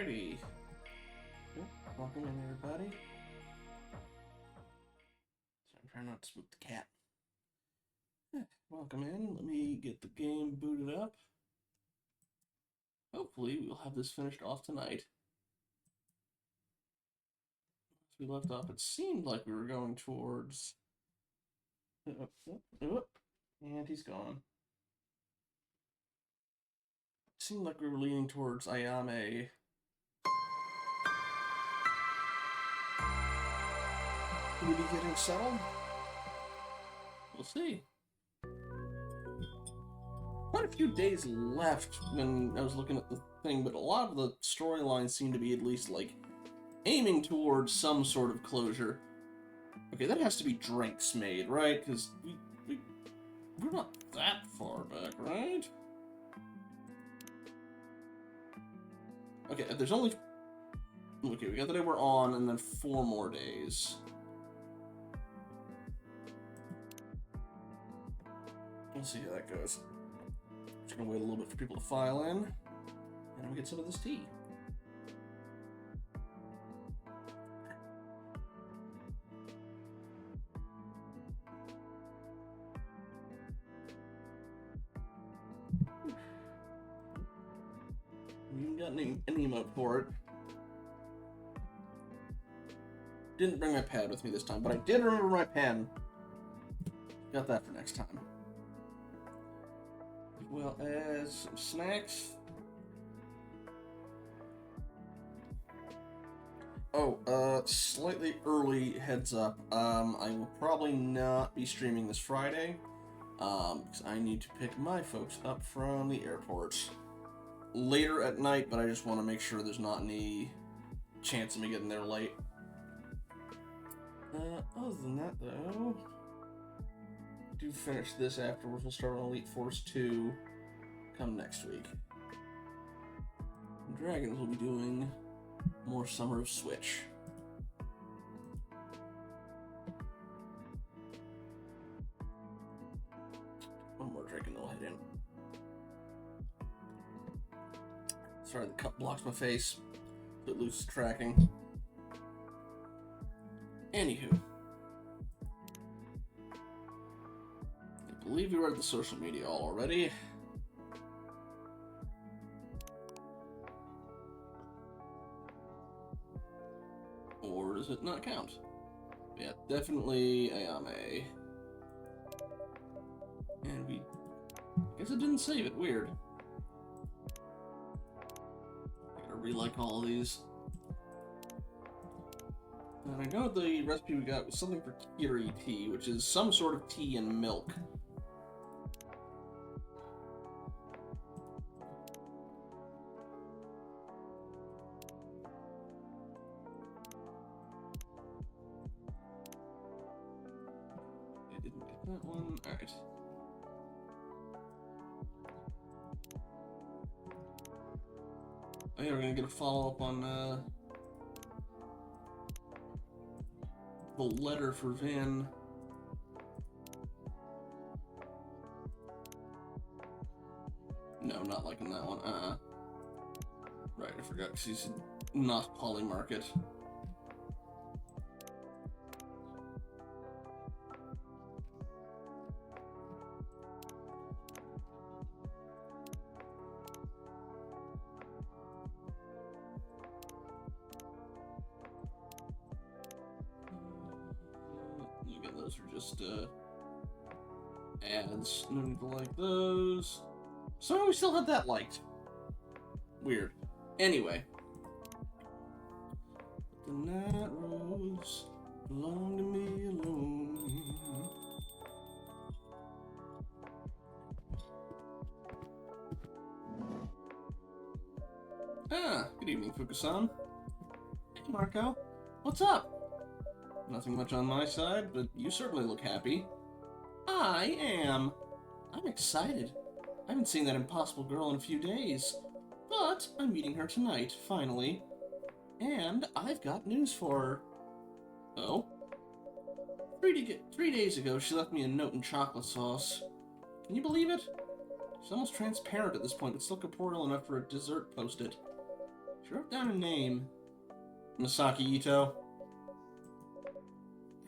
Alrighty. Yep, welcome in, everybody. So I'm trying not to spook the cat. Welcome in. Let me get the game booted up. Hopefully, we'll have this finished off tonight. As we left off, it seemed like we were going towards... And he's gone. It seemed like we were leaning towards Ayame. Maybe getting settled? We'll see. Quite a few days left when I was looking at the thing, but a lot of the storylines seem to be at least, like, aiming towards some sort of closure. Okay, that has to be drinks made, right? Because we're not that far back, right? Okay, there's only... Okay, we got the day we're on, and then 4 more days. We'll see how that goes. Just gonna wait a little bit for people to file in, and we get some of this tea. We haven't got any emote for it. Didn't bring my pad with me this time, but I did remember my pen. Got that for next time. As well as some snacks. Oh, slightly early heads up. I will probably not be streaming this Friday, because I need to pick my folks up from the airport later at night, but I just want to make sure there's not any chance of me getting there late. Other than that, though, do finish this afterwards. We'll start on Elite Force 2 come next week. Dragons will be doing more Summer of Switch. One more drink and I'll head in. Sorry, the cup blocks my face. So it loses tracking. Anywho. I believe you read the social media already. Or does it not count? Yeah, definitely Ayame. And I guess it didn't save it. Weird. I gotta re-like all of these. And I know the recipe we got was something for kiri tea, which is some sort of tea and milk. I didn't get that one. Alright. Oh yeah, we're gonna get a follow-up on, the letter for Van. No, not liking that one. Right, I forgot, because he's not Polymarket. Again, those are just ads. No need to like those. Somehow we still had that liked. Weird. Anyway. The night rose belong to me alone. Good evening, Fukusan. Hey, Marco. What's up? Nothing much on my side, but you certainly look happy. I am. I'm excited. I haven't seen that impossible girl in a few days. But I'm meeting her tonight, finally. And I've got news for her. Oh? 3 days ago, she left me a note in chocolate sauce. Can you believe it? She's almost transparent at this point, but still corporeal enough for a dessert post-it. She wrote down a name. Misaki Ito.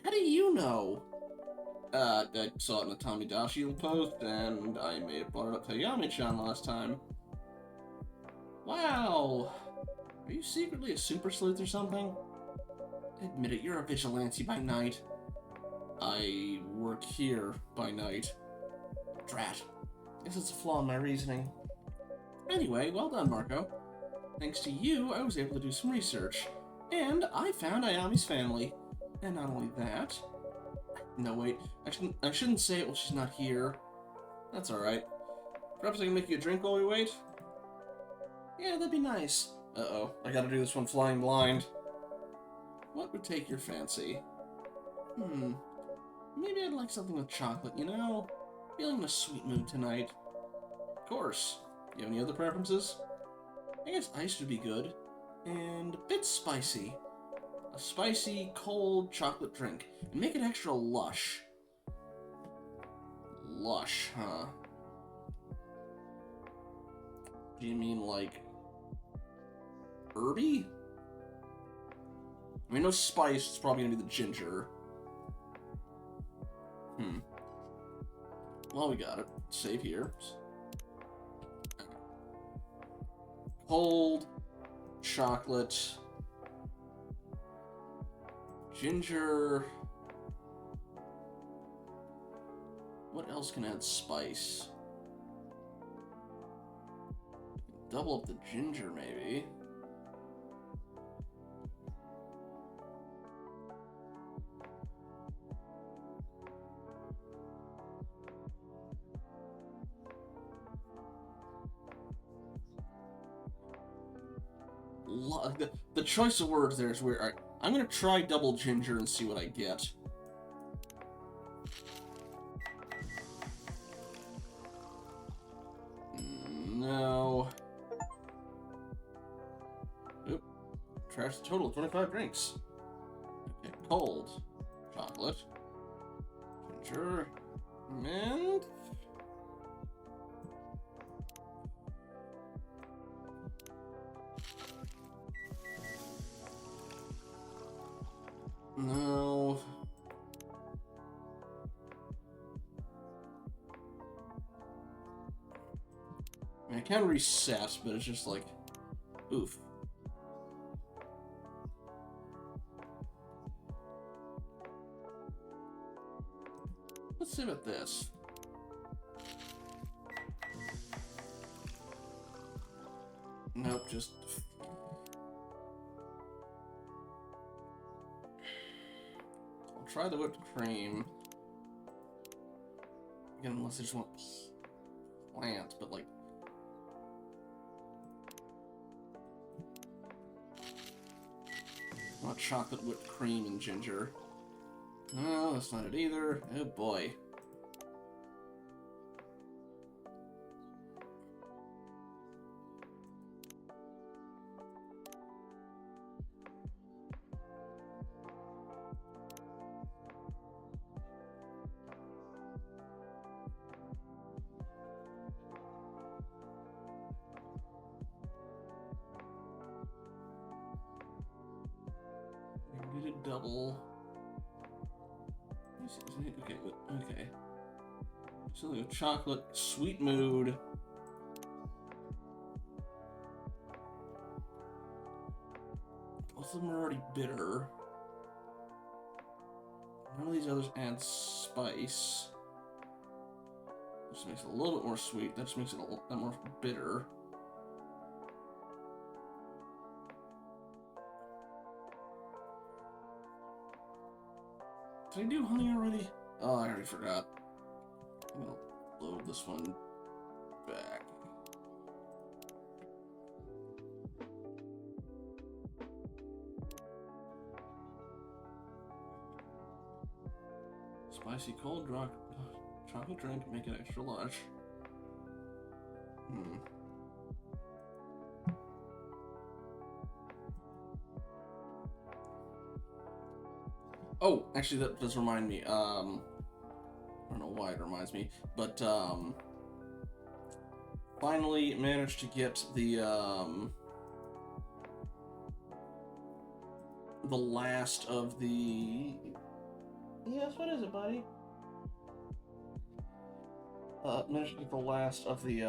How do you know? I saw it in the Tomidashi post, and I may have brought it up to Ayame-chan last time. Wow! Are you secretly a super sleuth or something? Admit it, you're a vigilante by night. I work here by night. Drat. Guess it's a flaw in my reasoning. Anyway, well done, Marco. Thanks to you, I was able to do some research. And I found Ayame's family. And not only that... No, wait. I shouldn't say it while she's not here. That's alright. Perhaps I can make you a drink while we wait? Yeah, that'd be nice. Uh-oh. I gotta do this one flying blind. What would take your fancy? Maybe I'd like something with chocolate, you know? Feeling in a sweet mood tonight. Of course. You have any other preferences? I guess ice would be good. And a bit spicy. A spicy, cold chocolate drink. And make it extra lush. Lush, huh? Do you mean like... herby? I mean, no spice, it's probably gonna be the ginger. Well, we got it. Save here. Cold, chocolate, ginger. What else can add spice? Double up the ginger, maybe. The choice of words there is weird. Alright, I'm gonna try double ginger and see what I get. No. Oop. Trash the total of 25 drinks. Okay, cold. Chocolate. Ginger. Mint. No. I mean, I can reset, but it's just like, oof. Let's see about this. Nope, just... I'll try the whipped cream. Again, unless I just want plant, but like... I want chocolate whipped cream and ginger. No, that's not it either. Oh boy. We did double. Okay, okay. So a chocolate, sweet mood. Both of them are already bitter. None of these others add spice. This makes it a little bit more sweet. That just makes it a little bit more bitter. Did I do honey already? Oh, I already forgot. I'm gonna load this one back. Spicy cold chocolate drink, make it extra lush. Oh, actually, that does remind me. I don't know why it reminds me, but finally managed to get the the last of the... Yes, what is it, buddy? Managed to get the last of the,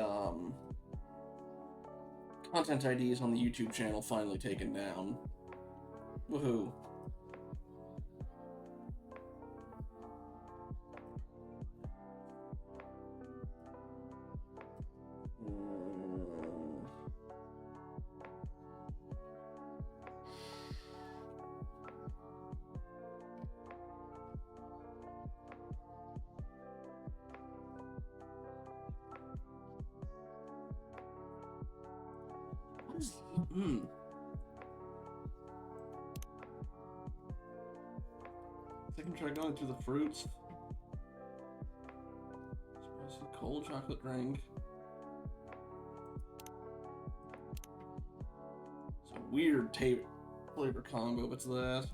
content IDs on the YouTube channel finally taken down. Woohoo. I can try going through the fruits. Spicy cold chocolate drink. It's a weird flavor combo, but it's that.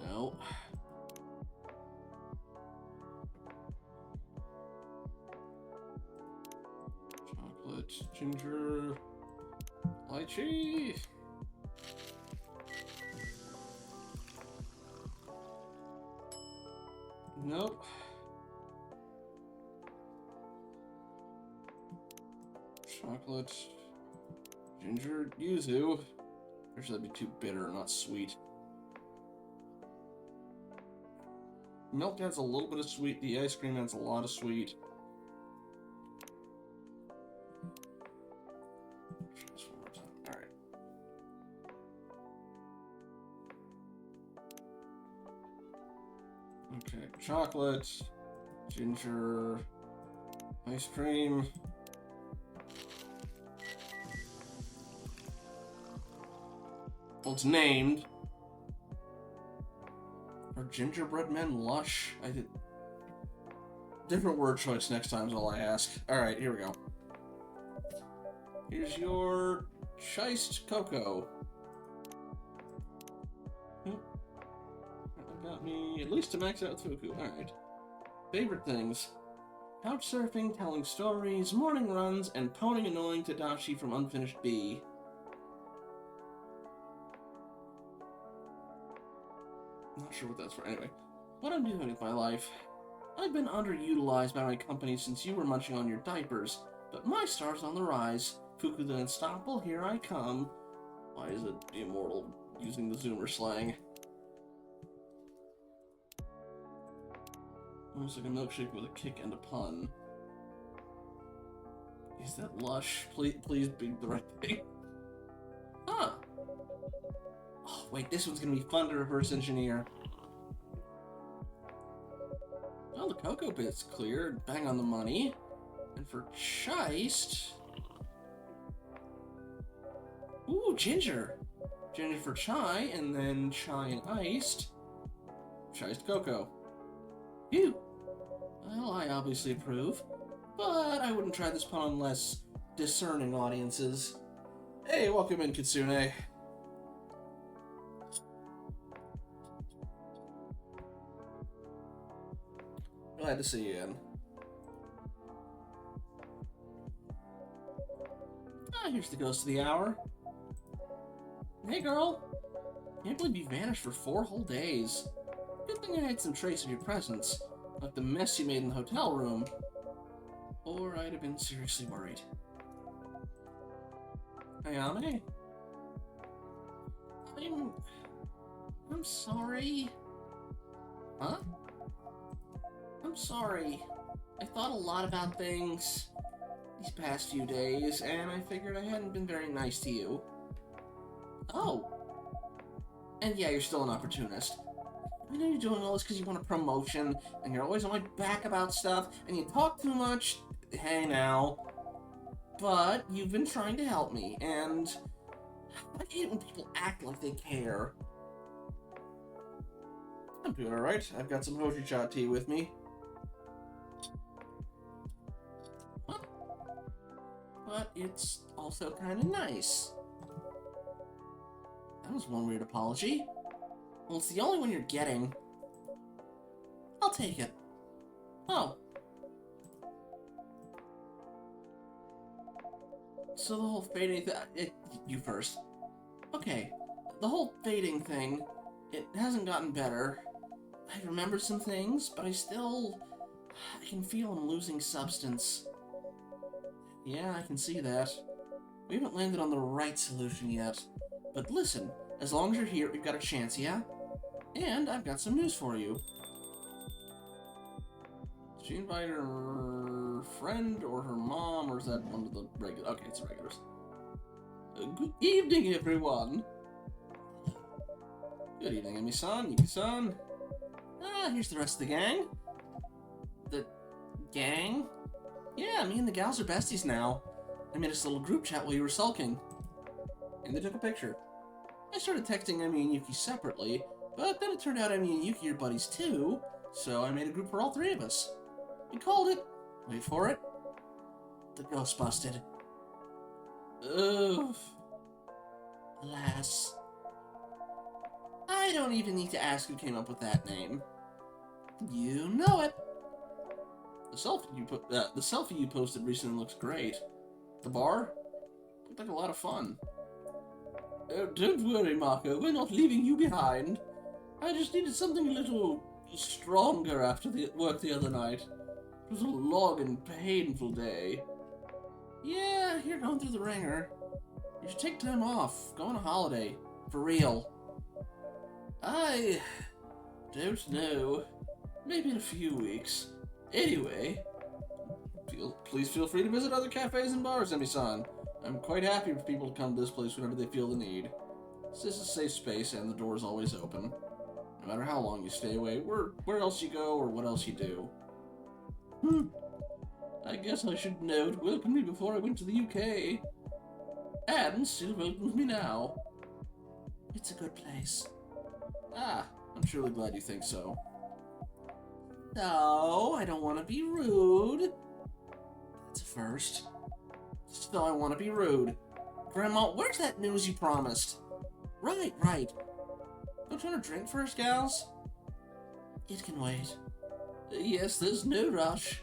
No. Chocolate, ginger, lychee. Nope. Chocolate, ginger, yuzu. Actually, that'd be too bitter, not sweet. Milk adds a little bit of sweet. The ice cream adds a lot of sweet. Just one more time. All right. Okay, chocolate, ginger, ice cream. Well, it's named. Are gingerbread men lush? I did. Different word choice next time is all I ask. Alright, here we go. Here's your chiced cocoa. That got me at least to max out Fuku. Alright. Favorite things. Couch surfing, telling stories, morning runs, and poning annoying Tadashi from Unfinished B. Not sure what that's for. Anyway, what I'm doing with my life. I've been underutilized by my company since you were munching on your diapers, but my star's on the rise. Fuku the Unstoppable, here I come. Why is it immortal using the Zoomer slang? Almost like a milkshake with a kick and a pun. Is that lush? Please be the right thing. Huh. Oh, wait, this one's gonna be fun to reverse engineer. Well, the cocoa bit's clear, bang on the money. And for chiced... Ooh, ginger. Ginger for chai, and then chai and iced. Chiced cocoa. Phew. Well, I obviously approve. But I wouldn't try this pun on less discerning audiences. Hey, welcome in, Kitsune. Glad to see you in. Ah, here's the ghost of the hour. Hey, girl. Can't believe you vanished for 4 whole days. Good thing I had some trace of your presence, like the mess you made in the hotel room. Or I'd have been seriously worried. Ayame? I'm sorry. Huh? I'm sorry. I thought a lot about things these past few days, and I figured I hadn't been very nice to you. Oh. And yeah, you're still an opportunist. I know you're doing all this because you want a promotion, and you're always on my back about stuff, and you talk too much. Hey now. But you've been trying to help me, and I hate when people act like they care. I'm doing alright. I've got some Hojicha tea with me. But it's also kind of nice. That was one weird apology. Well, it's the only one you're getting. I'll take it. Oh. So the whole fading thing... you first. Okay, the whole fading thing, it hasn't gotten better. I remember some things, but I can feel I'm losing substance. Yeah, I can see that. We haven't landed on the right solution yet. But listen, as long as you're here, we've got a chance, yeah? And I've got some news for you. Did she invite her friend or her mom, or is that one of the regulars? Okay, it's the regulars. Good evening, everyone. Good evening, Emi-san, Yuki-san. Ah, here's the rest of the gang. The gang? Yeah, me and the gals are besties now. I made us a little group chat while you were sulking. And they took a picture. I started texting Emi and Yuki separately, but then it turned out Emi and Yuki are buddies too, so I made a group for all three of us. We called it, wait for it, the Ghost Busted. Ugh. Alas. I don't even need to ask who came up with that name. You know it. The selfie you posted recently looks great. The bar? Looked like a lot of fun. Oh, don't worry, Marco. We're not leaving you behind. I just needed something a little stronger after the work the other night. It was a long and painful day. Yeah, you're going through the ringer. You should take time off. Go on a holiday. For real. I don't know. Maybe in a few weeks. Anyway, please feel free to visit other cafes and bars, Emi-san. I'm quite happy for people to come to this place whenever they feel the need. This is a safe space and the door is always open. No matter how long you stay away, where else you go or what else you do. I guess I should know it welcomed me before I went to the UK. And still welcomes me now. It's a good place. Ah, I'm surely glad you think so. No, I don't want to be rude. That's a first. Still, I want to be rude. Grandma, where's that news you promised? Right. Don't you want a drink first, gals? It can wait. Yes, there's no rush.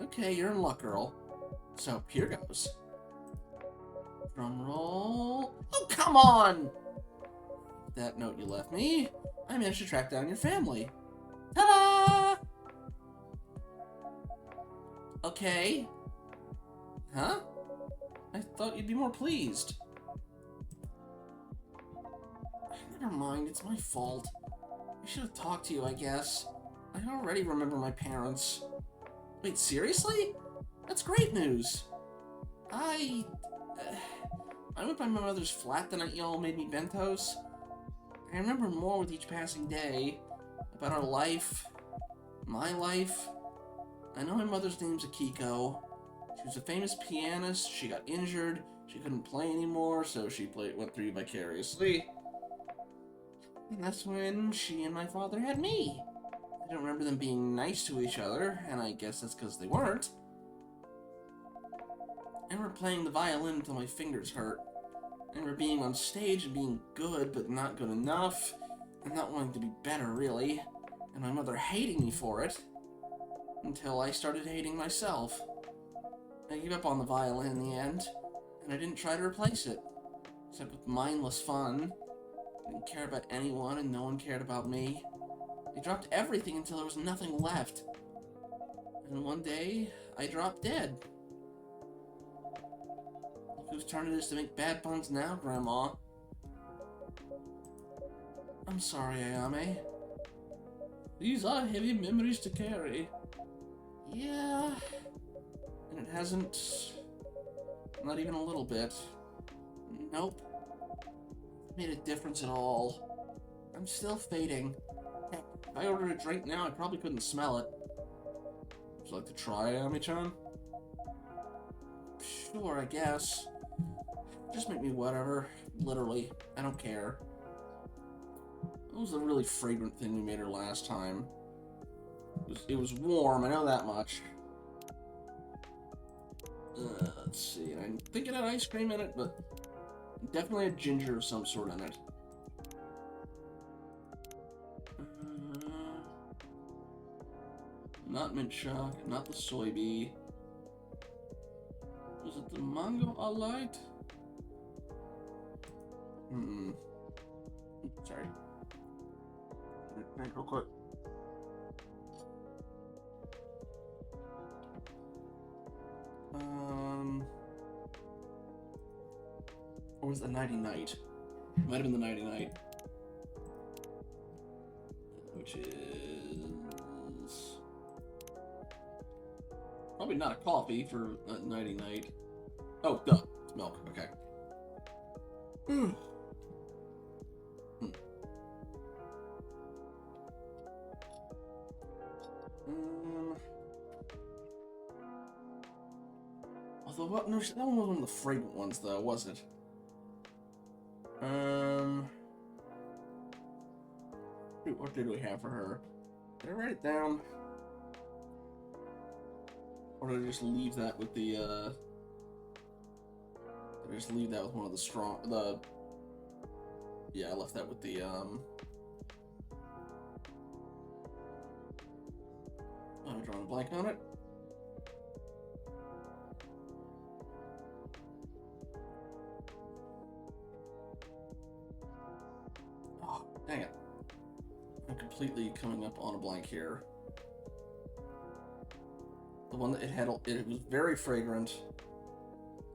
Okay, you're in luck, girl. So, here goes. Drum roll. Oh, come on! That note you left me, I managed to track down your family. Ta-da! Okay. Huh? I thought you'd be more pleased. Never mind, it's my fault. I should have talked to you, I guess. I already remember my parents. Wait, seriously? That's great news. I went by my mother's flat the night y'all made me bentos. I remember more with each passing day. About our life. My life. I know my mother's name's Akiko. She was a famous pianist. She got injured. She couldn't play anymore, so she went through vicariously. And that's when she and my father had me. I don't remember them being nice to each other, and I guess that's because they weren't. I remember playing the violin until my fingers hurt. I remember being on stage and being good, but not good enough, and not wanting to be better, really, and my mother hating me for it, until I started hating myself. I gave up on the violin in the end, and I didn't try to replace it, except with mindless fun. I didn't care about anyone, and no one cared about me. I dropped everything until there was nothing left. And one day, I dropped dead. Look whose turn it is to make bad puns now, Grandma. I'm sorry, Ayame. These are heavy memories to carry. Yeah. And it hasn't... not even a little bit. Nope. Made a difference at all. I'm still fading. Heck, if I ordered a drink now, I probably couldn't smell it. Would you like to try, Ayame-chan? Sure, I guess. Just make me whatever. Literally. I don't care. It was a really fragrant thing we made her last time. It was warm, I know that much. Let's see. I think it had ice cream in it, but definitely had ginger of some sort in it. Not mint shock, not the soybean. Was it The manga alright? Sorry. Drink real quick. Or was it the Nighty Night? It might have been the Nighty Night. Which is probably not a coffee for a Nighty Night. Oh, duh. It's milk. Okay. Although, what? No, that one was one of the fragrant ones, though, wasn't it? What did we have for her? Did I write it down? Or did I just leave that with the, Did I just leave that with one of the Yeah, I left that with the, I'm drawing a blank on it. Oh, dang it. I'm completely coming up on a blank here. The one that it was very fragrant.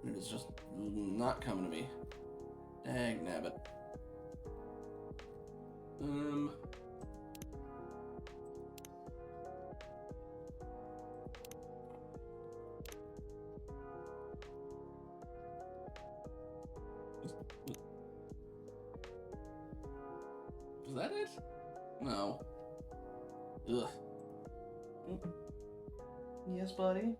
And it is just not coming to me. Dang nabbit. Was that it? No. Ugh. Yes, buddy?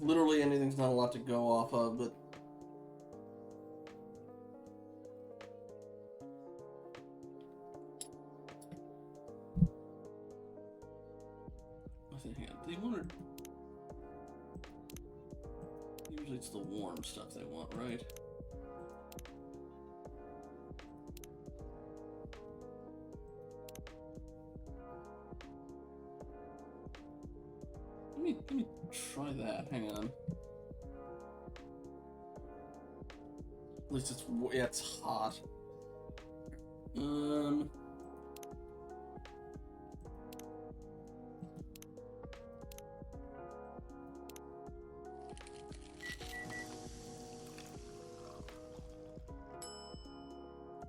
Literally anything's not a lot to go off of, but they wanted. Usually it's the warm stuff they want, right? Let me try that. Hang on. At least it's hot.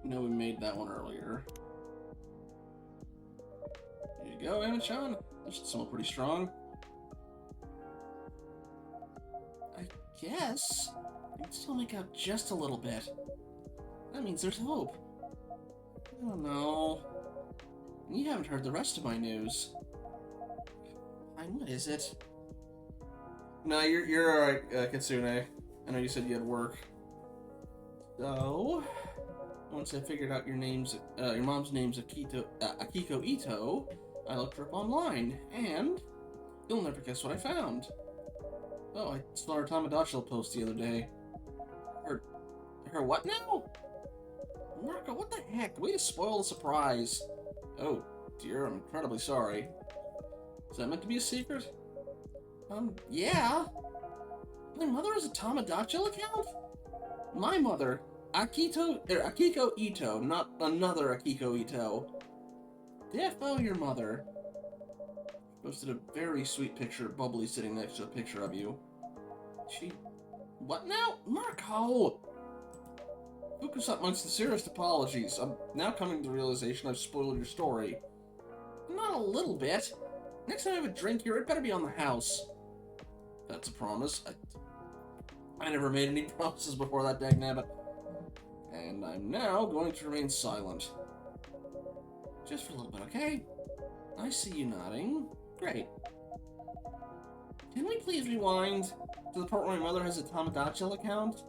No, we made that one earlier. There you go, Ayame-chan. That should smell pretty strong. I guess I can still make out just a little bit. That means there's hope. I don't know. You haven't heard the rest of my news. Fine, what is it? No, you're alright, Kitsune. I know you said you had work. So, once I figured out your mom's name's Akiko Ito, I looked her up online, and you'll never guess what I found. Oh, I saw her Tamagotchi post the other day. Her what now? Marco, what the heck? Way to spoil the surprise. Oh, dear, I'm incredibly sorry. Is that meant to be a secret? Yeah. My mother has a Tamagotchi account? My mother, Akiko Ito, not another Akiko Ito. Defo your mother. Posted a very sweet picture of Bubbly sitting next to a picture of you. What now? Marco! Fukusan, my sincerest apologies. I'm now coming to the realization I've spoiled your story. Not a little bit. Next time I have a drink here, it better be on the house. That's a promise. I never made any promises before that, dagnabbit. And I'm now going to remain silent. Just for a little bit, okay? I see you nodding. Great. Can we please rewind to the part where my mother has a Tamagotchi account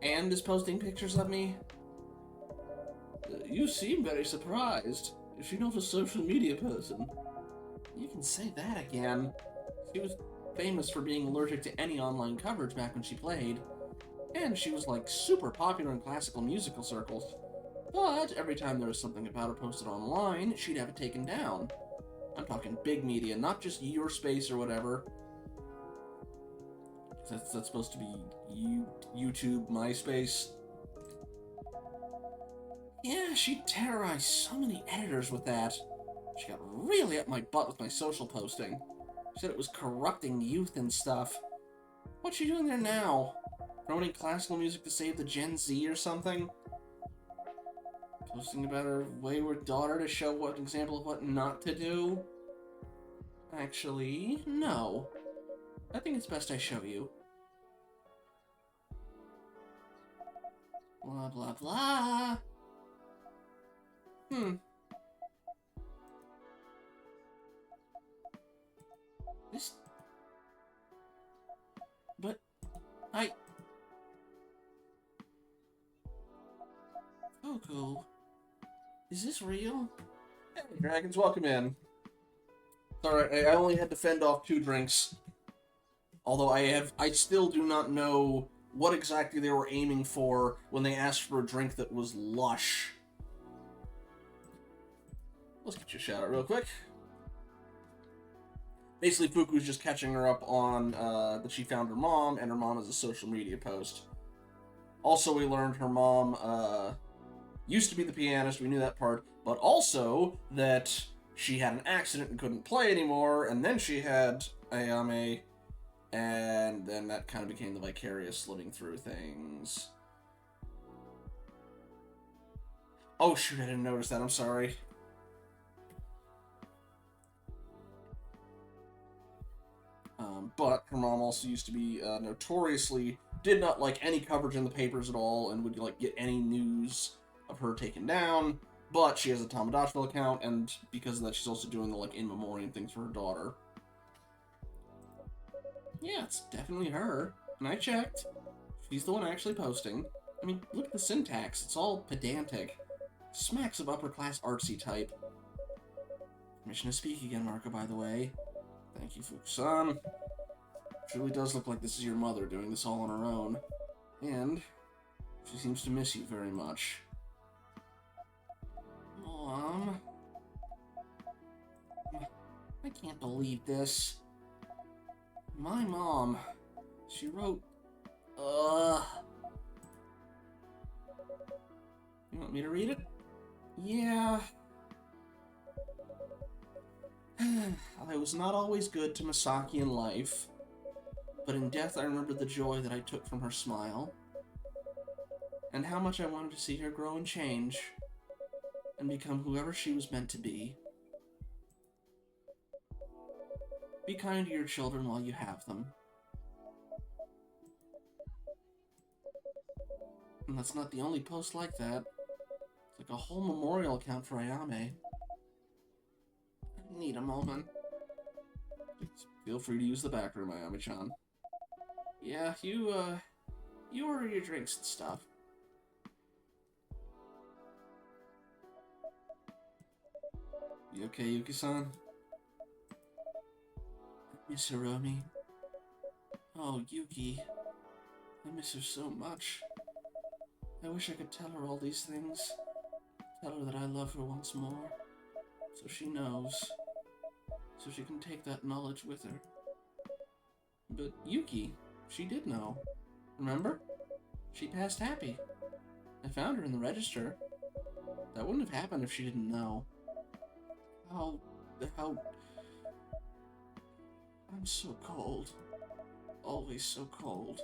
and is posting pictures of me? You seem very surprised. Is she not a social media person? You can say that again. famous for being allergic to any online coverage back when she played, and she was like super popular in classical musical circles. But every time there was something about her posted online, she'd have it taken down. I'm talking big media, not just your space or whatever. That's supposed to be YouTube, MySpace. Yeah, she terrorized so many editors with that. She got really up my butt with my social posting. She said it was corrupting youth and stuff. What's she doing there now? Promoting classical music to save the Gen Z or something? Posting about her wayward daughter to show what example of what not to do? Actually, no. I think it's best I show you. Blah, blah, blah. This... But... Goku... Is this real? Hey, dragons, welcome in. Sorry, I only had to fend off 2 drinks. Although I still do not know what exactly they were aiming for when they asked for a drink that was lush. Let's get you a shout out real quick. Basically, Fuku's just catching her up on that she found her mom, and her mom has a social media post. Also, we learned her mom used to be the pianist, we knew that part, but also that she had an accident and couldn't play anymore, and then she had Ayame, and then that kind of became the vicarious living through things. Oh shoot, I didn't notice that, I'm sorry. But her mom also used to be notoriously did not like any coverage in the papers at all, and would like get any news of her taken down. But she has a Tomodachi account, and because of that, she's also doing the like in memoriam things for her daughter. Yeah, it's definitely her. And I checked. She's the one actually posting. I mean, look at the syntax. It's all pedantic. Smacks of upper-class artsy type. Permission to speak again, Marco, by the way. Thank you, Fuku-san. It really does look like this is your mother doing this all on her own. And she seems to miss you very much. Mom... I can't believe this. My mom... She wrote... You want me to read it? Yeah... I was not always good to Misaki in life, but in death I remember the joy that I took from her smile, and how much I wanted to see her grow and change, and become whoever she was meant to be. Be kind to your children while you have them. And that's not the only post like that. It's like a whole memorial account for Ayame. I need a moment. Feel free to use the back room, Ayame-chan. Yeah, you order your drinks and stuff. You okay, Yuki-san? I miss Hiromi. Oh, Yuki. I miss her so much. I wish I could tell her all these things. Tell her that I love her once more. So she knows. So she can take that knowledge with her. But Yuki, she did know. Remember? She passed happy. I found her in the register. That wouldn't have happened if she didn't know. How... I'm so cold. Always so cold.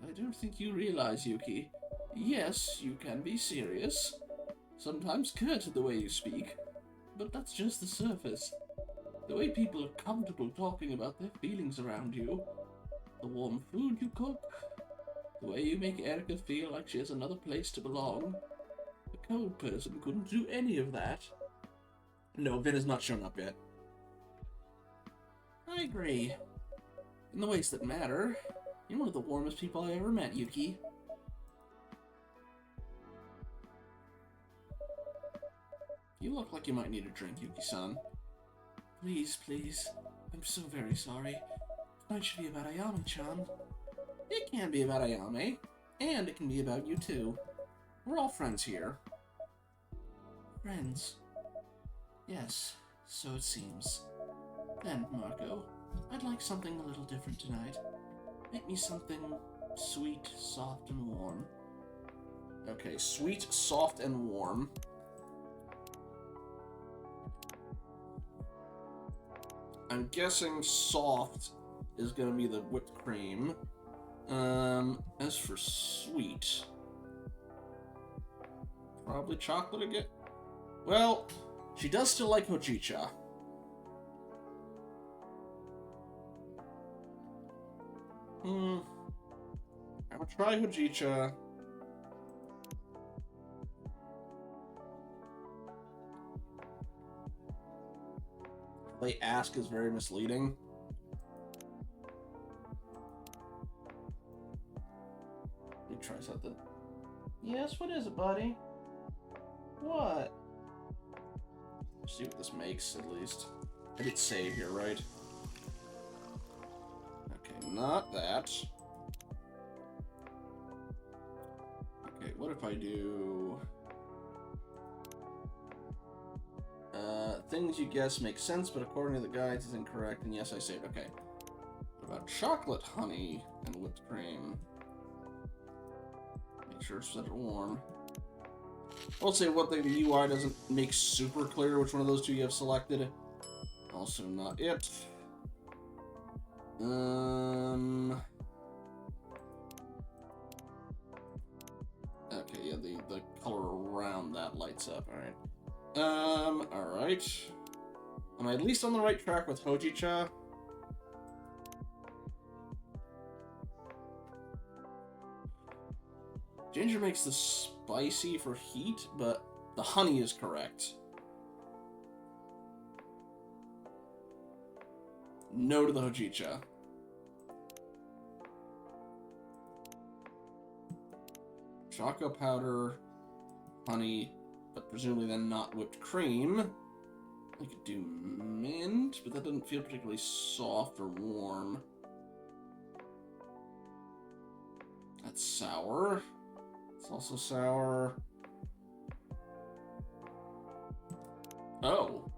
I don't think you realize, Yuki. Yes, you can be serious. Sometimes curt the way you speak. But that's just the surface. The way people are comfortable talking about their feelings around you. The warm food you cook. The way you make Erica feel like she has another place to belong. A cold person couldn't do any of that. No, Vin has not shown up yet. I agree. In the ways that matter, you're one of the warmest people I ever met, Yuki. You look like you might need a drink, Yuki-san. Please, please. I'm so very sorry. Tonight should be about Ayame-chan. It can be about Ayame, and it can be about you too. We're all friends here. Friends? Yes, so it seems. Then, Marco, I'd like something a little different tonight. Make me something sweet, soft, and warm. Okay, sweet, soft, and warm. I'm guessing soft is gonna be the whipped cream. As for sweet, probably chocolate again. Well, she does still like hojicha. I'm gonna try hojicha. They ask is very misleading. Let me try something. Yes, what is it, buddy? What? Let's see what this makes, at least. I did save here, right? Okay, not that. Okay, what if I do... things you guess make sense, but according to the guides is incorrect, and yes, I saved. Okay. What about chocolate, honey, and whipped cream? Make sure it's set it warm. I'll say one thing, the UI doesn't make super clear which one of those two you have selected. Also not it. Okay, yeah, the color around that lights up, alright. Alright. Am I at least on the right track with hojicha? Ginger makes the spicy for heat, but the honey is correct. No to the hojicha. Chocolate powder, honey, but presumably then not whipped cream. I could do mint, but that doesn't feel particularly soft or warm. That's sour. It's also sour. Oh.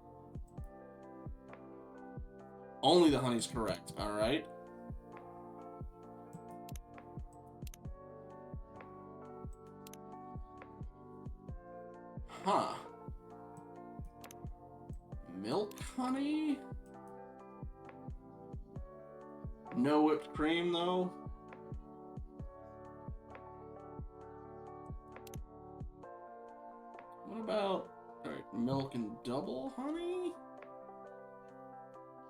Only the honey's correct, alright. Huh. Milk honey? No whipped cream, though? What about... Alright, milk and double honey?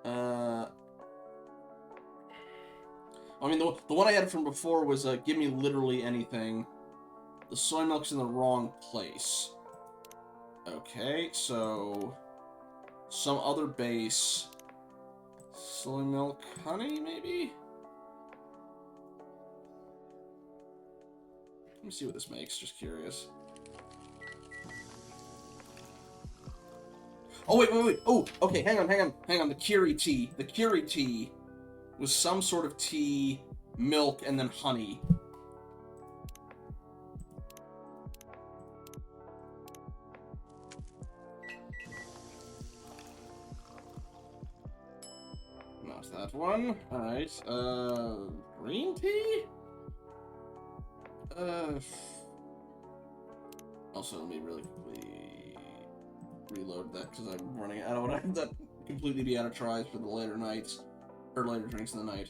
I mean, the one I had from before was, give me literally anything. The soy milk's in the wrong place. Okay, so... some other base. Soy milk, honey, maybe? Let me see what this makes, just curious. Oh, wait. Oh, okay, hang on. The Kiri tea. The Kiri tea was some sort of tea, milk, and then honey. Not that one. Alright, green tea? Also, let me really quickly reload that, because I'm running... I don't want to completely be out of tries for the later nights. Or later drinks in the night.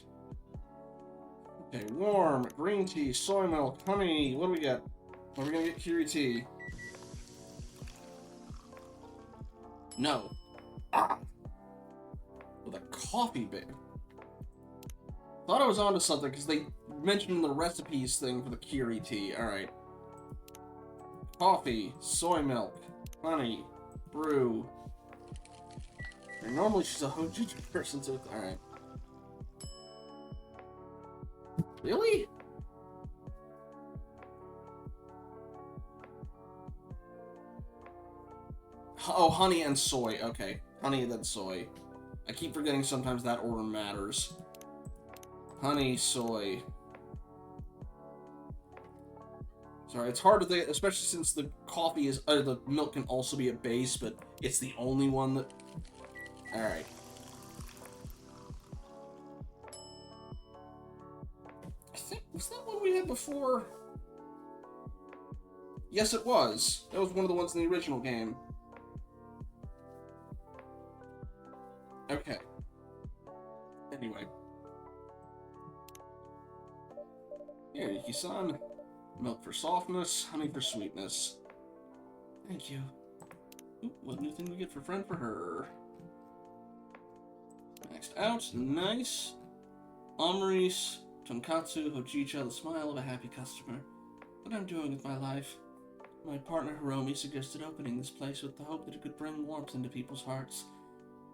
Okay, warm, green tea, soy milk, honey. What do we get? Are we gonna get Kiri tea? No. Ah! With a coffee bit. Thought I was onto something, because they mentioned the recipes thing for the Kiri tea. Alright. Coffee, soy milk, honey, brew. And normally she's a hojicha person, so it's... Alright. Really? Oh, honey and soy. Okay. Honey and then soy. I keep forgetting sometimes that order matters. Honey, soy. Sorry, it's hard to think, especially since the coffee is, the milk can also be a base, but it's the only one that... Alright. I think, was that one we had before? Yes, it was. That was one of the ones in the original game. Okay. Anyway. Here, Yuki-san. Milk for softness, honey for sweetness. Thank you. Ooh, what new thing we get for friend for her? Maxed out, nice. Omurice, tonkatsu, hojicha, the smile of a happy customer. What I'm doing with my life. My partner Hiromi suggested opening this place with the hope that it could bring warmth into people's hearts.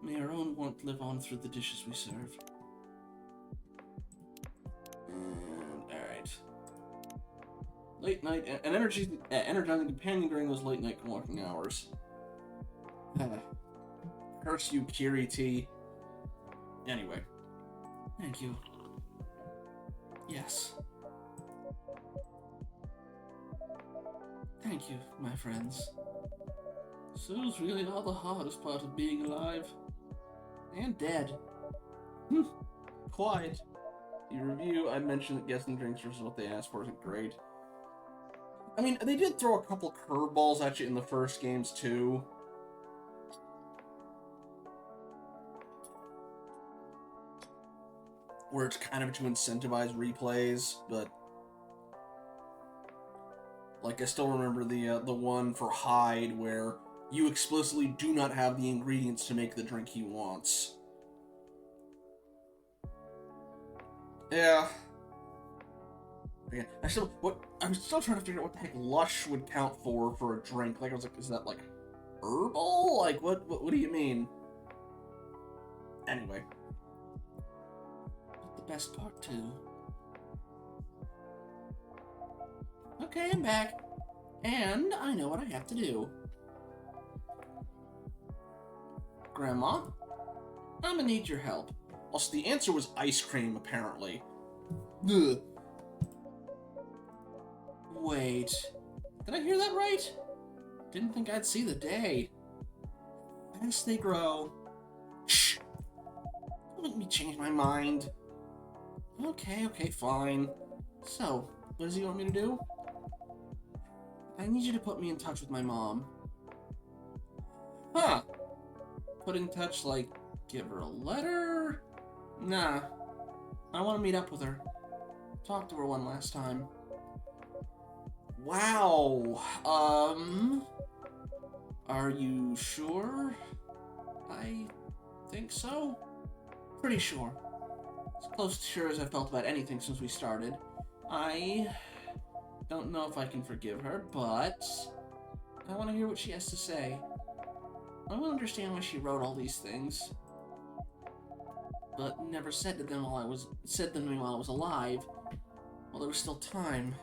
May our own warmth live on through the dishes we serve. And, alright. Late night, an energizing companion during those late night walking hours. Curse you, Kiriti. Anyway. Thank you. Yes. Thank you, my friends. So's really not the hardest part of being alive. And dead. Quiet. Your review, I mentioned that guessing drinks versus what they asked for isn't great. I mean, they did throw a couple curveballs at you in the first games, too. Where it's kind of to incentivize replays, but... Like, I still remember the one for Hyde, where you explicitly do not have the ingredients to make the drink he wants. Yeah. Again, I'm still trying to figure out what the heck lush would count for a drink. Like, I was like, is that like herbal? Like, what do you mean? Anyway. But the best part too. Okay, I'm back. And I know what I have to do. Grandma, I'm gonna need your help. Also, the answer was ice cream, apparently. Ugh. Wait. Did I hear that right? Didn't think I'd see the day. As they grow. Shh. Don't make me change my mind. Okay, fine. So, what does he want me to do? I need you to put me in touch with my mom. Huh. Put in touch, like, give her a letter? Nah. I want to meet up with her. Talk to her one last time. Wow. Are you sure? I think so. Pretty sure. As close to sure as I've felt about anything since we started. I don't know if I can forgive her, but I want to hear what she has to say. I want to understand why she wrote all these things, but never said them to me while I was alive, while there was still time.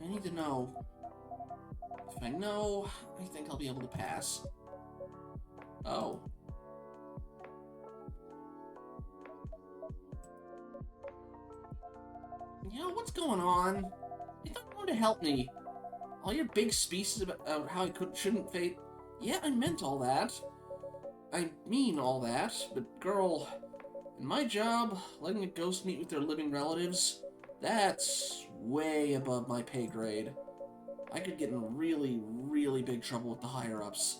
I need to know. If I know, I think I'll be able to pass. Oh. You know, what's going on? You don't want to help me. All your big speeches about how I shouldn't fade. Yeah, I meant all that. I mean all that, but girl, in my job, letting a ghost meet with their living relatives, that's way above my pay grade. I could get in really, really big trouble with the higher-ups.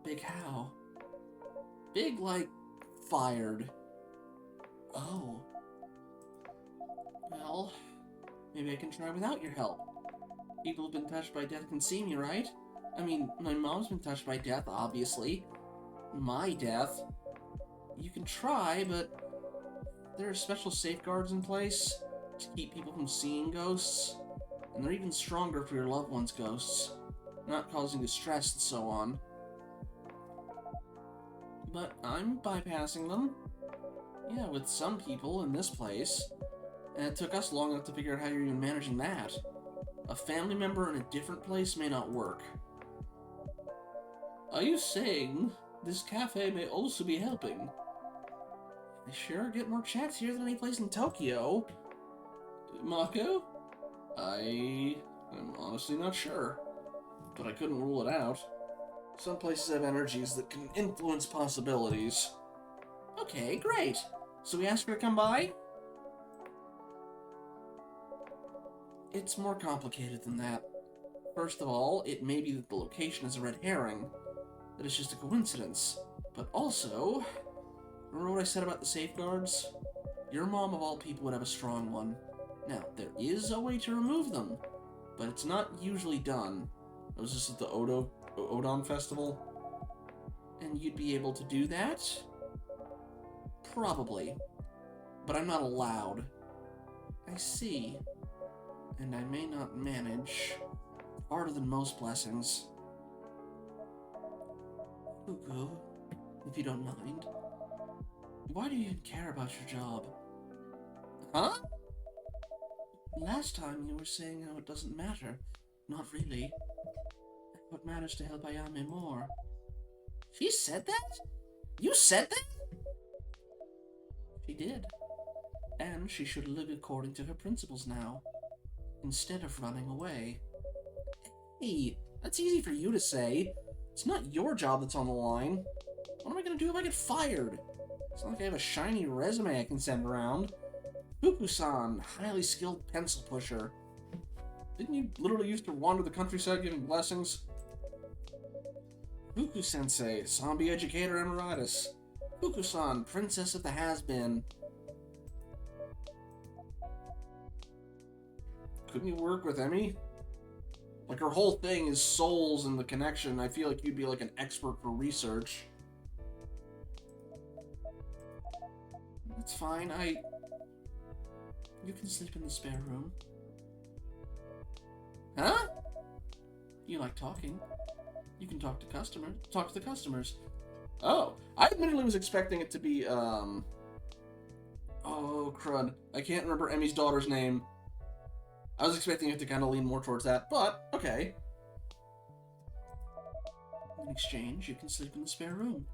Big how? Big, like, fired. Oh. Well, maybe I can try without your help. People who've been touched by death can see me, right? I mean, my mom's been touched by death, obviously. My death. You can try, but there are special safeguards in place to keep people from seeing ghosts, and they're even stronger for your loved one's ghosts, not causing distress and so on. But I'm bypassing them. Yeah, with some people in this place. And it took us long enough to figure out how you're even managing that. A family member in a different place may not work. Are you saying This cafe may also be helping. I sure get more chats here than any place in Tokyo. Mako? I am honestly not sure, but I couldn't rule it out. Some places have energies that can influence possibilities. Okay, great. So we asked her to come by? It's more complicated than that. First of all, it may be that the location is a red herring, that it's just a coincidence. But also, remember what I said about the safeguards? Your mom, of all people, would have a strong one. Now, there is a way to remove them, but it's not usually done. Was this at the Odon Festival? And you'd be able to do that? Probably. But I'm not allowed. I see. And I may not manage. Harder than most blessings. Fuku, if you don't mind. Why do you even care about your job? Huh? Last time you were saying how it doesn't matter. Not really. What matters to help Ayame more? She said that? You said that? She did. And she should live according to her principles now, instead of running away. Hey, that's easy for you to say. It's not your job that's on the line. What am I gonna do if I get fired? It's not like I have a shiny resume I can send around. Fuku-san, highly skilled pencil pusher. Didn't you literally used to wander the countryside giving blessings? Fuku-sensei, zombie educator emeritus. Fuku-san, princess of the has-been. Couldn't you work with Emmy? Like, her whole thing is souls and the connection. I feel like you'd be like an expert for research. That's fine, You can sleep in the spare room. Huh? You like talking. You can talk to the customers. Oh, I admittedly was expecting it to be, oh, crud. I can't remember Emmy's daughter's name. I was expecting it to kind of lean more towards that, but, okay. In exchange, you can sleep in the spare room.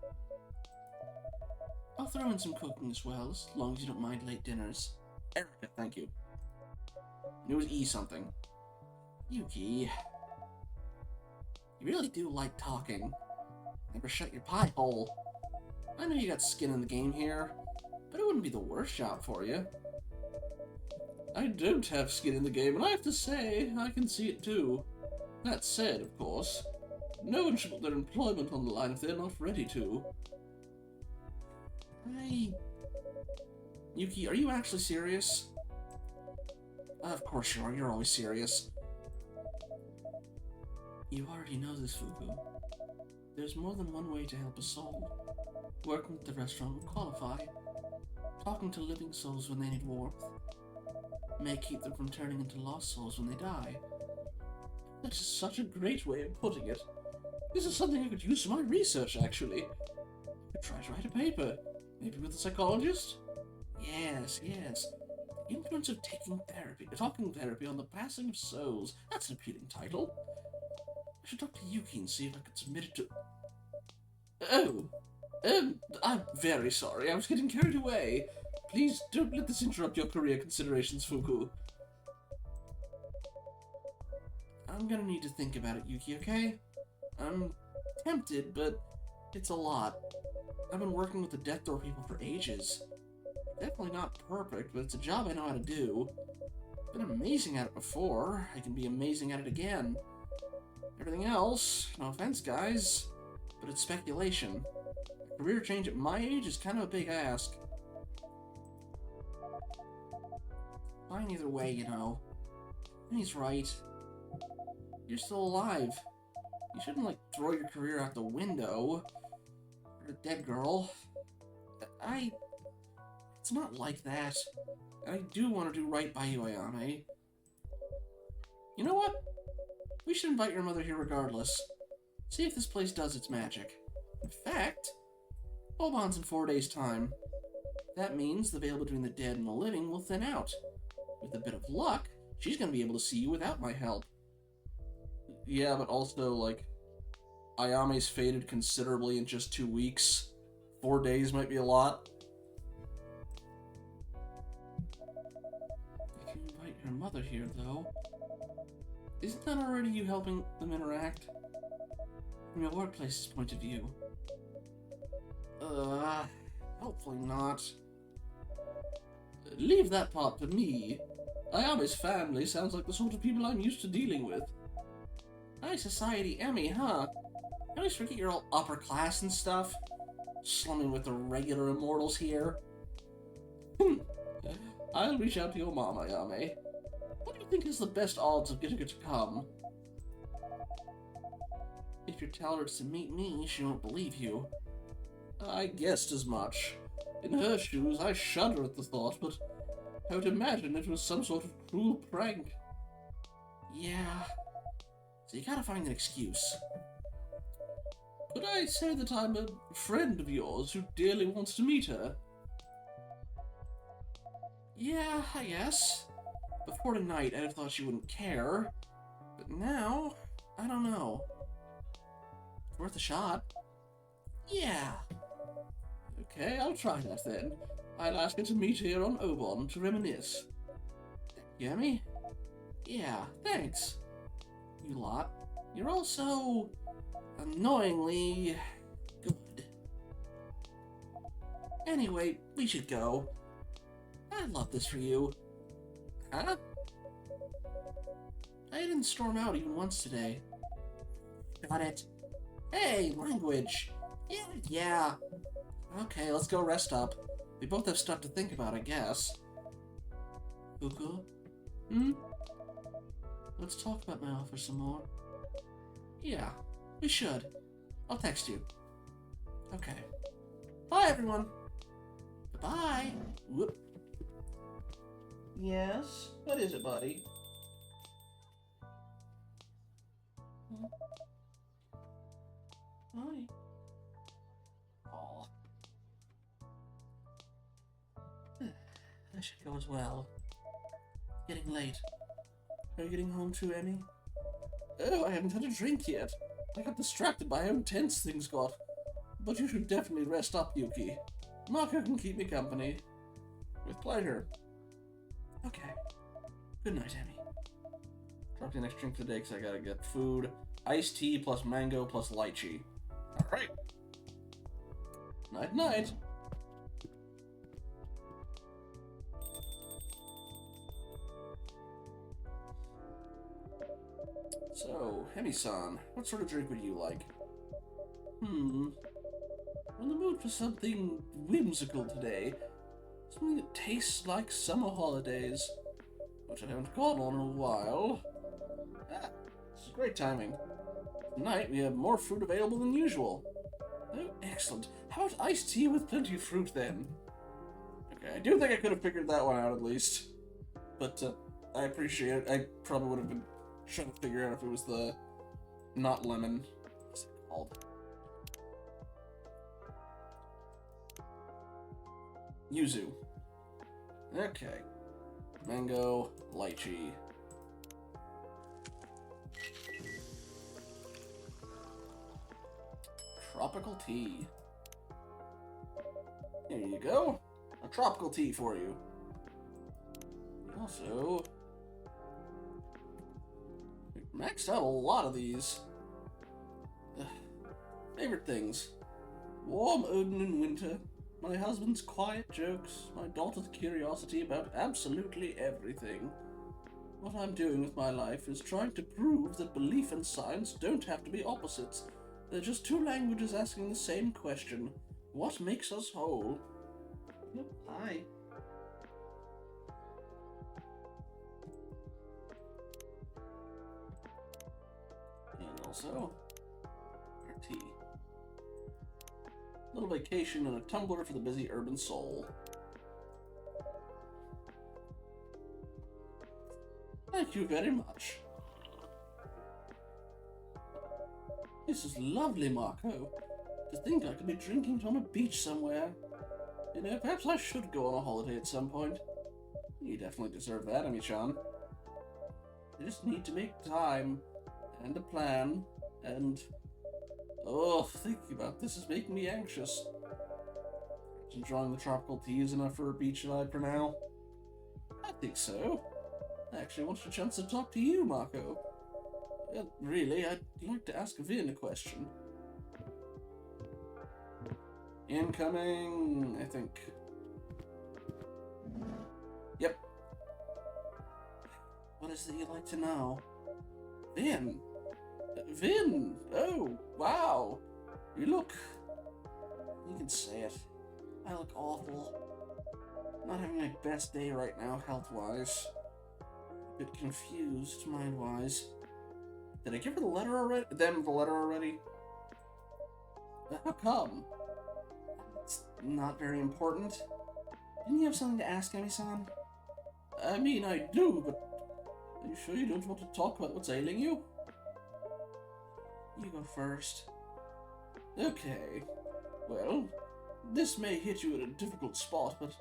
I'll throw in some cooking as well, as long as you don't mind late dinners. Erica, thank you. It was E something. Yuki. You really do like talking. Never shut your pie hole. I know you got skin in the game here, but it wouldn't be the worst job for you. I don't have skin in the game, and I have to say, I can see it too. That said, of course, no one should put their employment on the line if they're not ready to. Yuki, are you actually serious? Of course you are, you're always serious. You already know this, Fuku. There's more than one way to help a soul. Working at the restaurant will qualify. Talking to living souls when they need warmth may keep them from turning into lost souls when they die. That is such a great way of putting it. This is something I could use for my research, actually. I could try to write a paper. Maybe with a psychologist? Yes. The influence of talking therapy on the passing of souls. That's an appealing title. I should talk to Yuki and see if I could submit it to... Oh. I'm very sorry. I was getting carried away. Please don't let this interrupt your career considerations, Fuku. I'm gonna need to think about it, Yuki, okay? I'm tempted, but it's a lot. I've been working with the Death Door people for ages. Definitely not perfect, but it's a job I know how to do. Been amazing at it before. I can be amazing at it again. Everything else, no offense, guys, but it's speculation. A career change at my age is kind of a big ask. Fine either way, you know. And he's right. You're still alive. You shouldn't, like, throw your career out the window. You're a dead girl. It's not like that. I do want to do right by you, Ayame. You know what? We should invite your mother here regardless. See if this place does its magic. In fact, Obon's in 4 days' time. That means the veil between the dead and the living will thin out. With a bit of luck, she's gonna be able to see you without my help. Yeah, but also, like, Ayame's faded considerably in just 2 weeks. 4 days might be a lot. If you invite your mother here, though, isn't that already you helping them interact? From your workplace's point of view. Hopefully not. Leave that part to me. Ayame's family sounds like the sort of people I'm used to dealing with. High society Emmy, huh? I always forget you're all upper class and stuff. Slumming with the regular immortals here. I'll reach out to your mom, Ayame. What do you think is the best odds of getting her to come? If you tell her to meet me, she won't believe you. I guessed as much. In her shoes, I shudder at the thought, but I would imagine it was some sort of cruel prank. Yeah. So you gotta find an excuse. Could I say that I'm a friend of yours who dearly wants to meet her? Yeah, I guess. Before tonight, I'd have thought she wouldn't care. But now, I don't know. It's worth a shot. Yeah. Okay, I'll try that then. I'll ask her to meet here on Obon to reminisce. Yummy? Yeah, thanks. You lot. You're all so annoyingly good. Anyway, we should go. I love this for you. Huh? I didn't storm out even once today. Got it. Hey, language. Yeah. Okay, let's go rest up. We both have stuff to think about, I guess. Cuckoo? Let's talk about my offer some more. Yeah, we should. I'll text you. Okay. Bye, everyone. Bye. Whoop. Yes? What is it, buddy? Hi. Aw. I should go as well. Getting late. Are you getting home too, Emmy? Oh, I haven't had a drink yet. I got distracted by how intense things got. But you should definitely rest up, Yuki. Mako can keep me company. With pleasure. Okay. Good night, Emmy. Drop the next drink today because I gotta get food. Iced tea plus mango plus lychee. Alright. Night-night. So, Hemi-san, what sort of drink would you like? I'm in the mood for something whimsical today. Something that tastes like summer holidays, which I haven't gone on in a while. Ah, this is great timing. Tonight we have more fruit available than usual. Oh, excellent. How about iced tea with plenty of fruit then? Okay, I do think I could have figured that one out at least. But I appreciate it. I probably would have been trying to figure out if it was the not lemon. What's it called? Yuzu. Okay. Mango, lychee. Tropical tea. There you go. A tropical tea for you. Also, we maxed out a lot of these. Favorite things. Warm Odin in winter. My husband's quiet jokes. My daughter's curiosity about absolutely everything. What I'm doing with my life is trying to prove that belief and science don't have to be opposites. They're just two languages asking the same question. What makes us whole? Hi. And also, our tea. Little vacation and a tumbler for the busy urban soul. Thank you very much. This is lovely, Marco. To think I could be drinking on a beach somewhere. You know, perhaps I should go on a holiday at some point. You definitely deserve that, Ami-chan. You just need to make time, and a plan, and Oh, thinking about this is making me anxious. Enjoying the tropical teas enough for a beach vibe for now? I think so. I actually wanted a chance to talk to you, Marco. Really, I'd like to ask Vin a question. Incoming, I think. Yep. What is it you'd like to know? Vin! Vin! Oh, wow! You look... You can say it. I look awful. Not having my best day right now, health-wise. A bit confused, mind-wise. Did I give her the letter already? Them the letter already? How come? It's not very important. Didn't you have something to ask, Emi-san? I mean, I do, but... Are you sure you don't want to talk about what's ailing you? You go first. Okay. Well, this may hit you at a difficult spot, but...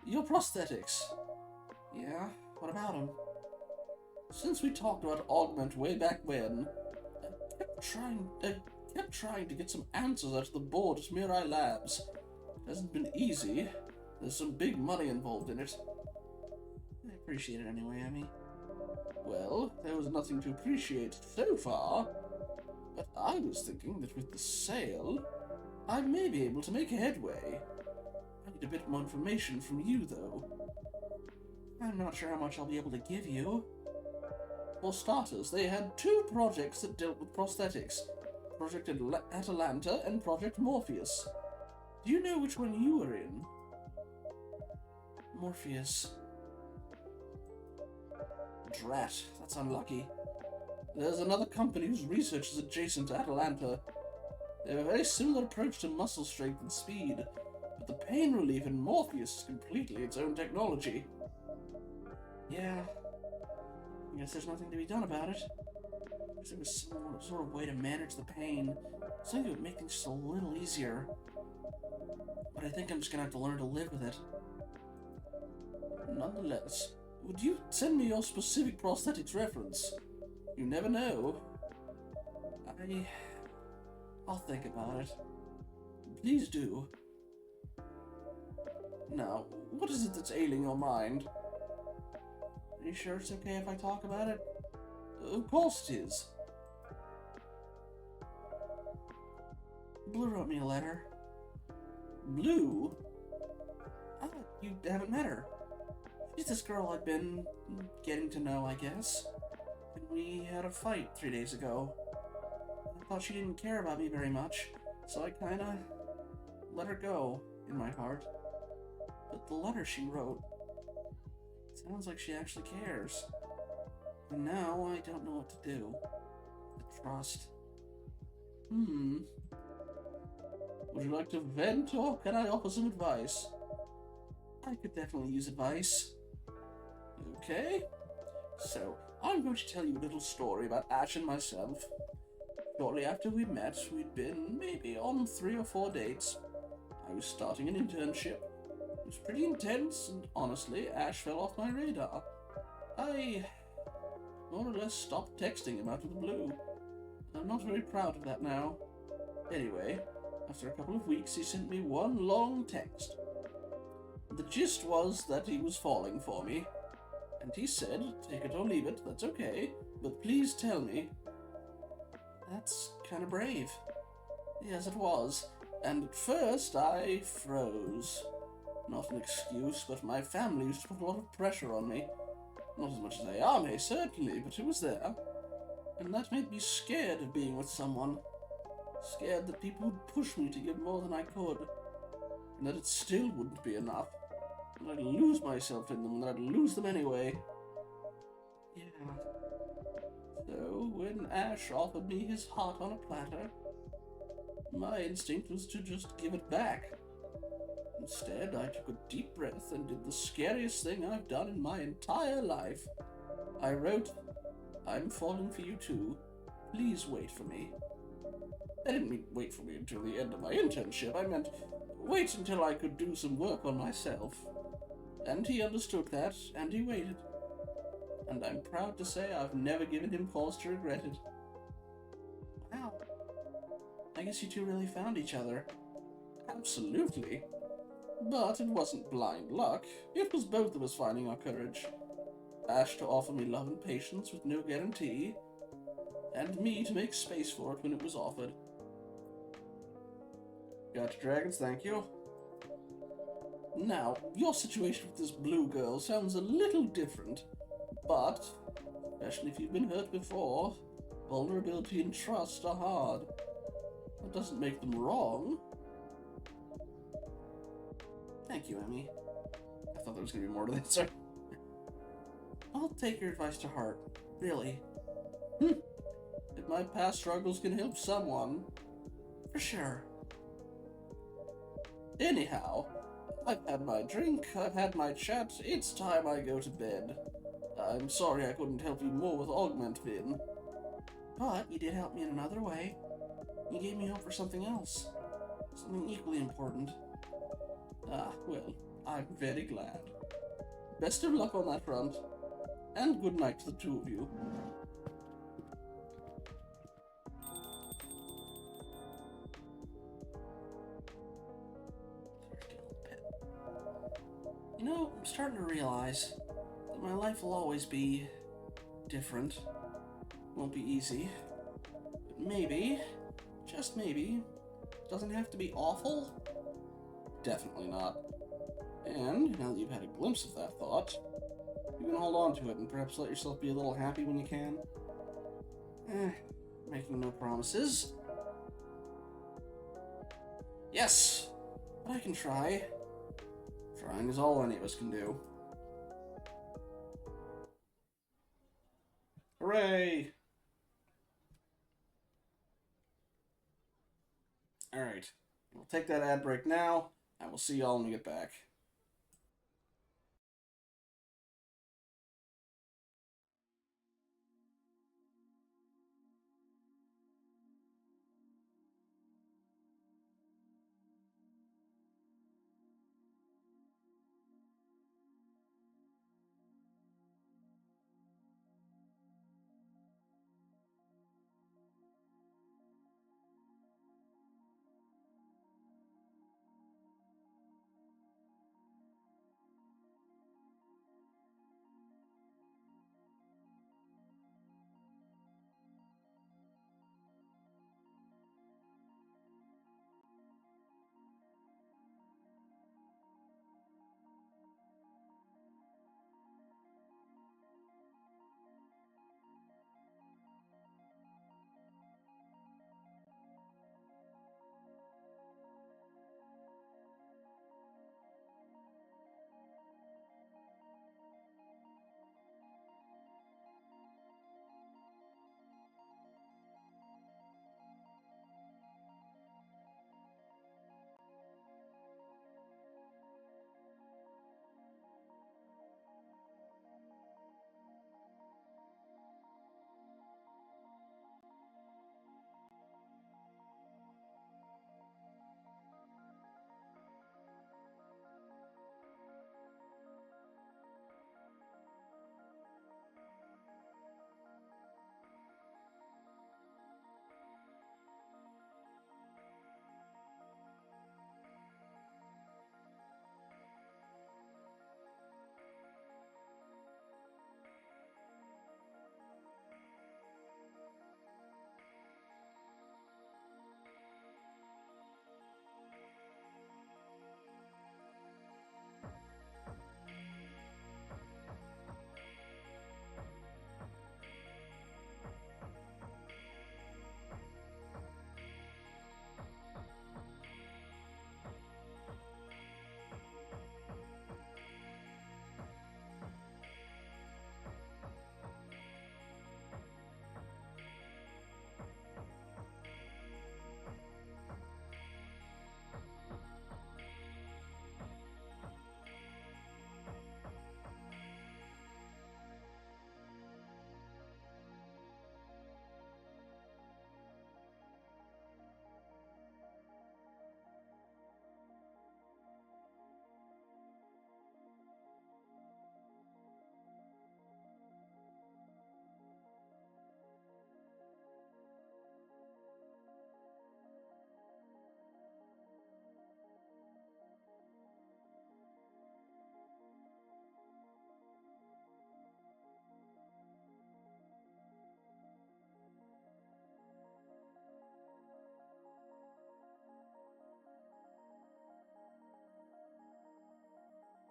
Your prosthetics. Yeah? What about them? Since we talked about Augment way back when, I kept trying to get some answers out of the board at Mirai Labs. It hasn't been easy. There's some big money involved in it. I appreciate it anyway, Emi. Well, there was nothing to appreciate so far, but I was thinking that with the sale, I may be able to make headway. I need a bit more information from you, though. I'm not sure how much I'll be able to give you. For starters, they had two projects that dealt with prosthetics. Project Atalanta and Project Morpheus. Do you know which one you were in? Morpheus. Drat, that's unlucky. There's another company whose research is adjacent to Atalanta. They have a very similar approach to muscle strength and speed, but the pain relief in Morpheus is completely its own technology. Yeah, I guess there's nothing to be done about it. I guess there was some sort of way to manage the pain, something that would make things just a little easier. But I think I'm just gonna have to learn to live with it. Nonetheless, would you send me your specific prosthetics reference? You never know. I'll think about it. Please do. Now, what is it that's ailing your mind? Are you sure it's okay if I talk about it? Of course it is. Blue wrote me a letter. Blue? Ah, you haven't met her. She's this girl I've been getting to know, I guess. And we had a fight 3 days ago. I thought she didn't care about me very much, so I kinda let her go in my heart. But the letter she wrote sounds like she actually cares. And now I don't know what to do. To trust. Would you like to vent, or can I offer some advice? I could definitely use advice. Okay. So, I'm going to tell you a little story about Ash and myself. Shortly after we met, we'd been maybe on 3 or 4 dates. I was starting an internship. It was pretty intense, and honestly, Ash fell off my radar. I more or less stopped texting him out of the blue. I'm not very proud of that now. Anyway, after a couple of weeks, he sent me one long text. The gist was that he was falling for me, and he said, take it or leave it, that's okay, but please tell me. That's kind of brave. Yes, it was. And at first, I froze. Not an excuse, but my family used to put a lot of pressure on me. Not as much as Ayame, certainly, but it was there. And that made me scared of being with someone. Scared that people would push me to give more than I could. And that it still wouldn't be enough. And I'd lose myself in them, and I'd lose them anyway. Yeah. So, when Ash offered me his heart on a platter, my instinct was to just give it back. Instead, I took a deep breath and did the scariest thing I've done in my entire life. I wrote, I'm falling for you too. Please wait for me. I didn't mean wait for me until the end of my internship. I meant wait until I could do some work on myself. And he understood that, and he waited. And I'm proud to say I've never given him cause to regret it. Wow. I guess you two really found each other. Absolutely. But it wasn't blind luck. It was both of us finding our courage. Ash to offer me love and patience with no guarantee, and me to make space for it when it was offered. Gotcha, dragons, thank you. Now, your situation with this blue girl sounds a little different, but, especially if you've been hurt before, vulnerability and trust are hard. That doesn't make them wrong. Thank you, Emmy. I thought there was going to be more to this. Sorry. I'll take your advice to heart. Really. If my past struggles can help someone, for sure. Anyhow, I've had my drink, I've had my chat, it's time I go to bed. I'm sorry I couldn't help you more with Augment Vin. But you did help me in another way. You gave me hope for something else. Something equally important. Ah, well, I'm very glad. Best of luck on that front. And good night to the two of you. You know, I'm starting to realize that my life will always be different. Won't be easy. But maybe, just maybe, it doesn't have to be awful. Definitely not. And now that you've had a glimpse of that thought, you can hold on to it and perhaps let yourself be a little happy when you can. Making no promises. Yes, but I can try. Trying is all any of us can do. Hooray! Alright, we'll take that ad break now, and we'll see y'all when we get back.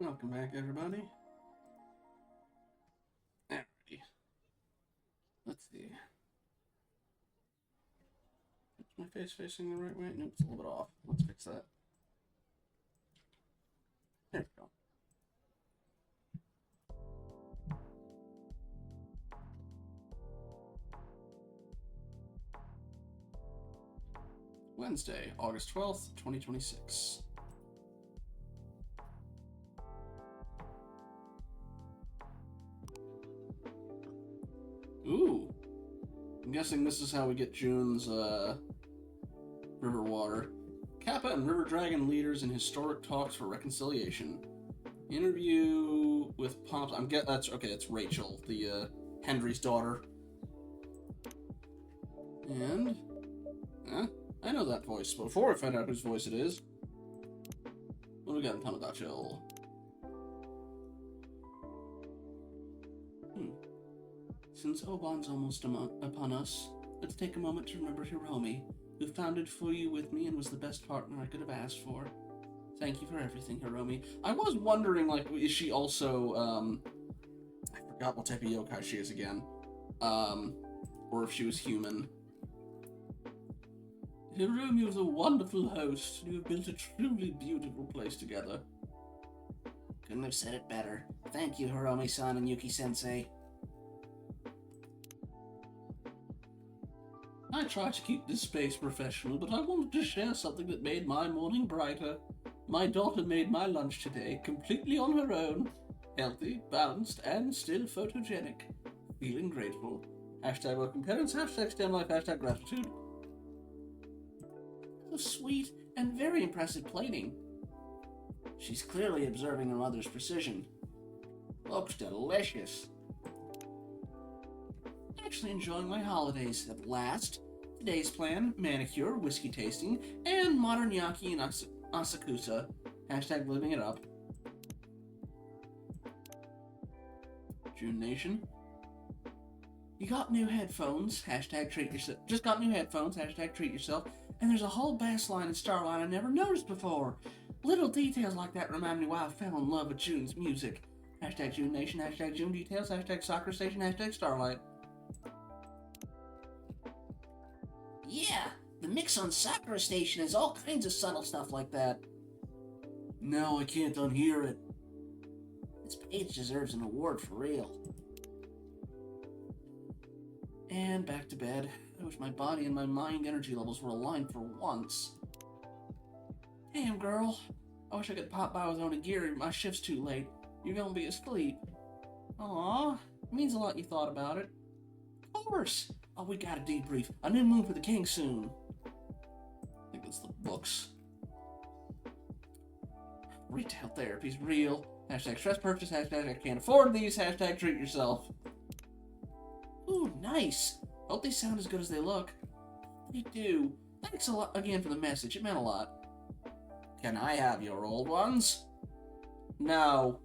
Welcome back, everybody. Alrighty. Let's see. Is my face facing the right way? Nope, it's a little bit off. Let's fix that. There we go. Wednesday, August 12th, 2026. Ooh. I'm guessing this is how we get June's, river water. Kappa and River Dragon leaders in historic talks for reconciliation. Interview with Pops. That's okay. That's Rachel, the Henry's daughter. And I know that voice. But before I find out whose voice it is, what do we got in Tamagotchi? Since Oban's almost upon us, let's take a moment to remember Hiromi, who founded Fuyu with me and was the best partner I could have asked for. Thank you for everything, Hiromi. I was wondering, like, is she also, I forgot what type of yokai she is again. Or if she was human. Hiromi was a wonderful host, and you have built a truly beautiful place together. Couldn't have said it better. Thank you, Hiromi-san and Yuki-sensei. I tried to keep this space professional, but I wanted to share something that made my morning brighter. My daughter made my lunch today, completely on her own. Healthy, balanced, and still photogenic. Feeling grateful. Hashtag welcome parents, hashtag STEM life, hashtag gratitude. So sweet and very impressive plating. She's clearly observing her mother's precision. Looks delicious. Actually enjoying my holidays at last. Today's plan, manicure, whiskey tasting, and modern yaki in Asakusa. Hashtag living it up. June Nation. You got new headphones, hashtag treat yourself. Just got new headphones, hashtag treat yourself. And there's a whole bass line in Starlight I never noticed before. Little details like that remind me why I fell in love with June's music. Hashtag June Nation, hashtag June Details, hashtag Soccer Station, hashtag Starlight. Yeah, the mix on Sakura Station has all kinds of subtle stuff like that. No, I can't unhear it. This page deserves an award for real. And back to bed. I wish my body and my mind energy levels were aligned for once. Damn, girl. I wish I could pop by with onigiri, my shift's too late. You're gonna be asleep. Aw, it means a lot you thought about it. Of course. Oh, we gotta debrief. A new moon for the king soon. I think that's the books. Retail therapy's real. Hashtag stress purchase. Hashtag I can't afford these. Hashtag treat yourself. Ooh, nice. Hope they sound as good as they look. They do. Thanks a lot again for the message. It meant a lot. Can I have your old ones? No.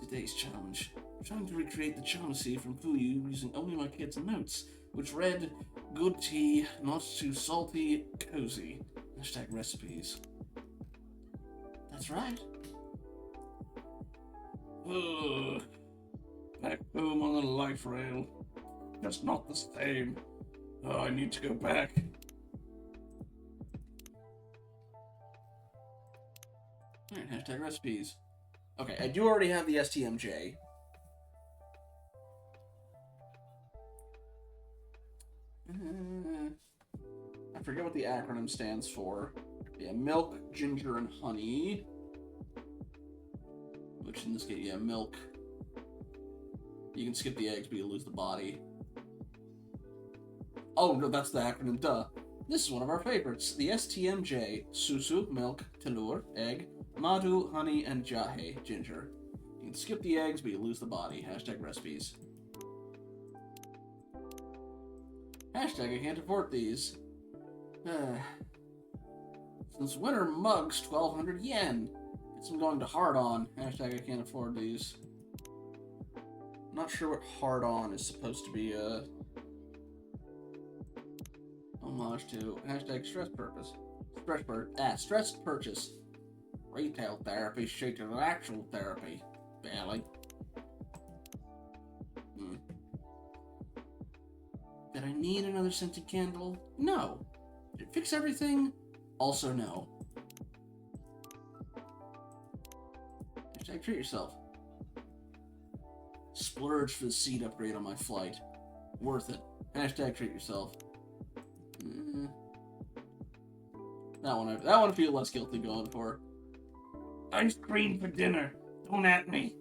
Today's challenge. Trying to recreate the chamacy from Fuyu using only my kids' notes, which read, good tea, not too salty, cozy. Hashtag recipes. That's right. Ugh. Back home on the life rail. Just not the same. Oh, I need to go back. Alright, hashtag recipes. Okay, I do already have the STMJ. I forget what the acronym stands for. Yeah, milk, ginger, and honey. Which in this case, yeah, milk. You can skip the eggs, but you lose the body. Oh, no, that's the acronym, duh. This is one of our favorites. The STMJ. Susu, milk, telur, egg, madhu, honey, and jahe, ginger. You can skip the eggs, but you lose the body. Hashtag recipes. Hashtag I can't afford these. Since winter mugs 1,200 yen. It's going to hard on. Hashtag I can't afford these. I'm not sure what hard on is supposed to be homage to. Hashtag stress purpose. Stress purchase. Retail therapy straight to actual therapy. Barely. Did I need another scented candle? No. Did it fix everything? Also no. Hashtag treat yourself. Splurge for the seat upgrade on my flight. Worth it. Hashtag treat yourself. That one I feel less guilty going for. Ice cream for dinner. Don't at me.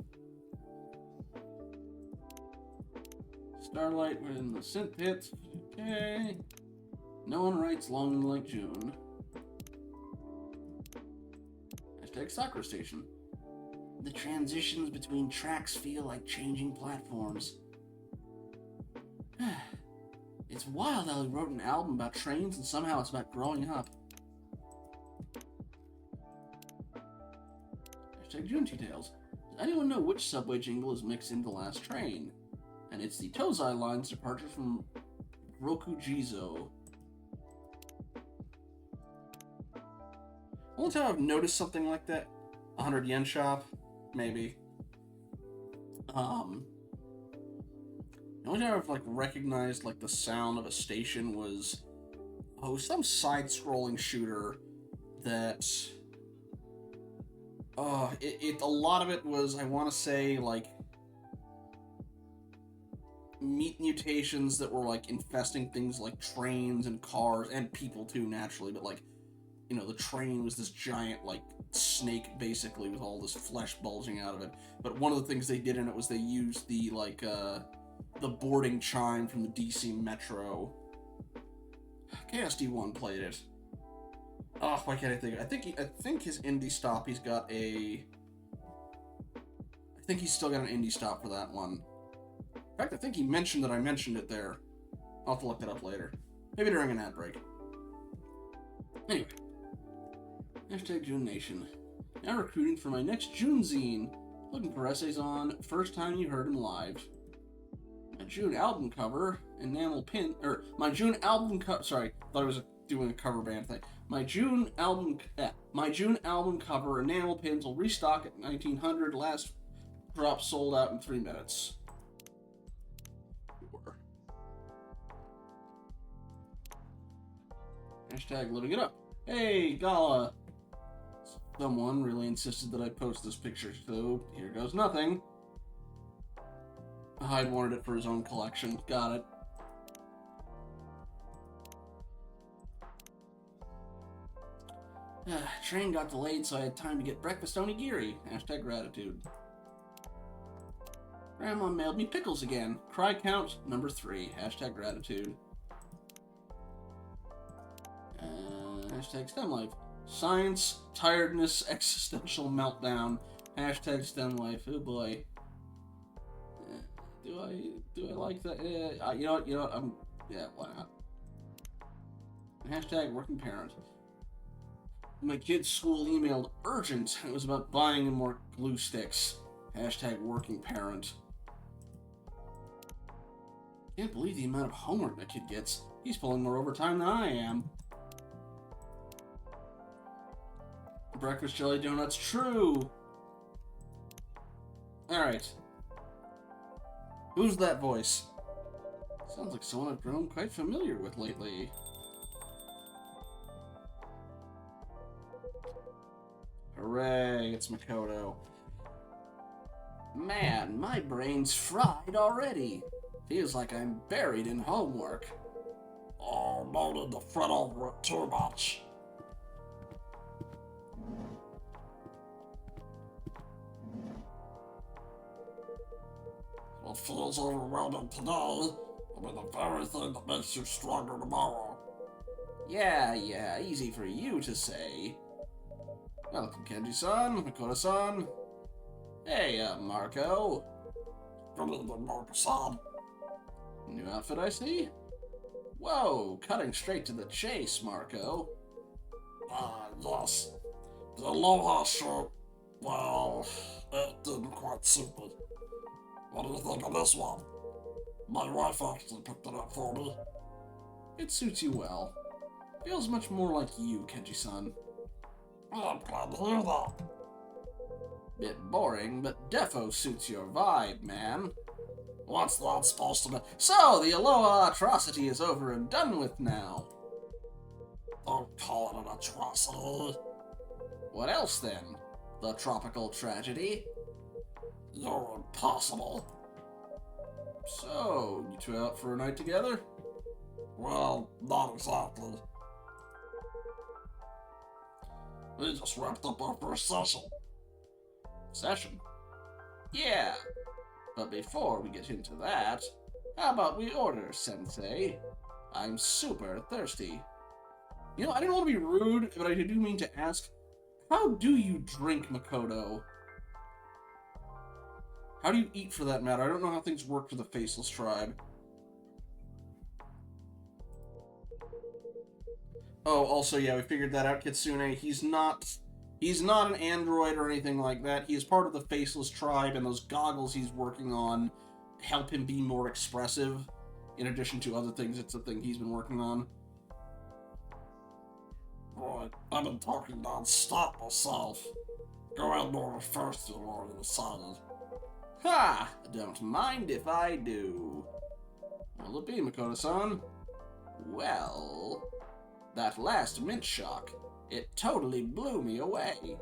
Starlight, we're in the scent pits. Okay. No one writes long like June. Hashtag soccer station. The transitions between tracks feel like changing platforms. It's wild how he wrote an album about trains and somehow it's about growing up. Hashtag June Details. Does anyone know which subway jingle is mixed into Last Train? And it's the Tozai Line's departure from Rokujizo. Only time I've noticed something like that, 100 yen shop, maybe. The only time I've recognized the sound of a station was some side-scrolling shooter that a lot of it was, I want to say, meat mutations that were infesting things like trains and cars and people too, naturally, but the train was this giant snake basically with all this flesh bulging out of it. But one of the things they did in it was they used the boarding chime from the DC Metro. KSD1 played it. Oh, why can't I think? I think his indie stop. He's got a. I think he's still got an indie stop for that one. In fact, I think he mentioned that I mentioned it there. I'll have to look that up later. Maybe during an ad break. Anyway. Hashtag June Nation. Now recruiting for my next June zine. Looking for essays on first time you heard him live. My June album cover, enamel pin, my June album sorry, thought I was doing a cover band thing. My June album cover enamel pins will restock at 1900. Last drop sold out in 3 minutes. Hashtag living it up. Hey, Gala. Someone really insisted that I post this picture, so here goes nothing. Hyde wanted it for his own collection. Got it. Train got delayed, so I had time to get breakfast onigiri. Hashtag gratitude. Grandma mailed me pickles again. Cry count number 3. Hashtag gratitude. Hashtag STEM life. Science, tiredness, existential meltdown. Hashtag STEM life. Oh boy. Do I like that? You know what? Yeah, why not? Hashtag working parent. My kid's school emailed urgent. It was about buying him more glue sticks. Hashtag working parent. Can't believe the amount of homework my kid gets. He's pulling more overtime than I am. Breakfast jelly donuts, true. Alright. Who's that voice? Sounds like someone I've grown quite familiar with lately. Hooray, it's Makoto. Man, my brain's fried already. Feels like I'm buried in homework. Oh, no need to fret over it too much. What feels overwhelming today will be the very thing that makes you stronger tomorrow. Yeah, easy for you to say. Welcome, Kenji-san, Makoto-san. Hey, Marco. Good evening, Marco-san. New outfit, I see? Whoa, cutting straight to the chase, Marco. Yes. The Aloha shirt, well, it didn't quite suit me. What do you think of this one? My wife actually picked it up for me. It suits you well. Feels much more like you, Kenji-san. I'm glad to hear that. Bit boring, but defo suits your vibe, man. What's that supposed to be? So, the Aloha atrocity is over and done with now. Don't call it an atrocity. What else then? The tropical tragedy? You're impossible. So, you two out for a night together? Well, not exactly. We just wrapped up our first session. Session? Yeah. But before we get into that, how about we order, Sensei? I'm super thirsty. You know, I didn't want to be rude, but I do mean to ask, how do you drink, Makoto? How do you eat, for that matter? I don't know how things work for the Faceless Tribe. Oh, also, yeah, we figured that out, Kitsune. He's not an android or anything like that. He is part of the Faceless Tribe, and those goggles he's working on help him be more expressive. In addition to other things, it's a thing he's been working on. Boy, I've been talking non-stop myself. Go ahead and order first, you've already decided. Ha! Don't mind if I do. What'll it be, Makoto-san? Well, that last mint shock, it totally blew me away.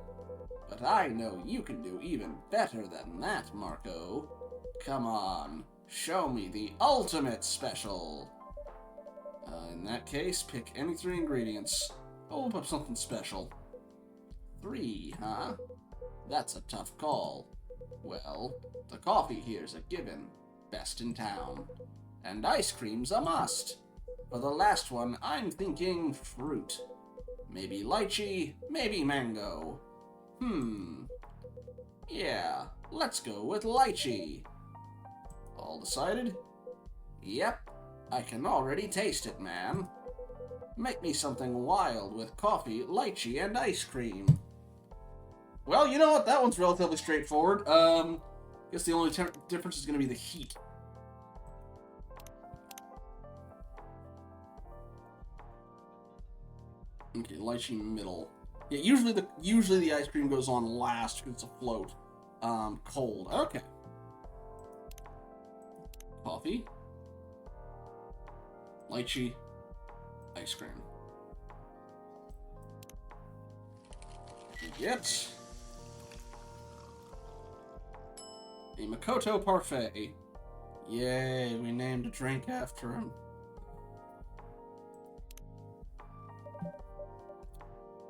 But I know you can do even better than that, Marco. Come on, show me the ultimate special. In that case, pick any 3 ingredients. Oh, whip up something special. 3, huh? That's a tough call. Well, the coffee here's a given. Best in town. And ice cream's a must. For the last one, I'm thinking fruit. Maybe lychee, maybe mango. Yeah, let's go with lychee. All decided? Yep, I can already taste it, man. Make me something wild with coffee, lychee, and ice cream. Well, you know what? That one's relatively straightforward. Guess the only difference is going to be the heat. Okay, lychee middle. Yeah, usually the ice cream goes on last because it's a float. Cold. Okay. Coffee. Lychee. Ice cream. We get a Makoto Parfait. Yay, we named a drink after him.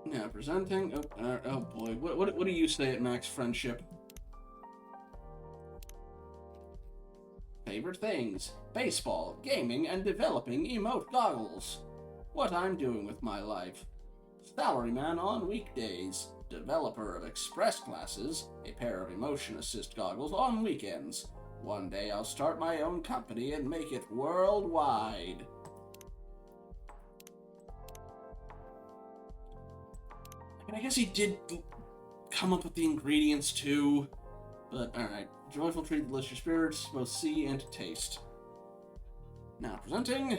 Now presenting. Oh boy, what do you say at Max Friendship? Favorite things: baseball, gaming, and developing emote goggles. What I'm doing with my life: salaryman on weekdays, developer of express classes, a pair of emotion assist goggles on weekends. One day I'll start my own company and make it worldwide. I guess he did come up with the ingredients too, but alright. Joyful treat delicious spirits, both see and taste. Now presenting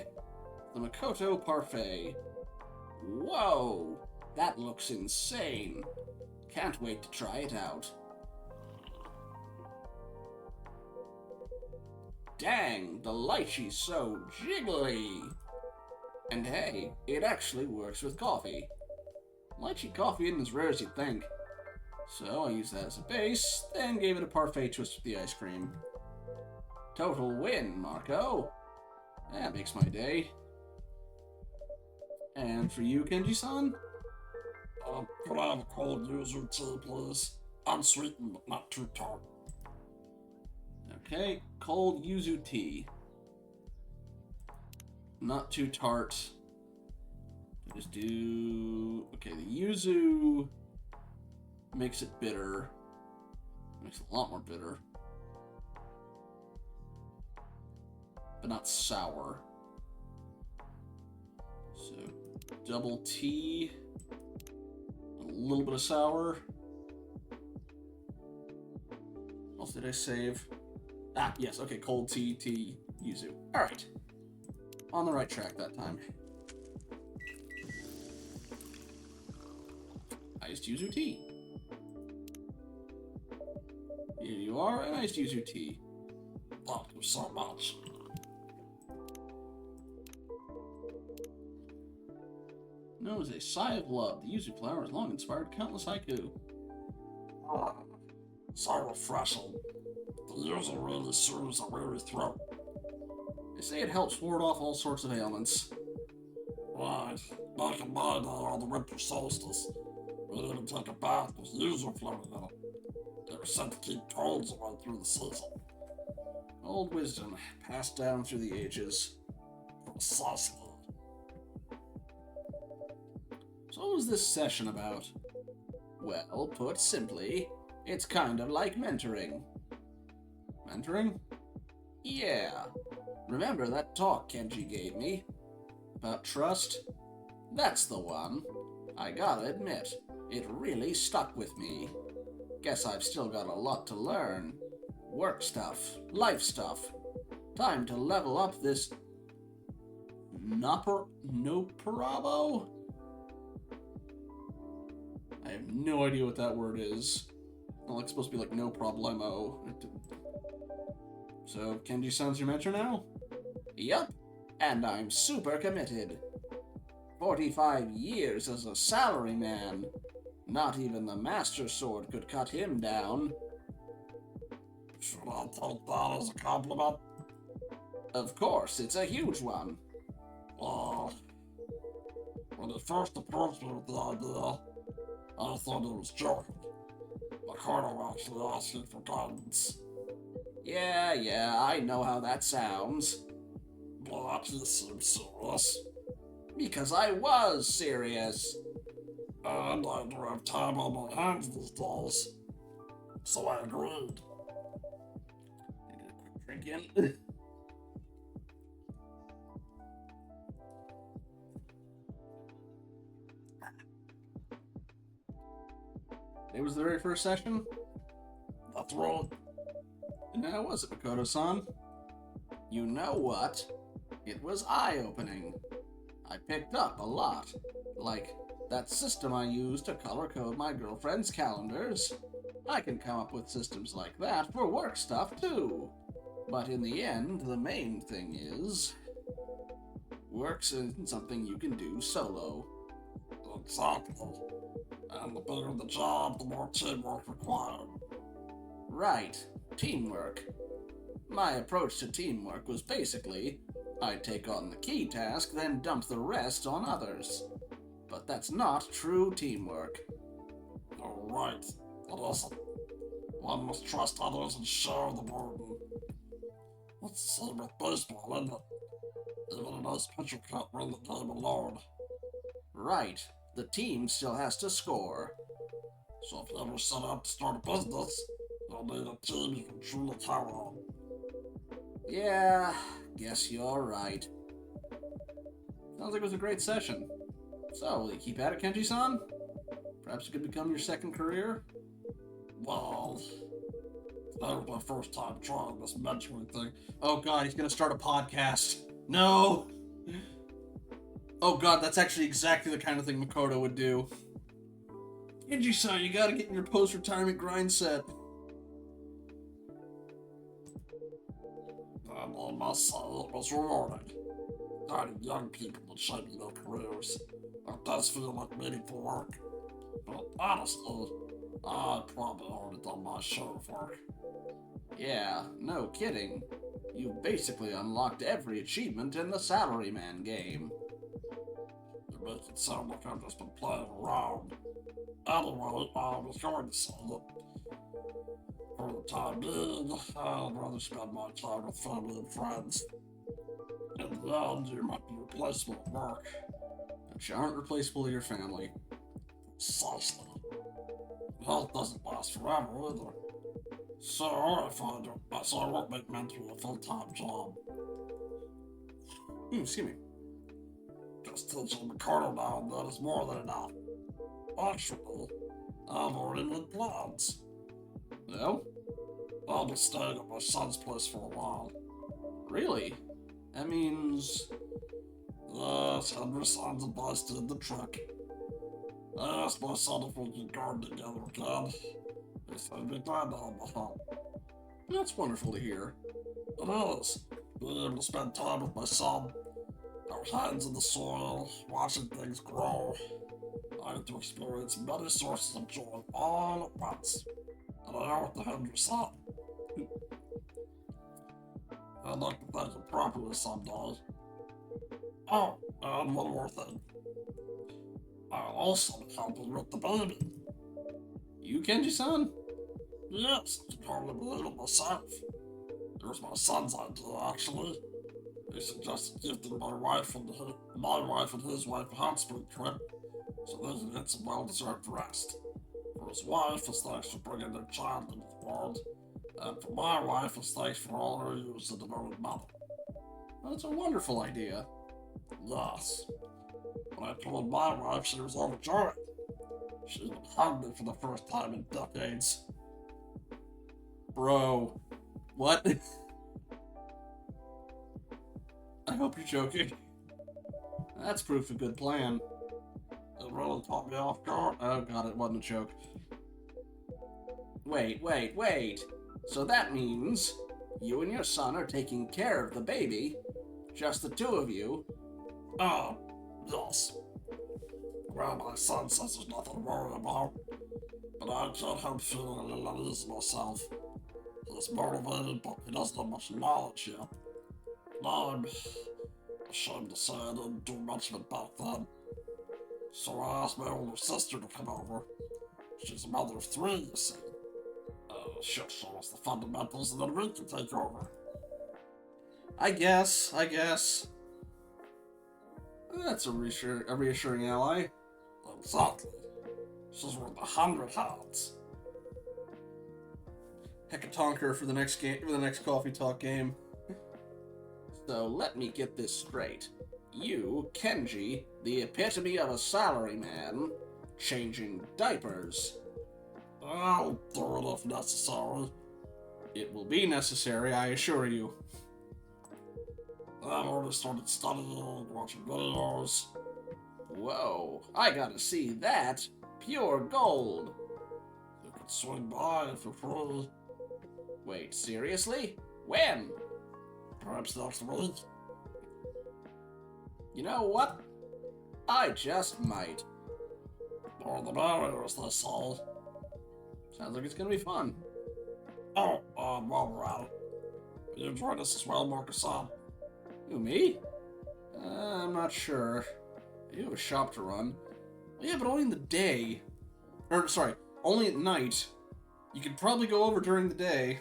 the Makoto Parfait. Whoa, that looks insane. Can't wait to try it out. Dang, the lychee's so jiggly. And hey, it actually works with coffee. Lychee coffee isn't as rare as you'd think. So I used that as a base, then gave it a parfait twist with the ice cream. Total win, Marco. That makes my day. And for you, Kenji-san? Could I have a cold yuzu tea, please? Unsweetened, but not too tart. Okay, cold yuzu tea. Not too tart. Just do... Okay, the yuzu makes it bitter. Makes it a lot more bitter. But not sour. So, double tea. A little bit of sour. What else did I save? Ah, yes, okay, cold tea, yuzu. Alright. On the right track that time. iced yuzu tea. Here you are, an iced yuzu tea. Thank you so much. Known as a sigh of love, the yuzu flower has long inspired countless haiku. So refreshing. The yuzu really soothes a weary throat. They say it helps ward off all sorts of ailments. Right. Back in my day on the winter solstice, we'd even take a bath with yuzu floating in it. They were said to keep colds away through the season. Old wisdom, passed down through the ages. Precisely. So what was this session about? Well, put simply, it's kind of like mentoring. Mentoring? Yeah. Remember that talk Kenji gave me? About trust? That's the one. I gotta admit, it really stuck with me. Guess I've still got a lot to learn. Work stuff, life stuff. Time to level up this... Noparabo? I have no idea what that word is. Well, it's supposed to be like no problemo. So, Kenji-san's your mentor now? Yup, and I'm super committed. 45 years as a salaryman. Not even the Master Sword could cut him down. Should I take that as a compliment? Of course, it's a huge one. When he first approached me with the idea, I thought he was joking. Ricardo actually asking for guidance. Yeah, I know how that sounds. But he seemed serious. Because I was serious. And I do have time on my hands these days. So I agreed. Drink in. It was the very first session? That's right. And how was it, Makoto-san? You know what? It was eye-opening. I picked up a lot. Like, that system I use to color-code my girlfriend's calendars. I can come up with systems like that for work stuff, too. But in the end, the main thing is... works isn't something you can do solo. Exactly. And the bigger the job, the more teamwork required. Right. Teamwork. My approach to teamwork was basically, I'd take on the key task, then dump the rest on others. But that's not true teamwork. You're right. It isn't. One must trust others and share the burden. It's the same with baseball, isn't it? Even a nice pitcher can't win the game alone. Right. The team still has to score. So if you ever set out to start a business, you'll need a team you can truly count on. Yeah, guess you're right. Sounds like it was a great session. So, will you keep at it, Kenji-san? Perhaps it could become your second career? Well, that was my first time trying this mentoring thing. Oh god, he's gonna start a podcast. No! Oh god, that's actually exactly the kind of thing Makoto would do. Kenji-san, you gotta get in your post-retirement grind set. And I must say, it was rewarding. Guiding young people in shaping their careers. It does feel like meaningful work. But honestly, I'd probably already done my share of work. Yeah, no kidding. You basically unlocked every achievement in the salaryman game. You make it sound like I've just been playing around. Anyway, I was going to say that for the time being, I'd rather spend my time with family and friends. In the end, you might be replaceable at work. But you aren't replaceable to your family. Precisely. Health doesn't last forever either. So I won't make mentoring a full-time job. Excuse me. Just teaching Ricardo now and then is more than enough. Actually, I've already made plans. No? I'll be staying at my son's place for a while. Really? That means... Yes, Henry Sands advice did the trick. I asked my son if we could garden together again. He said he'd be glad to have my help. That's wonderful to hear. It is. Being able to spend time with my son, our hands in the soil, watching things grow. I get to experience many sources of joy all at once. And I owe it to him, your son. I'd like to thank you properly someday. Oh, and one more thing. I'll also help you with the baby. You, Kenji-san? Yes, I can hardly believe it myself. It was my son's idea, actually. He suggested gifting my wife and his wife a hot spring trip, so they can get some well-deserved rest. For his wife, as thanks for bringing their child into the world, and for my wife, as thanks for all her years as a devoted mother. That's a wonderful idea. Yes. When I told my wife, she was overjoyed. She even hugged me for the first time in decades. Bro. What? I hope you're joking. That's proof of good plan. It really caught me off guard. Oh god, it wasn't a joke. Wait. So that means you and your son are taking care of the baby? Just the two of you? Yes. Well, my son says there's nothing to worry about, but I can't help feeling a little uneasy myself. He's motivated, but he doesn't have much knowledge yet. And I'm ashamed to say I didn't do much of it back then. So I asked my older sister to come over. She's a mother of three, you see. She'll show us the fundamentals and then we can take over. I guess. That's a reassuring ally. Exactly. She's worth 100 hands. Hecatonker for the next game, for the next coffee talk game. So let me get this straight. You, Kenji, the epitome of a salaryman, changing diapers. I'll do it if necessary. It will be necessary, I assure you. I've already started studying, watching videos. Whoa, I gotta see that. Pure gold. You could swing by if you're free. Wait, seriously? When? Perhaps next week. You know what? I just might. More the merrier, as they say. Sounds like it's gonna be fun. Oh, while we're at it, will you join us as well, Marcus-san? Who, me? I'm not sure. I do have a shop to run. Yeah, but only in the day. Or, sorry, only at night. You could probably go over during the day.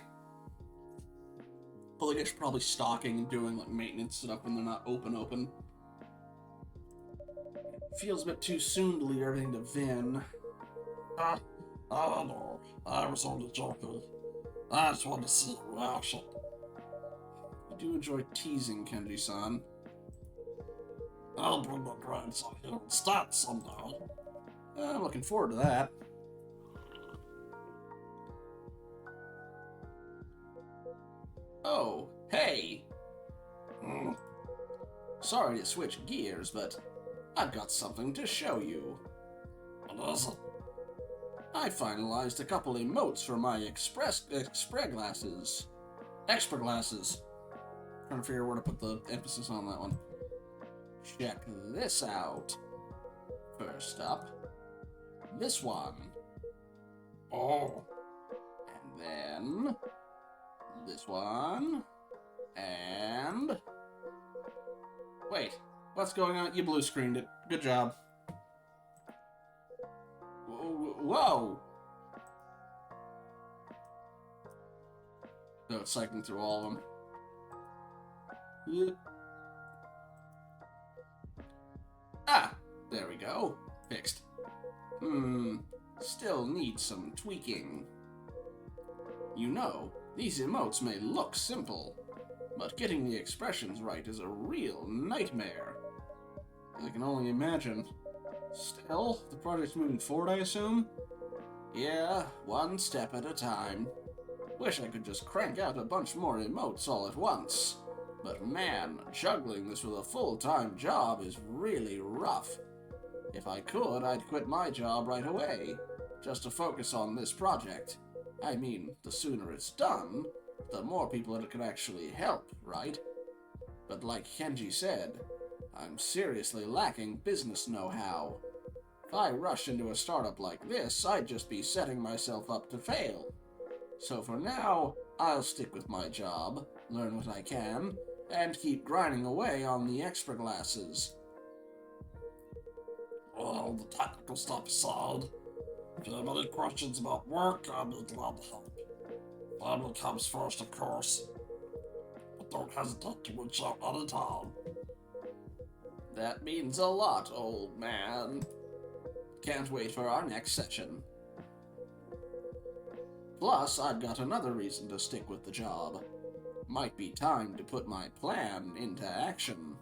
But I guess you're probably stocking and doing like maintenance stuff when they're not open. Feels a bit too soon to leave everything to Vin. I don't know. I was only joking. I just wanted to see your reaction. I do enjoy teasing Kenji-san. I'll bring my grandson here instead someday. I'm looking forward to that. Oh, hey! Sorry to switch gears, but I've got something to show you. What is it? I finalized a couple emotes for my Expra glasses. Trying to figure out where to put the emphasis on that one. Check this out. First up, this one. Oh. And then this one. And wait, what's going on? You blue screened it. Good job. Whoa! So it's cycling through all of them. Yeah. Ah! There we go. Fixed. Still needs some tweaking. You know, these emotes may look simple, but getting the expressions right is a real nightmare. I can only imagine. Still, the project's moving forward, I assume? Yeah, one step at a time. Wish I could just crank out a bunch more emotes all at once. But man, juggling this with a full-time job is really rough. If I could, I'd quit my job right away, just to focus on this project. I mean, the sooner it's done, the more people it can actually help, right? But like Kenji said, I'm seriously lacking business know-how. If I rush into a startup like this, I'd just be setting myself up to fail. So for now, I'll stick with my job, learn what I can, and keep grinding away on the extra classes. Well, the technical stuff aside, if you have any questions about work, I'll be glad to help. Family comes first, of course. But don't hesitate to reach out anytime. That means a lot, old man. Can't wait for our next session. Plus, I've got another reason to stick with the job. Might be time to put my plan into action.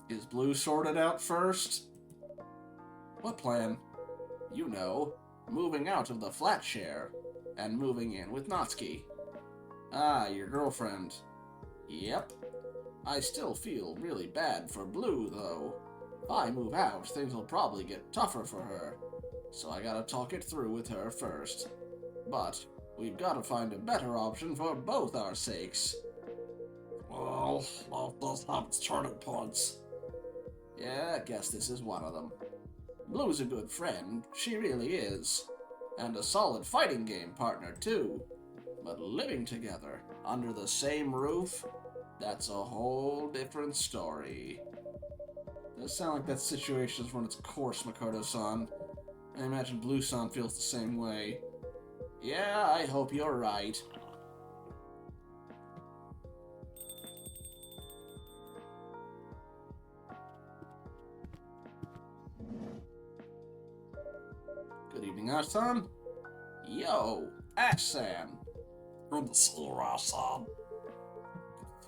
Is Blue sorted out first? What plan? You know, moving out of the flat share and moving in with Natsuki. Ah, your girlfriend. Yep. I still feel really bad for Blue, though. If I move out, things will probably get tougher for her. So I gotta talk it through with her first. But we've gotta find a better option for both our sakes. Well, life does have its turning points. Yeah, I guess this is one of them. Blue's a good friend, she really is. And a solid fighting game partner, too. But living together, under the same roof, that's a whole different story. Does sound like that situation's run its course, Makoto-san. I imagine Blue-san feels the same way. Yeah, I hope you're right. Good evening, Ash-san. Yo, Ash-san. Good to see you, Ash-san.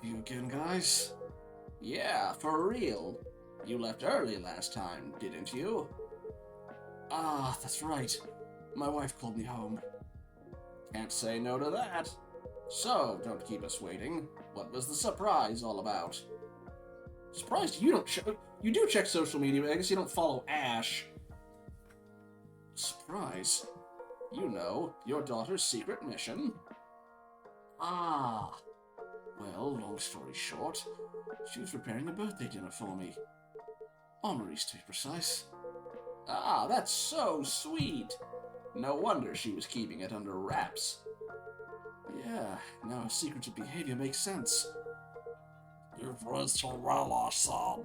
See you again, guys? Yeah, for real. You left early last time, didn't you? Ah, that's right. My wife called me home. Can't say no to that. So, don't keep us waiting. What was the surprise all about? Surprised you don't you do check social media, but I guess you don't follow Ash. Surprise? You know, your daughter's secret mission? Ah. Well, long story short, she was preparing a birthday dinner for me. Honoris, to be precise. Ah, that's so sweet. No wonder she was keeping it under wraps. Yeah, now her secretive behavior makes sense. You've raised her well, Ash-san.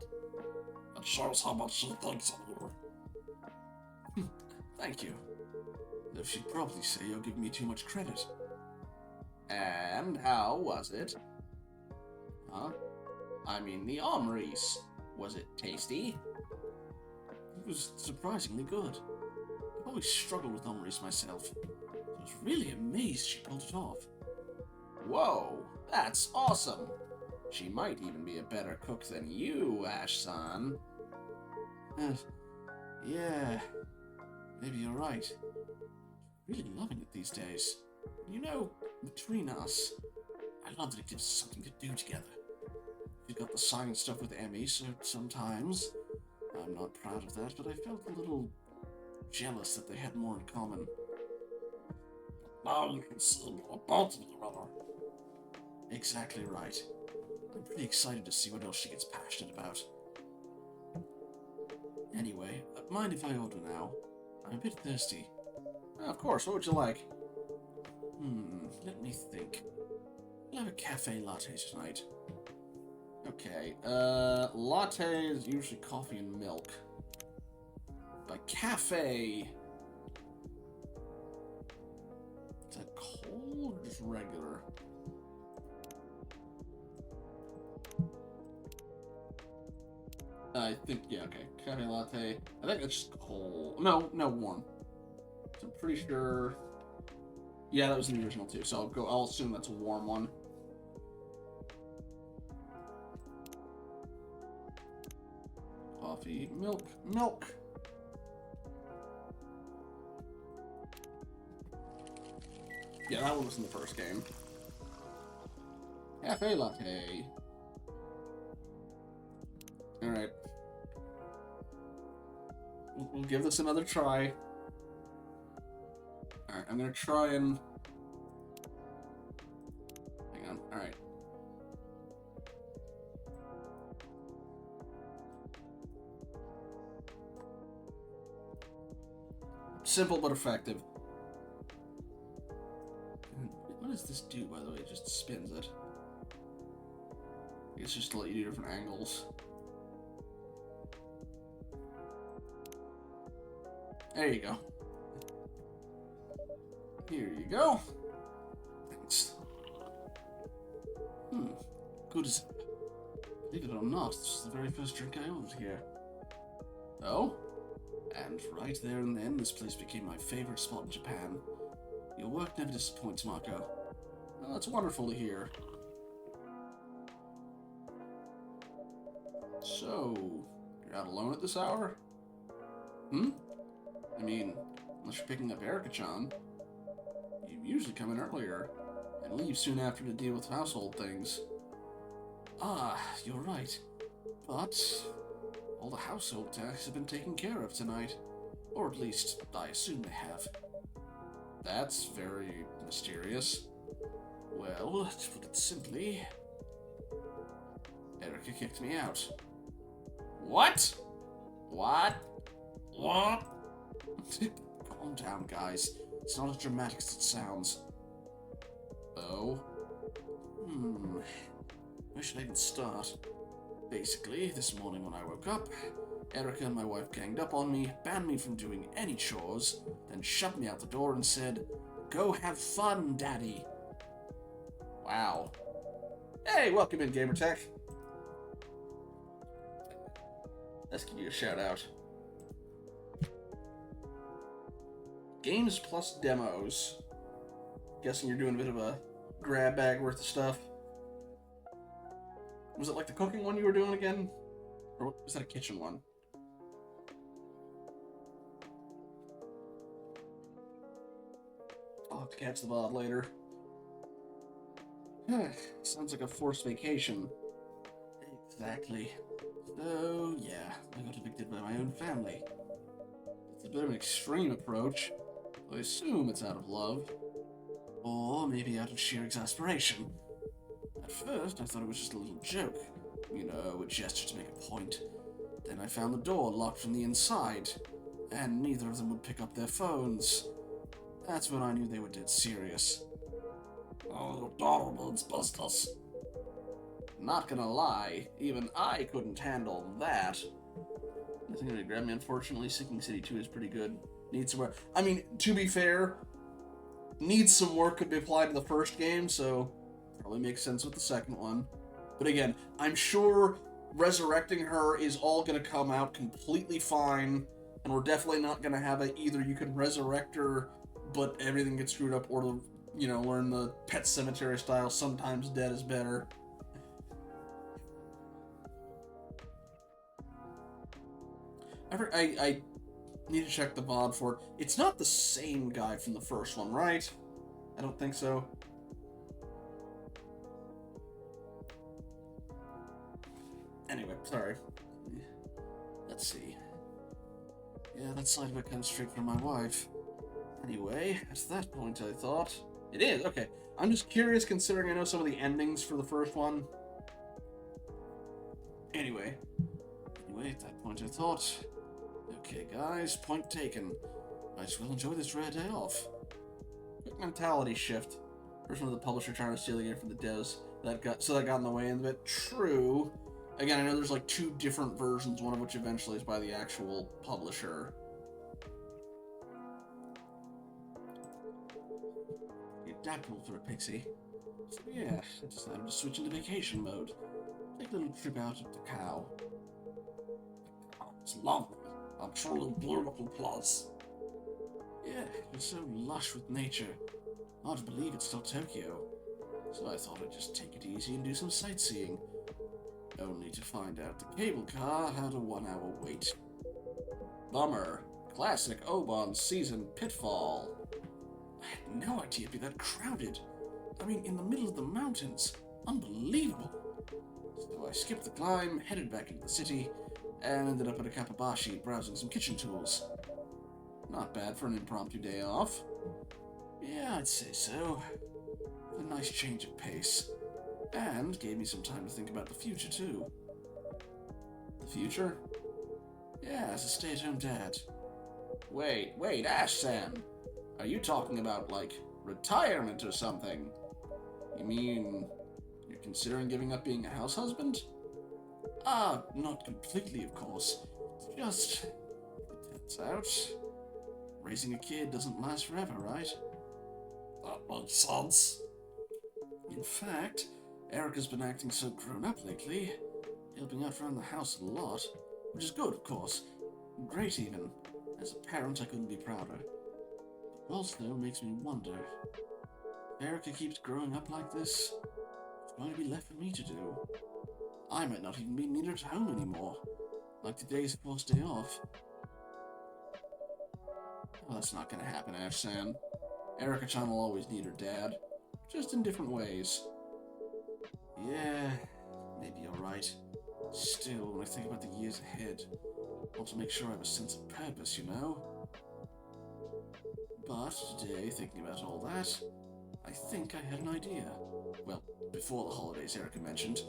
It shows how much she thinks of you. Thank you. Though she'd probably say you're giving me too much credit. And how was it? Huh? I mean the Omris. Was it tasty? It was surprisingly good. I've always struggled with Omris myself. I was really amazed she pulled it off. Whoa, that's awesome! She might even be a better cook than you, Ash-san. Yeah, maybe you're right. Really loving it these days. You know, between us, I love that it gives us something to do together. We've got the science stuff with Emmy, so sometimes I'm not proud of that, but I felt a little jealous that they had more in common. Now you can see what both of you are. Exactly right. I'm pretty excited to see what else she gets passionate about. Anyway, mind if I order now? I'm a bit thirsty. Of course, what would you like? Let me think. I'll have a cafe latte tonight. Okay, latte is usually coffee and milk. But cafe... Is that cold or just regular? I think, yeah, okay. Cafe latte. I think it's just cold. No, warm. So I'm pretty sure... Yeah, that was the original too, so I'll assume that's a warm one. Coffee, milk. Yeah, that one was in the first game. Cafe latte. Alright. We'll give this another try. Alright, I'm gonna try and... Hang on, alright. Simple but effective. What does this do, by the way? It just spins it. I guess just to let you do different angles. There you go. Here you go. Thanks. Good as... Believe it or not, this is the very first drink I ordered here. Oh? And right there and then, this place became my favorite spot in Japan. Your work never disappoints, Marco. Well, that's wonderful to hear. So, you're out alone at this hour? I mean, unless you're picking up Erica-chan. You usually come in earlier, and leave soon after to deal with household things. Ah, you're right. But all the household tasks have been taken care of tonight. Or at least, I assume they have. That's very mysterious. Well, to put it simply, Erica kicked me out. What? What? Calm down, guys. It's not as dramatic as it sounds. Oh? Where should I even start? Basically, this morning when I woke up, Erica and my wife ganged up on me, banned me from doing any chores, then shoved me out the door and said, "Go have fun, Daddy." Wow. Hey, welcome in, Gamertech. Let's give you a shout out. Games plus demos. Guessing you're doing a bit of a grab bag worth of stuff. Was it like the cooking one you were doing again? Or was that a kitchen one? I'll have to catch the VOD later. Sounds like a forced vacation. Exactly. So, yeah, I got evicted by my own family. It's a bit of an extreme approach. I assume it's out of love. Or maybe out of sheer exasperation. At first, I thought it was just a little joke. You know, a gesture to make a point. Then I found the door locked from the inside, and neither of them would pick up their phones. That's when I knew they were dead serious. Oh, your daughter needs business. Not gonna lie, even I couldn't handle that. Nothing gonna grab me, unfortunately. Sinking City 2 is pretty good. Needs some work. I mean, to be fair, needs some work could be applied to the first game, so probably makes sense with the second one. But again, I'm sure resurrecting her is all gonna come out completely fine, and we're definitely not gonna have it either you can resurrect her, but everything gets screwed up, or, you know, learn the Pet Cemetery style, sometimes dead is better. I need to check the VOD for it. It's not the same guy from the first one, right? I don't think so. Anyway, sorry. Let's see. Yeah, that side of it comes straight from my wife. Anyway, at that point I thought... It is, okay. I'm just curious considering I know some of the endings for the first one. Anyway, at that point I thought... Okay, guys, point taken. Might as well enjoy this rare day off. Quick mentality shift. First one of the publisher trying to steal the game from the devs. That got in the way of it. True. Again, I know there's like two different versions, one of which eventually is by the actual publisher. Adaptable for a pixie. So yeah, I decided to switch into vacation mode. Take a little trip out at the cow. It's lovely. A truly beautiful place. Yeah, it's so lush with nature. Hard to believe it's still Tokyo. So I thought I'd just take it easy and do some sightseeing. Only to find out the cable car had a 1-hour wait. Bummer. Classic Obon season pitfall. I had no idea it'd be that crowded. I mean, in the middle of the mountains. Unbelievable. So I skipped the climb, headed back into the city, and ended up at a Kapabashi browsing some kitchen tools. Not bad for an impromptu day off. Yeah, I'd say so. A nice change of pace. And gave me some time to think about the future, too. The future? Yeah, as a stay-at-home dad. Wait, Ash-san! Are you talking about, like, retirement or something? You mean you're considering giving up being a house husband? Not completely, of course. Just, it turns out, raising a kid doesn't last forever, right? That makes sense. In fact, Erica's been acting so grown up lately, helping out around the house a lot, which is good, of course. Great, even. As a parent, I couldn't be prouder. But also makes me wonder, if Erica keeps growing up like this, what's going to be left for me to do? I might not even be needed at home anymore, like today's first day off. Well, that's not gonna happen, Ash-san. Erica-chan will always need her dad, just in different ways. Yeah, maybe you're right. Still, when I think about the years ahead, I want to make sure I have a sense of purpose, you know? But today, thinking about all that, I think I had an idea. Well, before the holidays, Erica mentioned,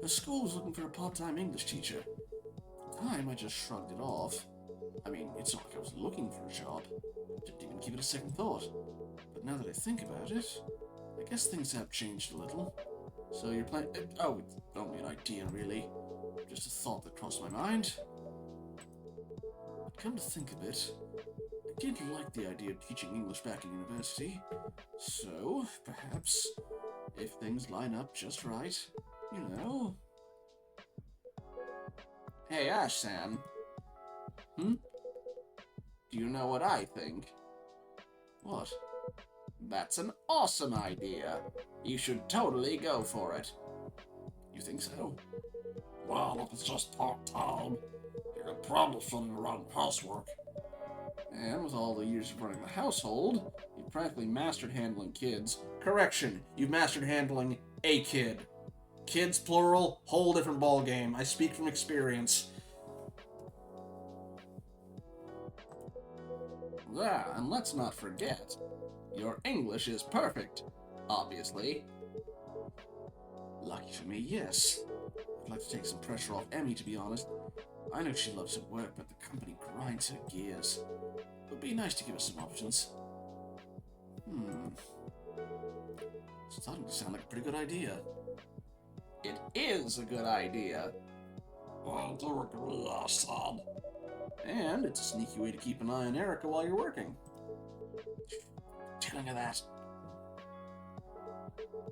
her school was looking for a part-time English teacher. At the time, I just shrugged it off. I mean, it's not like I was looking for a job. Didn't even give it a second thought. But now that I think about it, I guess things have changed a little. So you're planning... Oh, it's only an idea, really. Just a thought that crossed my mind. But come to think of it, I did like the idea of teaching English back in university. So, perhaps, if things line up just right, you know... Hey, Ash-san. Do you know what I think? What? That's an awesome idea. You should totally go for it. You think so? Well, if it's just part-time, you could probably fit it around housework. And with all the years of running the household, you've practically mastered handling kids. Correction, you've mastered handling a kid. Kids, plural, whole different ballgame. I speak from experience. Yeah, and let's not forget, your English is perfect, obviously. Lucky for me, yes. I'd like to take some pressure off Emmy, to be honest. I know she loves her work, but the company grinds her gears. It would be nice to give her some options. It's starting to sound like a pretty good idea. It is a good idea. I do agree, Ash-san. And it's a sneaky way to keep an eye on Erica while you're working. Telling her that.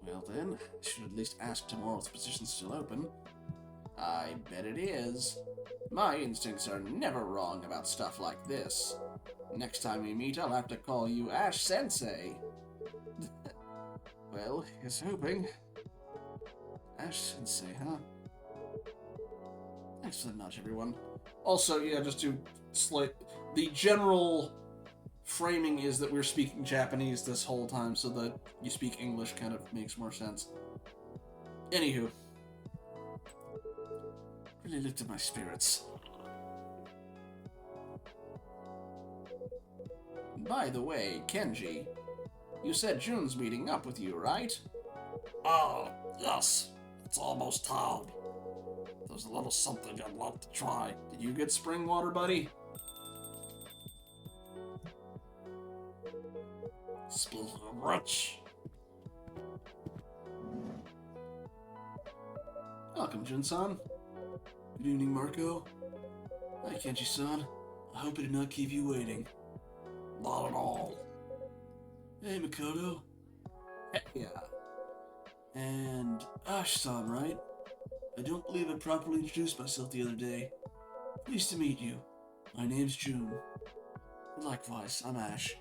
Well then, I should at least ask tomorrow if the position's still open. I bet it is. My instincts are never wrong about stuff like this. Next time we meet, I'll have to call you Ash Sensei. Well, here's hoping. Ash Sensei, huh? Thanks for the nudge, everyone. Also, yeah, just to the general framing is that we're speaking Japanese this whole time, so that you speak English kind of makes more sense. Anywho. Really lifted my spirits. By the way, Kenji, you said Jun's meeting up with you, right? Yes. It's almost time. There's a little something I'd love to try. Did you get spring water, buddy? Speaking of which... Welcome, Jun-san. Good evening, Marco. Hi, Kenji-san. I hope I did not keep you waiting. Not at all. Hey, Makoto. Heck yeah. And Ash-san, right? I don't believe I properly introduced myself the other day. Pleased to meet you. My name's Jun. Likewise, I'm Ash.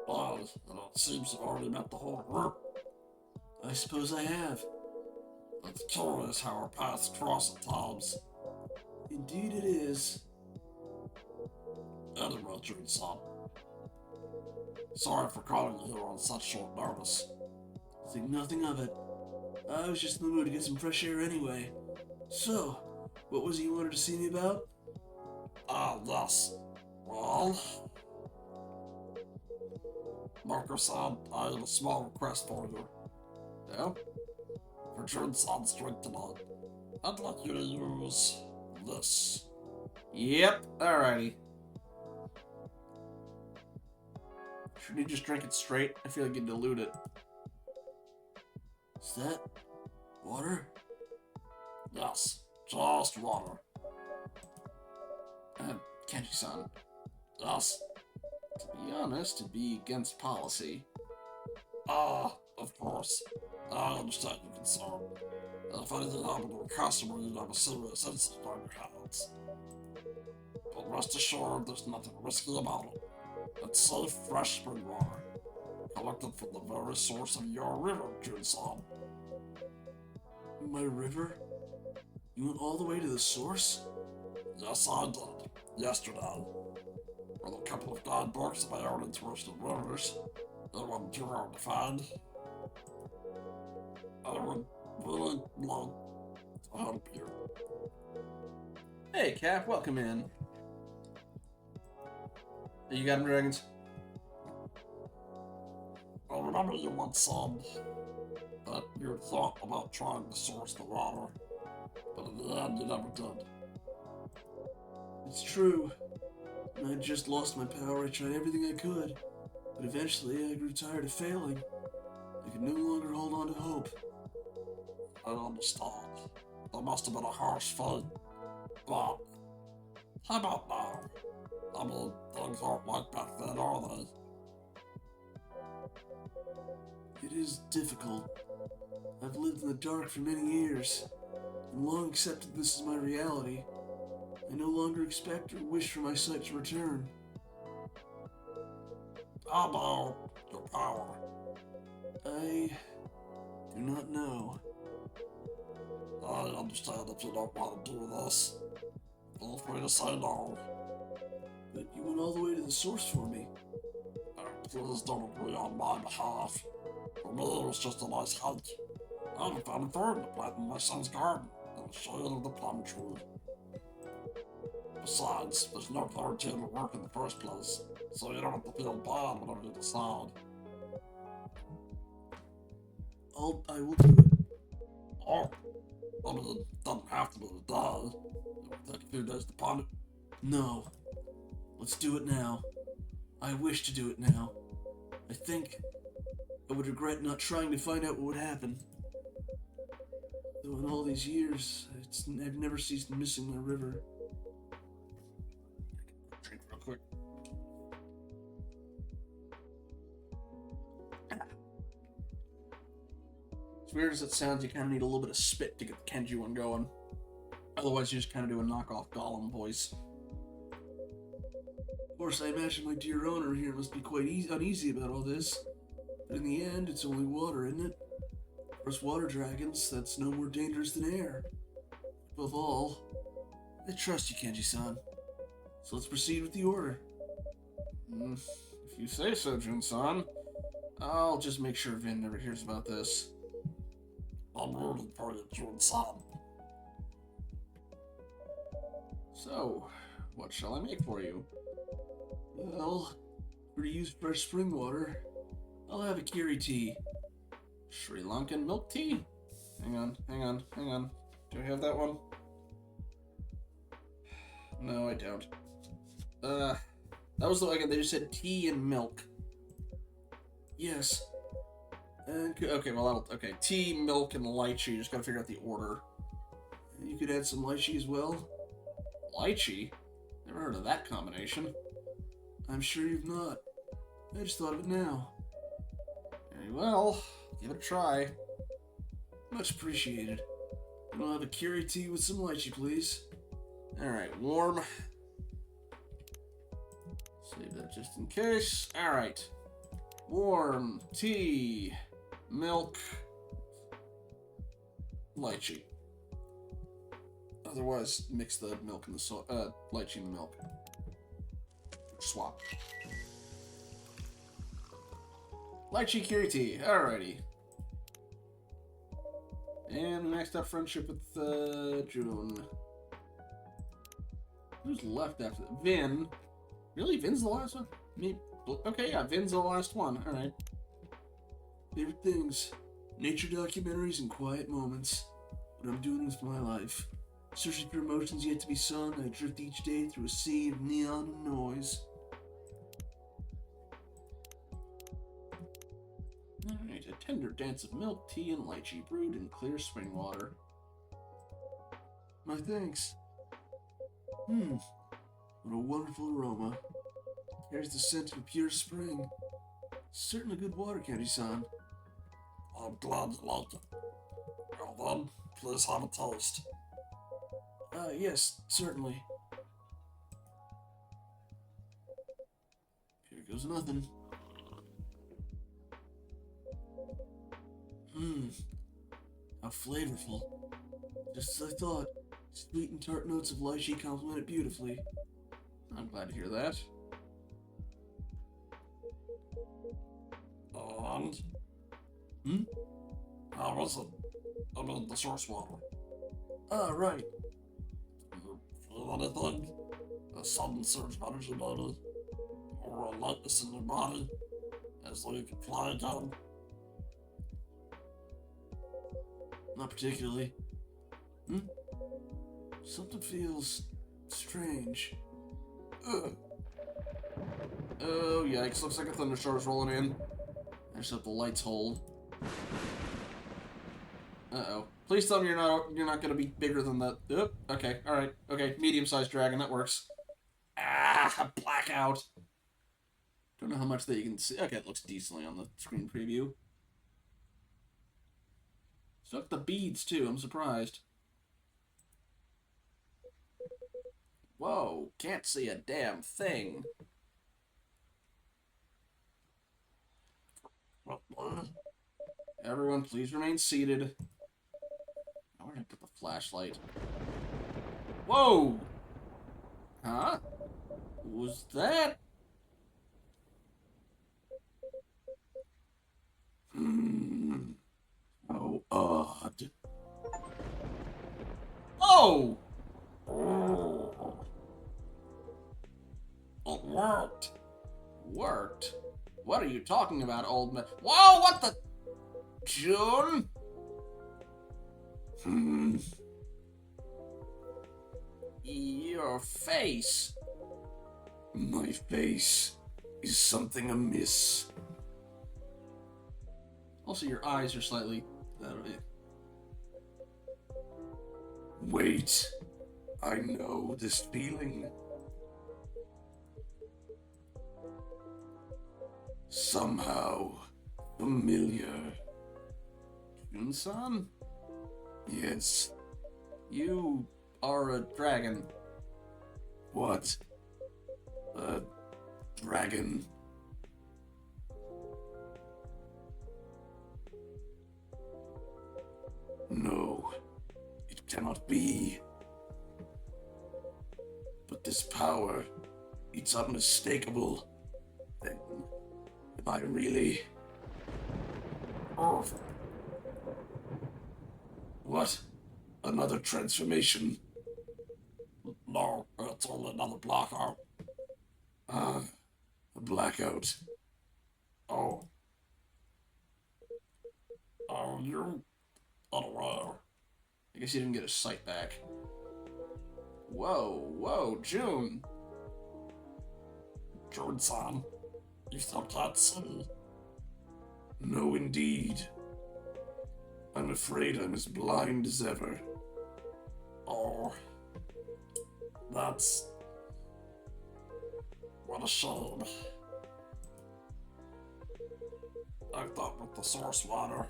Well, it seems you've already met the whole group. I suppose I have. It's curious how our paths cross at times. Indeed it is. Anyway, Jun-san. Sorry for calling you here on such short notice. Think nothing of it. I was just in the mood to get some fresh air anyway. So, What was it you wanted to see me about? Yes. Well, Marco-san, I have a small request for you. Oh? For Jun-san's drink tonight, I'd like you to use this. Yep, alrighty. Should you just drink it straight? I feel like you dilute it. Is that water? Yes, just water. Kenji-san, Yes. to be honest, it'd be against policy. Of course. I understand your concern. And if anything happened to a customer, you'd have a serious incident on your hands. But rest assured, there's nothing risky about it. It's safe, fresh spring water, collected from the very source of your river, Jun-san. My river? You went all the way to the source? Yes, I did. Yesterday. With a couple of guidebooks of my own interested rivers. They weren't too hard to find. I would really like to help you. Hey, Cap, welcome in. You got him, Dragons? I remember you once said that you had thought about trying to source the water, but in the end you never did. It's true. I just lost my power. I tried everything I could. But eventually I grew tired of failing. I could no longer hold on to hope. I understand. That must have been a harsh fate. But how about now? I mean, things aren't like back then, are they? It is difficult. I've lived in the dark for many years, and long accepted this as my reality. I no longer expect or wish for my sight to return. How about your power? I do not know. I understand if you don't want to do this. Feel free to say no. But you went all the way to the source for me. Please don't agree on my behalf. For me, it was just a nice hike. I found a thorn to plant in my son's garden, in the shade of the plum tree. Besides, there's no guarantee it'll work in the first place, so you don't have to feel bad whenever you decide. I will do it. Oh, I mean, it doesn't have to be today. It will take a few days to ponder. No. Let's do it now. I wish to do it now. I think I would regret not trying to find out what would happen. Though in all these years, I've never ceased missing my river. Drink real quick. As weird as it sounds, you kind of need a little bit of spit to get the Kenji one going. Otherwise, you just kind of do a knockoff Gollum voice. Of course, I imagine my dear owner here must be quite uneasy about all this. But in the end, it's only water, isn't it? Of course, water dragons, that's no more dangerous than air. Above all, I trust you, Kenji-san. So let's proceed with the order. If you say so, Jun-san. I'll just make sure Vin never hears about this. I'm rooting for you, Jun-san. So, what shall I make for you? Well, for to use fresh spring water, I'll have a kiri tea. Sri Lankan milk tea? Hang on. Do I have that one? No, I don't. That was the again. They just said tea and milk. Yes. Okay, well, okay. Tea, milk, and lychee. Just gotta figure out the order. You could add some lychee as well. Lychee? Never heard of that combination. I'm sure you've not. I just thought of it now. Very well. Give it a try. Much appreciated. And I'll have a kiri tea with some lychee, please. Alright, warm. Save that just in case. Alright. Warm tea, milk, lychee. Otherwise, mix the milk and the lychee and milk. Swap. Lychee kiri tea. Alrighty. And we maxed out friendship with June. Who's left after that? Vin. Really? Vin's the last one? Me? Okay, yeah, Vin's the last one. Alright. Favorite things. Nature documentaries and quiet moments. What I'm doing with my life. Searching for emotions yet to be sung, I drift each day through a sea of neon and noise. Alright, a tender dance of milk, tea, and lychee brewed in clear spring water. My thanks. What a wonderful aroma. There's the scent of a pure spring. Certainly good water, Candy-san. I'm glad you like it. Well then, please have a toast. Yes, certainly. Here goes nothing. How flavorful. Just as I thought. Sweet and tart notes of lychee complement it beautifully. I'm glad to hear that. And? How was it? I mean, the source water. Right. You feel anything? A sudden surge of energy maybe? Or a lightness in your body? As though you could fly again? Not particularly. Something feels strange. Ugh. Oh, yikes. Looks like a thunderstorm's rolling in. I just hope the lights hold. Uh-oh. Please tell me you're not gonna be bigger than that. Oop. Okay, alright. Okay, medium-sized dragon, that works. Ah, blackout. Don't know how much that you can see. Okay, it looks decently on the screen preview. Stuck the beads, too. I'm surprised. Whoa, can't see a damn thing. Everyone, please remain seated. Where did I put the flashlight? Whoa! Huh? What was that? How odd. Oh! It worked. Worked? What are you talking about, old man? Whoa, what the... June? Your face. My face is something amiss. Also, your eyes are slightly... Wait, I know this feeling. Somehow familiar. Jun-san? Yes. You are a dragon. What? A dragon? No, it cannot be. But this power, it's unmistakable. Then, am I really... Oh, What? Another transformation? no, it's only another blackout. Ah, a blackout. Oh. Oh, you... unaware. I guess he didn't get his sight back. Whoa, June. Jun-san, you still can't see. No, indeed. I'm afraid I'm as blind as ever. Oh. That's... what a shame. I thought with the source water,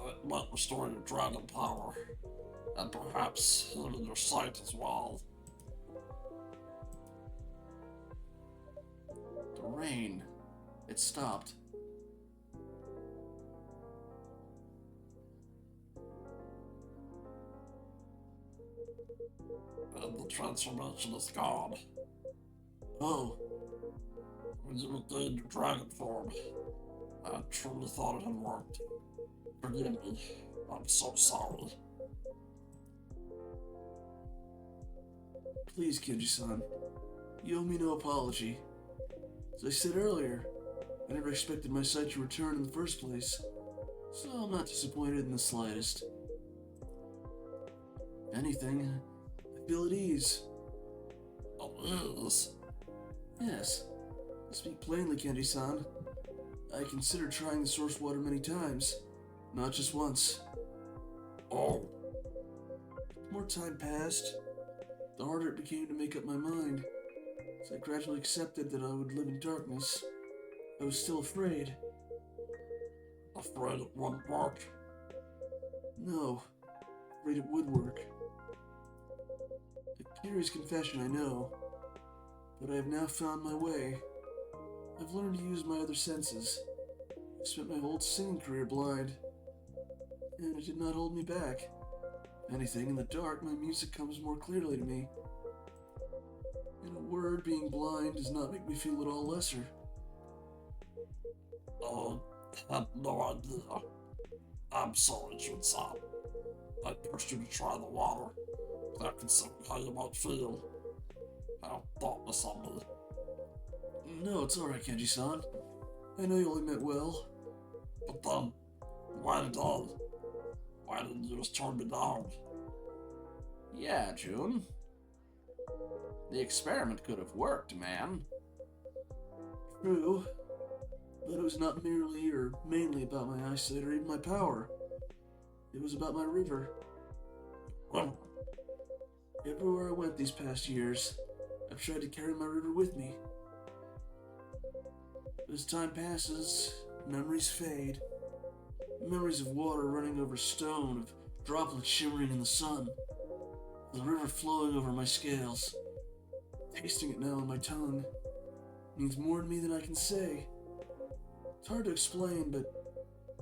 it might restore your dragon power, and perhaps even your sight as well. The rain. It stopped. And the transformation is gone. Oh, When you regained your dragon form, I truly thought it had worked. Forgive me, I'm so sorry. Please, Kenji-san. You owe me no apology. As I said earlier, I never expected my sight to return in the first place, so I'm not disappointed in the slightest. If anything, I feel at ease. At ease? Yes. To speak plainly, Kenji-san, I considered trying the source water many times, not just once. Oh, The more time passed, the harder it became to make up my mind. As I gradually accepted that I would live in darkness, I was still afraid. afraid it wouldn't work. No, afraid it would work. A curious confession, I know, but I have now found my way. I've learned to use my other senses. I spent my whole singing career blind, and it did not hold me back. If anything, in the dark, my music comes more clearly to me. In a word, being blind does not make me feel at all lesser. I had no idea. I'm sorry, Jun-san. I pushed you to try the water without considering how you might feel. How thoughtless of me. No, it's alright, Kenji-san. I know you only meant well. But then, why did I? Why didn't you just turn me down? Yeah, June. The experiment could have worked, man. True, but it was not merely or mainly about my eyesight or even my power. It was about my river. Well, Everywhere I went these past years, I've tried to carry my river with me. As time passes, memories fade. Memories of water running over stone, of droplets shimmering in the sun, the river flowing over my scales. Tasting it now on my tongue means more to me than I can say. It's hard to explain, but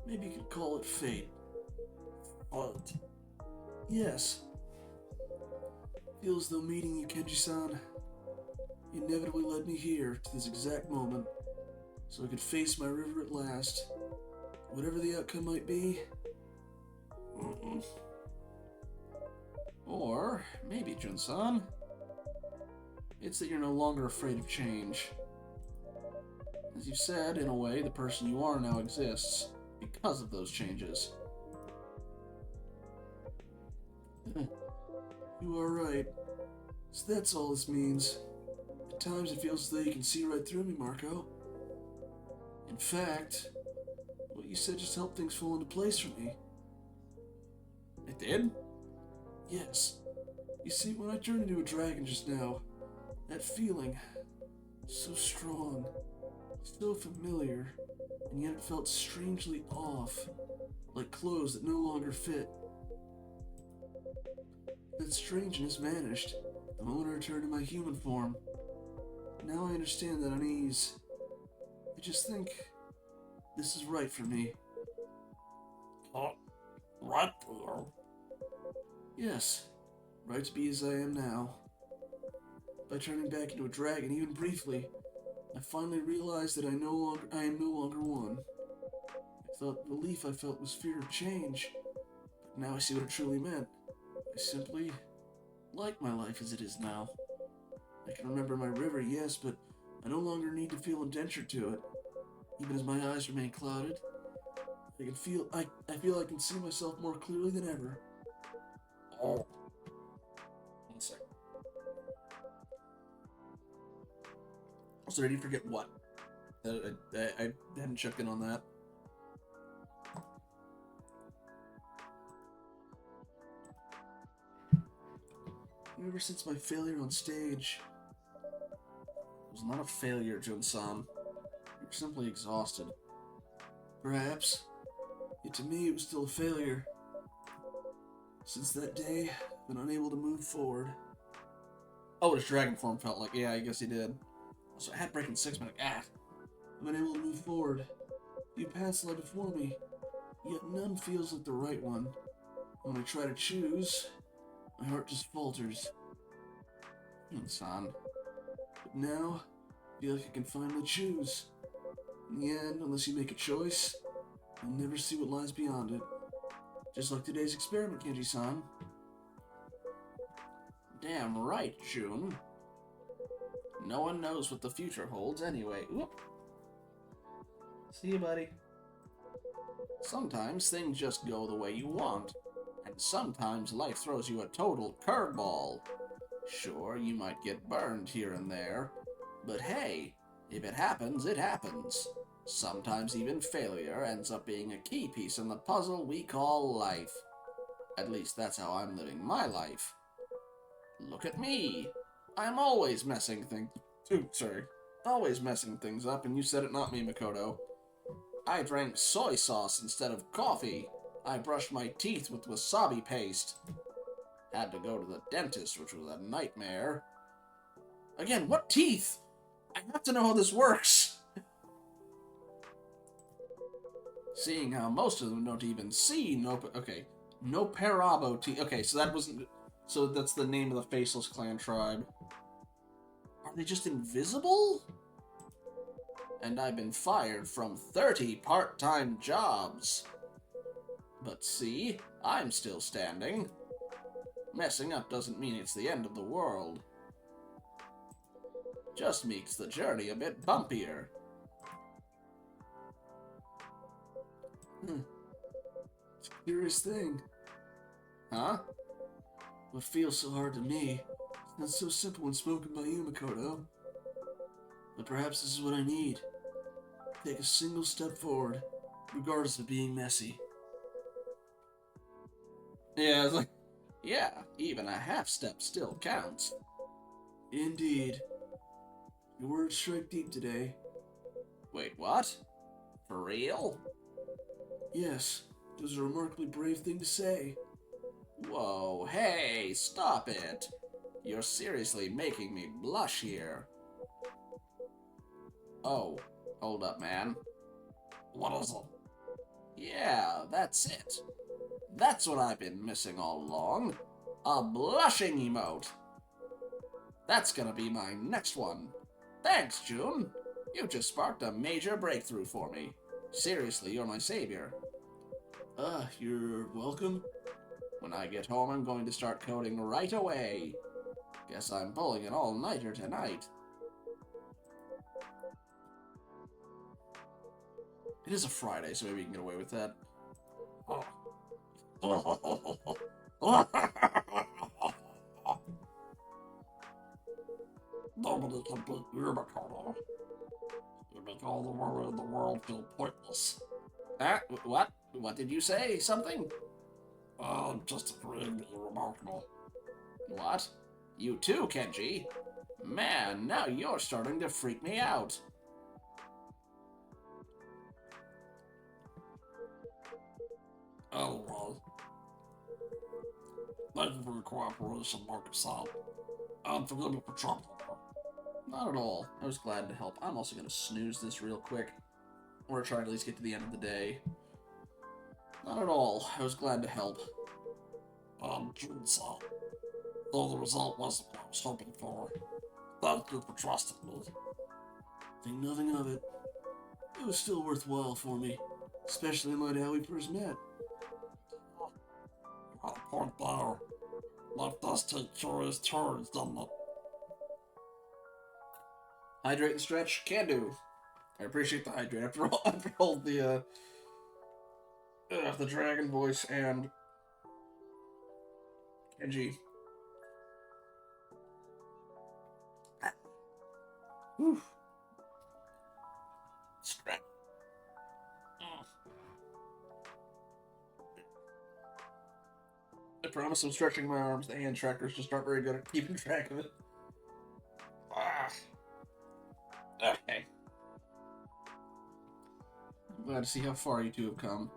maybe you could call it fate. but Yes. Feels though meeting you, Kenji-san, inevitably led me here to this exact moment, so I could face my river at last. Whatever the outcome might be. Or maybe, Jun-san, it's that you're no longer afraid of change. As you said, in a way, the person you are now exists because of those changes. You are right. So that's all this means. At times it feels as though you can see right through me, Marco. In fact, what you said just helped things fall into place for me. It did? Yes. You see, when I turned into a dragon just now, that feeling, so strong, so familiar, and yet it felt strangely off, like clothes that no longer fit. That strangeness vanished the moment I returned to my human form. Now I understand that unease. I just think this is right for me. right there. Yes, right to be as I am now. By turning back into a dragon, even briefly, I finally realized that I am no longer one. I thought the relief I felt was fear of change, but now I see what it truly meant. I simply like my life as it is now. I can remember my river, yes, but I no longer need to feel indentured to it. Even as my eyes remain clouded, I feel I can see myself more clearly than ever. Oh, 1 second. So did you forget what? I hadn't checked in on that. Ever since my failure on stage, It was not a failure, Jun-san. You were simply exhausted. perhaps, yet to me it was still a failure. Since that day, I've been unable to move forward. Oh, what his dragon form felt like. Yeah, I guess he did. So I had breaking 6 minutes. I've been able to move forward. Few paths lie before me, yet none feels like the right one. When I try to choose, my heart just falters. Jun-san. But now, I feel like I can finally choose. In the end, unless you make a choice, you'll never see what lies beyond it. Just like today's experiment, Kenji-san. Damn right, June. No one knows what the future holds anyway. Whoop. See you, buddy. Sometimes things just go the way you want, and sometimes life throws you a total curveball. Sure, you might get burned here and there, but hey, if it happens, it happens. Sometimes even failure ends up being a key piece in the puzzle we call life. At least that's how I'm living my life. Look at me. I'm always messing things... Always messing things up, and you said it, not me, Makoto. I drank soy sauce instead of coffee. I brushed my teeth with wasabi paste. Had to go to the dentist, which was a nightmare. Again, what teeth? I have to know how this works. Seeing how most of them don't even see no parabo teeth. Okay, so that wasn't... So that's the name of the Faceless Clan tribe. Are they just invisible? And I've been fired from 30 part-time jobs. But see, I'm still standing. Messing up doesn't mean it's the end of the world. Just makes the journey a bit bumpier. It's a curious thing. Huh? What feels so hard to me, it's not so simple when spoken by you, Makoto. But perhaps this is what I need. Take a single step forward, regardless of being messy. Yeah, it's like, yeah, even a half step still counts. Indeed. Your words strike deep today. Wait, what? For real? Yes, it was a remarkably brave thing to say. Whoa, hey, stop it. You're seriously making me blush here. Oh, hold up, man. What is it? Yeah, that's it. That's what I've been missing all along. A blushing emote. That's gonna be my next one. Thanks, June. You just sparked a major breakthrough for me. Seriously, you're my savior. You're welcome. When I get home, I'm going to start coding right away. Guess I'm pulling an all-nighter tonight. It is a Friday, so maybe we can get away with that. Nobody can beat you, Makoto. You make all the worry in the world feel pointless. What? What did you say? Something? I'm just agreeing that you're remarkable. What? You too, Kenji? Man, now you're starting to freak me out. Anyway, thank you for your cooperation, Marcus-san. And forgive me for troubling you. Not at all. I was glad to help. I'm also going to snooze this real quick. Or try to at least get to the end of the day. Not at all. I was glad to help. Jun-san, though the result wasn't what I was hoping for, thank you for trusting me. Think nothing of it. It was still worthwhile for me. Especially in light of how we first met. You had a point there. Life does take curious turns, doesn't it? Hydrate and stretch? Can do. I appreciate the hydrate. After all the dragon voice and Kenji. Whew. Stretch. I promise I'm stretching my arms. The hand trackers just aren't very good at keeping track of it. Okay. I'm glad to see how far you two have come.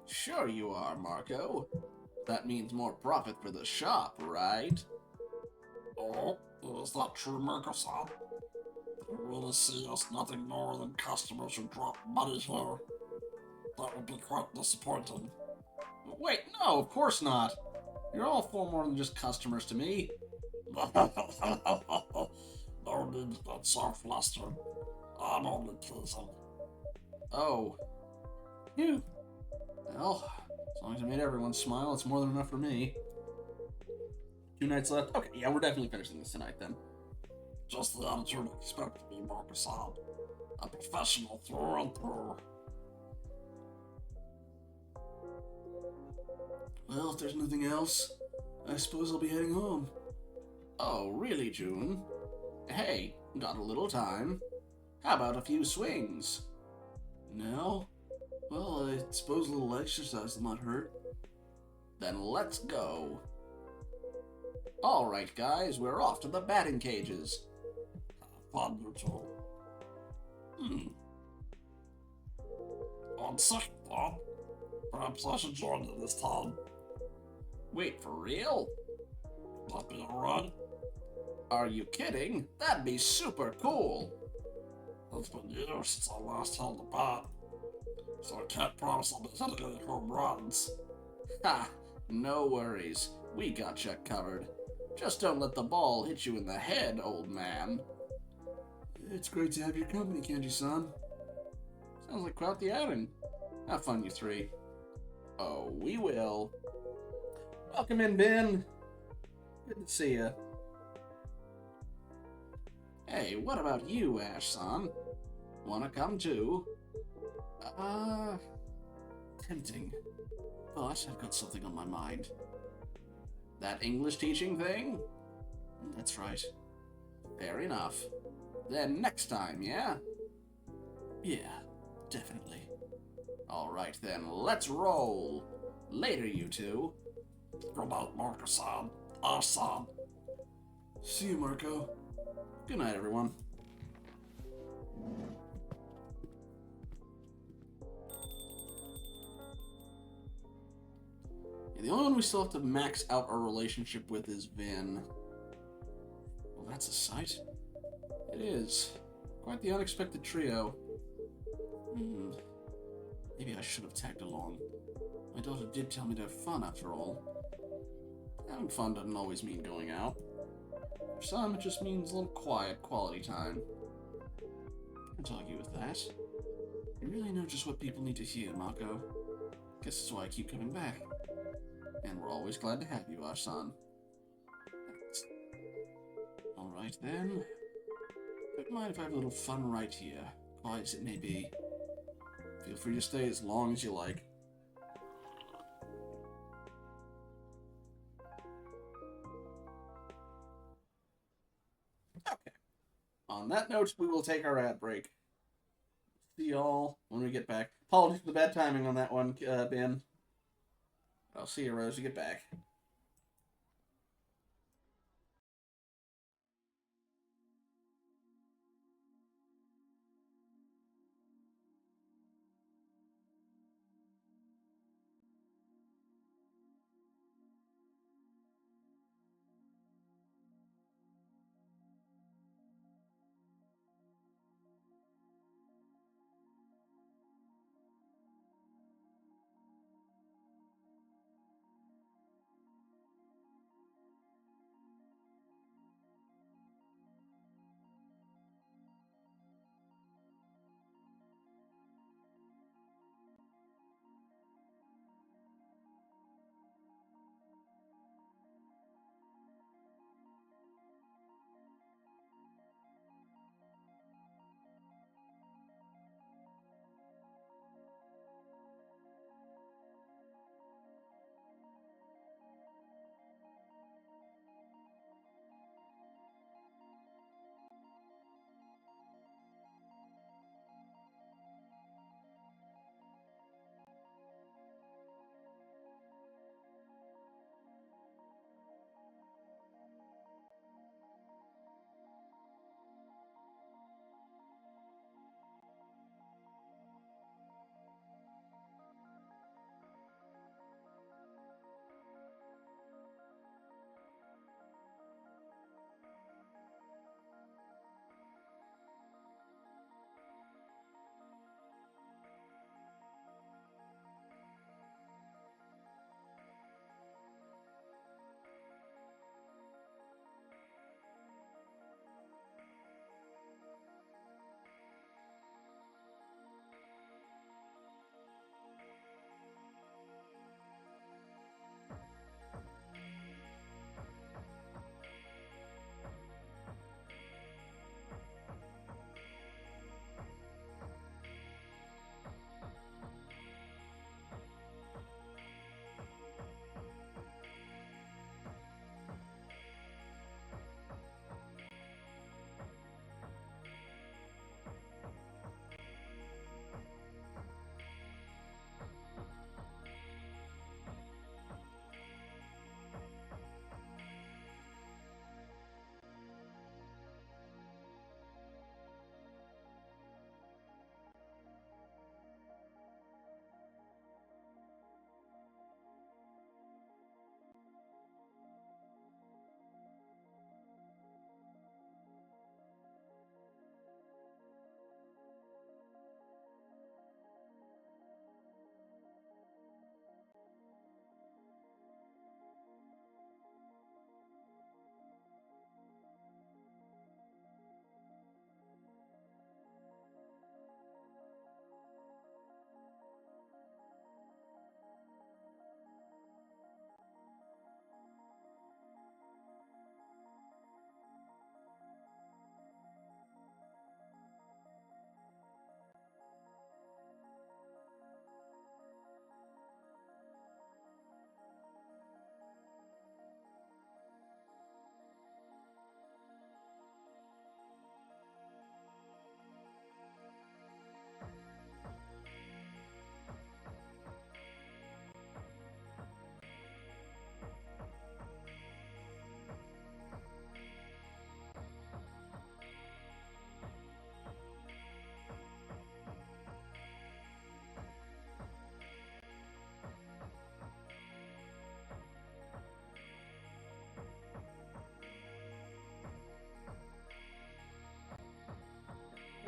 Sure you are, Marco. That means more profit for the shop, right? Oh, is that true, Marcus-san? You really see us nothing more than customers who drop money here? That would be quite disappointing. Wait, no, of course not. You're all far more than just customers to me. No need to get so flustered. I'm only teasing. Oh. Phew. Well, as long as I made everyone smile, it's more than enough for me. 2 nights left? Okay, yeah, we're definitely finishing this tonight then. Just the attitude I expect to be, Marcus-san. A professional through and through. Well, if there's nothing else, I suppose I'll be heading home. Oh, really, June? Hey, got a little time? How about a few swings? Now? Well, I suppose a little exercise will not hurt. Then let's go. Alright, guys, we're off to the batting cages. Fun, you two. On second thought, perhaps I should join you this time. Wait, for real? That be alright? Are you kidding? That'd be super cool. It's been years since I last held a bat, so I can't promise I'll be hitting any home runs. Ha! No worries. We gotcha covered. Just don't let the ball hit you in the head, old man. It's great to have your company, Kenji-san. Sounds like quite the outing. Have fun, you three. Oh, we will. Welcome in, Ben. Good to see ya. Hey, what about you, Ash-san? Wanna come too? Tempting. But I've got something on my mind. That English teaching thing? That's right. Fair enough. Then next time, yeah? Yeah, definitely. Alright then, let's roll. Later, you two. Good night, Marcus-san. Ash-san. See you, Marco. Good night, everyone. Yeah, the only one we still have to max out our relationship with is Vin. Well, that's a sight. It is. Quite the unexpected trio. Maybe I should have tagged along. My daughter did tell me to have fun, after all. Having fun doesn't always mean going out. For some, it just means a little quiet, quality time. Can't argue with that. You really know just what people need to hear, Mako. Guess that's why I keep coming back. And we're always glad to have you, Ash-san. Alright then. Don't mind if I have a little fun right here, quiet as it may be. Feel free to stay as long as you like. Okay. On that note, we will take our ad break. See y'all when we get back. Apologies for the bad timing on that one, Ben. I'll see you, Rose, when you get back.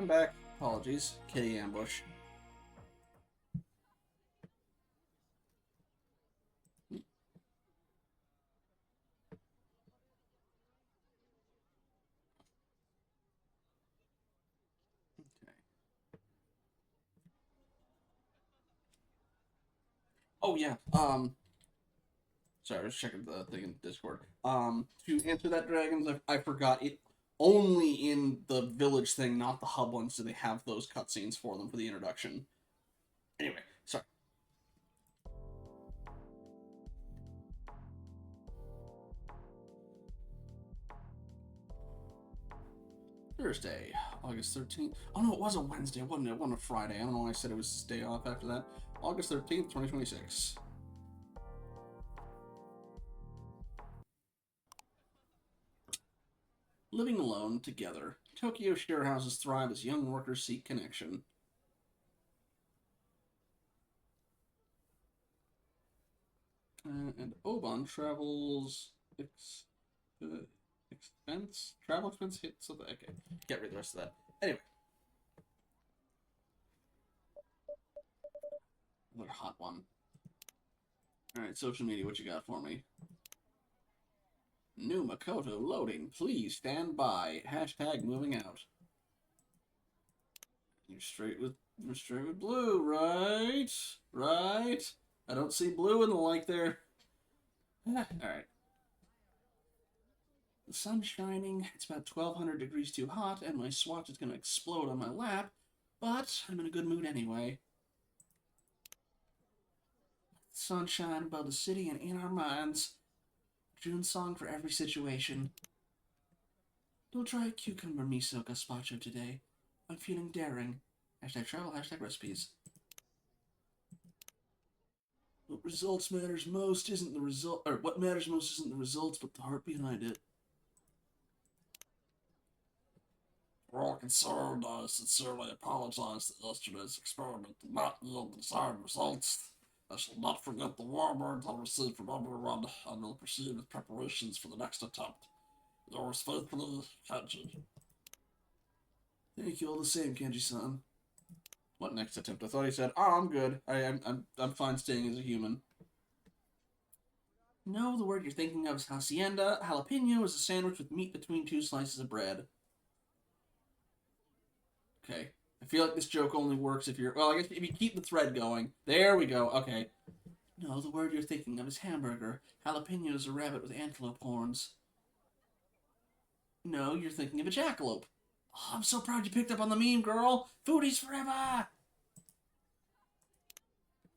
I'm back. Apologies. Kitty ambush. Okay. Oh yeah. Sorry, I was checking the thing in Discord. To answer that, dragons, I forgot it. Only in the village thing, not the hub ones, do they have those cutscenes for them for the introduction. Anyway, sorry. Thursday, August 13th. Oh no, it was a Wednesday, wasn't it? It wasn't a Friday. I don't know why I said it was day off after that. August 13th, 2026. Living alone, together. Tokyo share houses thrive as young workers seek connection. And Oban travels expense travel expense hit something. Okay, get rid of the rest of that. Anyway, another hot one. All right, social media. What you got for me? New Makoto loading. Please stand by. Hashtag moving out. You're straight with blue, right? Right. I don't see blue in the like there. All right. The sun's shining, it's about 1200 degrees too hot, and my swatch is going to explode on my lap, but I'm in a good mood anyway. Sunshine above the city and in our minds. June song for every situation. We'll try a cucumber miso gazpacho today. I'm feeling daring. Hashtag travel, hashtag recipes. What matters most isn't the result, or what matters most isn't the results, but the heart behind it. We're all concerned. I sincerely apologize that yesterday's experiment did not yield the desired results. I shall not forget the warm words I received from everyone and will proceed with preparations for the next attempt. Yours faithfully, Kenji. Thank you all the same, Kenji-san. What next attempt? I thought he said, "Oh, I'm good. I'm fine staying as a human." No, the word you're thinking of is hacienda. Jalapeno is a sandwich with meat between two slices of bread. Okay. I feel like this joke only works if you're... Well, I guess if you keep the thread going. There we go. Okay. No, the word you're thinking of is hamburger. Jalapeno is a rabbit with antelope horns. No, you're thinking of a jackalope. Oh, I'm so proud you picked up on the meme, girl. Foodies forever!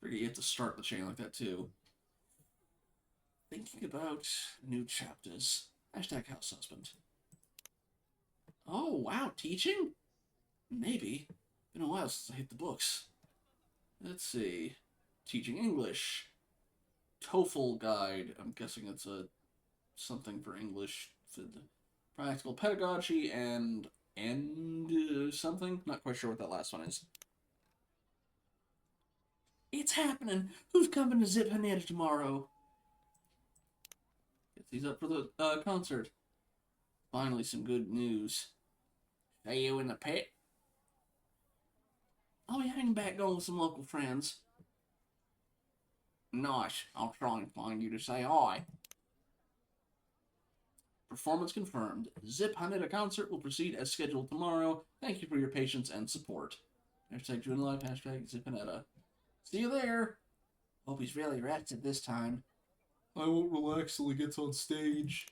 Figure you have to start the chain like that, too. Thinking about new chapters. Hashtag house husband. Oh, wow. Teaching? Maybe. Been a while since I hit the books. Let's see. Teaching English. TOEFL guide. I'm guessing it's a something for English. Practical pedagogy and something. Not quite sure what that last one is. It's happening. Who's coming to Zip Haneda tomorrow? Guess he's up for the concert. Finally, some good news. Are you in the pit? I'll be hanging back going with some local friends. Nice. I'll try and find you to say hi. Performance confirmed. Zip Haneda concert will proceed as scheduled tomorrow. Thank you for your patience and support. Hashtag June Live, hashtag Zip Haneda. See you there. Hope he's really rested this time. I won't relax till he gets on stage.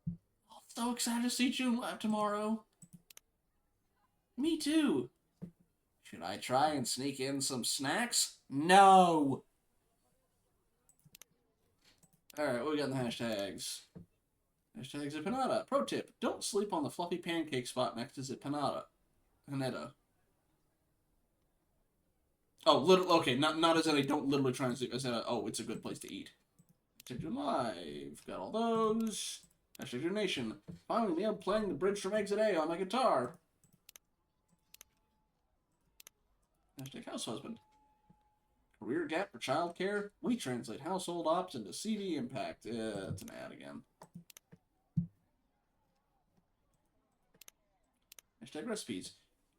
I'm so excited to see June Live tomorrow. Me too. Should I try and sneak in some snacks? No! Alright, what we got in the hashtags? Hashtag Zippanada. Pro tip, don't sleep on the fluffy pancake spot next to Zippanada. Haneda. Oh, okay, not as in I don't literally try and sleep, as in it's a good place to eat. Hashtag June Live. Got all those. Hashtag June Nation. Finally, I'm playing the bridge from Exit A on my guitar. Hashtag House Husband. Career gap for childcare. We translate household ops into CV impact. It's an ad again. Hashtag recipes.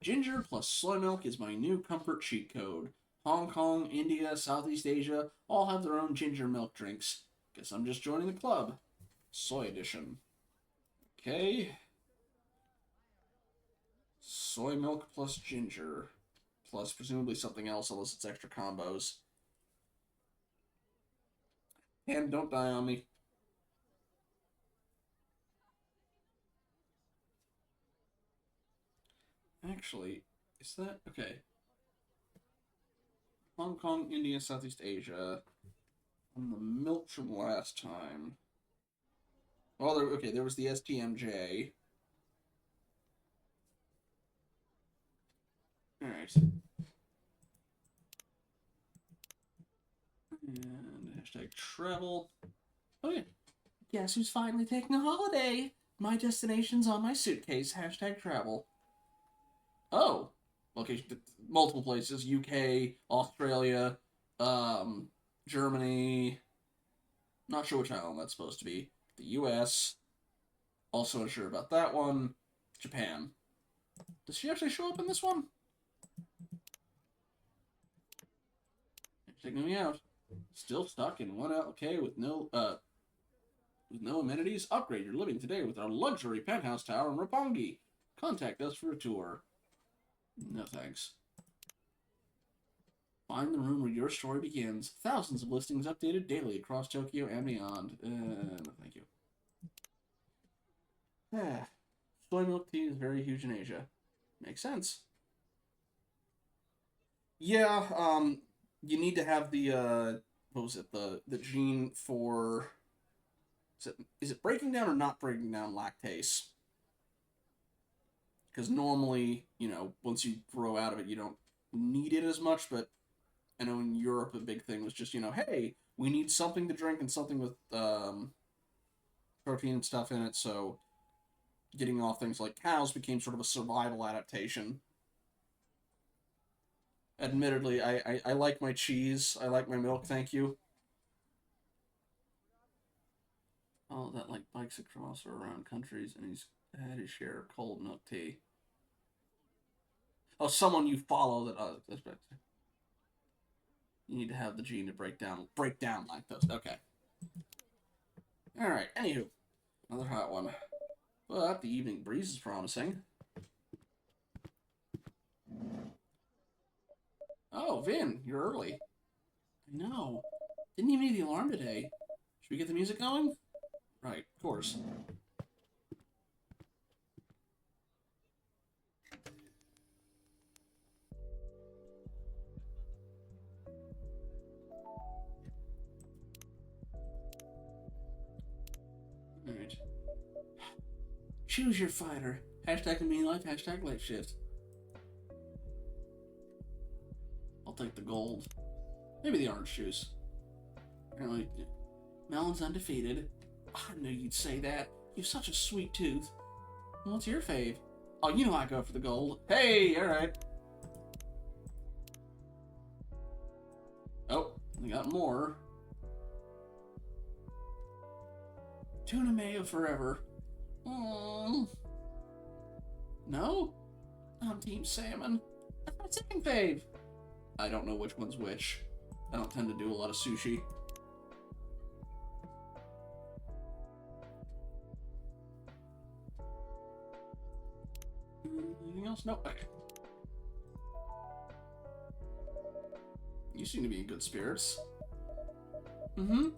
Ginger plus soy milk is my new comfort cheat code. Hong Kong, India, Southeast Asia all have their own ginger milk drinks. Guess I'm just joining the club. Soy edition. Okay. Soy milk plus ginger. Plus presumably something else unless it's extra combos. And don't die on me. Actually, is that... Okay. Hong Kong, India, Southeast Asia. On the milk from last time. Well, there was the STMJ. Alright. And hashtag travel. Oh yeah. Guess who's finally taking a holiday? My destination's on my suitcase. Hashtag travel. Oh. Okay, multiple places. UK, Australia, Germany. Not sure which island that's supposed to be. The US. Also unsure about that one. Japan. Does she actually show up in this one? Checking me out. Still stuck in one LK with no amenities? Upgrade your living today with our luxury penthouse tower in Roppongi. Contact us for a tour. No thanks. Find the room where your story begins. Thousands of listings updated daily across Tokyo and beyond. No thank you. Soy milk tea is very huge in Asia. Makes sense. Yeah, you need to have the, what was it, the gene for, is it breaking down or not breaking down lactase? Because normally, once you grow out of it, you don't need it as much, but I know in Europe a big thing was just, hey, we need something to drink and something with protein and stuff in it, so getting off things like cows became sort of a survival adaptation. Admittedly, I like my cheese. I like my milk, thank you. Oh, that like bikes across or around countries, and he's had his share of cold milk tea. Oh, someone you follow that. That's better. You need to have the gene to break down lactose. Okay. All right. Anywho, another hot one. But the evening breeze is promising. Oh, Vin, you're early. I know. Didn't even need the alarm today. Should we get the music going? Right, of course. Alright. Choose your fighter. Hashtag me life, hashtag late shift. I'll take the gold. Maybe the orange juice. Apparently, Melon's undefeated. I knew you'd say that. You've such a sweet tooth. What's your fave? Oh, you know I go for the gold. Hey, alright. Oh, we got more. Tuna mayo forever. No? I'm Team Salmon. That's my second fave. I don't know which one's which. I don't tend to do a lot of sushi. Anything else? Nope. Okay. You seem to be in good spirits. Mm-hmm.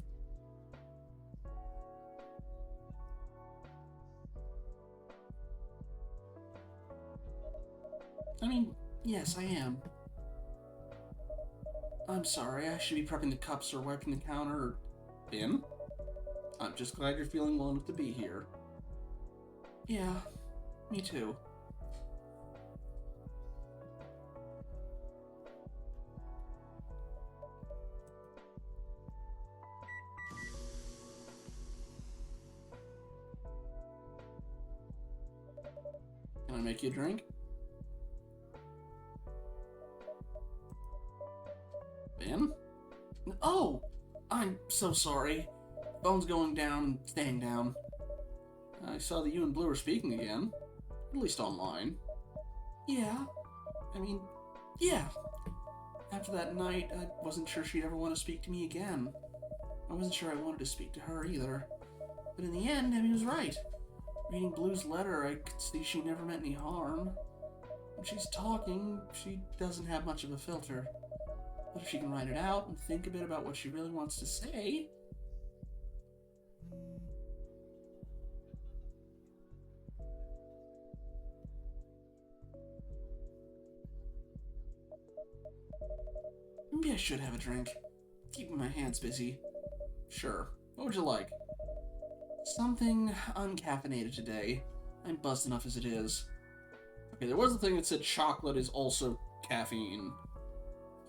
I mean, yes, I am. I'm sorry, I should be prepping the cups or wiping the counter or... bin? I'm just glad you're feeling well enough to be here. Yeah, me too. Can I make you a drink? Ben? Oh! I'm so sorry. Phone's going down and staying down. I saw that you and Blue were speaking again. At least online. Yeah. I mean, yeah. After that night, I wasn't sure she'd ever want to speak to me again. I wasn't sure I wanted to speak to her either. But in the end, Emmy was right. Reading Blue's letter, I could see she never meant any harm. When she's talking, she doesn't have much of a filter. But if she can write it out and think a bit about what she really wants to say... Maybe I should have a drink. Keeping my hands busy. Sure. What would you like? Something uncaffeinated today. I'm buzzed enough as it is. Okay, there was a thing that said chocolate is also caffeine.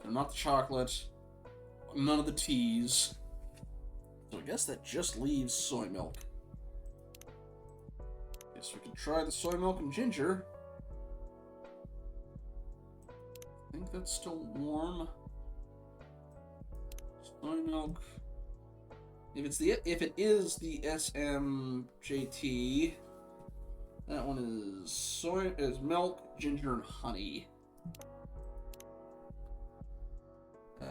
So not the chocolate, none of the teas. So I guess that just leaves soy milk. Guess we can try the soy milk and ginger. I think that's still warm. Soy milk. If it is the SMJT, that one is milk, ginger, and honey.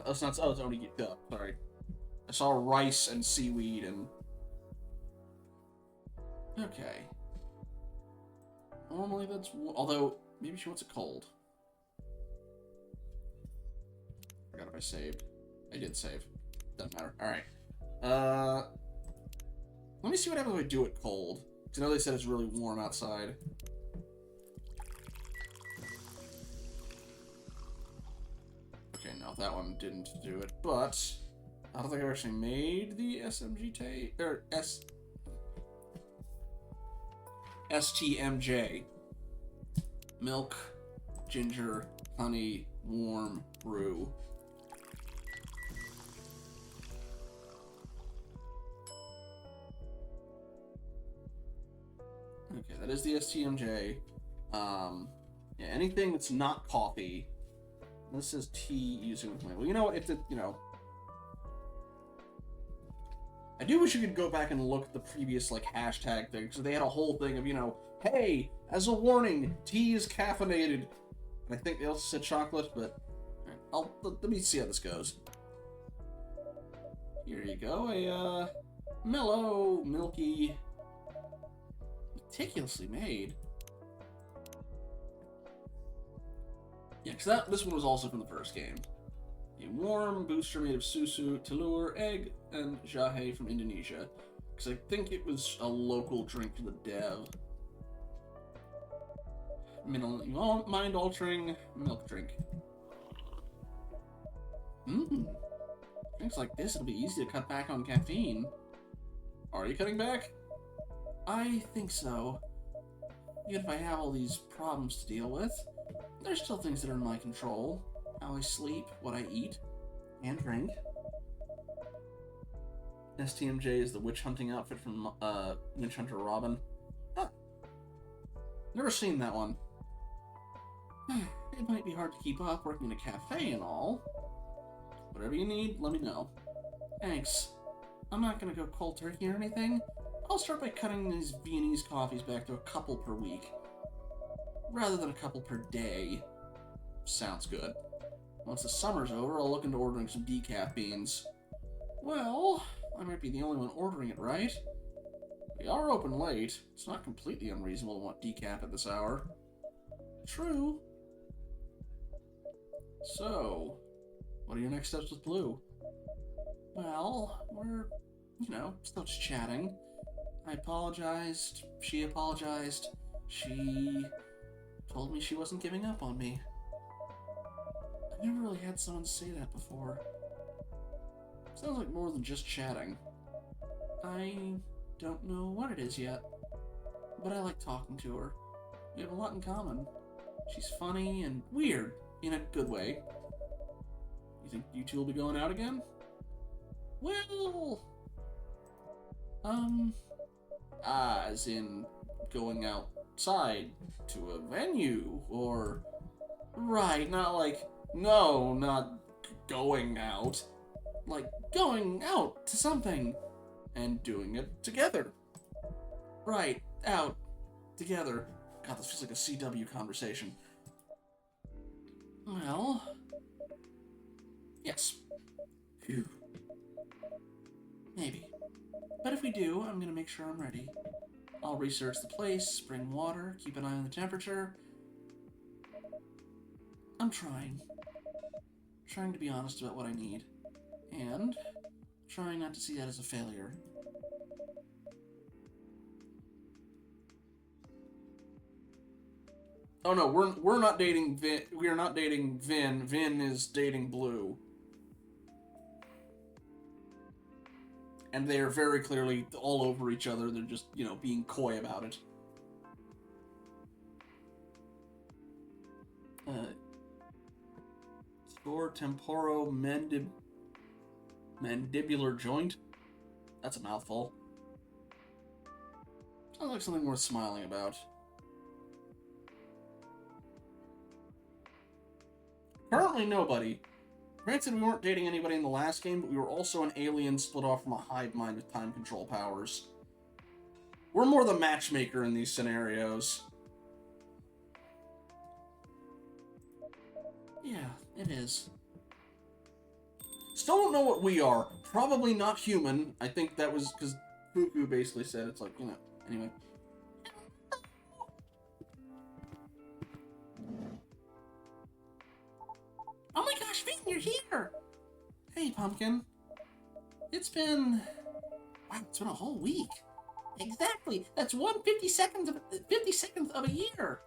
It's only sorry. I saw rice and seaweed and okay. Normally that's although maybe she wants it cold. Forgot if I saved. I did save. Doesn't matter. All right. Let me see what happens if I do it cold. Because I know they said it's really warm outside. Okay, no, that one didn't do it. But I don't think I've actually made the SMGT or STMJ. Milk, ginger, honey, warm brew. Okay, that is the STMJ. Yeah, anything that's not coffee. This says tea using with milk. Well, you know what? I do wish you could go back and look at the previous, hashtag thing, so they had a whole thing of, hey, as a warning, tea is caffeinated. And I think they also said chocolate, but let me see how this goes. Here you go, a, mellow, milky, meticulously made. Yeah, because this one was also from the first game. A warm booster made of susu, telur, egg, and jahe from Indonesia. Because I think it was a local drink for the dev. Mind-altering milk drink. Drinks like this, it'll be easy to cut back on caffeine. Are you cutting back? I think so. Even if I have all these problems to deal with, there's still things that are in my control. How I sleep, what I eat, and drink. STMJ is the witch hunting outfit from Witch Hunter Robin. Huh. Never seen that one. It might be hard to keep up working in a cafe and all. Whatever you need, let me know. Thanks. I'm not gonna go cold turkey or anything. I'll start by cutting these Viennese coffees back to a couple per week. Rather than a couple per day. Sounds good. Once the summer's over, I'll look into ordering some decaf beans. Well, I might be the only one ordering it, right? We are open late. It's not completely unreasonable to want decaf at this hour. True. So, what are your next steps with Blue? Well, we're, still just chatting. I apologized. She apologized. She told me she wasn't giving up on me. I've never really had someone say that before. Sounds like more than just chatting. I don't know what it is yet, but I like talking to her. We have a lot in common. She's funny and weird, in a good way. You think you two will be going out again? Well... as in going outside to a venue, or... Right, not like... No, not going out. Like, going out to something. And doing it together. Right, out. Together. God, this feels like a CW conversation. Well... Yes. Phew. Maybe. But if we do, I'm gonna make sure I'm ready. I'll research the place, bring water, keep an eye on the temperature. I'm trying. Trying to be honest about what I need. And trying not to see that as a failure. Oh no, we're not dating Vin. We are not dating Vin. Vin is dating Blue. And they are very clearly all over each other. They're just, you know, being coy about it. Store mandibular joint? That's a mouthful. Sounds like something worth smiling about. Currently nobody. Granted, we weren't dating anybody in the last game, but we were also an alien split off from a hive mind with time control powers. We're more the matchmaker in these scenarios. Yeah, it is. Still don't know what we are. Probably not human. I think that was because Fuku basically said it's like, you know, anyway. Oh my gosh, Vin, you're here! Hey, Pumpkin. It's been... Wow, it's been a whole week. Exactly. That's 50 seconds of a year.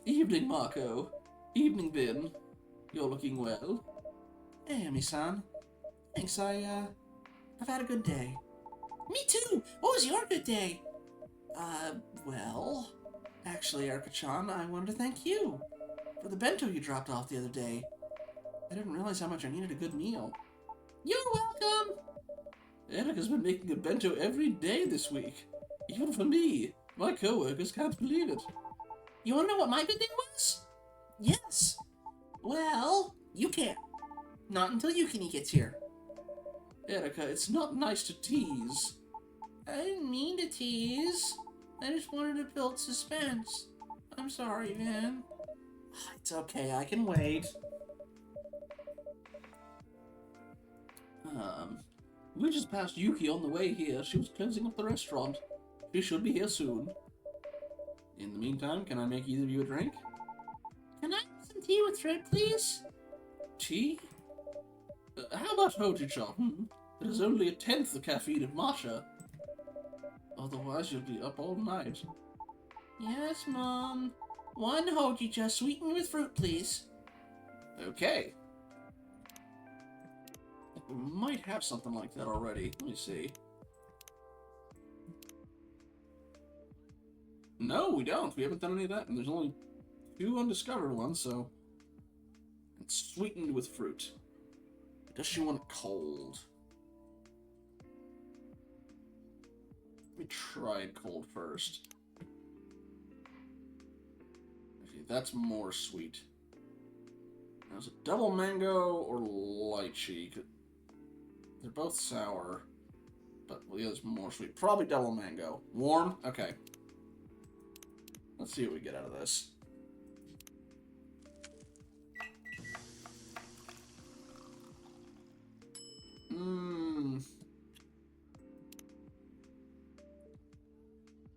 Evening, Marco. Evening, Vin. You're looking well. Hey, Ami-san. Thanks, I've had a good day. Me too! What was your good day? Well... Actually, Erica-chan, I wanted to thank you for the bento you dropped off the other day. I didn't realize how much I needed a good meal. You're welcome! Erica's been making a bento every day this week. Even for me. My co-workers can't believe it. You wanna know what my good day was? Yes. Well, you can't. Not until Yukini gets here. Erica, it's not nice to tease. I didn't mean to tease. I just wanted to build suspense. I'm sorry, Vin. It's okay, I can wait. We just passed Yuki on the way here. She was closing up the restaurant. She should be here soon. In the meantime, can I make either of you a drink? Can I have some tea with fruit, please? Tea? How about hojicha? It is only 1/10 the caffeine of matcha. Otherwise, you'll be up all night. Yes, Mom. 1 hojicha sweetened with fruit, please. Okay. We might have something like that already. Let me see. No, we don't. We haven't done any of that, and there's only 2 undiscovered ones, so... It's sweetened with fruit. Does she want it cold? Let me try it cold first. Okay, that's more sweet. Now, is it double mango or lychee? They're both sour, but the other's more sweet. Probably double mango. Warm? Okay. Let's see what we get out of this.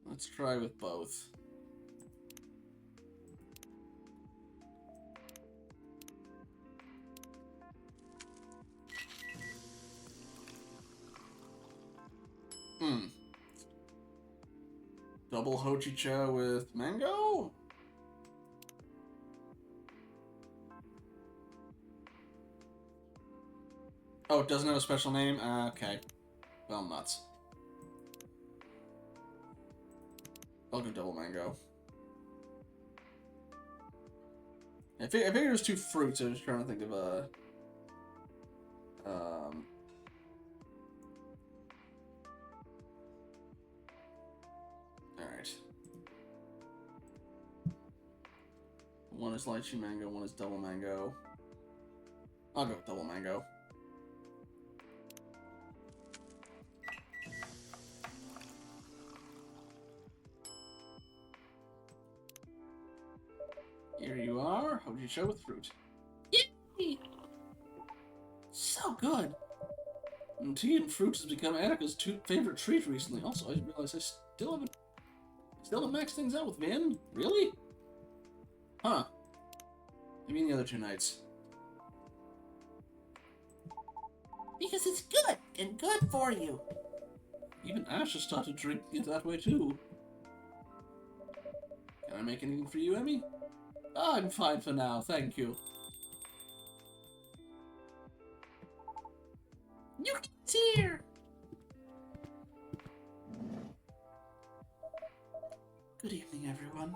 Let's try with both. Double hojicha with mango? Oh, it doesn't have a special name? Okay. Well, nuts. I'll go double mango. I figured it was 2 fruits. I was trying to think of a... Alright. One is lychee mango, one is double mango. I'll go with double mango. Here you are, hojicha with fruit. Yay! So good! And tea and fruit has become Annika's favorite treat recently. Also, I realized I still haven't maxed things out with Vin. Really? Huh. I mean the other 2 nights. Because it's good and good for you. Even Ash has started drinking it that way too. Can I make anything for you, Emmy? Oh, I'm fine for now, thank you. Yuki's here! Good evening, everyone.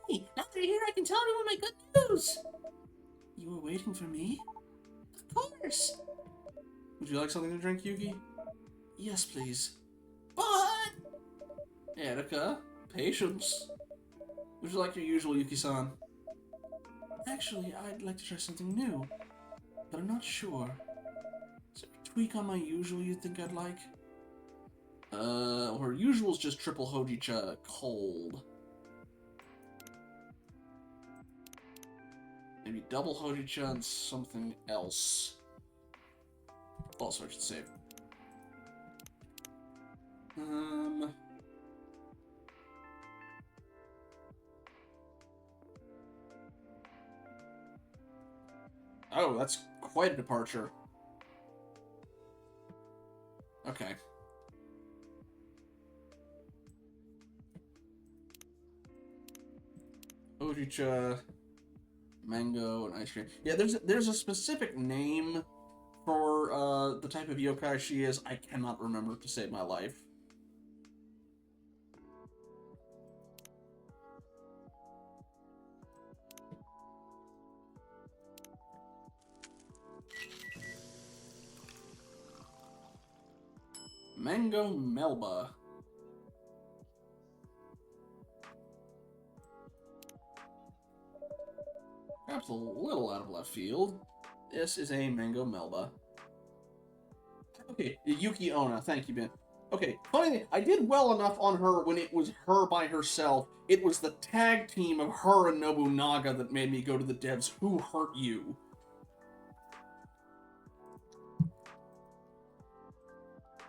Yuki! Now that you're here, I can tell everyone my good news! You were waiting for me? Of course! Would you like something to drink, Yuki? Yes, please. But... Annika, patience. Would you like your usual, Yuki-san? Actually, I'd like to try something new. But I'm not sure. Is there a tweak on my usual you think I'd like? Her usual's just triple hojicha cold. Maybe double hojicha and something else. Also, I should save. Oh, that's quite a departure. Okay. Hojicha, mango, and ice cream. Yeah, there's a specific name for the type of yokai she is. I cannot remember to save my life. Mango Melba. Perhaps a little out of left field. This is a Mango Melba. Okay, Yuki Onna. Thank you, Ben. Okay, funny thing, I did well enough on her when it was her by herself. It was the tag team of her and Nobunaga that made me go to the devs. Who hurt you?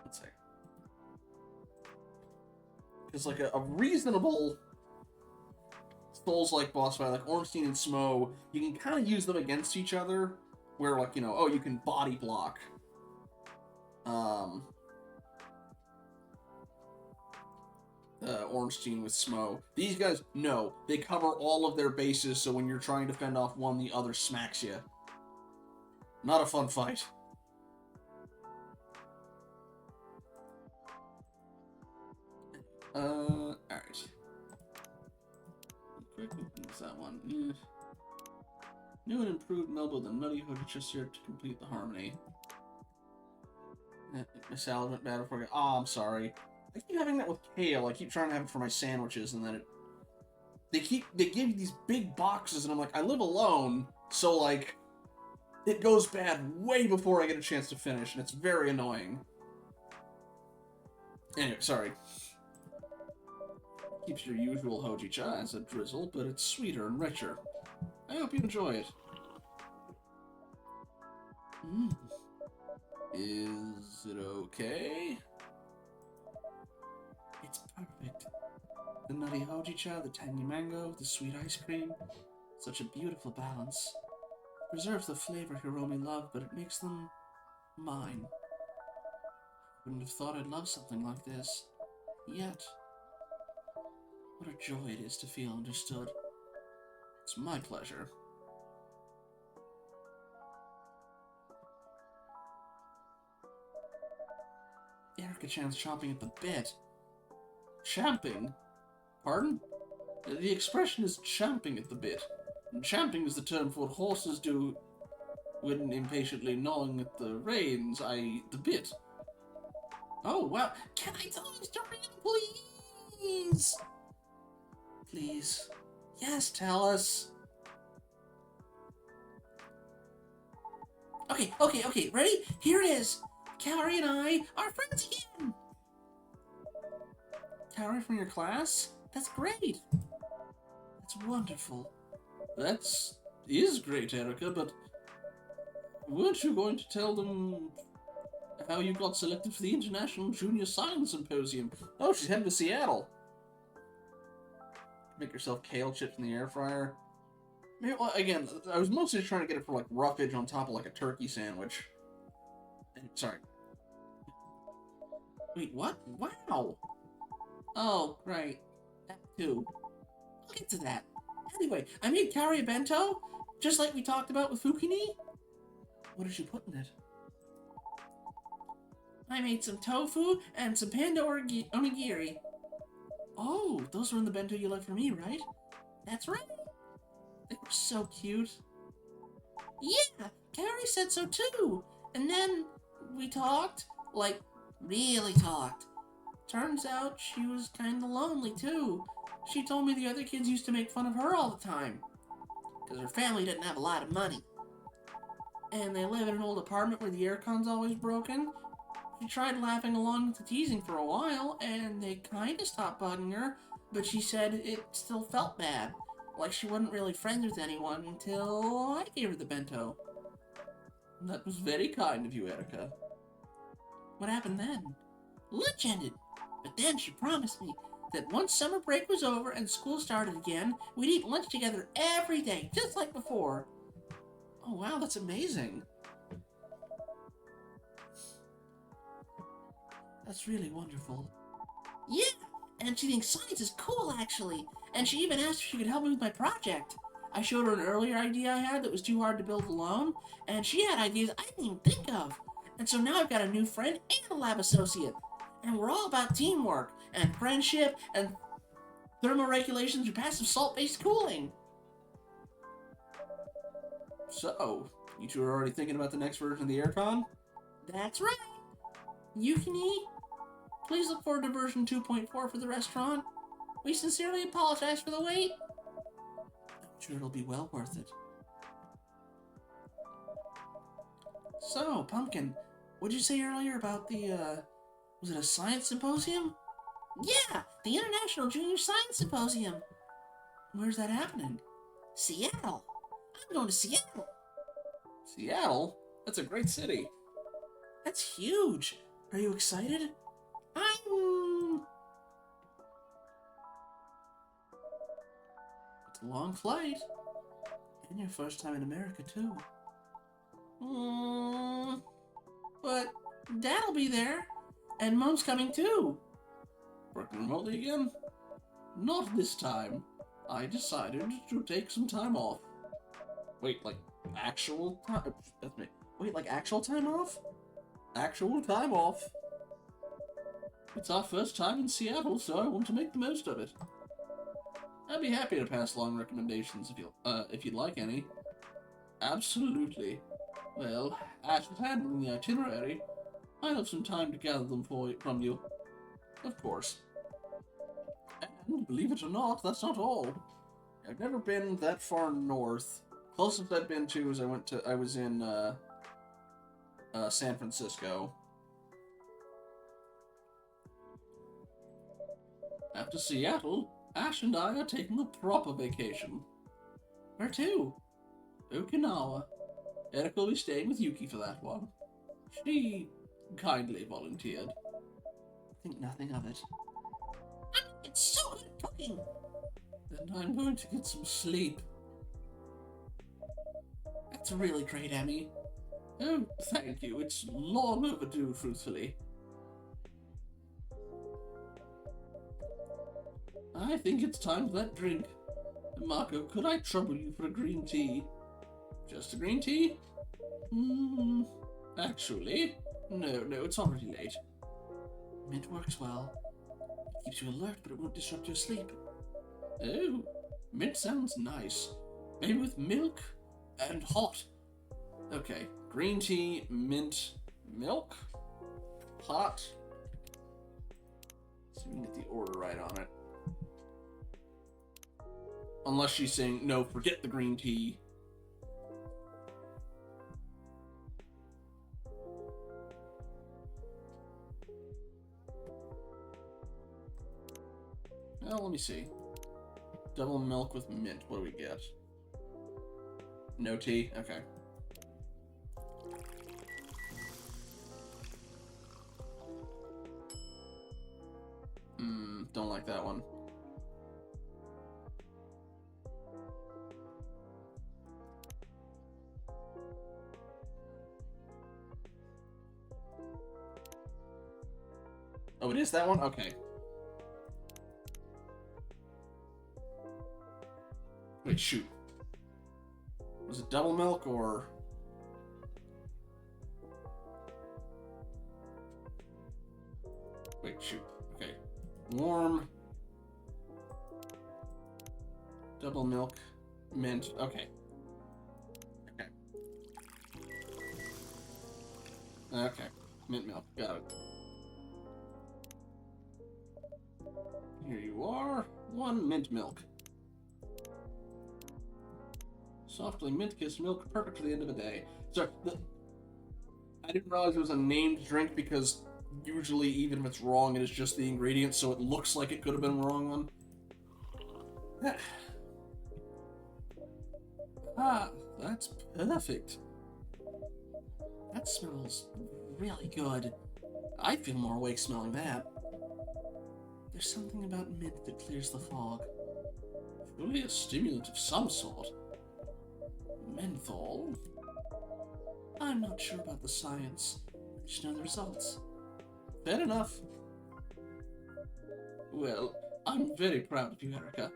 Let's see. Because like a reasonable Souls-like boss fight, like Ornstein and Smo, you can kind of use them against each other, where like, you know, oh, you can body block. Ornstein with Smo. These guys, no. They cover all of their bases, so when you're trying to fend off one, the other smacks you. Not a fun fight. Alright. Quickly use that one. New and improved Melba, the nutty hojicha syrup to complete the harmony. My salad went bad before I got... Oh, I'm sorry. I keep having that with kale. I keep trying to have it for my sandwiches, and then it... They give you these big boxes, and I'm like, I live alone, so, like, it goes bad way before I get a chance to finish, and it's very annoying. Anyway, sorry. Keeps your usual hojicha as a drizzle, but it's sweeter and richer. I hope you enjoy it. Is it okay? It's perfect. The nutty hojicha, the tangy mango, the sweet ice cream. Such a beautiful balance. Preserves the flavor Hiromi loved, but it makes them mine. Wouldn't have thought I'd love something like this. Yet, what a joy it is to feel understood. It's my pleasure. Erika-chan's chomping at the bit. Champing? Pardon? The expression is champing at the bit. And champing is the term for what horses do when impatiently gnawing at the reins, i.e. the bit. Oh, well, can I tell you a story, please? Please. Yes, tell us. Okay, ready? Here it is. Kaori and I are friends again. Kaori from your class? That's great. That's wonderful. is great, Erica, but weren't you going to tell them how you got selected for the International Junior Science Symposium? Oh, she's heading to Seattle. Make yourself kale chips in the air fryer. Maybe, well, again, I was mostly trying to get it for like roughage on top of like a turkey sandwich. Sorry. Wait, what? Wow. Oh, right. That too. I'll get to that. Anyway, I made curry bento, just like we talked about with Fukini. What did you put in it? I made some tofu and some panda onigiri. Oh, those were in the bento you left for me, right? That's right. They were so cute. Yeah, Carrie said so too. And then we talked, like, really talked. Turns out she was kinda lonely too. She told me the other kids used to make fun of her all the time. Because her family didn't have a lot of money. And they live in an old apartment where the aircon's always broken. She tried laughing along with the teasing for a while, and they kinda stopped bugging her, but she said it still felt bad. Like she wasn't really friends with anyone until I gave her the bento. That was very kind of you, Erica. What happened then? Lunch ended, but then she promised me that once summer break was over and school started again, we'd eat lunch together every day, just like before. Oh wow, that's amazing. That's really wonderful. Yeah, and she thinks science is cool, actually. And she even asked if she could help me with my project. I showed her an earlier idea I had that was too hard to build alone, and she had ideas I didn't even think of. And so now I've got a new friend and a lab associate. And we're all about teamwork, and friendship, and thermoregulation through passive salt-based cooling. So, you two are already thinking about the next version of the aircon? That's right. You can eat. Please look forward to version 2.4 for the restaurant. We sincerely apologize for the wait. I'm sure it'll be well worth it. So, Pumpkin, what'd you say earlier about the, was it a science symposium? Yeah, the International Junior Science Symposium. Where's that happening? Seattle. I'm going to Seattle. Seattle? That's a great city. That's huge. Are you excited? It's a long flight. And your first time in America, too. But Dad'll be there. And Mom's coming, too. Working remotely again? Not this time. I decided to take some time off. Wait, like actual time? That's me. Wait, like actual time off? Actual time off. It's our first time in Seattle, so I want to make the most of it. I'd be happy to pass along recommendations if you'd like any. Absolutely. Well, as for handling the itinerary, I'll have some time to gather them from you. Of course. And believe it or not, that's not all. I've never been that far north. Closest I've been to is I was in San Francisco. After Seattle, Ash and I are taking a proper vacation. Where to? Okinawa. Erica will be staying with Yuki for that one. She kindly volunteered. Think nothing of it. It's so good at cooking. And I'm going to get some sleep. That's really great, Emmy. Oh, thank you. It's long overdue, truthfully. I think it's time for that drink. Marco, could I trouble you for a green tea? Just a green tea? Actually, no, it's already late. Mint works well. It keeps you alert, but it won't disrupt your sleep. Oh, mint sounds nice. Maybe with milk and hot. Okay, green tea, mint, milk, hot. See if we can get the order right on it. Unless she's saying, no, forget the green tea. Well, let me see. Double milk with mint, what do we get? No tea? Okay. Don't like that one. Oh, it is that one? Okay. Wait, shoot. Was it double milk or... Wait, shoot. Okay. Warm. Double milk. Mint. Okay. Okay. Okay. Mint milk. Got it. Here you are. 1 mint milk. Softly mint-kissed milk, perfect for the end of the day. Sorry, I didn't realize it was a named drink because usually, even if it's wrong, it is just the ingredient, so it looks like it could have been the wrong one. Ah, that's perfect. That smells really good. I feel more awake smelling that. There's something about mint that clears the fog. Surely a stimulant of some sort. Menthol? I'm not sure about the science. I just know the results. Fair enough. Well, I'm very proud of you, Erica.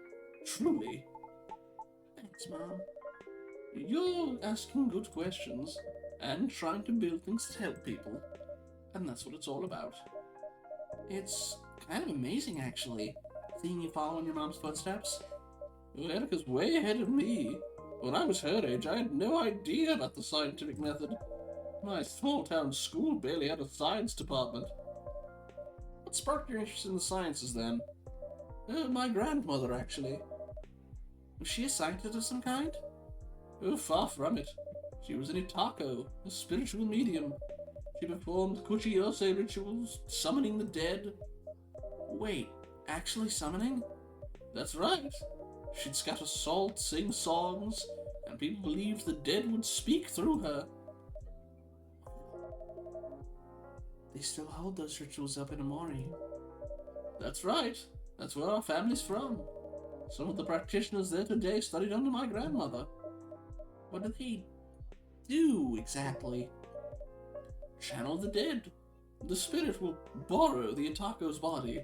Truly. Thanks, Mom. You're asking good questions and trying to build things to help people. And that's what it's all about. It's kind of amazing, actually, seeing you follow in your mom's footsteps. Well, Erica's way ahead of me. When I was her age, I had no idea about the scientific method. My small-town school barely had a science department. What sparked your interest in the sciences, then? My grandmother, actually. Was she a scientist of some kind? Oh, far from it. She was an Itako, a spiritual medium. She performed Kuchi-Yose rituals, summoning the dead. Wait, actually summoning? That's right. She'd scatter salt, sing songs, and people believed the dead would speak through her. They still hold those rituals up in Amori. That's right. That's where our family's from. Some of the practitioners there today studied under my grandmother. What do they do, exactly? Channel the dead. The spirit will borrow the Itako's body.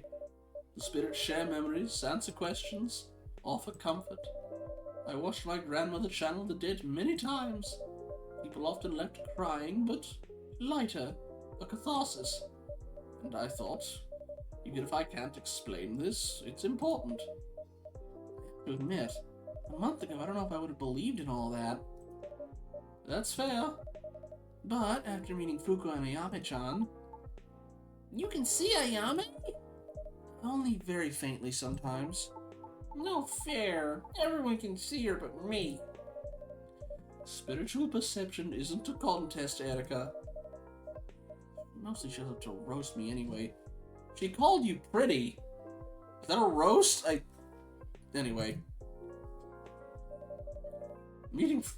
The spirits share memories, answer questions, offer comfort. I watched my grandmother channel the dead many times. People often left crying, but lighter, a catharsis. And I thought, even if I can't explain this, it's important. I have to admit, a month ago I don't know if I would have believed in all that. That's fair. But after meeting Fuko and Ayame-chan... You can see Ayame? Only very faintly sometimes. No fair. Everyone can see her but me. Spiritual perception isn't a contest, Erica. Mostly shows up to roast me anyway. She called you pretty. Is that a roast? Anyway.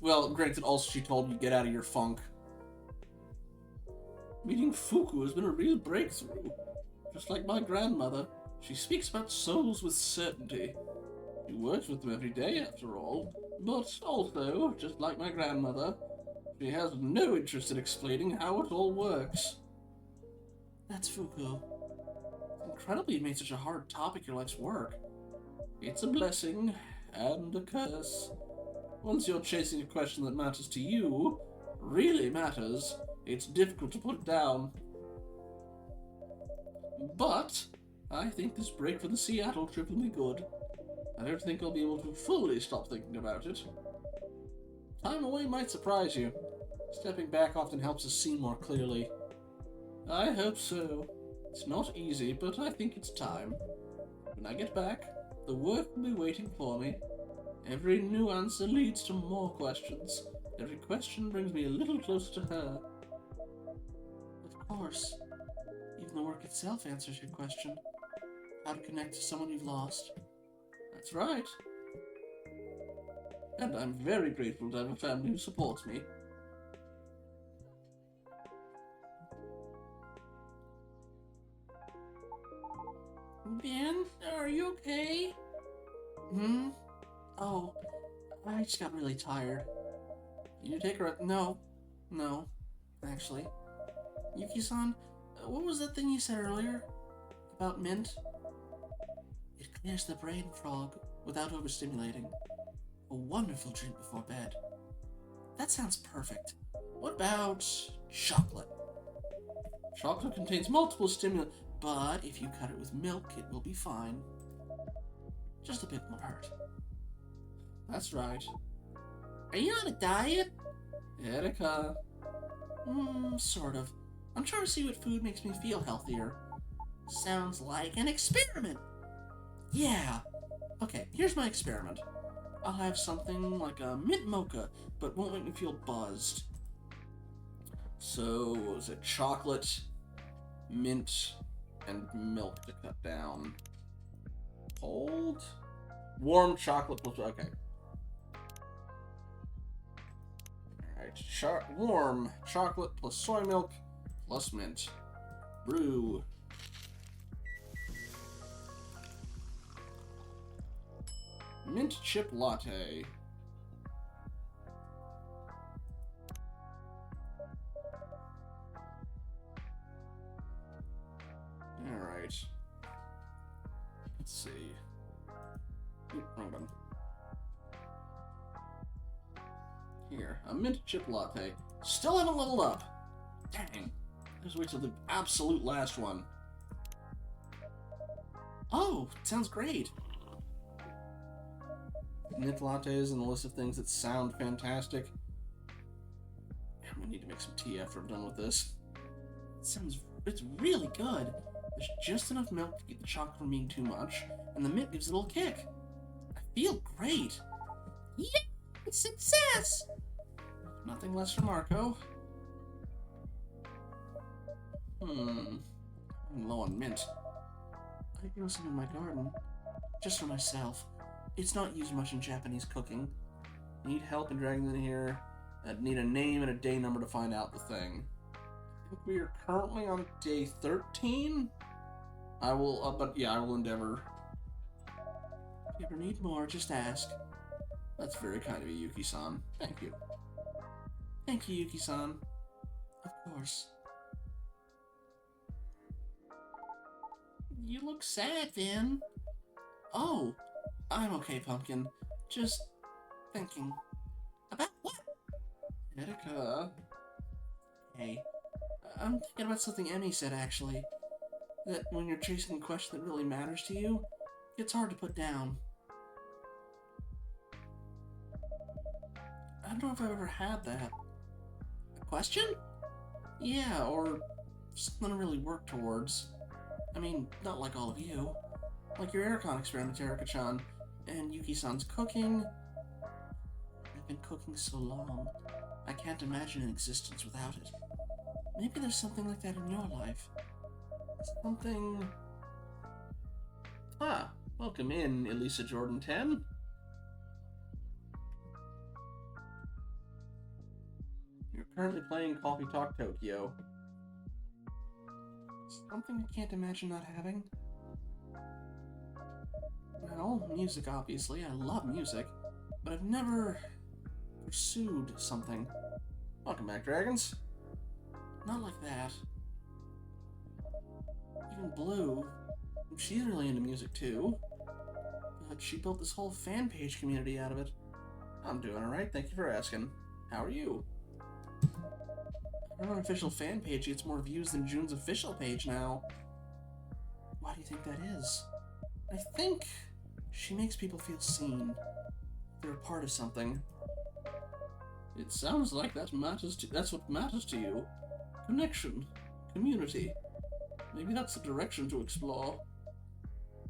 Well, granted, also she told you get out of your funk. Meeting Fuku has been a real breakthrough. Just like my grandmother, she speaks about souls with certainty. She works with them every day, after all. But also, just like my grandmother, she has no interest in explaining how it all works. That's Fuku. It's incredible you made such a hard topic your life's work. It's a blessing and a curse. Once you're chasing a question that matters to you, really matters, it's difficult to put down. But I think this break for the Seattle trip will be good. I don't think I'll be able to fully stop thinking about it. Time away might surprise you. Stepping back often helps us see more clearly. I hope so. It's not easy, but I think it's time. When I get back, the work will be waiting for me. Every new answer leads to more questions. Every question brings me a little closer to her. Of course. Even the work itself answers your question. How to connect to someone you've lost. That's right. And I'm very grateful to have a family who supports me. Ben, are you okay? Hmm? Oh, I just got really tired. You take her. No. No. Actually. Yuki-san, what was that thing you said earlier? About mint? It clears the brain, Frog, without overstimulating. A wonderful drink before bed. That sounds perfect. What about chocolate? Chocolate contains multiple stimulants, but if you cut it with milk, it will be fine. Just a bit won't hurt. That's right. Are you on a diet? Erika. Sort of. I'm trying to see what food makes me feel healthier. Sounds like an experiment. Yeah. Okay, here's my experiment. I'll have something like a mint mocha, but won't make me feel buzzed. So, what was it? Chocolate, mint, and milk to cut down. Cold? Warm chocolate plus... Okay. Alright, warm chocolate plus soy milk plus mint. Brew. Mint chip latte. Alright. Let's see. Oop, wrong button. Here, a mint chip latte. Still haven't leveled up. Dang. Let's wait till the absolute last one. Oh, sounds great. Mint lattes and a list of things that sound fantastic. I'm gonna need to make some tea after I'm done with this. It's really good. There's just enough milk to keep the chocolate from being too much, and the mint gives it a little kick. I feel great. Yeah, success! Nothing less for Marco. I'm low on mint. I grow some in my garden, just for myself. It's not used much in Japanese cooking. Need help in dragging it in here. I'd need a name and a day number to find out the thing. I think we are currently on day 13. I will, I will endeavor. If you ever need more, just ask. That's very kind of you, Yuki-san. Thank you. Thank you, Yuki-san. Of course. You look sad, Vin. Oh, I'm okay, Pumpkin. Just thinking. About what? Etika. Hey, I'm thinking about something Emmy said, actually. That when you're chasing a question that really matters to you, it's hard to put down. I don't know if I've ever had that. A question? Yeah, or something to really work towards. I mean, not like all of you. Like your Aircon experiment, Erika-chan, and Yuki-san's cooking. I've been cooking so long, I can't imagine an existence without it. Maybe there's something like that in your life. Something... Ah, welcome in, Elisa Jordan 10. You're currently playing Coffee Talk Tokyo. Something I can't imagine not having. Well, music, obviously. I love music. But I've never pursued something. Welcome back, Dragons. Not like that. Even Blue. She's really into music, too. But she built this whole fan page community out of it. I'm doing alright, thank you for asking. How are you? Our unofficial fan page gets more views than June's official page now. Why do you think that is? I think she makes people feel seen. They're a part of something. It sounds like that's what matters to you. Connection. Community. Maybe that's the direction to explore.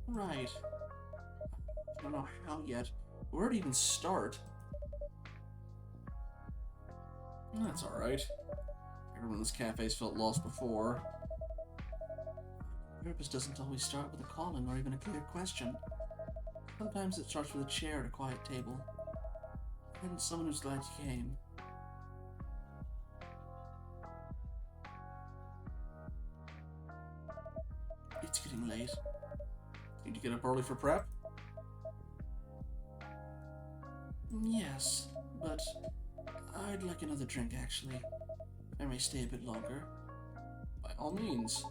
Right. I don't know how yet. Where to even start? That's alright. Everyone in this cafe's felt lost before. Purpose doesn't always start with a calling or even a clear question. Sometimes it starts with a chair at a quiet table. And someone who's glad you came. It's getting late. Need to get up early for prep? Yes, but I'd like another drink, actually. I may stay a bit longer. By all means.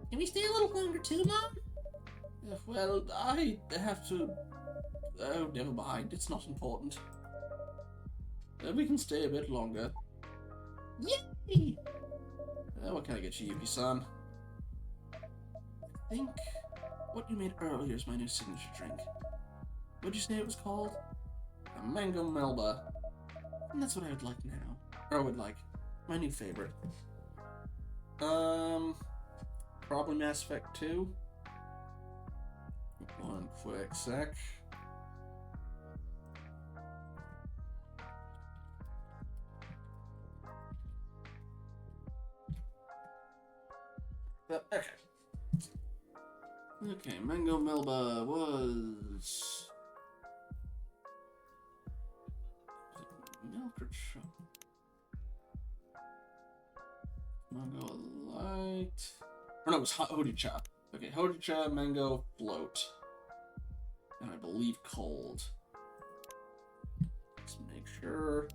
Can we stay a little longer too, Mom? Well, I have to... Oh, never mind. It's not important. We can stay a bit longer. Yay! What can I get you, Yuki-san? I think what you made earlier is my new signature drink. What'd you say it was called? A mango melba. And that's what I would like now. Or would like. My new favorite. Probably Mass Effect 2. One quick sec. Okay. Okay, Mango Melba was... Milk or chocolate? Mango Light... Or no, it was Hojicha. Okay, Hojicha, Mango, Float. And I believe cold. Let's make sure.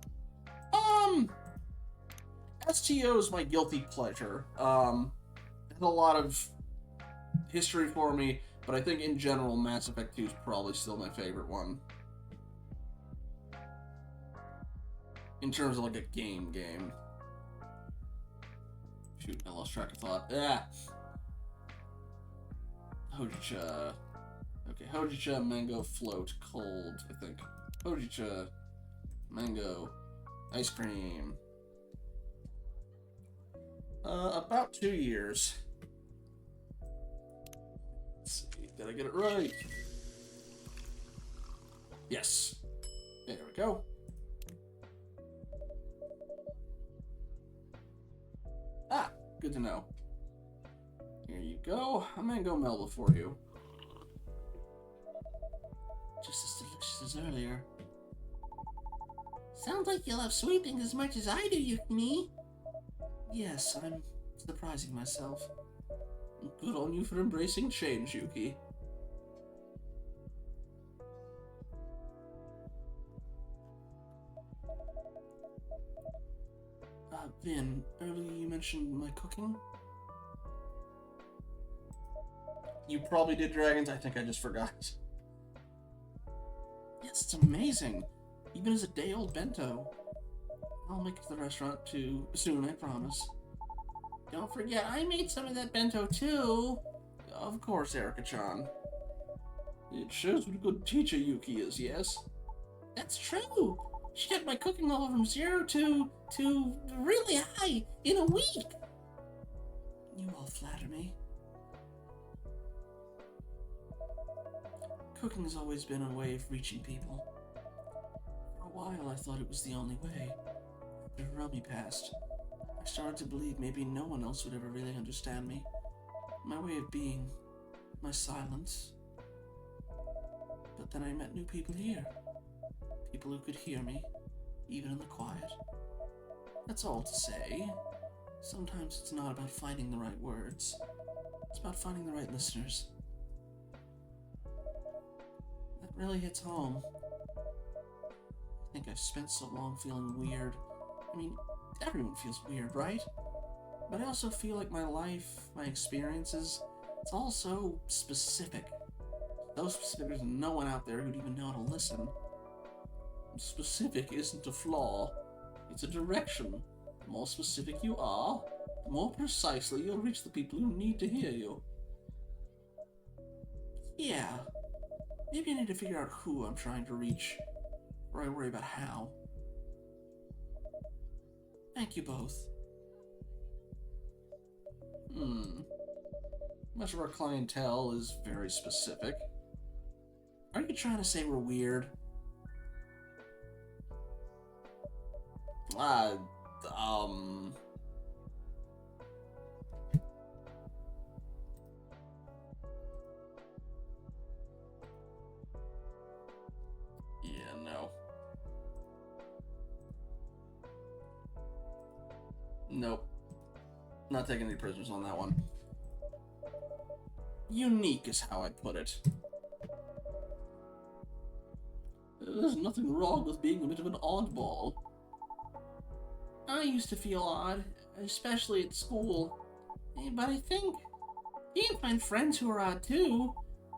STO is my guilty pleasure. It had a lot of history for me, but I think in general Mass Effect 2 is probably still my favorite one. In terms of like a game. Shoot, I lost track of thought. Yeah. Hojicha. Okay, Hojicha, Mango, Float, Cold, I think. Hojicha, Mango, Ice Cream. About 2 years. Let's see, did I get it right? Yes. There we go. Ah, good to know. Here you go. A mango melba for you. Just as delicious as earlier. Sounds like you love sweet things as much as I do, Yukimi. Yes, I'm surprising myself. Good on you for embracing change, Yuki. Vin, earlier you mentioned my cooking? You probably did, Dragons. I think I just forgot. Yes, it's amazing. Even as a day-old bento. I'll make it to the restaurant too soon, I promise. Don't forget, I made some of that bento too. Of course, Erica-chan. It shows what a good teacher Yuki is, yes? That's true. She got my cooking level from 0 to really high in a week. You all flatter me. Cooking has always been a way of reaching people. For a while, I thought it was the only way. After Hiromi passed, I started to believe maybe no one else would ever really understand me. My way of being, my silence. But then I met new people here. People who could hear me, even in the quiet. That's all to say. Sometimes it's not about finding the right words. It's about finding the right listeners. That really hits home. I think I've spent so long feeling weird. I mean, everyone feels weird, right? But I also feel like my life, my experiences, it's all so specific. So specific there's no one out there who'd even know how to listen. Specific isn't a flaw, it's a direction. The more specific you are, the more precisely you'll reach the people who need to hear you. Yeah, maybe I need to figure out who I'm trying to reach, or I worry about how. Thank you both. Much of our clientele is very specific. Are you trying to say we're weird? Yeah, no. Nope. Not taking any prisoners on that one. Unique is how I'd put it. There's nothing wrong with being a bit of an oddball. I used to feel odd, especially at school. But I think you can find friends who are odd too.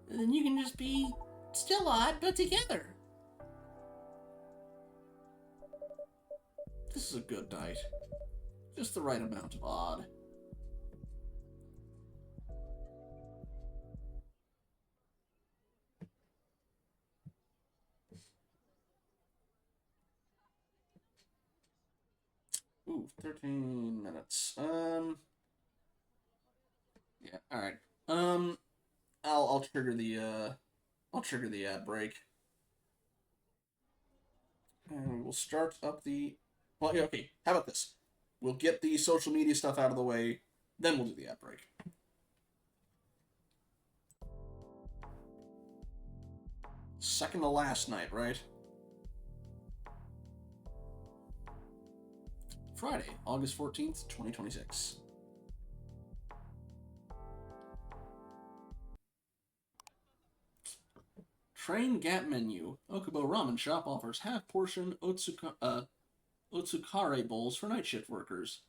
Then you can just be still odd, but together. This is a good night. Just the right amount of odd. Ooh, 13 minutes. Yeah, alright. I'll trigger the ad break. And we'll start up the... Well, yeah, okay, how about this? We'll get the social media stuff out of the way, then we'll do the ad break. Second to last night, right? Friday, August 14th, 2026. Train Gap Menu. Okubo Ramen Shop offers half-portion Otsukare bowls for night shift workers.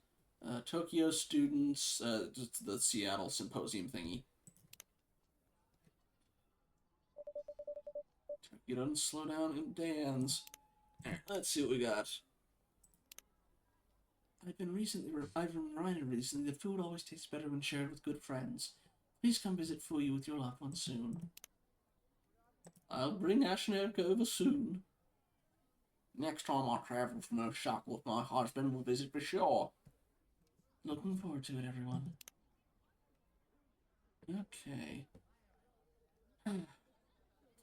Tokyo students, the Seattle symposium thingy. You don't slow down and dance. Let's see what we got. I've been reminded recently that food always tastes better when shared with good friends. Please come visit Fuyu with your loved ones soon. I'll bring Ash and Erica over soon. Next time I travel from Osaka with my husband, we'll visit for sure. Looking forward to it, everyone. Okay.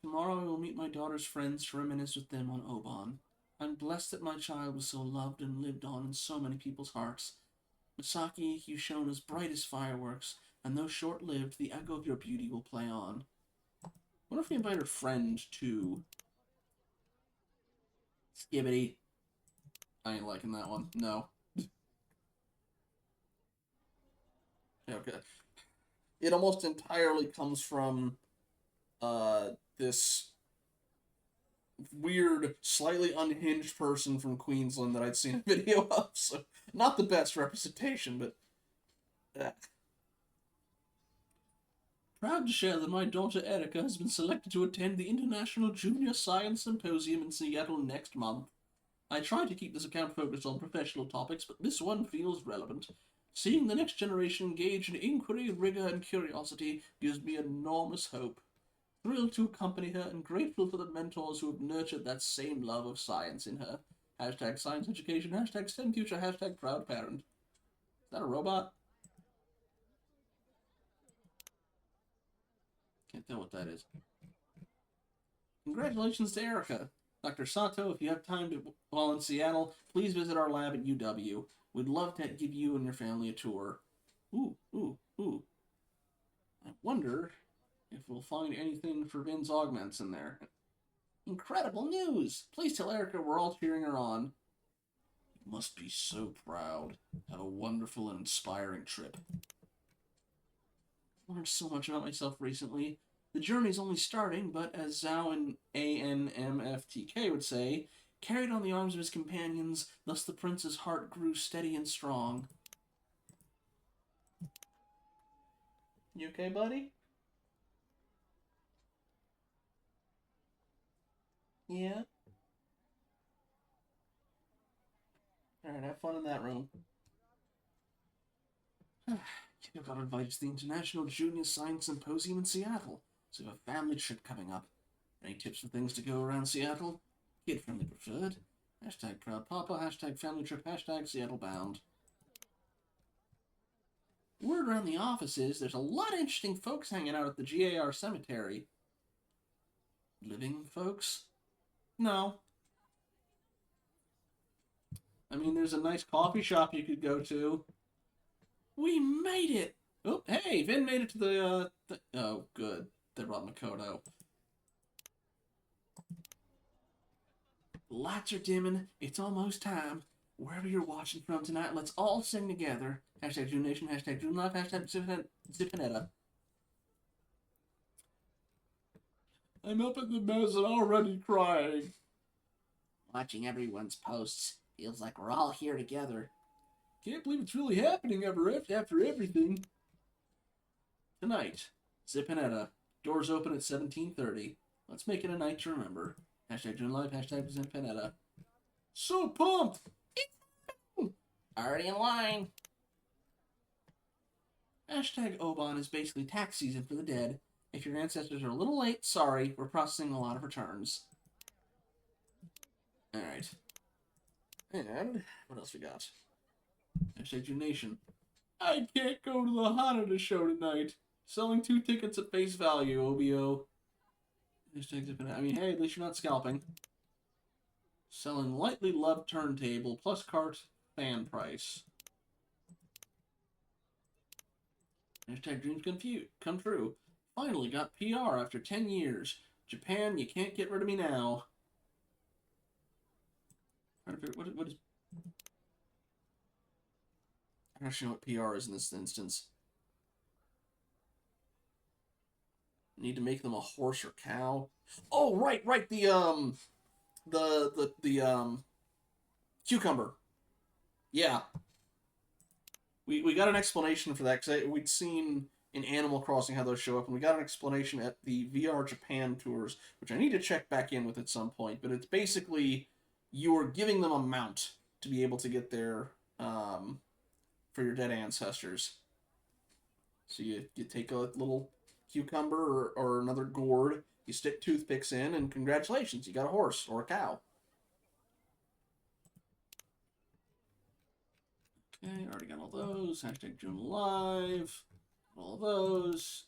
Tomorrow I will meet my daughter's friends to reminisce with them on Oban. I'm blessed that my child was so loved and lived on in so many people's hearts. Misaki, you shone as bright as fireworks, and though short-lived, the echo of your beauty will play on. What if we invite her friend to... Skibbity. I ain't liking that one. No. Okay. It almost entirely comes from this weird, slightly unhinged person from Queensland that I'd seen a video of. So, not the best representation, but... Proud to share that my daughter Erica has been selected to attend the International Junior Science Symposium in Seattle next month. I try to keep this account focused on professional topics, but this one feels relevant. Seeing the next generation engage in inquiry, rigor, and curiosity gives me enormous hope. Thrilled to accompany her and grateful for the mentors who have nurtured that same love of science in her. Hashtag science education, hashtag STEM future, hashtag proud parent. Is that a robot? Can't tell what that is. Congratulations to Erica. Dr. Sato, if you have time while in Seattle, please visit our lab at UW. We'd love to give you and your family a tour. Ooh. I wonder if we'll find anything for Vin's augments in there. Incredible news! Please tell Erica we're all cheering her on. You must be so proud. Have a wonderful and inspiring trip. I've learned so much about myself recently. The journey's only starting, but as Zhao and ANMFTK would say, carried on the arms of his companions, thus the prince's heart grew steady and strong. You okay, buddy? Yeah? Alright, have fun in that room. You got invited to the International Junior Science Symposium in Seattle, so we have a family trip coming up. Any tips for things to go around Seattle? Kid-friendly preferred. Hashtag proud papa, hashtag family trip, hashtag Seattle bound. Word around the office is there's a lot of interesting folks hanging out at the GAR cemetery. Living folks? No. I mean, there's a nice coffee shop you could go to. We made it! Oh, hey, Vin made it to the, oh, good. They brought Makoto. Lights are dimming. It's almost time. Wherever you're watching from tonight, let's all sing together. Hashtag June Nation, hashtag June Life, hashtag Zipinetta. I'm up in the mess and already crying. Watching everyone's posts feels like we're all here together. Can't believe it's really happening after everything. Tonight, Zipinetta. Doors open at 17:30. Let's make it a night to remember. Hashtag June Life, hashtag Zipinetta. So pumped! Already in line. Hashtag Oban is basically tax season for the dead. If your ancestors are a little late, sorry, we're processing a lot of returns. Alright. And what else we got? Hashtag June Nation. I can't go to the Hanada show tonight. Selling 2 tickets at face value, OBO. Hashtag Zipinetta. I mean, hey, at least you're not scalping. Selling lightly loved turntable plus cart fan price. Hashtag dreams come true. Finally got PR after 10 years. Japan, you can't get rid of me now. What is... I don't actually know what PR is in this instance. Need to make them a horse or cow. Oh, right, the cucumber. Yeah. We got an explanation for that, because we'd seen in Animal Crossing how those show up, and we got an explanation at the VR Japan tours, which I need to check back in with at some point, but it's basically you're giving them a mount to be able to get there for your dead ancestors. So you take a little cucumber or another gourd, you stick toothpicks in, and congratulations, you got a horse or a cow. Okay, already got all those. Hashtag June Live. All those.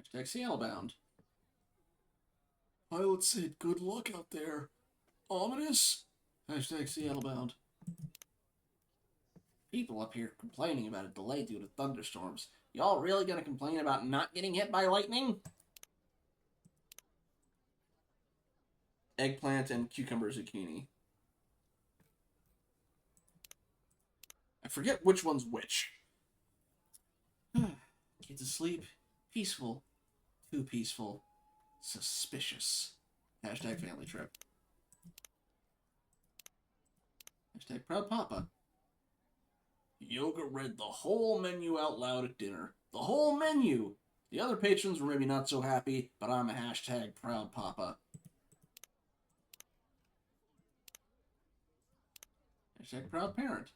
Hashtag Sealbound. Pilot said, good luck out there. Ominous? Hashtag SeattleBound. People up here complaining about a delay due to thunderstorms. Y'all really gonna complain about not getting hit by lightning? Eggplant and cucumber zucchini. I forget which one's which. Kids asleep. Peaceful. Too peaceful. Suspicious. Hashtag family trip. Hashtag proud papa. Yoga read the whole menu out loud at dinner. The whole menu! The other patrons were maybe not so happy, but I'm a hashtag proud papa. Hashtag proud parent.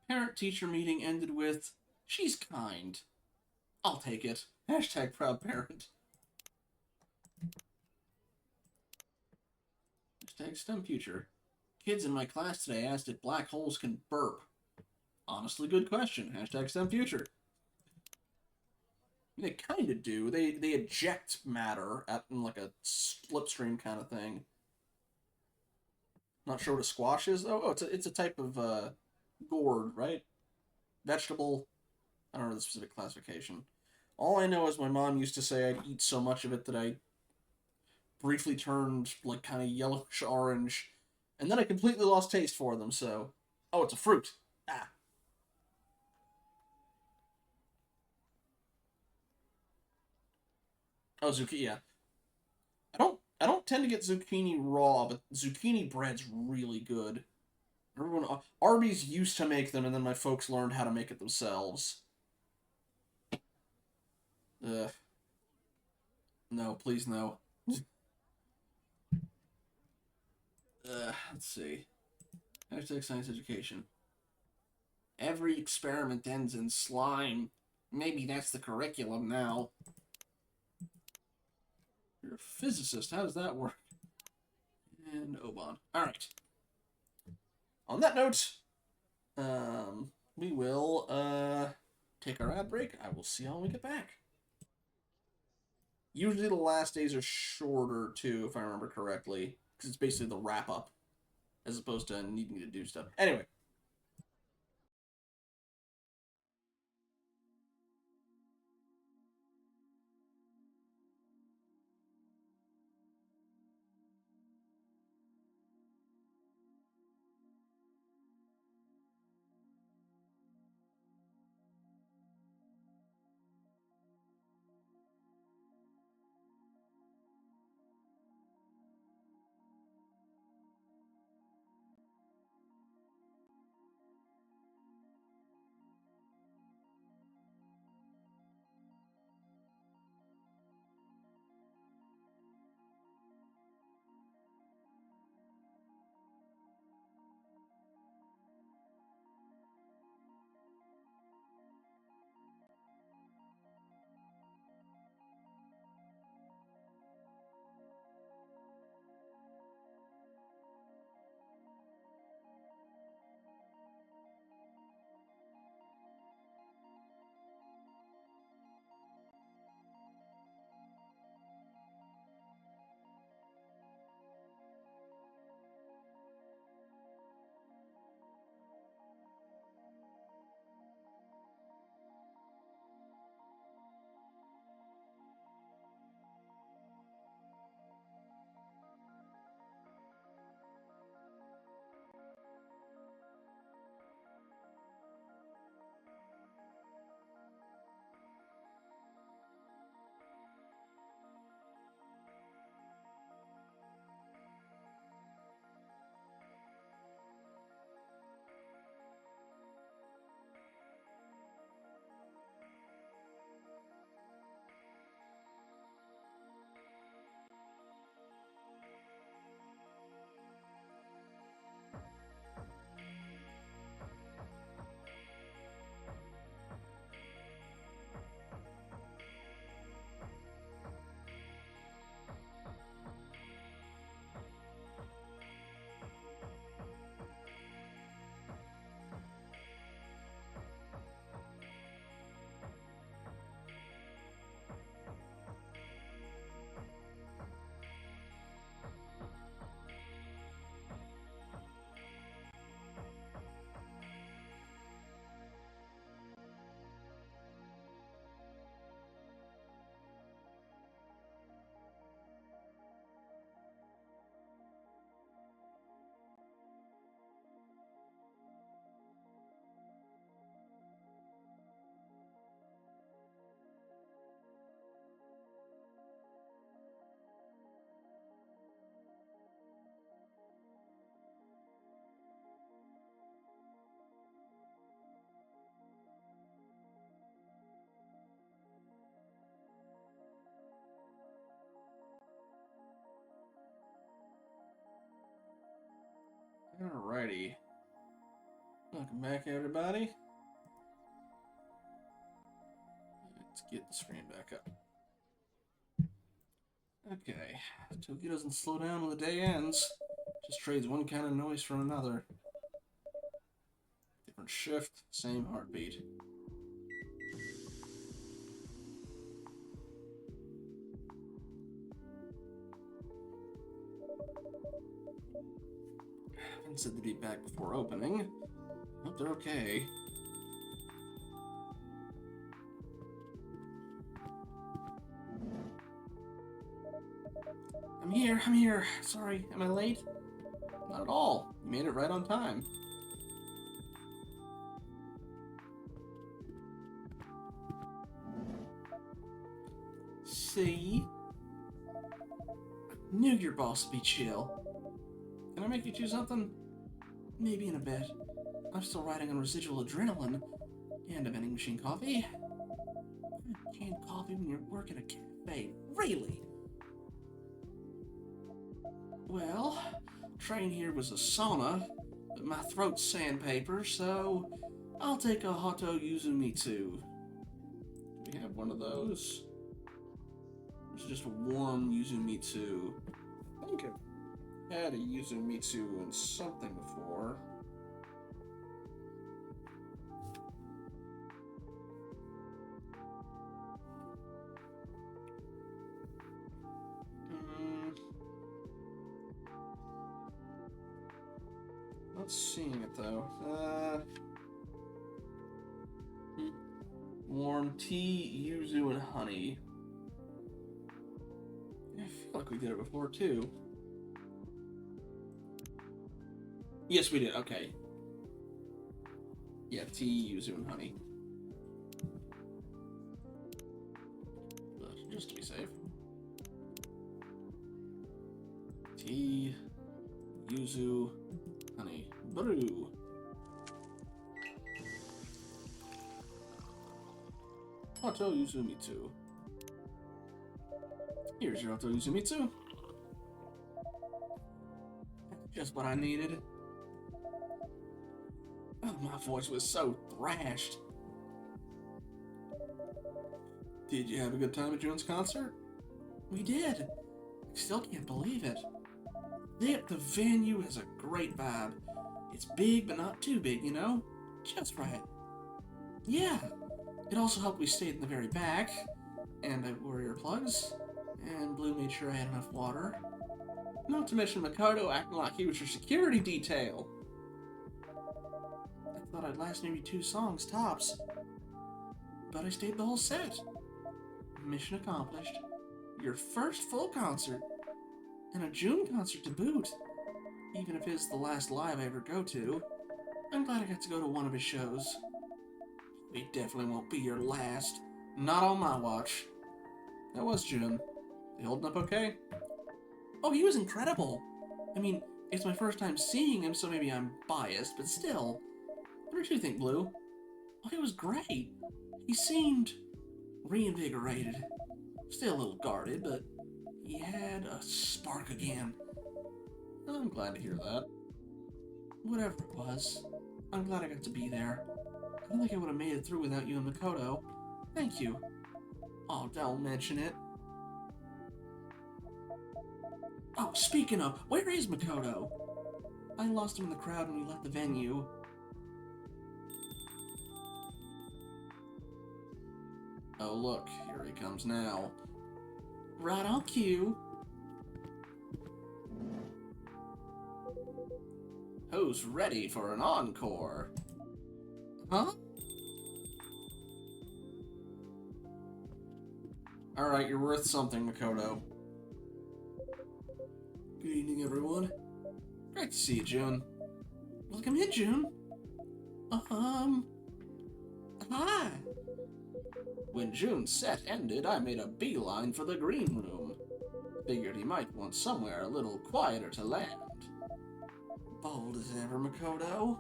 Parent-teacher meeting ended with, she's kind. I'll take it. Hashtag proud parent. Hashtag STEM future. Kids in my class today asked if black holes can burp. Honestly, good question. Hashtag STEM future. I mean, they kind of do. They eject matter in like a slipstream kind of thing. Not sure what a squash is though. Oh, it's a type of gourd, right? Vegetable. I don't know the specific classification. All I know is my mom used to say I'd eat so much of it that I briefly turned like kind of yellowish orange, and then I completely lost taste for them. So, oh, it's a fruit. Ah. Oh, zucchini. Yeah. I don't tend to get zucchini raw, but zucchini bread's really good. Everyone, Arby's used to make them, and then my folks learned how to make it themselves. Ugh. No, please no. Let's see. Hashtag science education. Every experiment ends in slime. Maybe that's the curriculum now. You're a physicist. How does that work? And Oban. Alright. On that note, we will take our ad break. I will see y'all when we get back. Usually the last days are shorter, too, if I remember correctly. Because it's basically the wrap-up, as opposed to needing to do stuff. Anyway. Alrighty. Welcome back, everybody. Let's get the screen back up. Okay. Tokyo doesn't slow down when the day ends. Just trades one kind of noise for another. Different shift, same heartbeat. Haven't said they'd be back before opening. Hope they're okay. I'm here. Sorry, am I late? Not at all. You made it right on time. See? Knew your boss would be chill. Can I make you do something? Maybe in a bit. I'm still riding on residual adrenaline and a vending machine coffee. Canned coffee when you're working a cafe. Really? Well, train here was a sauna, but my throat's sandpaper, so I'll take a Hoto Yuzumitsu. Do we have one of those? It's just a warm Yuzumitsu. I think I've had a Yuzumitsu in something before. Not seeing it though. Warm tea, yuzu, and honey. I feel like we did it before too. Yes, we did. Okay. Yeah, tea, yuzu, and honey. But just to be safe. Tea, yuzu, honey. Brew. Hoto Yuzumitsu. Here's your Hoto Yuzumitsu. Just what I needed. Oh, my voice was so thrashed. Did you have a good time at June's concert? We did. I still can't believe it. The venue has a great vibe. It's big, but not too big, you know? Just right. Yeah. It also helped we stayed in the very back, and I wore earplugs, and Blue made sure I had enough water. Not to mention Makoto acting like he was your security detail. I thought I'd last maybe 2 songs tops, but I stayed the whole set. Mission accomplished. Your first full concert, and a June concert to boot. Even if it's the last live I ever go to, I'm glad I got to go to one of his shows. It definitely won't be your last. Not on my watch. That was June. They holding up okay? Oh, he was incredible. I mean, it's my first time seeing him, so maybe I'm biased, but still. What did you think, Blue? Oh, he was great. He seemed reinvigorated. Still a little guarded, but he had a spark again. I'm glad to hear that. Whatever it was, I'm glad I got to be there. I don't think I would have made it through without you and Makoto. Thank you. Oh, don't mention it. Oh, speaking of, where is Makoto? I lost him in the crowd when we left the venue. Oh, look, here he comes now. Right on cue. Who's ready for an encore? Huh? Alright, you're worth something, Makoto. Good evening, everyone. Great to see you, June. Welcome in, June. Hi. When June's set ended, I made a beeline for the green room. Figured he might want somewhere a little quieter to land. Bold as ever, Makoto.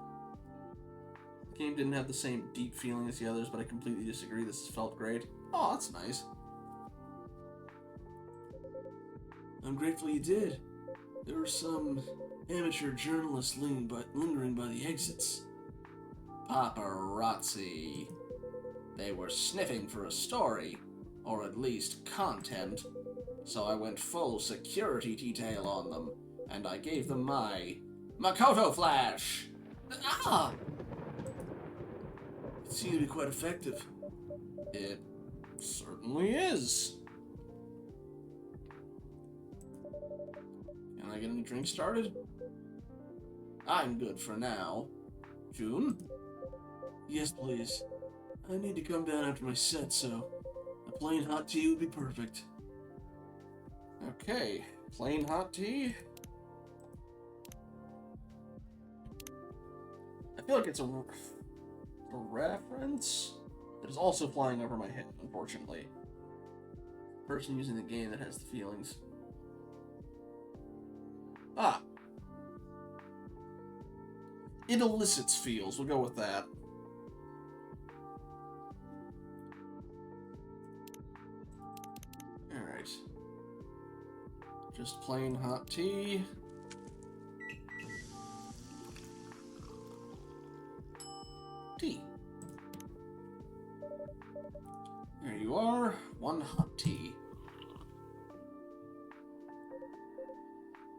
The game didn't have the same deep feeling as the others, but I completely disagree. This felt great. Oh, that's nice. I'm grateful you did. There were some Amateur journalists lingering by the exits. Paparazzi. They were sniffing for a story, or at least content, so I went full security detail on them, and I gave them my Makoto Flash! Ah! It seemed to be quite effective. It certainly is. Can I get any drinks started? I'm good for now. June? Yes, please. I need to come down after my set, so a plain hot tea would be perfect. Okay, plain hot tea. I feel like it's a reference that is also flying over my head, unfortunately. Person using the game that has the feelings. Ah. It elicits feels, we'll go with that. Alright. Just plain hot tea. Tea. There you are. One hot tea.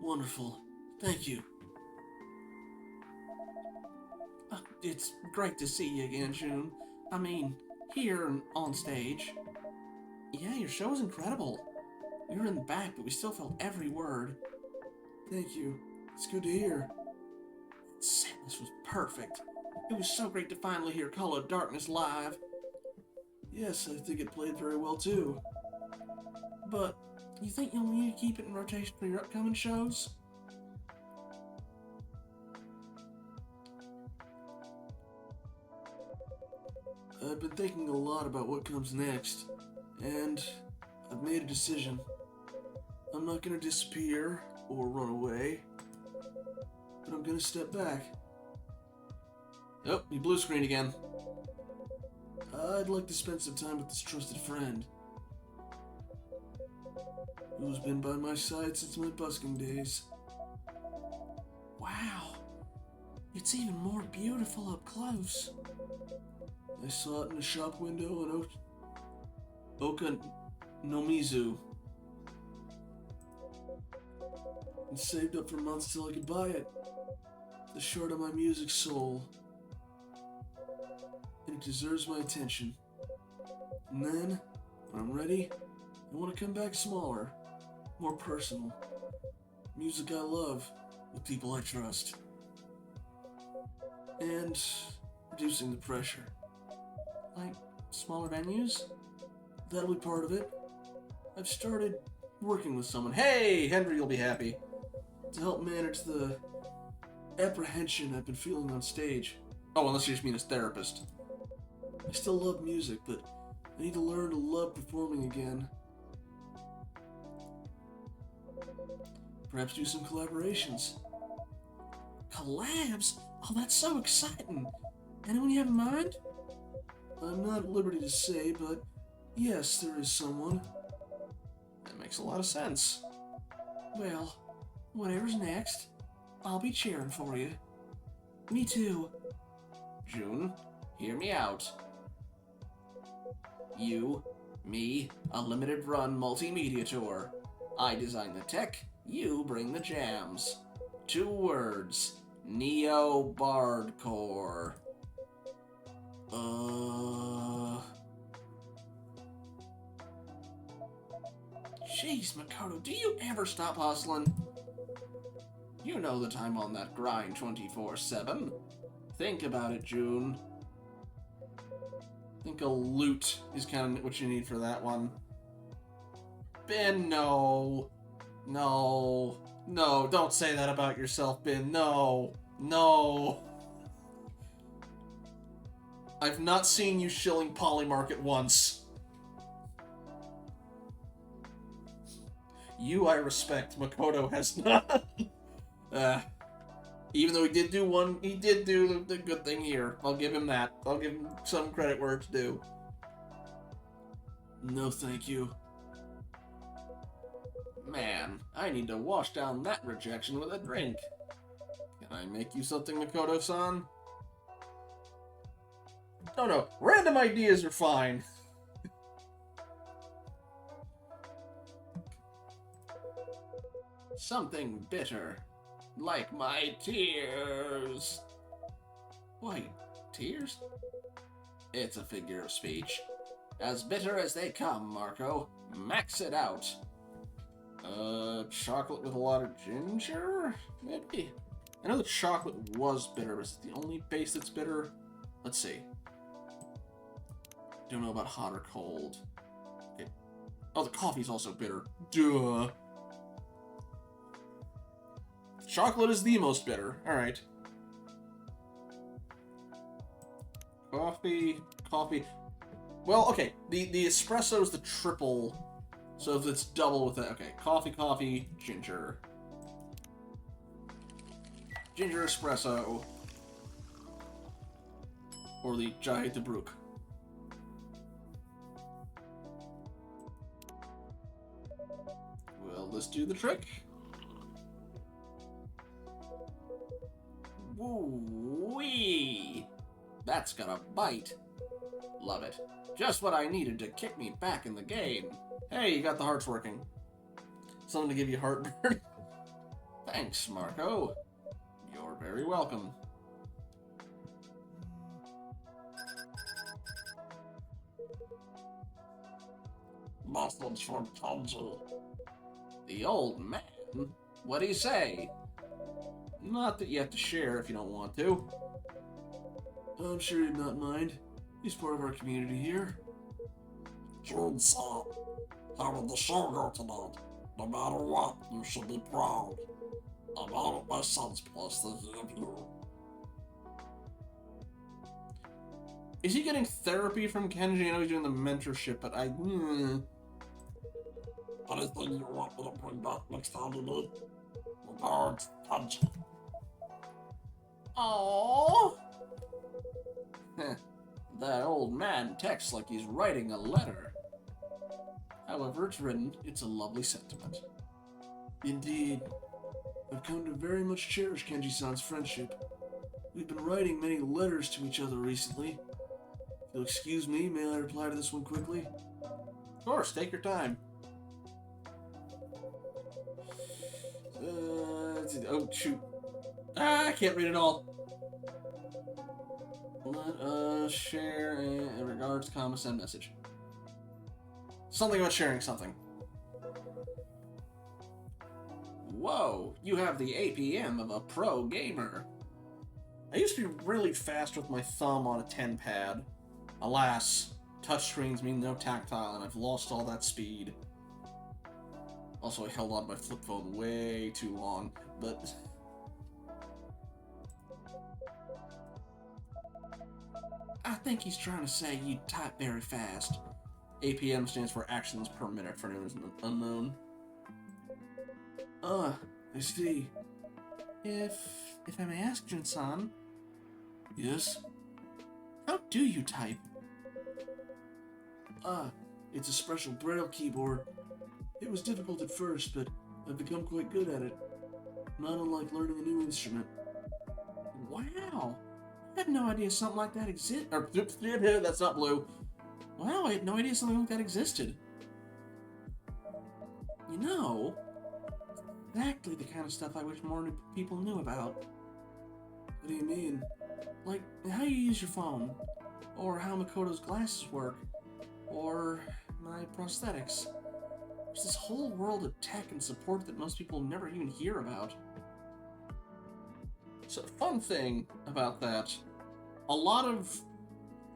Wonderful. Thank you. It's great to see you again, June. I mean, here and on stage. Yeah, your show was incredible. We were in the back, but we still felt every word. Thank you. It's good to hear. Sadness was perfect. It was so great to finally hear Call of Darkness live. Yes, I think it played very well too. But you think you'll need to keep it in rotation for your upcoming shows? I've been thinking a lot about what comes next, and I've made a decision. I'm not gonna disappear or run away, but I'm gonna step back. Oh, you blue screen again. I'd like to spend some time with this trusted friend, who's been by my side since my busking days. Wow. It's even more beautiful up close. I saw it in a shop window in Okanomizu, and saved up for months till I could buy it. The short of my music soul, and it deserves my attention. And then, when I'm ready, I want to come back smaller, more personal. Music I love, with people I trust. And reducing the pressure. Like smaller venues? That'll be part of it. I've started working with someone Hey, Henry, you'll be happy. to help manage the apprehension I've been feeling on stage. Oh, unless you just mean his therapist. I still love music, but I need to learn to love performing again. Perhaps do some collaborations. Collabs? Oh, that's so exciting. Anyone you have in mind? I'm not at liberty to say, but yes, there is someone. That makes a lot of sense. Well, whatever's next, I'll be cheering for you. Me too. June, hear me out. You, me, a limited run multimedia tour. I design the tech, you bring the jams. 2 words. Neo-Bardcore. Jeez, Makoto, do you ever stop hustling? You know that I'm on that grind 24/7. Think about it, June. I think a loot is kind of what you need for that one. Ben, no. No. No, don't say that about yourself, Ben. No. No. I've not seen you shilling Polymarket once. You I respect, Makoto has not. Even though he did do the good thing here. I'll give him that. I'll give him some credit where it's due. No, thank you. Man, I need to wash down that rejection with a drink. Can I make you something, Makoto-san? No, random ideas are fine. Something bitter, like my tears. Wait, tears? It's a figure of speech. As bitter as they come, Marco. Max it out. Chocolate with a lot of ginger? Maybe? I know the chocolate was bitter, but is it the only base that's bitter? Let's see. Don't know about hot or cold. Okay. Oh, the coffee's also bitter. Duh. Chocolate is the most bitter. Alright. Coffee. Well, okay. The espresso is the triple. So if it's double with that, okay. Coffee, ginger. Ginger espresso. Or the Jahe de Broek. Will this do the trick? Woo-wee! That's got a bite. Love it. Just what I needed to kick me back in the game. Hey, you got the hearts working. Something to give you heartburn. Thanks, Marco. You're very welcome. Message from Kenji. The old man? What'd he say? Not that you have to share if you don't want to. I'm sure he'd not mind. He's part of our community here. Jun-san, how did the show go tonight? No matter what, you should be proud. I'm out at my son's place thinking of you. Is he getting therapy from Kenji? I know he's doing the mentorship, but Anything you want me to bring back next time you need? Regards, Kenji. Aww. That old man texts like he's writing a letter. However it's written, it's a lovely sentiment. Indeed. I've come to very much cherish Kenji-san's friendship. We've been writing many letters to each other recently. If you'll excuse me, may I reply to this one quickly? Of course, take your time. Oh, shoot. I can't read it all. Let us share in regards, comma, send message. Something about sharing something. Whoa, you have the APM of a pro gamer. I used to be really fast with my thumb on a 10 pad. Alas, touchscreens mean no tactile, and I've lost all that speed. Also, I held on my flip phone way too long, but... I think he's trying to say you type very fast. APM stands for actions per minute for anyone who's unknown. Ah, I see. If I may ask, Jun-san, Yes? how do you type? Ah, it's a special braille keyboard. It was difficult at first, but I've become quite good at it. Not unlike learning a new instrument. Wow, I had no idea something like that existed. Or, that's not blue. Wow, I had no idea something like that existed. You know, exactly the kind of stuff I wish more people knew about. What do you mean? Like, how you use your phone, or how Makoto's glasses work, or my prosthetics. There's this whole world of tech and support that most people never even hear about. So, fun thing about that, a lot of,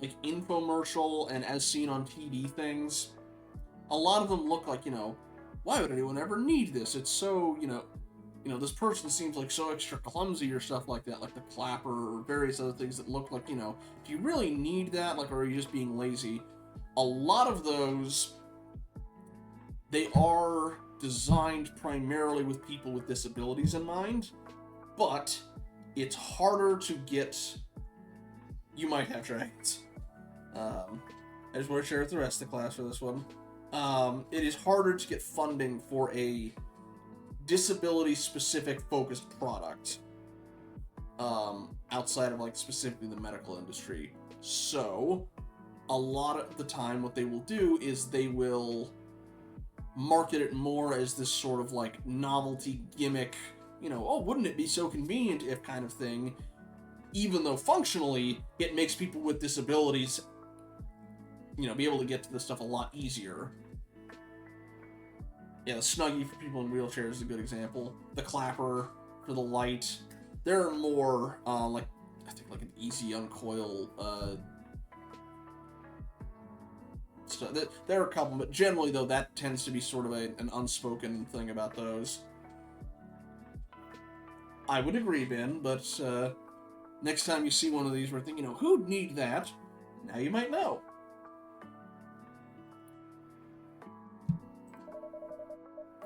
like, infomercial and as seen on TV things, a lot of them look like, you know, why would anyone ever need this? It's so, you know, this person seems like so extra clumsy or stuff like that, like the clapper or various other things that look like, you know, do you really need that? Like, or are you just being lazy? A lot of those, they are designed primarily with people with disabilities in mind, but it's harder to get... You might have dragons. I just want to share with the rest of the class for this one. It is harder to get funding for a disability-specific focused product. outside of like specifically the medical industry. So a lot of the time what they will do is they will market it more as this sort of like novelty gimmick, oh, wouldn't it be so convenient if kind of thing, even though functionally it makes people with disabilities, be able to get to this stuff a lot easier. Yeah, the Snuggie for people in wheelchairs is a good example. The clapper for the light. There are more, I think like an easy uncoil, stuff. There are a couple, but generally, though, that tends to be sort of an unspoken thing about those. I would agree, Ben, but next time you see one of these, we're thinking, who'd need that? Now you might know.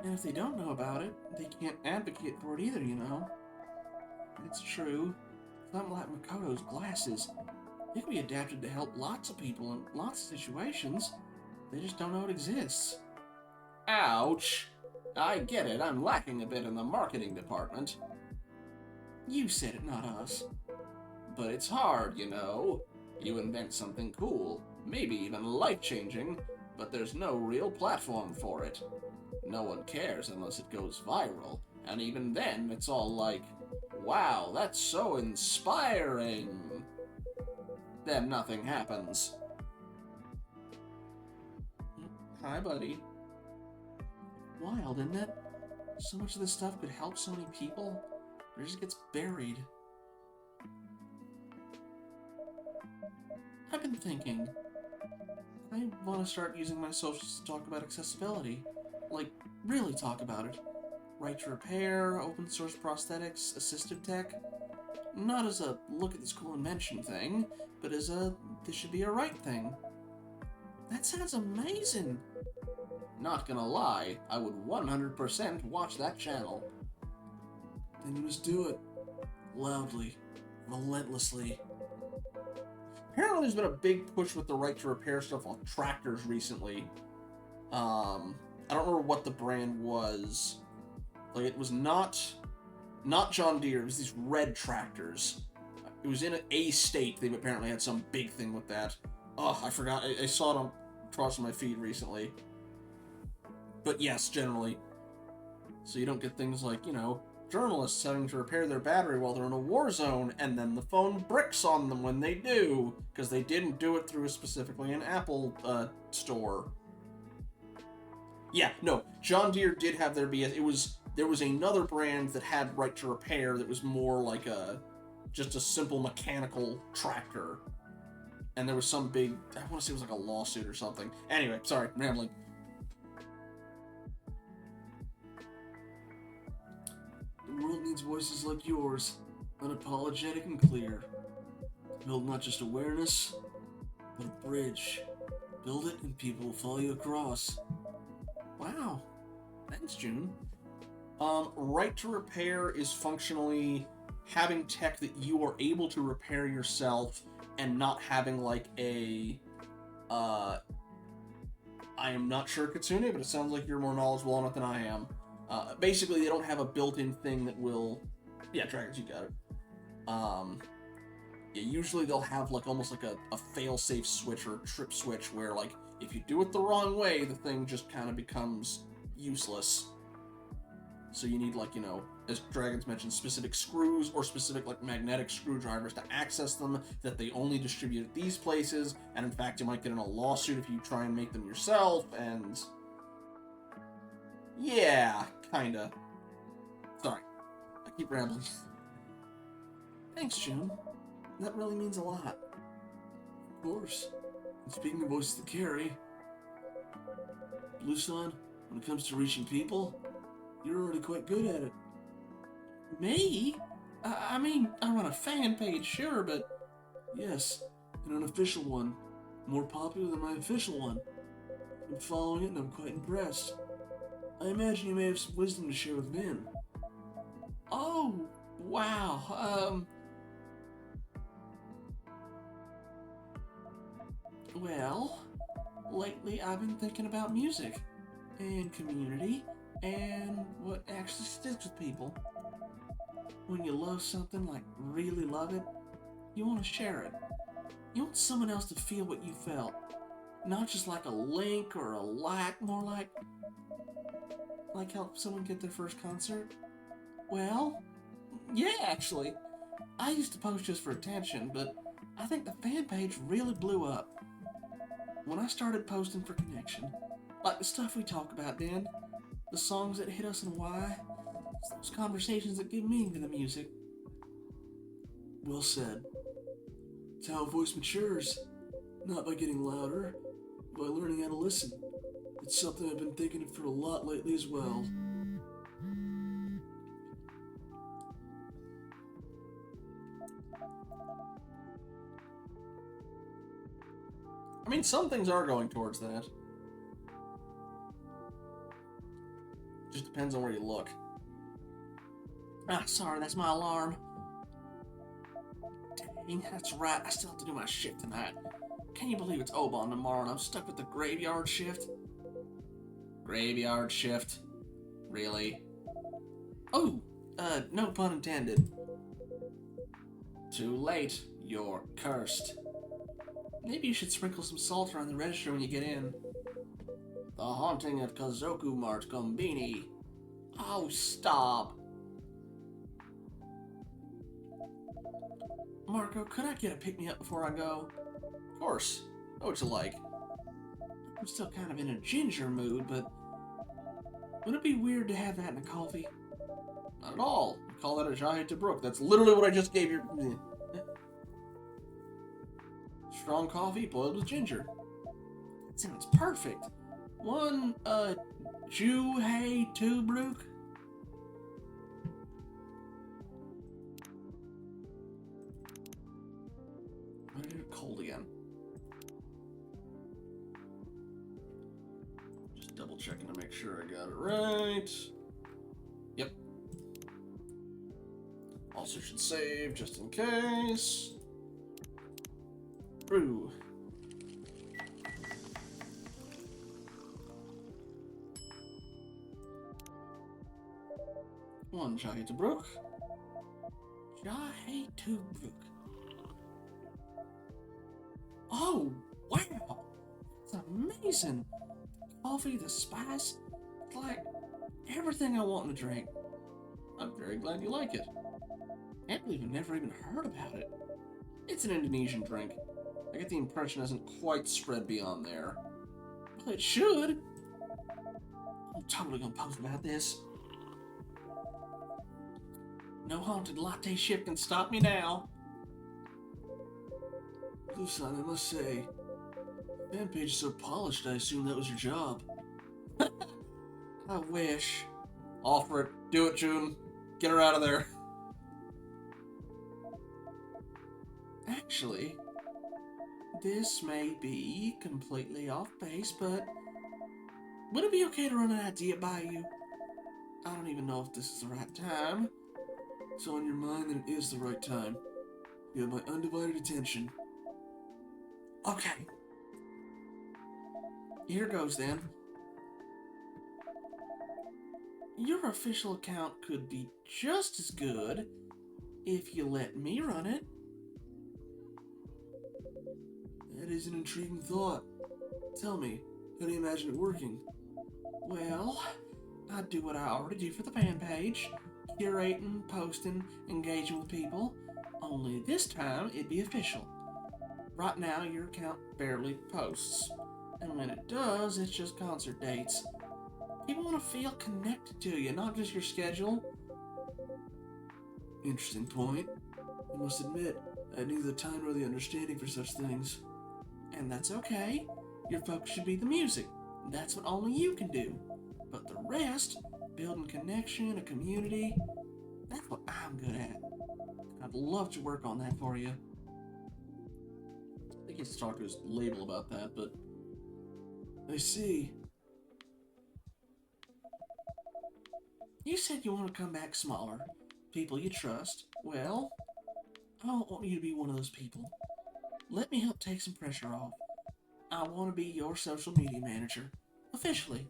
And if they don't know about it, they can't advocate for it either, It's true. Something like Makoto's glasses. They can be adapted to help lots of people in lots of situations. They just don't know it exists. Ouch. I get it, I'm lacking a bit in the marketing department. You said it, not us. But it's hard, You invent something cool, maybe even life-changing, but there's no real platform for it. No one cares unless it goes viral, and even then, it's all like, wow, that's so inspiring. Then nothing happens. Hi, buddy. Wild, isn't it? So much of this stuff could help so many people, but it just gets buried. I've been thinking, I want to start using my socials to talk about accessibility. Like, really talk about it. Right to repair, open source prosthetics, assistive tech. Not as a look at this cool invention thing, but as a this should be a right thing. That sounds amazing. Not gonna lie, I would 100% watch that channel. Then you must do it. Loudly. Relentlessly. Apparently there's been a big push with the right to repair stuff on tractors recently. I don't remember what the brand was. Like, it was not John Deere, it was these red tractors. It was in a state, they apparently had some big thing with that. Oh, I forgot, I saw it across my feed recently. But yes, generally. So you don't get things like, journalists having to repair their battery while they're in a war zone, and then the phone bricks on them when they do, because they didn't do it through specifically an Apple store. Yeah, no, John Deere did have their BS. There was another brand that had right to repair that was more like just a simple mechanical tractor. And there was some big, I want to say it was like a lawsuit or something. Anyway, sorry, I'm rambling. The world needs voices like yours, unapologetic and clear. Build not just awareness, but a bridge. Build it and people will follow you across. Wow. Thanks, June. Right to repair is functionally having tech that you are able to repair yourself and not having like a, I am not sure, Katsune, but it sounds like you're more knowledgeable on it than I am. Basically, they don't have a built-in thing that will, yeah, Dragons, you got it. Yeah, usually they'll have like almost like a fail-safe switch or a trip switch where like, if you do it the wrong way, the thing just kind of becomes useless. So you need like, as Dragons mentioned, specific screws or specific like magnetic screwdrivers to access them that they only distribute at these places, and in fact you might get in a lawsuit if you try and make them yourself, and yeah, kinda. Sorry, I keep rambling. Thanks, June. That really means a lot. Of course. And speaking of voices to carry, Blue Sun, when it comes to reaching people, you're already quite good at it. Me? I mean, I run a fan page, sure, but... Yes, an unofficial one. More popular than my official one. I've been following it and I'm quite impressed. I imagine you may have some wisdom to share with Ben. Oh, wow, Well, lately I've been thinking about music, and community, and what actually sticks with people. when you love something, like really love it, you want to share it. You want someone else to feel what you felt. Not just like a link or a like, more like help someone get their first concert. Well, yeah, actually. I used to post just for attention, but I think the fan page really blew up when I started posting for connection. Like the stuff we talk about then, the songs that hit us and why, it's those conversations that give meaning to the music. Well said. It's how a voice matures, not by getting louder, but by learning how to listen. It's something I've been thinking of for a lot lately as well. I mean, some things are going towards that. Just depends on where you look. Ah, sorry, that's my alarm. Dang, that's right, I still have to do my shift tonight. Can you believe it's Oban tomorrow and I'm stuck with the graveyard shift? Graveyard shift? Really? Oh, no pun intended. Too late. You're cursed. Maybe you should sprinkle some salt around the register when you get in. The haunting at Kazoku Mart Kombini. Oh, stop. Marco, could I get a pick-me-up before I go? Of course. Know what you like. I'm still kind of in a ginger mood, but would it be weird to have that in a coffee? Not at all. You call that a jahe to brook. That's literally what I just gave you. Strong coffee boiled with ginger. That sounds perfect. One, Juhei Tubruk? I get it cold again. Just double checking to make sure I got it right. Yep. Also should save just in case. Brew. One jahe to brook. Jahe Tubruk. Oh, wow! It's amazing! Coffee, the spice, it's like everything I want in a drink. I'm very glad you like it. Can't believe I've never even heard about it. It's an Indonesian drink. I get the impression it hasn't quite spread beyond there. Well, it should. I'm totally gonna post about this. No haunted latte ship can stop me now. Listen, I must say, fan page is so polished, I assume that was your job. I wish. Offer it. Do it, June. Get her out of there. Actually, this may be completely off base, but would it be okay to run an idea by you? I don't even know if this is the right time. It's on your mind, then it is the right time. You have my undivided attention. Okay. Here goes then. Your official account could be just as good if you let me run it. That is an intriguing thought. Tell me, how do you imagine it working? Well, I'd do what I already do for the fan page. Curating, posting, engaging with people. Only this time, it'd be official. Right now, your account barely posts. And when it does, it's just concert dates. People want to feel connected to you, not just your schedule. Interesting point. I must admit, I had neither the time nor the understanding for such things. And that's okay. Your focus should be the music. That's what only you can do. But the rest, building connection, a community, that's what I'm good at. I'd love to work on that for you. I think he has to talk to his label about that, but... I see. You said you want to come back smaller. People you trust. Well, I don't want you to be one of those people. Let me help take some pressure off. I want to be your social media manager. Officially.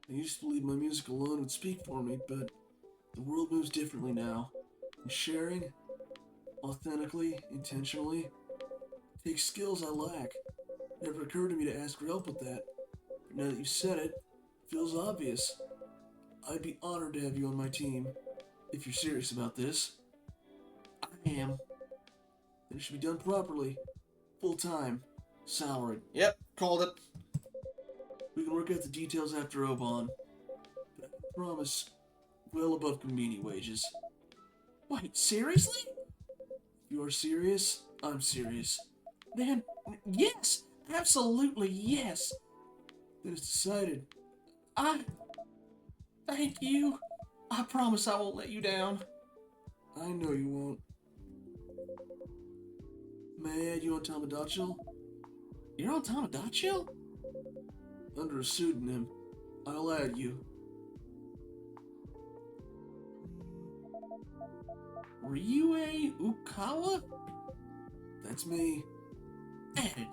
I used to believe my music alone would speak for me, but the world moves differently now. And sharing, authentically, intentionally, takes skills I lack. It never occurred to me to ask for help with that. But now that you said it, it feels obvious. I'd be honored to have you on my team, if you're serious about this. I am. And it should be done properly. Full time. Salaried. Yep, called it. We can work out the details after Oban. But I promise, well above convenience wages. Wait, seriously? If you are serious, I'm serious. Man, yes! Absolutely yes! Then it's decided. Thank you. I promise I won't let you down. I know you won't. May I add you on Tamagotchi? You're on Tamagotchi? Under a pseudonym. I'll add you. Ryue Ukawa? That's me. Added.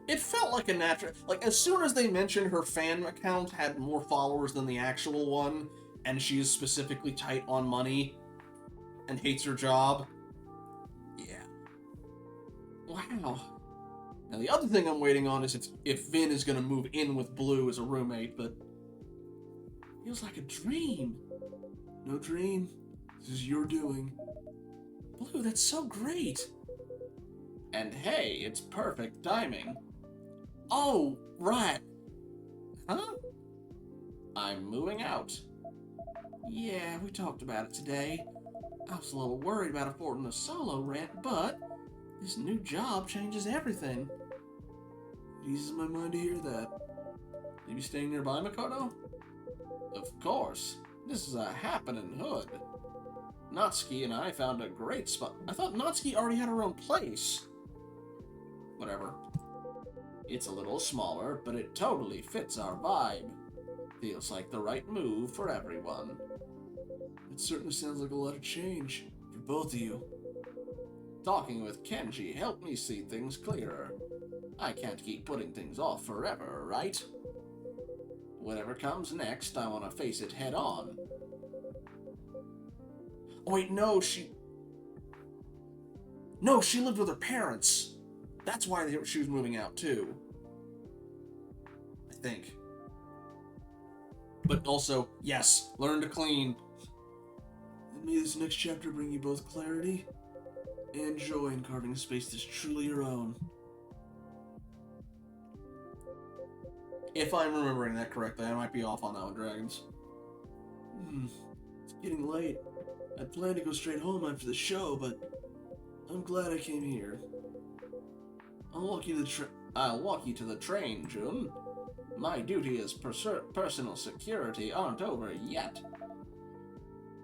It felt like a natural... Like, as soon as they mentioned her fan account had more followers than the actual one, and she is specifically tight on money and hates her job. Yeah. Wow. Now, the other thing I'm waiting on is if Vin is going to move in with Blue as a roommate, but... Feels like a dream. No dream. This is your doing. Blue, that's so great. And hey, it's perfect timing. Oh, right. Huh? I'm moving out. Yeah, we talked about it today. I was a little worried about affording the solo rent, but this new job changes everything. It eases my mind to hear that. You be staying nearby, Makoto? Of course. This is a happening hood. Natsuki and I found a great spot. I thought Natsuki already had her own place. Whatever. It's a little smaller, but it totally fits our vibe. Feels like the right move for everyone. It certainly sounds like a lot of change for both of you. Talking with Kenji helped me see things clearer. I can't keep putting things off forever, right? Whatever comes next, I want to face it head on. Oh wait, no, she lived with her parents. That's why she was moving out, too. I think. But also, yes, learn to clean. And may this next chapter bring you both clarity and joy in carving a space that's truly your own. If I'm remembering that correctly, I might be off on that one, Dragons. It's getting late. I planned to go straight home after the show, but I'm glad I came here. I'll walk you to the train, Jun. My duty as personal security aren't over yet.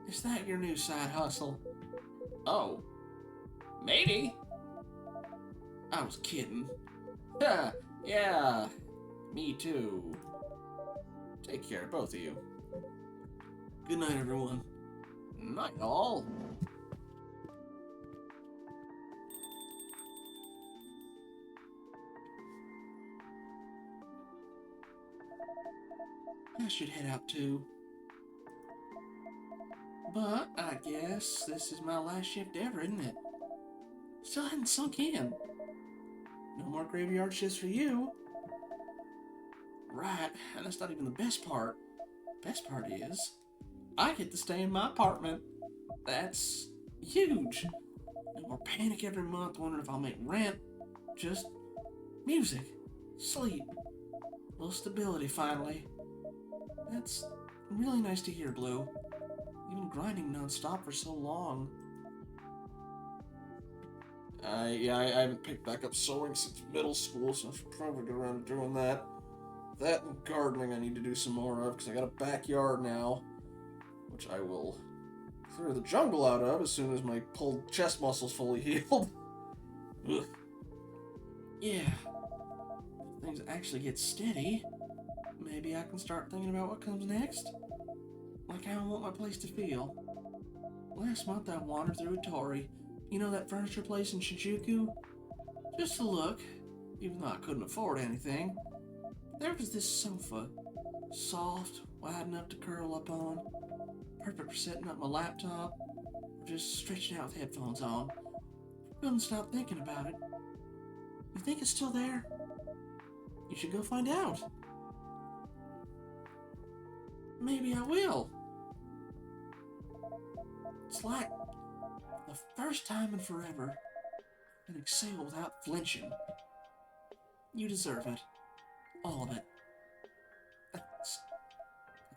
Is that your new side hustle? Oh. Maybe. I was kidding. Yeah. Me too. Take care, both of you. Good night, everyone. Night, all. I should head out too. But I guess this is my last shift ever, isn't it? Still hadn't sunk in. No more graveyard shifts for you. Right, and that's not even the best part. Best part is, I get to stay in my apartment. That's huge. No more panic every month wondering if I'll make rent. Just music, sleep, a little stability finally. That's really nice to hear, Blue. You've been grinding non-stop for so long. I haven't picked back up sewing since middle school, so I should probably get around to doing that. That and gardening I need to do some more of, because I got a backyard now, which I will clear the jungle out of as soon as my pulled chest muscles fully healed. Ugh. Yeah. If things actually get steady, maybe I can start thinking about what comes next. Like how I want my place to feel. Last month I wandered through Itori. You know that furniture place in Shinjuku? Just to look, even though I couldn't afford anything. There was this sofa, soft, wide enough to curl up on, perfect for setting up my laptop, or just stretching out with headphones on. Couldn't stop thinking about it. You think it's still there? You should go find out. Maybe I will. It's like the first time in forever, and exhale without flinching. You deserve it. All of it. Thanks.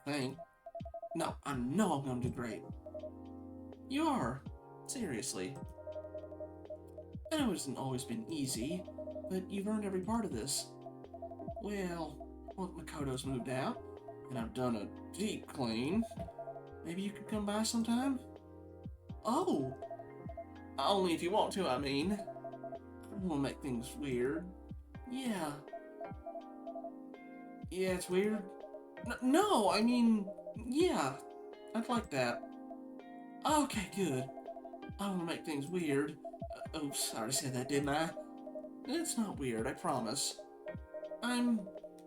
I think. No, I know I'm gonna do great. You are. Seriously. I know it hasn't always been easy, but you've earned every part of this. Well, once Makoto's moved out, and I've done a deep clean, maybe you could come by sometime? Oh! Only if you want to, I mean. I don't want to make things weird. Yeah. Yeah, it's weird. No, I mean, yeah. I'd like that. Okay, good. I don't want to make things weird. Oops, I already said that, didn't I? It's not weird, I promise. I'm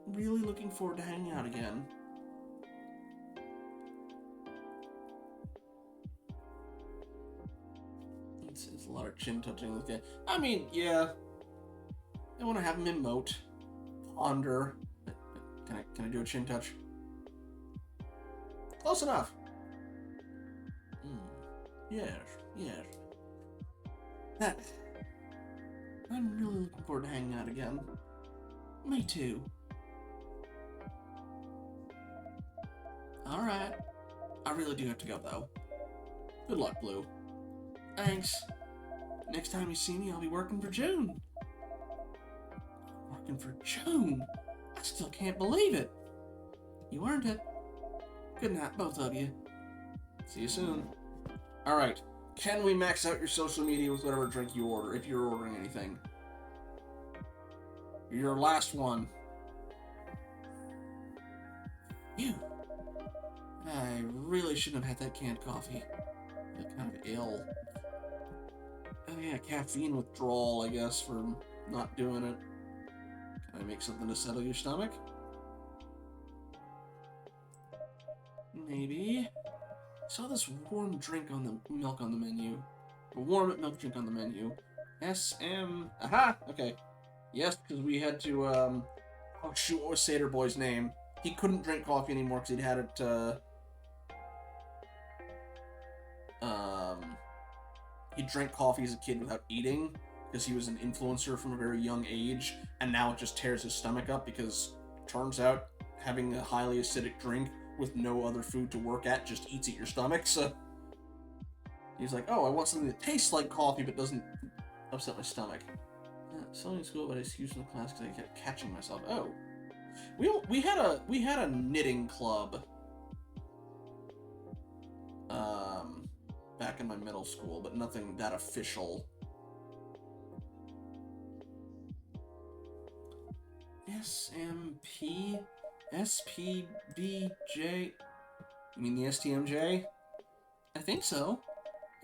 really looking forward to hanging out again. It's a lot of chin touching with it. I mean, yeah. I want to have him emote. Ponder. Can I do a chin touch? Close enough. Yes. I'm really looking forward to hanging out again. Me too. Alright. I really do have to go, though. Good luck, Blue. Thanks. Next time you see me, I'll be working for June. Working for June? I still can't believe it. You earned it. Good night, both of you. See you soon. Alright. Can we max out your social media with whatever drink you order, if you're ordering anything? Your last one. Phew. I really shouldn't have had that canned coffee. I feel kind of ill. Oh yeah, caffeine withdrawal, I guess, for not doing it. Can I make something to settle your stomach? Maybe. Saw this warm drink on the milk on the menu. A warm milk drink on the menu. Aha! Okay. Yes, because we had to, oh shoot, what was Satyr Boy's name? He couldn't drink coffee anymore because he'd had it, he drank coffee as a kid without eating because he was an influencer from a very young age, and now it just tears his stomach up because turns out having a highly acidic drink with no other food to work at just eats at your stomach, so he's like, oh, I want something that tastes like coffee but doesn't upset my stomach. Selling in school, but I excused from the class because I kept catching myself. Oh, we had a knitting club back in my middle school, but nothing that official. SMP SPBJ. You mean the STMJ? I think so.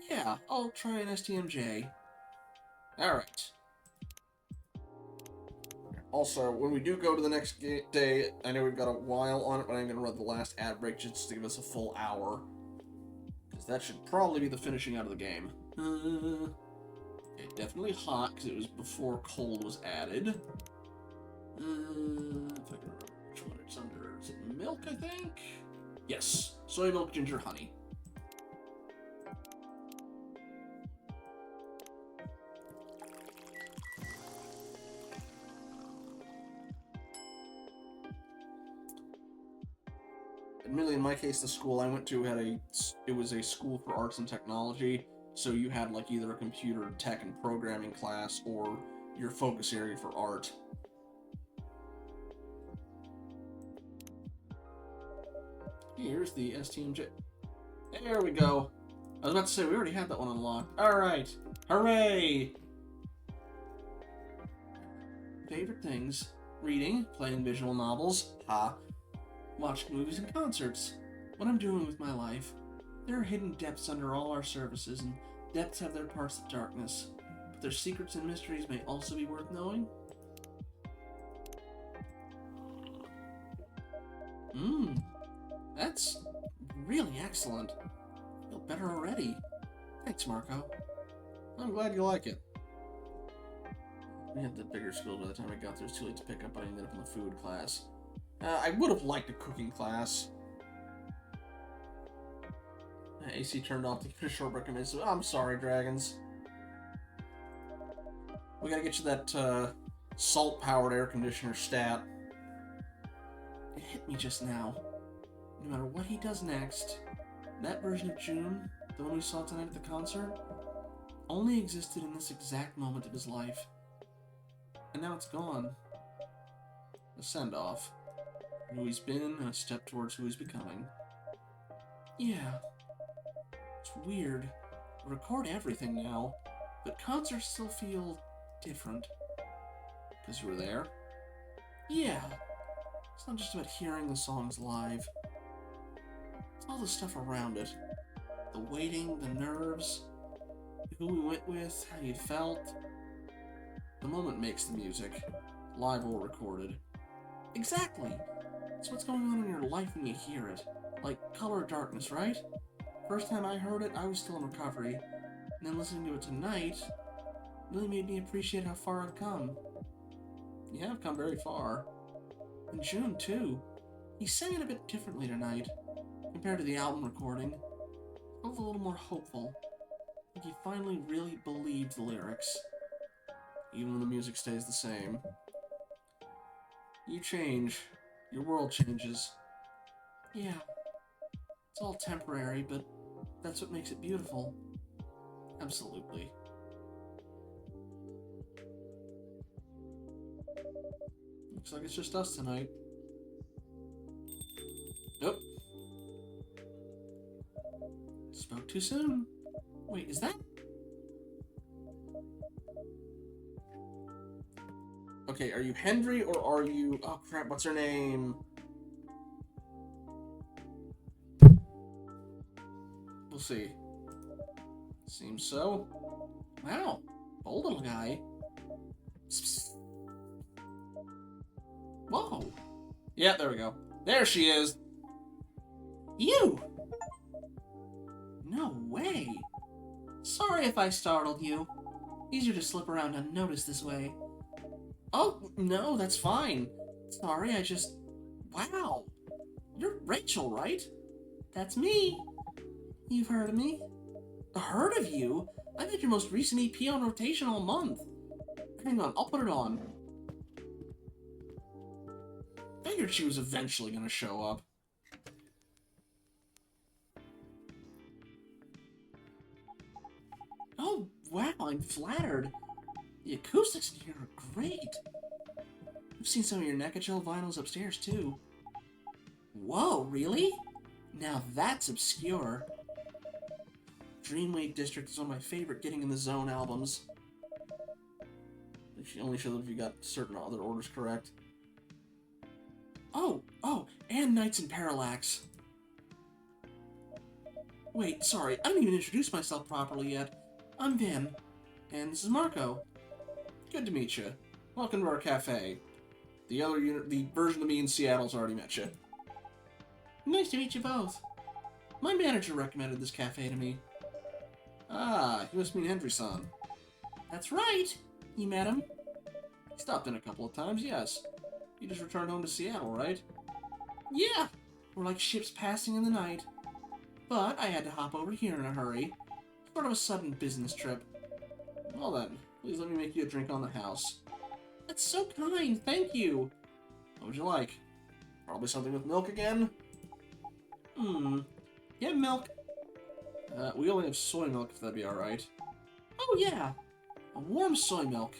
Yeah, I'll try an STMJ. Alright. Also, when we do go to the next day, I know we've got a while on it, but I'm going to run the last ad break just to give us a full hour. Because that should probably be the finishing out of the game. Okay, definitely hot, because it was before cold was added. If I can remember which one it's under. Is it milk, I think? Yes. Soy milk, ginger, honey. Admittedly, in my case, the school I went to it was a school for arts and technology, so you had like either a computer, tech, and programming class, or your focus area for art. Here's the STMJ. There we go. I was about to say, we already had that one unlocked. Alright. Hooray! Favorite things. Reading, playing visual novels, watching movies and concerts. What I'm doing with my life. There are hidden depths under all our surfaces, and depths have their parts of darkness. But their secrets and mysteries may also be worth knowing? Mmm, that's really excellent. I feel better already. Thanks, Marco. I'm glad you like it. We had the bigger school by the time I got there. It was too late to pick up, but I ended up in the food class. I would have liked a cooking class. AC turned off to give it a short recommendation. I'm sorry, dragons. We gotta get you that salt-powered air conditioner stat. It hit me just now. No matter what he does next, that version of June, the one we saw tonight at the concert, only existed in this exact moment of his life. And now it's gone. A send-off. Who he's been and a step towards who he's becoming. Yeah. It's weird. I record everything now, but concerts still feel different. Because you were there? Yeah. It's not just about hearing the songs live. It's all the stuff around it. The waiting, the nerves, who we went with, how you felt. The moment makes the music, live or recorded. Exactly. It's what's going on in your life when you hear it. Like Color of Darkness, right? First time I heard it, I was still in recovery. And then listening to it tonight really made me appreciate how far I've come. You have come very far. And June, too. He sang it a bit differently tonight, compared to the album recording. It felt a little more hopeful. Like he finally really believed the lyrics. Even when the music stays the same. You change. Your world changes. Yeah. It's all temporary, but that's what makes it beautiful. Absolutely. Looks like it's just us tonight. Nope. Spoke too soon. Wait, is that? Okay, are you Hendry or are you... Oh crap, what's her name? We'll see. Seems so. Wow, bold little guy. Whoa. Yeah, there we go. There she is. You! No way. Sorry if I startled you. Easier to slip around unnoticed this way. Oh, no, that's fine. Sorry, I just... Wow. You're Rachel, right? That's me. You've heard of me? Heard of you? I've had your most recent EP on rotation all month. Hang on, I'll put it on. Figured she was eventually gonna show up. Oh, wow, I'm flattered. The acoustics in here are great. I've seen some of your Nekachel vinyls upstairs, too. Whoa, really? Now that's obscure. Dreamwave District is one of my favorite Getting in the Zone albums. She only shows if you got certain other orders correct. Oh, and Nights in Parallax. Wait, sorry, I didn't even introduce myself properly yet. I'm Vin, and this is Marco. Good to meet you. Welcome to our cafe. The version of me in Seattle's already met you. Nice to meet you both. My manager recommended this cafe to me. Ah, you must mean Hendry-san. That's right. You met him? He stopped in a couple of times, yes. You just returned home to Seattle, right? Yeah. We're like ships passing in the night. But I had to hop over here in a hurry. Sort of a sudden business trip. Well then, please let me make you a drink on the house. That's so kind, thank you. What would you like? Probably something with milk again? Yeah, milk. We only have soy milk, if that'd be alright. Oh yeah. A warm soy milk.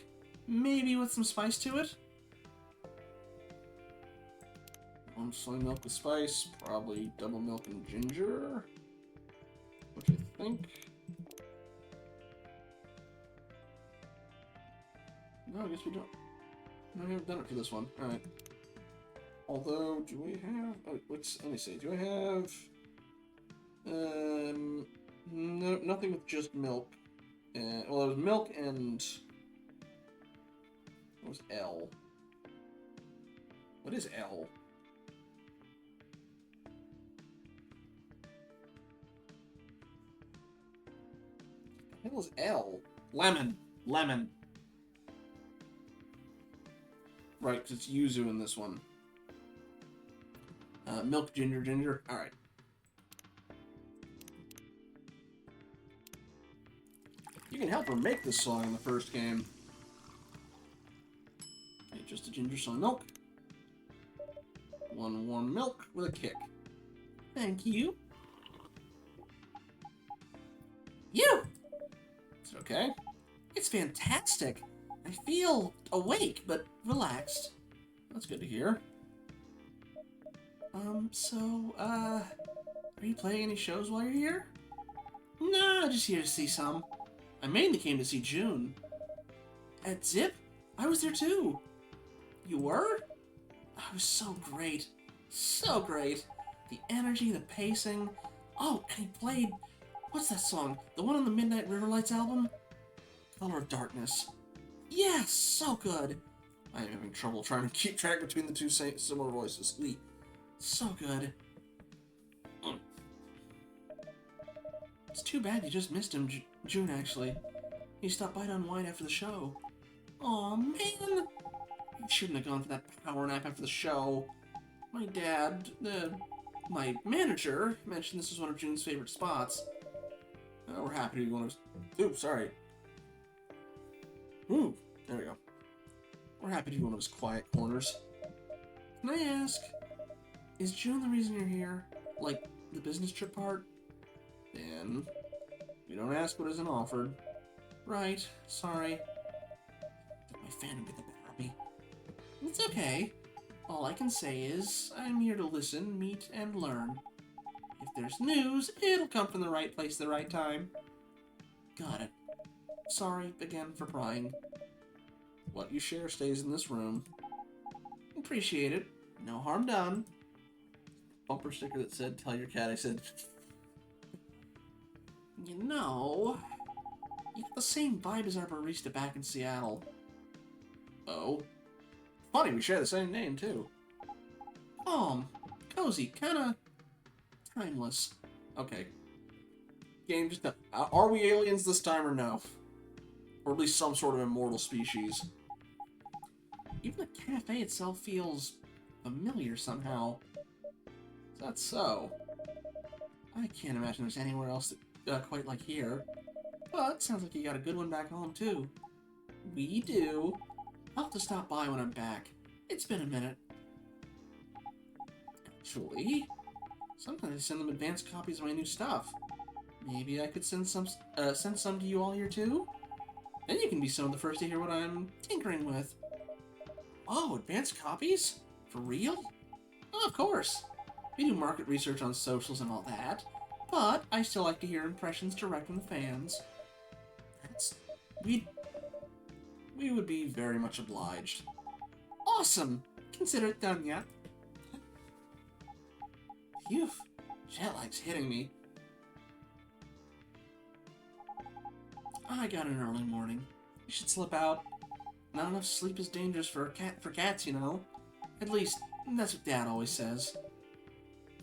Maybe with some spice to it? Warm soy milk with spice, probably double milk and ginger. Which I think... No, I guess we don't. No, we haven't done it for this one. Alright. Although, do we have... Oh, let me see. Do I have... No, nothing with just milk. well, it was milk and... What was L? What is L? What was L? Lemon. Lemon. Right, because it's yuzu in this one. Milk, ginger, ginger. Alright. You can help her make this song in the first game. Okay, just a ginger soy milk. One warm milk with a kick. Thank you. You! Is it okay? It's fantastic. I feel awake, but relaxed. That's good to hear. Are you playing any shows while you're here? Nah, just here to see some. I mainly came to see June. At Zip? I was there too. You were? I was so great. So great. The energy, the pacing. Oh, and he played... What's that song? The one on the Midnight River Lights album? Color of Darkness. Yes, so good. I am having trouble trying to keep track between the two similar voices. So good. It's too bad you just missed him, June, actually. He stopped by to unwind after the show. Aw, man! You shouldn't have gone for that power nap after the show. My dad, my manager, mentioned this was one of June's favorite spots. We're happy to be one of his... Ooh, sorry. Ooh, there we go. We're happy to be one of his quiet corners. Can I ask, is June the reason you're here? Like, the business trip part? Then, we don't ask what isn't offered. Right, sorry. My fandom get the better of me. It's okay. All I can say is, I'm here to listen, meet, and learn. If there's news, it'll come from the right place at the right time. Got it. Sorry again for prying. What you share stays in this room. Appreciate it. No harm done. Bumper sticker that said, tell your cat I said... You know... You got the same vibe as our barista back in Seattle. Oh? Funny, we share the same name, too. Calm. Cozy. Kinda... timeless. Okay. Game, just... Are we aliens this time or no? Or at least some sort of immortal species. Even the cafe itself feels... familiar somehow. Is that so? I can't imagine there's anywhere else that, quite like here. But sounds like you got a good one back home, too. We do. I'll have to stop by when I'm back. It's been a minute. Actually, sometimes I send them advanced copies of my new stuff. Maybe I could send some to you all here, too? Then you can be some of the first to hear what I'm tinkering with. Oh, advanced copies? For real? Oh, of course. We do market research on socials and all that, but I still like to hear impressions direct from the fans. We would be very much obliged. Awesome! Consider it done yet. Phew, jet lag's hitting me. I got an early morning. You should slip out. Not enough sleep is dangerous for cats, you know. At least, that's what Dad always says.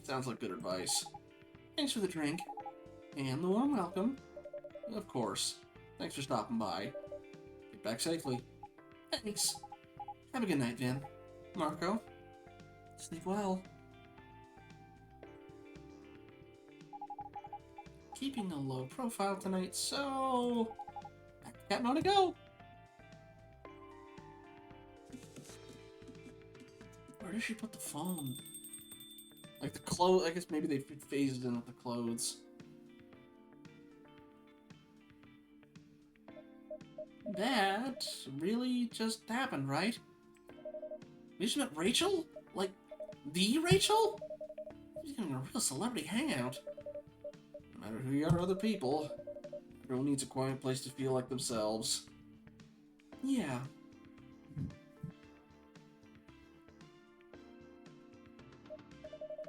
Sounds like good advice. Thanks for the drink. And the warm welcome. Of course. Thanks for stopping by. Get back safely. Thanks. Have a good night, Vin. Marco. Sleep well. Keeping a low profile tonight, so... back to Cat Mode to go! Where does she put the phone? Like the clothes, I guess maybe they phased in with the clothes. That really just happened, right? We just met Rachel? Like, the Rachel? She's having a real celebrity hangout. No matter who you are or other people, everyone needs a quiet place to feel like themselves. Yeah.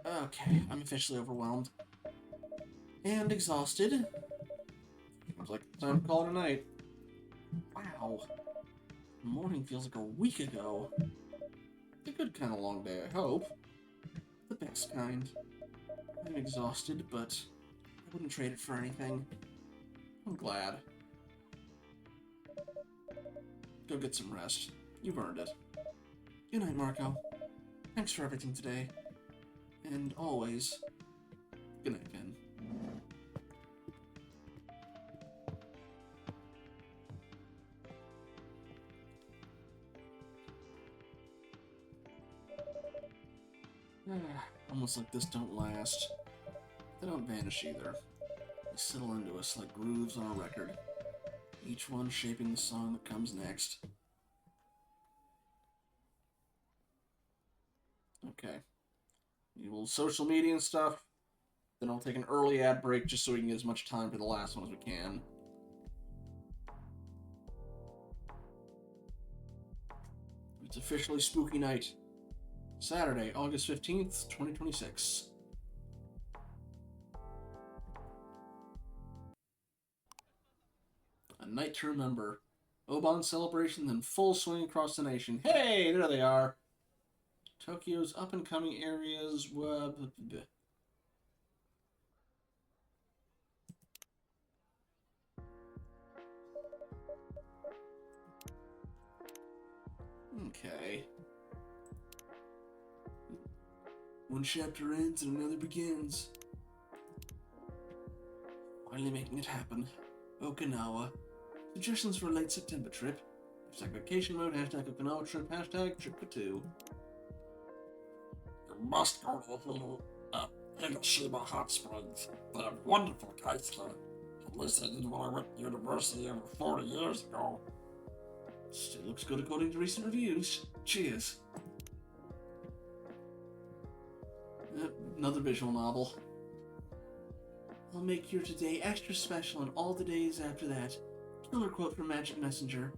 Okay, I'm officially overwhelmed. And exhausted. Looks like it's time to call it a night. Wow. The morning feels like a week ago. A good kind of long day, I hope. The best kind. I'm exhausted, but I wouldn't trade it for anything. I'm glad. Go get some rest. You've earned it. Good night, Marco. Thanks for everything today. And always. Good night, Ben. Almost like this don't last. They don't vanish either. They settle into us like grooves on a record, each one shaping the song that comes next. Okay. A little social media and stuff. Then I'll take an early ad break just so we can get as much time for the last one as we can. It's officially spooky night. Saturday, August 15th, 2026. A night to remember. Oban celebrations in full swing across the nation. Hey, there they are. Tokyo's up-and-coming areas were... Okay. One chapter ends and another begins. Finally making it happen. Okinawa. Suggestions for a late September trip. Hashtag vacation mode, hashtag Okinawa trip, hashtag trip for two. You must go to Hiroshima Hot Springs. They have wonderful ice there. At least I did when I went to university over 40 years ago. Still looks good according to recent reviews. Cheers. Another visual novel. I'll make your today extra special and all the days after that. Killer quote from Magic Messenger.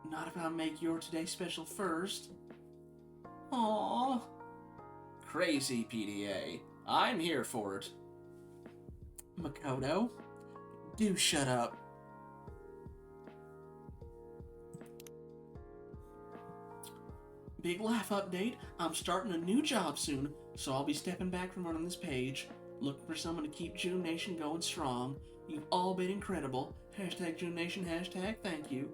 Not if I make your today special first. Aww. Crazy PDA. I'm here for it. Makoto, do shut up. Big laugh update. I'm starting a new job soon, so I'll be stepping back from running this page. Looking for someone to keep June Nation going strong. You've all been incredible. Hashtag June Nation, hashtag thank you.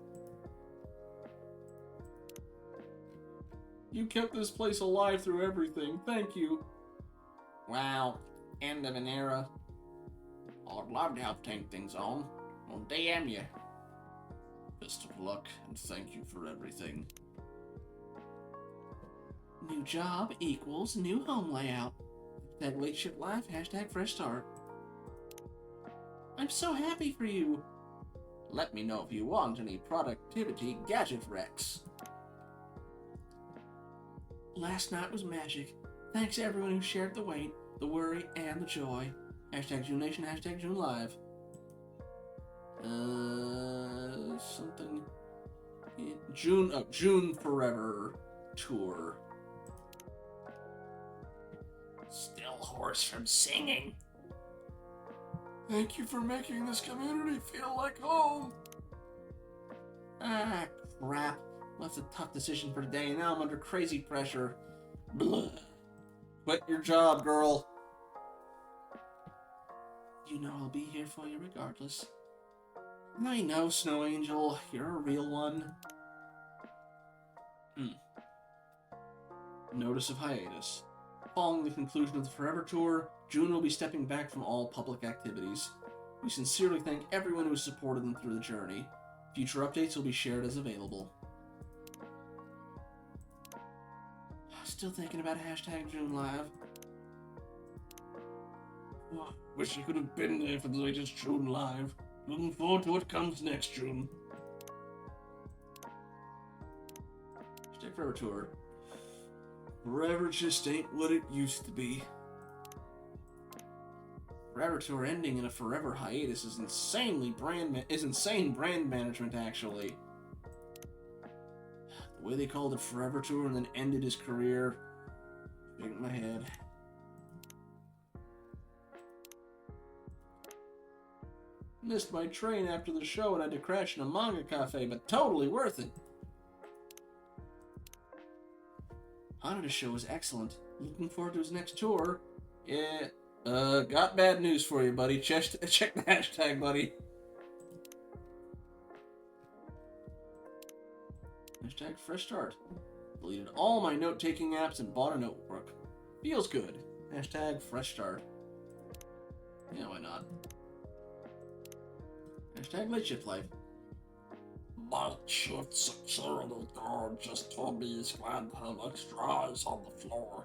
You kept this place alive through everything. Thank you. Wow. End of an era. I'd love to help tank things on. Well, damn you. Best of luck, and thank you for everything. New job equals new home layout. Hashtag late shift life, hashtag fresh start. I'm so happy for you. Let me know if you want any productivity gadget recs. Last night was magic. Thanks to everyone who shared the wait, the worry, and the joy. Hashtag June Nation, hashtag June Live. Something. June Forever Tour. Still hoarse from singing. Thank you for making this community feel like home. Ah, crap. That's a tough decision for today, and now I'm under crazy pressure. Blah. Quit your job, girl. You know I'll be here for you regardless. I know, Snow Angel. You're a real one. Notice of hiatus. Following the conclusion of the Forever Tour, June will be stepping back from all public activities. We sincerely thank everyone who has supported them through the journey. Future updates will be shared as available. Still thinking about hashtag June Live. Oh, wish I could have been there for the latest June Live. Looking forward to what comes next June. Hashtag Forever Tour. Forever just ain't what it used to be. Forever Tour ending in a forever hiatus is insane brand management, actually. The way they called it Forever Tour and then ended his career. Shaking my head. Missed my train after the show and had to crash in a manga cafe, but totally worth it. Hanada's show was excellent. Looking forward to his next tour. Yeah, got bad news for you, buddy. Check the hashtag, buddy. Hashtag fresh start. Deleted all my note-taking apps and bought a notebook. Feels good. Hashtag fresh start. Yeah, why not? Hashtag late shift life. Night shift security guard just told me he's glad to have extra eyes on the floor.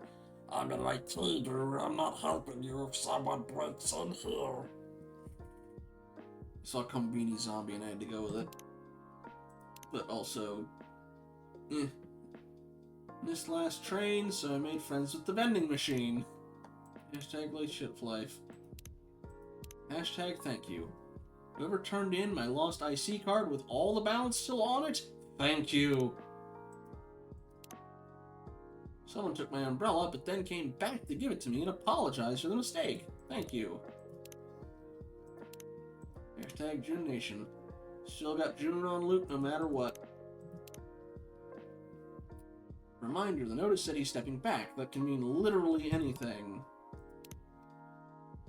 I'm an IT dude. I'm not helping you if someone breaks in here. Saw Come Beanie Zombie and I had to go with it. But also, missed last train, so I made friends with the vending machine. Hashtag late shift life. Hashtag thank you. Whoever turned in my lost IC card with all the balance still on it, thank you. Someone took my umbrella, but then came back to give it to me and apologize for the mistake. Thank you. Hashtag June Nation. Still got June on loop no matter what. Reminder, the notice said he's stepping back. That can mean literally anything.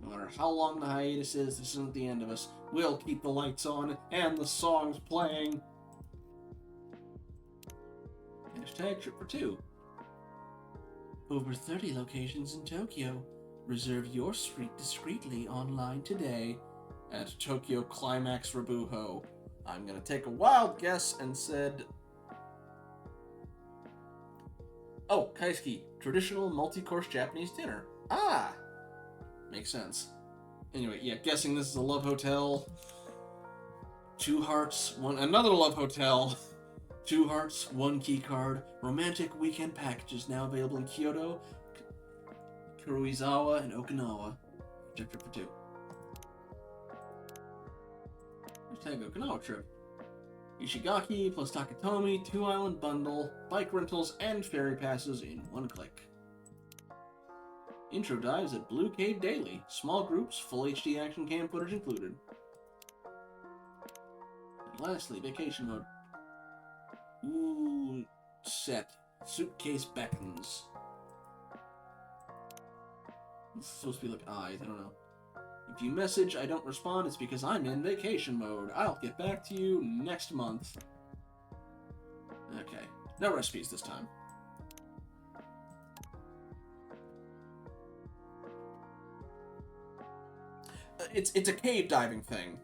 No matter how long the hiatus is, this isn't the end of us. We'll keep the lights on and the songs playing. Hashtag trip for two. Over 30 locations in Tokyo. Reserve your suite discreetly online today at Tokyo Climax Rabuho. I'm gonna take a wild guess and said... Oh, Kaisuke. Traditional multi-course Japanese dinner. Ah! Makes sense. Anyway, yeah, guessing this is a love hotel. 2 hearts, another love hotel. 2 hearts, 1 key card. Romantic weekend packages now available in Kyoto, Kuroizawa, and Okinawa. Trip for 2. Hashtag Okinawa trip. Ishigaki plus Takatomi, 2-island bundle, bike rentals, and ferry passes in 1 click. Intro dives at Blue Cave Daily. Small groups, full HD action cam footage included. And lastly, vacation mode. Ooh, set. Suitcase beckons. It's supposed to be like eyes, I don't know. If you message, I don't respond, it's because I'm in vacation mode. I'll get back to you next month. Okay. No recipes this time. It's a cave diving thing.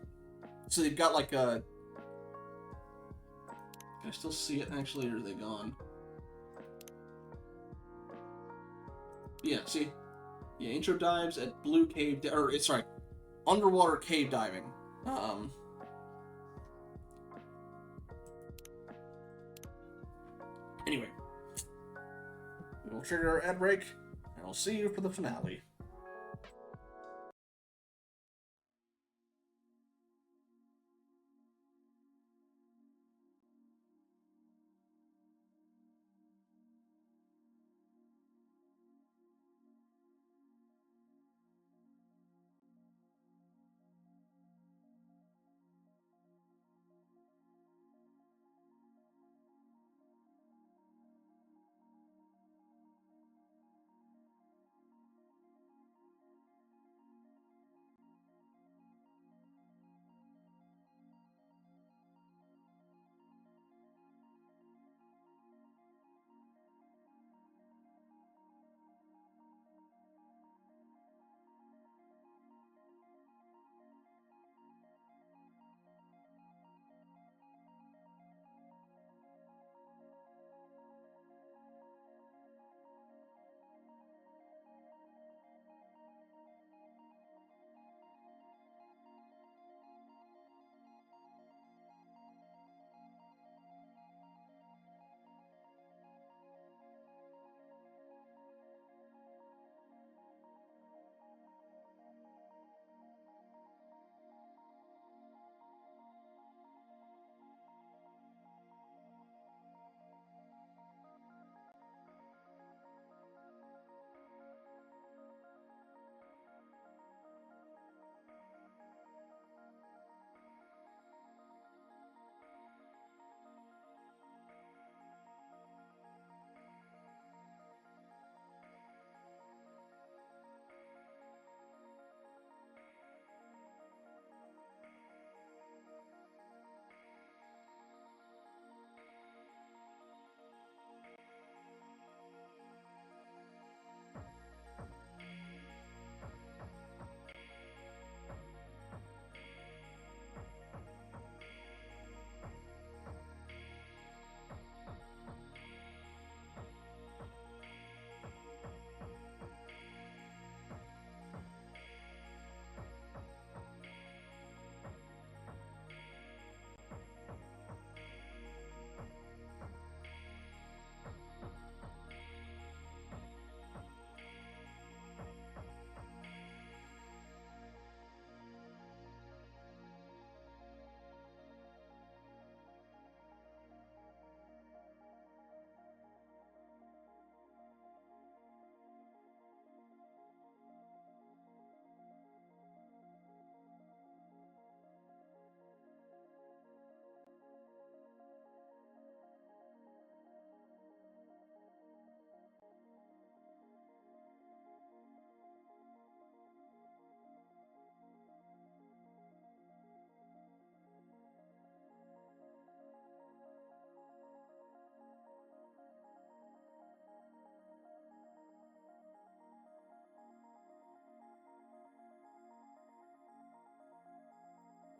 So they've got like a... Can I still see it actually, or are they gone? Yeah, see? Yeah, intro dives at Blue Cave... sorry, underwater cave diving. Anyway. We'll trigger our ad break, and I'll see you for the finale.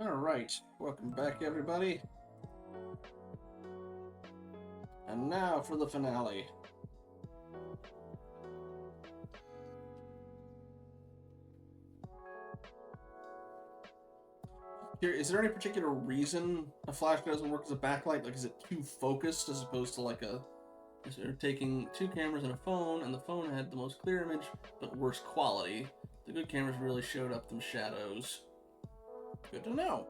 Alright, welcome back everybody. And now for the finale. Here, is there any particular reason a flash doesn't work as a backlight? Like, is it too focused as opposed to like a... They're taking two cameras and a phone, and the phone had the most clear image, but worse quality. The good cameras really showed up them shadows. Good to know.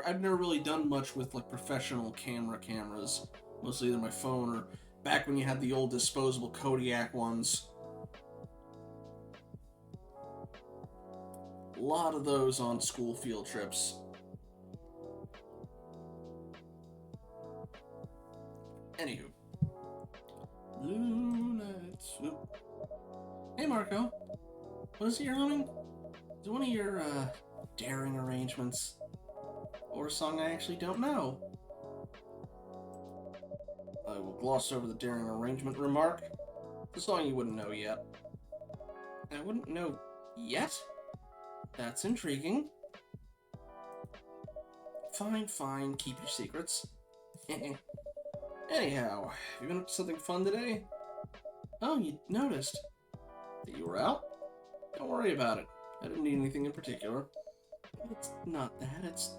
I've never really done much with like professional cameras. Mostly either my phone or back when you had the old disposable Kodiak ones. A lot of those on school field trips. Anywho. Lunatic. Hey Marco. What is it you're humming? Is it one of your, daring arrangements? Or a song I actually don't know? I will gloss over the daring arrangement remark. The song you wouldn't know yet. I wouldn't know yet? That's intriguing. Fine, keep your secrets. Anyhow, have you been up to something fun today? Oh, you noticed that you were out? Don't worry about it. I didn't need anything in particular. It's not that, it's...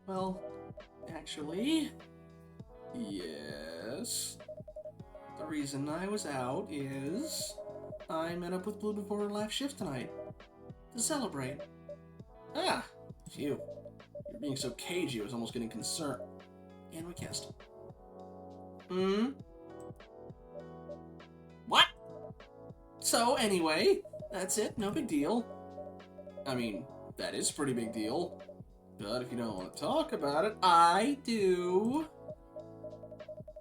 Well, actually... Yes... The reason I was out is... I met up with Blue before her last shift tonight. To celebrate. Ah! Phew. You're being so cagey, I was almost getting concerned. And we kissed. What? So, anyway, that's it, no big deal. I mean, that is a pretty big deal. But if you don't want to talk about it, I do.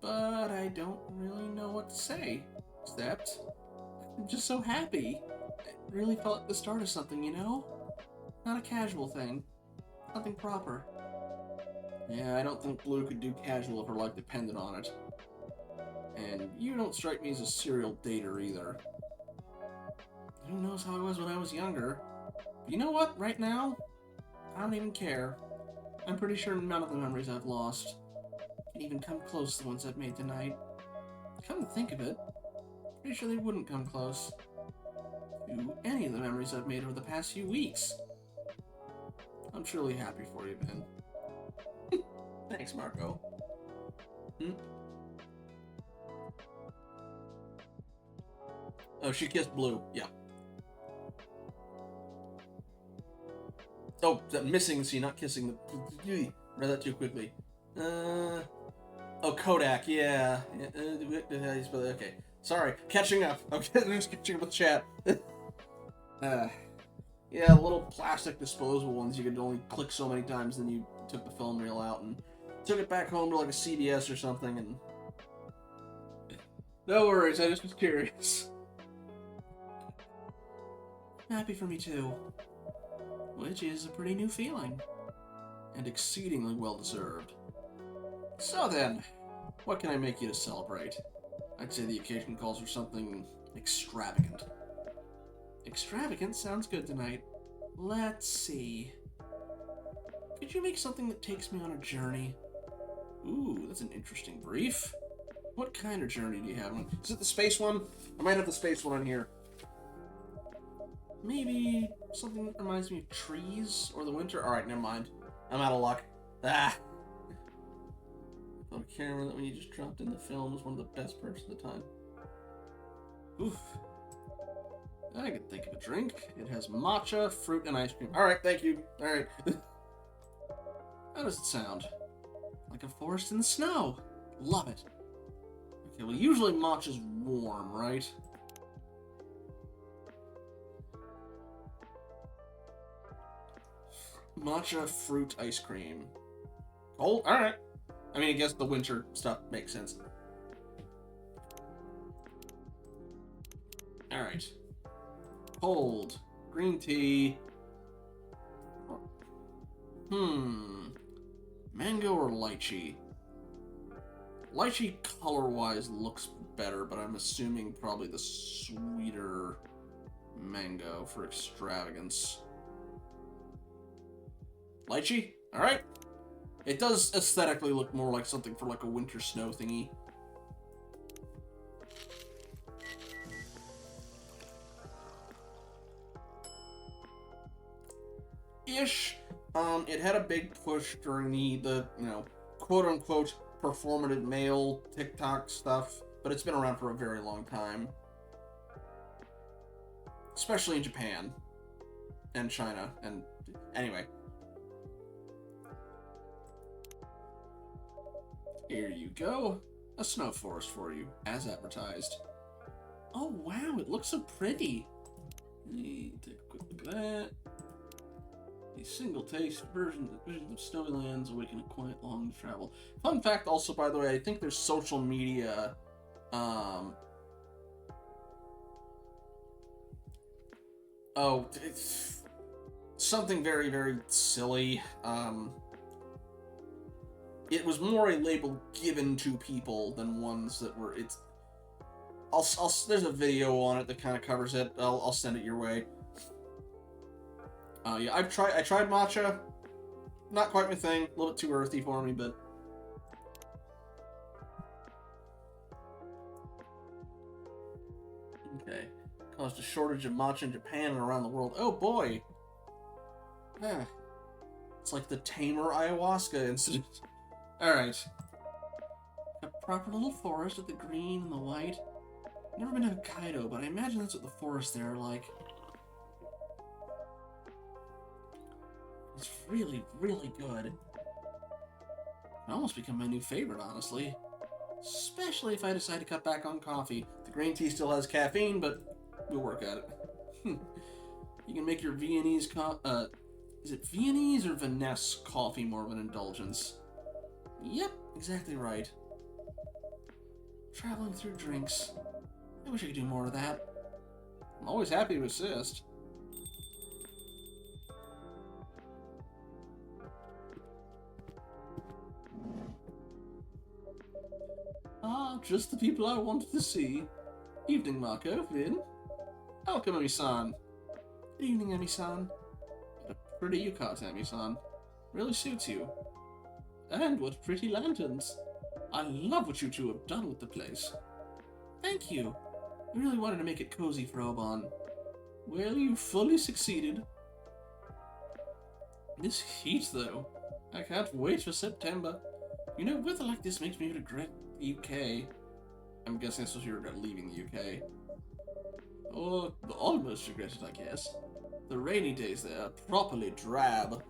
But I don't really know what to say. Except, I'm just so happy. It really felt like the start of something, you know? Not a casual thing. Nothing proper. Yeah, I don't think Blue could do casual if her life depended on it. And you don't strike me as a serial dater either. Who knows how I was when I was younger? But you know what? Right now, I don't even care. I'm pretty sure none of the memories I've lost can even come close to the ones I've made tonight. Come to think of it, pretty sure they wouldn't come close to any of the memories I've made over the past few weeks. I'm truly happy for you, Ben. Thanks, Marco. Oh, she kissed Blue. Yeah. Oh, that missing scene, not kissing the... Read that too quickly. Oh, Kodak, yeah. Okay. Sorry, catching up. Okay, just catching up with chat. Yeah, little plastic disposable ones you could only click so many times, then you took the film reel out and took it back home to like a CBS or something, and... No worries, I just was curious. Happy for me too. Which is a pretty new feeling. And exceedingly well-deserved. So then, what can I make you to celebrate? I'd say the occasion calls for something extravagant. Extravagant sounds good tonight. Let's see. Could you make something that takes me on a journey? Ooh, that's an interesting brief. What kind of journey do you have? Is it the space one? I might have the space one on here. Maybe something that reminds me of trees or the winter? Alright, never mind. I'm out of luck. Ah! I thought a camera that when you just dropped in the film was one of the best perks of the time. Oof. I can think of a drink. It has matcha, fruit, and ice cream. Alright, thank you. Alright. How does it sound? Like a forest in the snow. Love it. Okay, well usually matcha's warm, right? Matcha fruit ice cream. Cold? Alright. I mean, I guess the winter stuff makes sense. Alright. Cold. Green tea. Mango or lychee? Lychee color-wise looks better, but I'm assuming probably the sweeter mango for extravagance. Lychee? Alright. It does aesthetically look more like something for like a winter snow thingy. Ish. It had a big push during the you know, quote-unquote performative male TikTok stuff, but it's been around for a very long time. Especially in Japan. And China. And anyway. Here you go. A snow forest for you, as advertised. Oh wow, it looks so pretty. Let me take a quick look at that. A single taste visions of snowy lands awaken a quiet longing to travel. Fun fact also, by the way, I think there's social media oh, it's something very, very silly. It was more a label given to people than ones that were. There's a video on it that kind of covers it. I'll send it your way. Yeah, I tried matcha. Not quite my thing. A little bit too earthy for me, but. Okay. Caused a shortage of matcha in Japan and around the world. Oh boy! Huh. It's like the tamer ayahuasca incident. Alright. A proper little forest with the green and the white. Never been to Hokkaido, but I imagine that's what the forests there are like. It's really, really good. It almost become my new favorite, honestly. Especially if I decide to cut back on coffee. The green tea still has caffeine, but we'll work at it. You can make your Viennese is it Viennese or Vanessa coffee more of an indulgence? Yep, exactly right. Traveling through drinks. I wish I could do more of that. I'm always happy to assist. Ah, just the people I wanted to see. Evening, Marco. Vin. Welcome, Emi-san. Good evening, Emi-san. What a pretty yukata, Emi-san. Really suits you. And what pretty lanterns. I love what you two have done with the place. Thank you. We really wanted to make it cozy for Oban. Well, you fully succeeded. This heat, though. I can't wait for September. You know, weather like this makes me regret the UK. I'm guessing that's what you regret leaving the UK. Or almost regret it, I guess. The rainy days there are properly drab.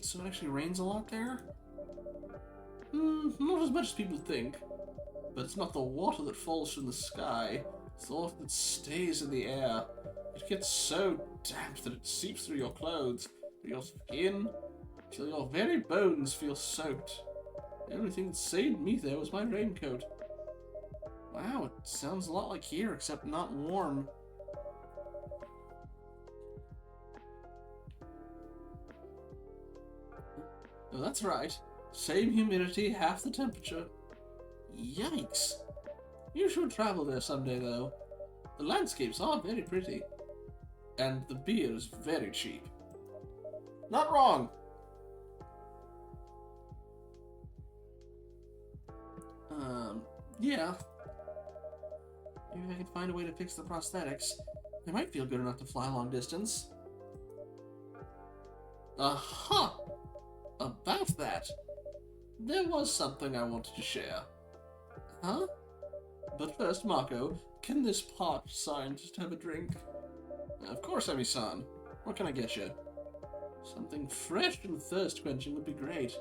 So it actually rains a lot there? Not as much as people think. But it's not the water that falls from the sky. It's the water that stays in the air. It gets so damp that it seeps through your clothes, your skin, till your very bones feel soaked. The only thing that saved me there was my raincoat. Wow, it sounds a lot like here, except not warm. Oh, that's right. Same humidity, half the temperature. Yikes! You should travel there someday, though. The landscapes are very pretty. And the beer is very cheap. Not wrong! Yeah. Maybe I can find a way to fix the prosthetics. They might feel good enough to fly long distance. Aha! About that. There was something I wanted to share. Huh? But first, Marco, can this parched scientist have a drink? Of course, Emi-san. What can I get you? Something fresh and thirst-quenching would be great.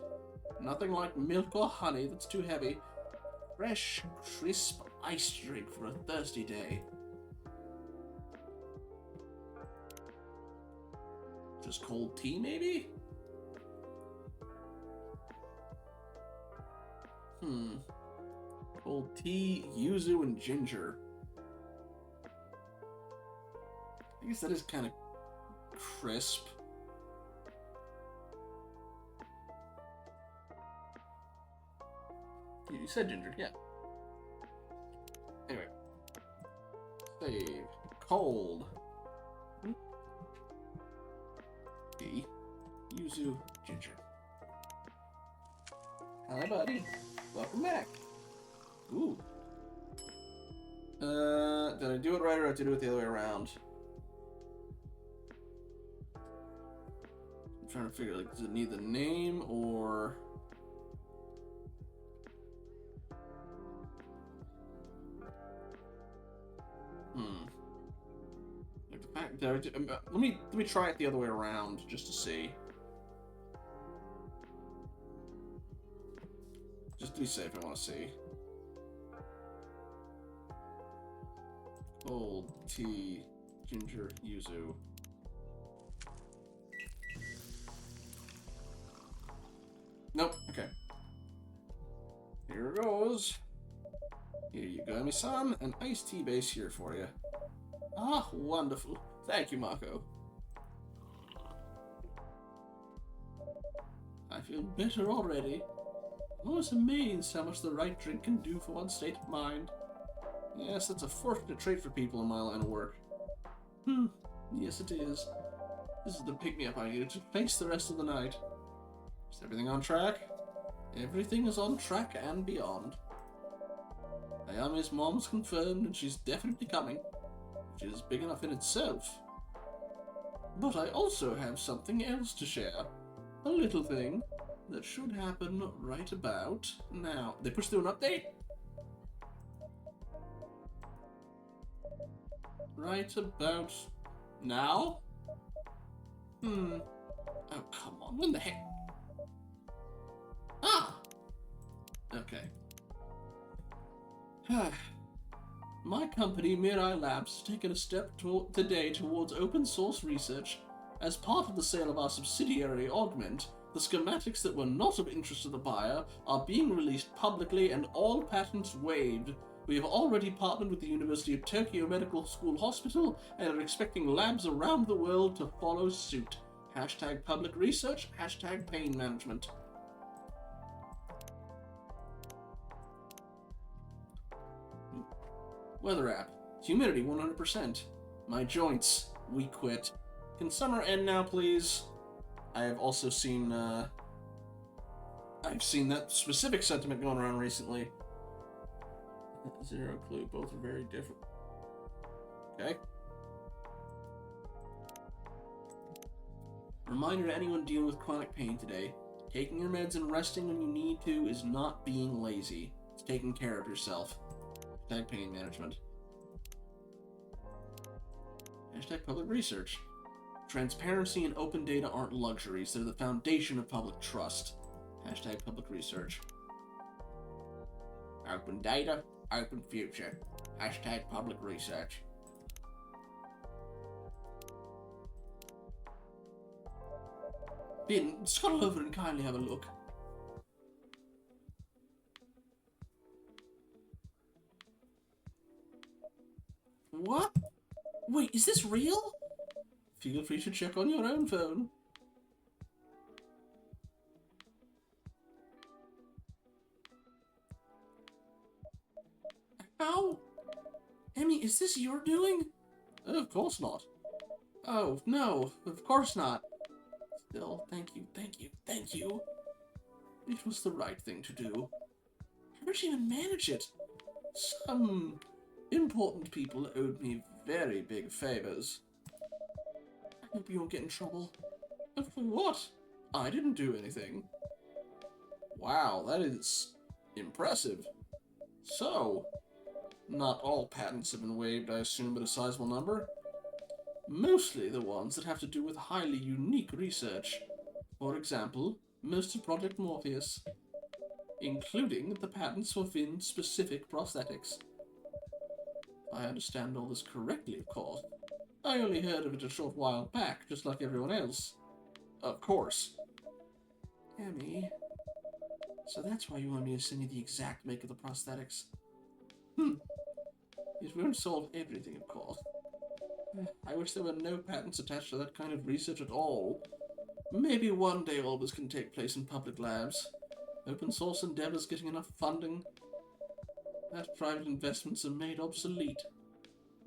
Nothing like milk or honey that's too heavy. Fresh, crisp iced drink for a thirsty day. Just cold tea, maybe? Cold tea, yuzu, and ginger. I guess that is kind of crisp. You said ginger, yeah. Anyway. Save. Cold. Tea. Yuzu, Ginger. Hi, buddy. Welcome back. Ooh. Did I do it right or did I do it the other way around? I'm trying to figure, like, does it need the name or... Like the fact that let me try it the other way around just to see. Just to be safe, I want to see. Cold tea, ginger, yuzu. Nope. Okay. Here goes. Here you go, son. An iced tea base here for you. Ah, wonderful. Thank you, Mako. I feel better already. I'm always amazed how much the right drink can do for one's state of mind. Yes, that's a fortunate trait for people in my line of work. Yes it is. This is the pick-me-up I needed to face the rest of the night. Is everything on track? Everything is on track and beyond. Ayame's mom's confirmed and she's definitely coming, which is big enough in itself. But I also have something else to share. A little thing that should happen right about now. They pushed through an update? Right about now? Oh, come on. When the heck? Ah! Okay. My company, Mirai Labs, has taken a step today towards open source research. As part of the sale of our subsidiary Augment, the schematics that were not of interest to the buyer are being released publicly and all patents waived. We have already partnered with the University of Tokyo Medical School Hospital and are expecting labs around the world to follow suit. Hashtag public research, hashtag pain management. Weather app. Humidity 100%. My joints. We quit. Can summer end now, please? I have also seen, I've seen that specific sentiment going around recently. Zero clue. Both are very different. Okay. Reminder to anyone dealing with chronic pain today. Taking your meds and resting when you need to is not being lazy. It's taking care of yourself. Hashtag pain management. Hashtag public research. Transparency and open data aren't luxuries. They're the foundation of public trust. Hashtag public research. Open data, open future. Hashtag public research. Bin, scuttle over and kindly have a look. What? Wait, is this real? Feel free to check on your own phone. How? Emmy, is this your doing? Oh, of course not. Oh, no, of course not. Still, thank you, thank you, thank you. It was the right thing to do. How did she even manage it? Some important people owed me very big favors. I hope you won't get in trouble. For what? I didn't do anything. Wow, that is impressive. So, not all patents have been waived, I assume, but a sizable number? Mostly the ones that have to do with highly unique research. For example, most of Project Morpheus, including the patents for Finn-specific prosthetics. I understand all this correctly, of course. I only heard of it a short while back, just like everyone else. Of course. Emmy, so that's why you want me to send you the exact make of the prosthetics? It won't solve everything, of course. I wish there were no patents attached to that kind of research at all. Maybe one day all this can take place in public labs. Open source endeavors getting enough funding. As private investments are made obsolete.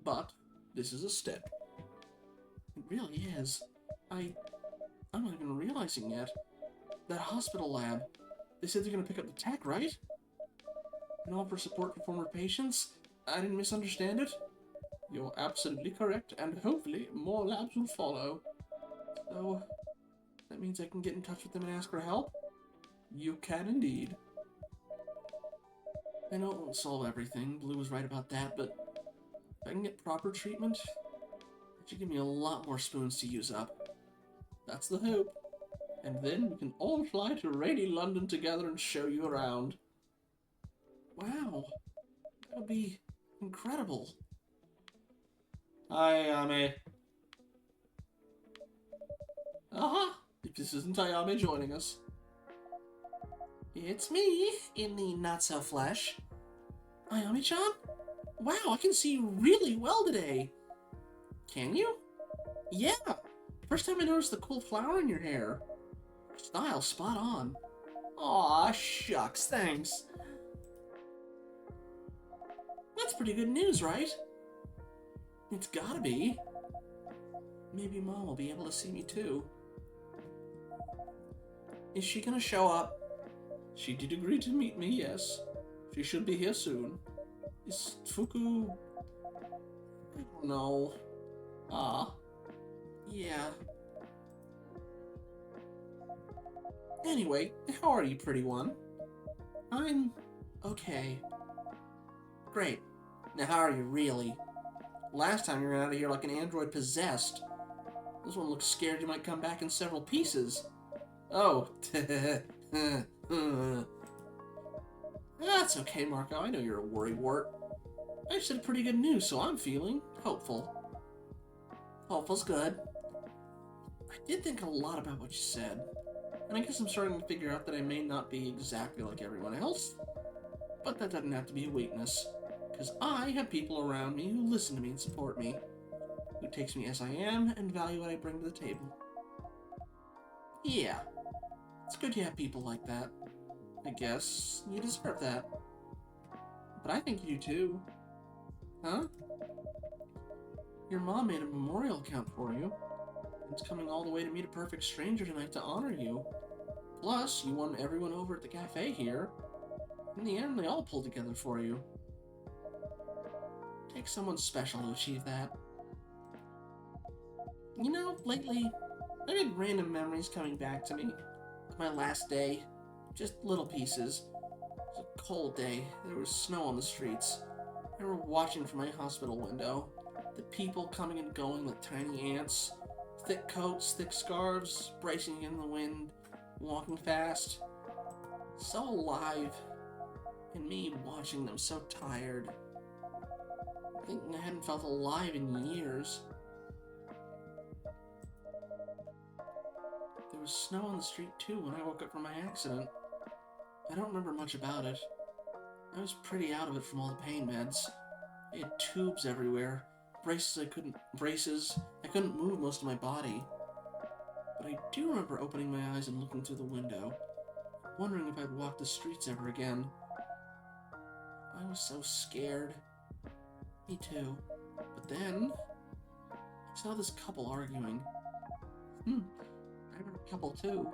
But this is a step. It really is. I I'm not even realizing yet. That hospital lab. They said they're gonna pick up the tech, right? And offer support for former patients? I didn't misunderstand it? You're absolutely correct, and hopefully more labs will follow. So, that means I can get in touch with them and ask for help? You can indeed. I know it won't solve everything, Blue was right about that, but if I can get proper treatment, it should give me a lot more spoons to use up. That's the hope. And then we can all fly to rainy London together and show you around. Wow, that would be incredible. Hi, Ayame. Aha! If this isn't Ayame joining us. It's me, in the not-so-flesh. Ayame-chan? Wow, I can see really well today. Can you? Yeah! First time I noticed the cool flower in your hair. Style spot on. Aw, shucks, thanks. That's pretty good news, right? It's gotta be. Maybe Mom will be able to see me too. Is she gonna show up? She did agree to meet me, yes. She should be here soon. Is Fuku... I don't know. Ah. Yeah. Anyway, how are you, pretty one? I'm... okay. Great. Now how are you really? Last time you ran out of here like an android possessed. This one looks scared you might come back in several pieces. Oh. That's okay, Marco. I know you're a worrywart. I said pretty good news, so I'm feeling hopeful. Hopeful's good. I did think a lot about what you said, and I guess I'm starting to figure out that I may not be exactly like everyone else, but that doesn't have to be a weakness, because I have people around me who listen to me and support me, who takes me as I am and value what I bring to the table. Yeah, it's good you have people like that. I guess you deserve that. But I think you do too. Huh? Your mom made a memorial account for you. It's coming all the way to meet a perfect stranger tonight to honor you. Plus, you won everyone over at the cafe here. In the end, they all pulled together for you. Takes someone special to achieve that. You know, lately, I've had random memories coming back to me. My last day. Just little pieces. It was a cold day. There was snow on the streets. I remember watching from my hospital window. The people coming and going like tiny ants. Thick coats, thick scarves, bracing in the wind, walking fast. So alive. And me watching them so tired. Thinking I hadn't felt alive in years. There was snow on the street too when I woke up from my accident. I don't remember much about it. I was pretty out of it from all the pain meds. I had tubes everywhere. Braces I couldn't move most of my body. But I do remember opening my eyes and looking through the window, wondering if I'd walk the streets ever again. I was so scared. Me too. But then, I saw this couple arguing. I remember a couple too.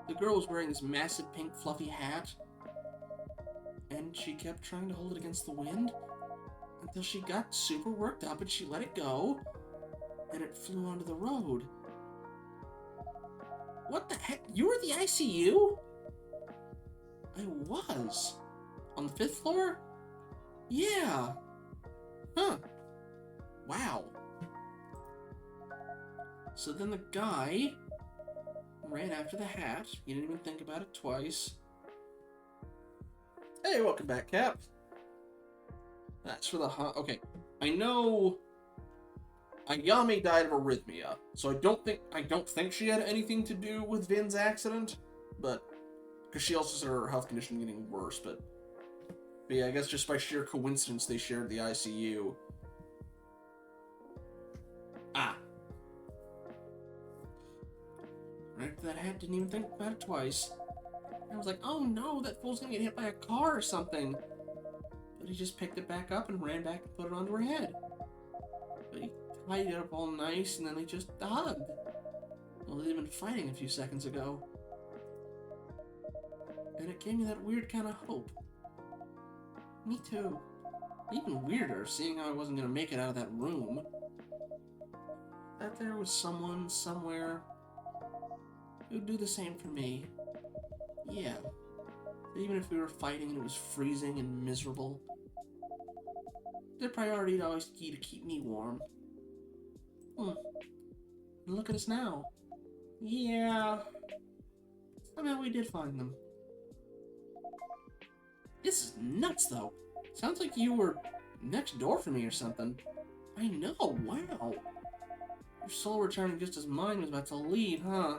The girl was wearing this massive pink fluffy hat, and she kept trying to hold it against the wind until she got super worked up and she let it go, and it flew onto the road. What the heck? You were at the ICU? I was. On the 5th floor? Yeah. Huh. Wow. So then the guy ran after the hat. He didn't even think about it twice. Hey, welcome back, Cap. That's for the okay. I know Ayame died of arrhythmia, so I don't think she had anything to do with Vin's accident, but because she also said her health condition getting worse, but yeah, I guess just by sheer coincidence they shared the ICU. Right after that hat, didn't even think about it twice. I was like, oh no, that fool's gonna get hit by a car or something. But he just picked it back up and ran back and put it onto her head. But he tied it up all nice and then they just hugged. Well, they'd been fighting a few seconds ago. And it gave me that weird kind of hope. Me too. Even weirder, seeing how I wasn't gonna make it out of that room. That there was someone, somewhere, who'd do the same for me. Yeah. Even if we were fighting and it was freezing and miserable, their priority would always be to keep me warm. And look at us now. Yeah. Somehow we did find them. This is nuts, though. Sounds like you were next door for me or something. I know, wow. Your soul returning just as mine was about to leave, huh?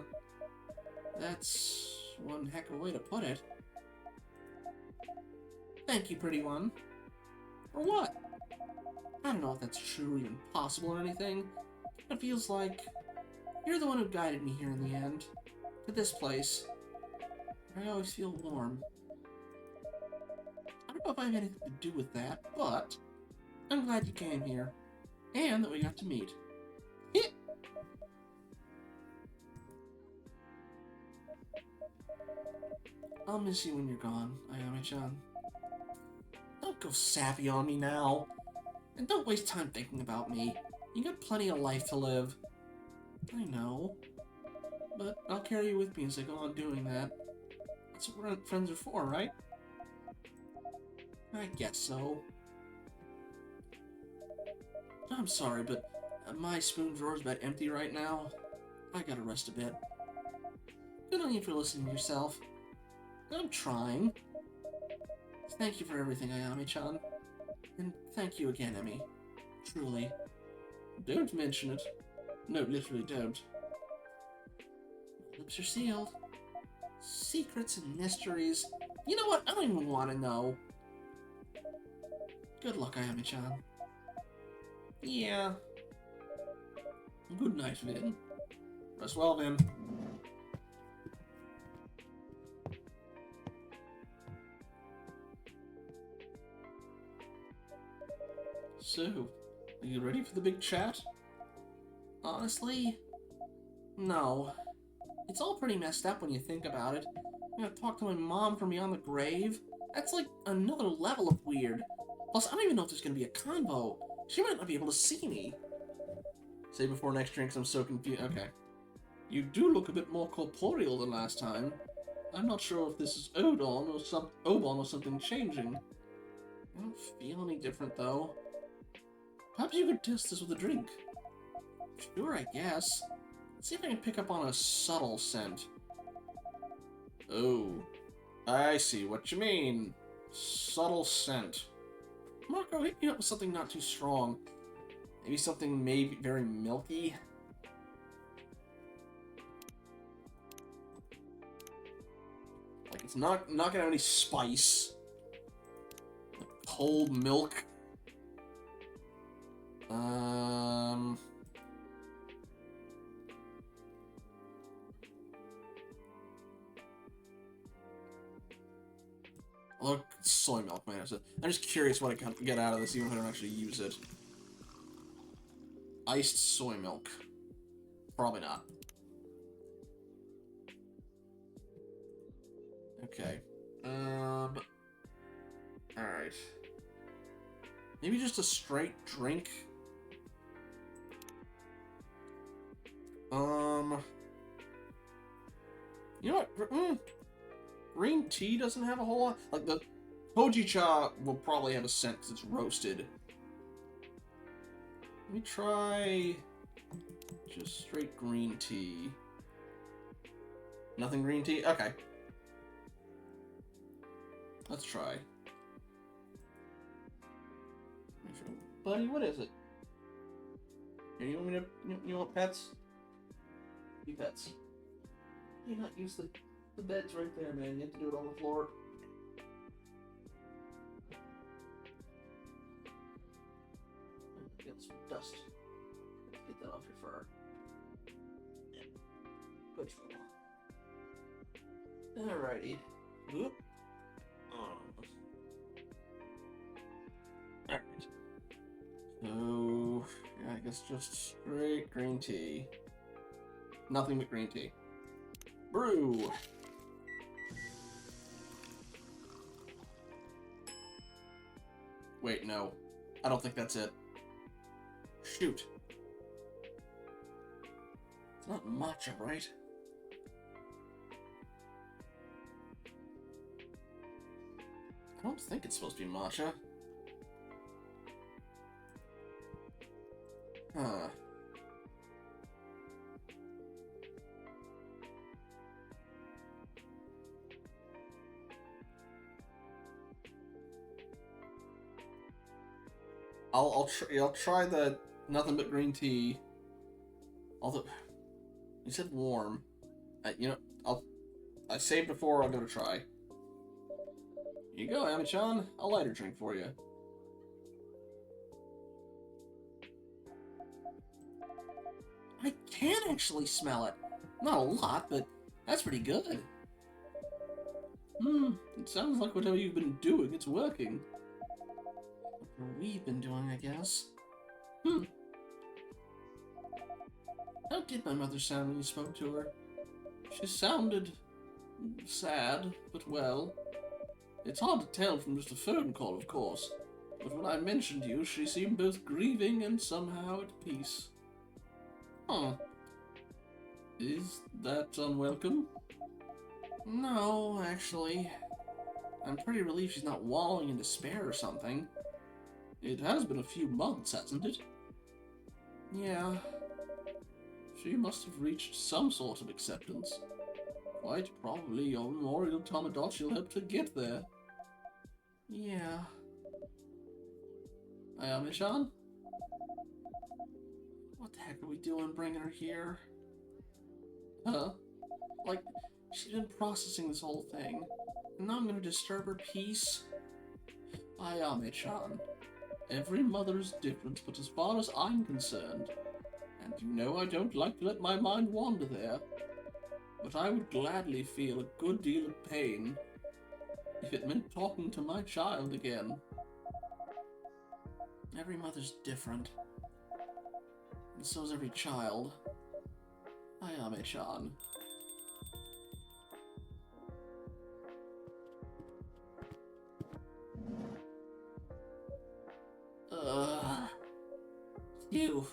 That's one heck of a way to put it. Thank you, pretty one. For what? I don't know if that's true or even possible or anything. It feels like you're the one who guided me here in the end. To this place. I always feel warm. I don't know if I have anything to do with that, but I'm glad you came here. And that we got to meet. I'll miss you when you're gone, Ayame-chan. Don't go sappy on me now. And don't waste time thinking about me. You got plenty of life to live. I know. But I'll carry you with me as I go on doing that. That's what friends are for, right? I guess so. I'm sorry, but my spoon drawer's about empty right now. I gotta rest a bit. Good on you for listening to yourself. I'm trying. Thank you for everything, Ayame-chan. And thank you again, Emmy. Truly. Don't mention it. No, literally don't. Lips are sealed. Secrets and mysteries. You know what? I don't even want to know. Good luck, Ayame-chan. Yeah. Good night, Vin. Rest well, Vin. So, are you ready for the big chat? Honestly, no. It's all pretty messed up when you think about it. I'm gonna talk to my mom from beyond the grave. That's like another level of weird. Plus, I don't even know if there's gonna be a convo. She might not be able to see me. Say before next drink, 'cause I'm so confused. Okay. You do look a bit more corporeal than last time. I'm not sure if this is Obon or something changing. I don't feel any different though. Perhaps you could test this with a drink. Sure, I guess. Let's see if I can pick up on a subtle scent. Oh, I see what you mean. Subtle scent. Marco, hit me up with something not too strong. Maybe something very milky. Like it's not gonna have any spice. Like cold milk. Look, soy milk, man. I'm just curious what I can get out of this, even if I don't actually use it. Iced soy milk. Probably not. Okay. Alright. Maybe just a straight drink? You know what? Green tea doesn't have a whole lot. Like, the hojicha will probably have a scent because it's roasted. Let me try just straight green tea. Nothing green tea? Okay. Let's try. Buddy, what is it? Here, you want me to... You want pets? You pets. You not use the bed's right there, man. You have to do it on the floor. Get some dust. Get that off your fur. Yeah. Good fella. Alrighty. Whoop. Alright. So, yeah, I guess just straight green tea. Nothing but green tea. Brew. Wait, no. I don't think that's it. Shoot. It's not matcha, right? I don't think it's supposed to be matcha. Huh. I'll try the nothing but green tea. Although you said warm, you know, I saved before. I'll go to try. Here you go, Amichan. A lighter drink for you. I can actually smell it. Not a lot, but that's pretty good. It sounds like whatever you've been doing, it's working. What we've been doing, I guess. How did my mother sound when you spoke to her? She sounded sad, but well. It's hard to tell from just a phone call, of course. But when I mentioned you, she seemed both grieving and somehow at peace. Huh. Is that unwelcome? No, actually. I'm pretty relieved she's not wallowing in despair or something. It has been a few months, hasn't it? Yeah. She must have reached some sort of acceptance. Quite probably your memorial Tamagotchi will help her get there. Yeah. Ayame-chan? What the heck are we doing bringing her here? Huh? Like, she's been processing this whole thing, and now I'm gonna disturb her peace? Ayame-chan, every mother's different, but as far as I'm concerned, and you know I don't like to let my mind wander there, but I would gladly feel a good deal of pain if it meant talking to my child again. Every mother's different, and so's every child. Ayame-chan. Phew.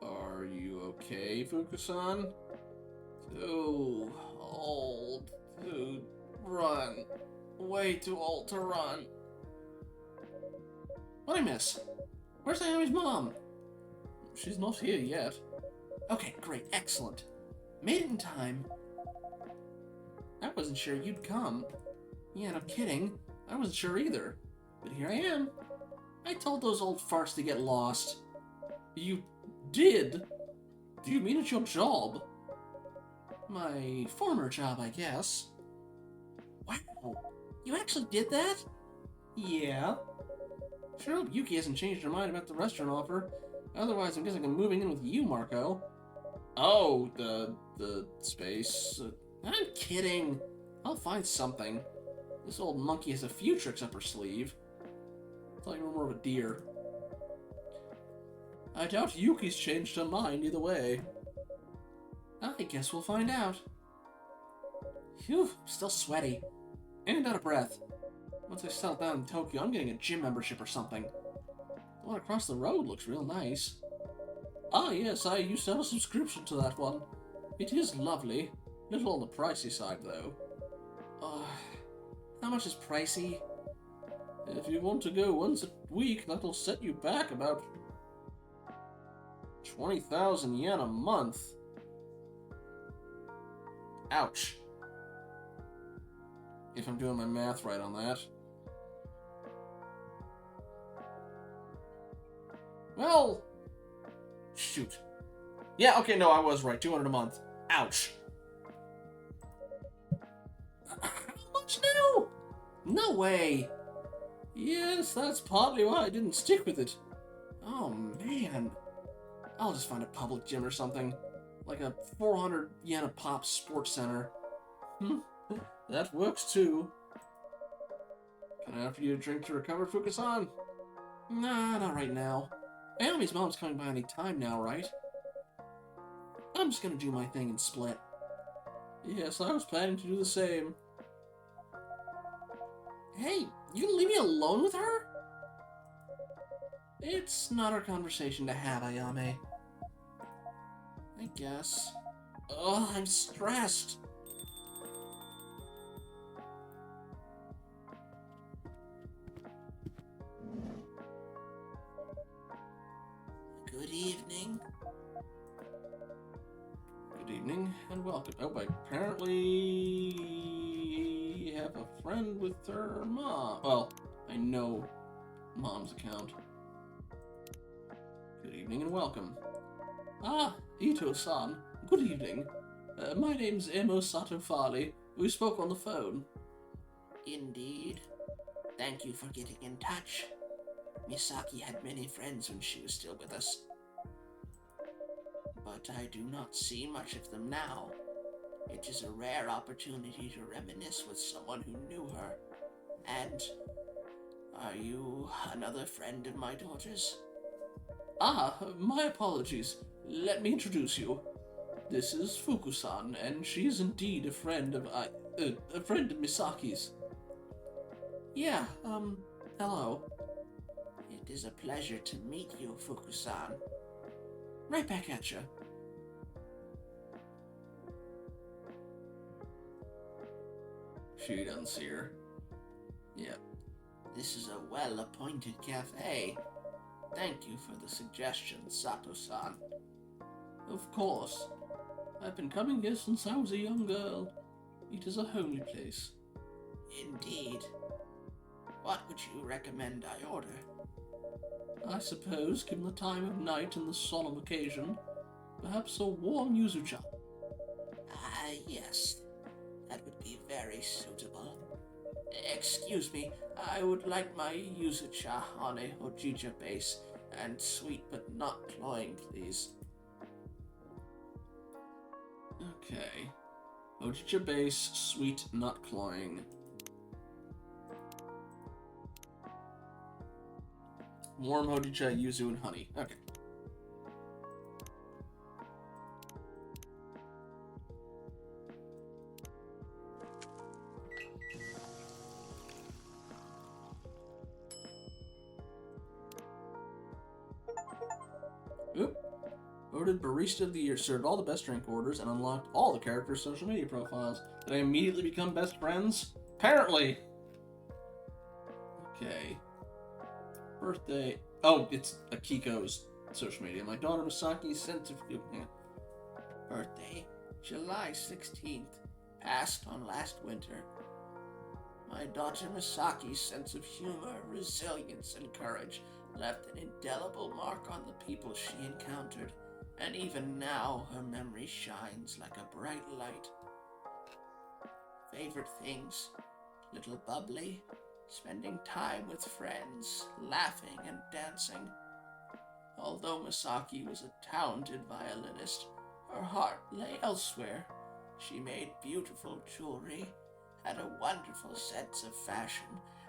Are you okay, Fukusan? Too old to run. Way too old to run. What'd I miss? Where's Ayame's mom? She's not here yet. Okay, great, excellent. Made it in time. I wasn't sure you'd come. Yeah, no kidding. I wasn't sure either. But here I am. I told those old farts to get lost. You did? Do you mean it's your job? My former job, I guess. Wow. You actually did that? Yeah. Sure hope Yuki hasn't changed her mind about the restaurant offer. Otherwise, I'm guessing I'm moving in with you, Marco. Oh, the space. I'm kidding. I'll find something. This old monkey has a few tricks up her sleeve. I thought you were more of a deer. I doubt Yuki's changed her mind either way. I guess we'll find out. Phew, still sweaty. And out of breath. Once I settle down in Tokyo, I'm getting a gym membership or something. The one across the road looks real nice. Ah yes, I used to have a subscription to that one. It is lovely. Little on the pricey side, though. How much is pricey? If you want to go once a week, that'll set you back about 20,000 yen a month. Ouch. If I'm doing my math right on that. Well, shoot. Yeah, okay, no, I was right. 200 a month. Ouch. How much now? No way. Yes, that's partly why I didn't stick with it. Oh, man. I'll just find a public gym or something. Like a 400 yen a pop sports center. That works too. Can I offer you a drink to recover, Fukusan? Nah, not right now. Ayame's mom's coming by any time now, right? I'm just gonna do my thing and split. Yes, I was planning to do the same. Hey, you gonna leave me alone with her? It's not our conversation to have, Ayame. I guess. Ugh, I'm stressed. Good evening. Good evening, and welcome. Oh, I apparently have a friend with her mom. Well, I know mom's account. Good evening and welcome. Ah, Ito-san. Good evening. My name's Emo Sato Fali. We spoke on the phone. Indeed. Thank you for getting in touch. Misaki had many friends when she was still with us. But I do not see much of them now. It is a rare opportunity to reminisce with someone who knew her. And are you another friend of my daughter's? Ah, my apologies. Let me introduce you. This is Fuku-san, and she is indeed a friend of Misaki's. Yeah, hello. It is a pleasure to meet you, Fuku-san. Right back at you. She doesn't see her. Yep. This is a well-appointed cafe. Thank you for the suggestion, Sato-san. Of course. I've been coming here since I was a young girl. It is a homely place. Indeed. What would you recommend I order? I suppose, given the time of night and the solemn occasion, perhaps a warm yuzu-cha. Ah, yes. That would be very suitable. Excuse me, I would like my yuzu-cha on a hojicha base, and sweet but not cloying, please. Okay. Hojicha base, sweet, not cloying. Warm hojicha, yuzu, and honey. Okay. Oop. Voted Barista of the Year, served all the best drink orders, and unlocked all the characters' social media profiles. Did I immediately become best friends? Apparently! Okay. Birthday. Oh, it's Akiko's social media. My daughter Misaki's sense of humor. Birthday, July 16th. Passed on last winter. My daughter Misaki's sense of humor, resilience, and courage left an indelible mark on the people she encountered, and even now her memory shines like a bright light. Favorite things: little bubbly, spending time with friends, laughing and dancing. Although Misaki was a talented violinist, her heart lay elsewhere. She made beautiful jewelry, had a wonderful sense of fashion,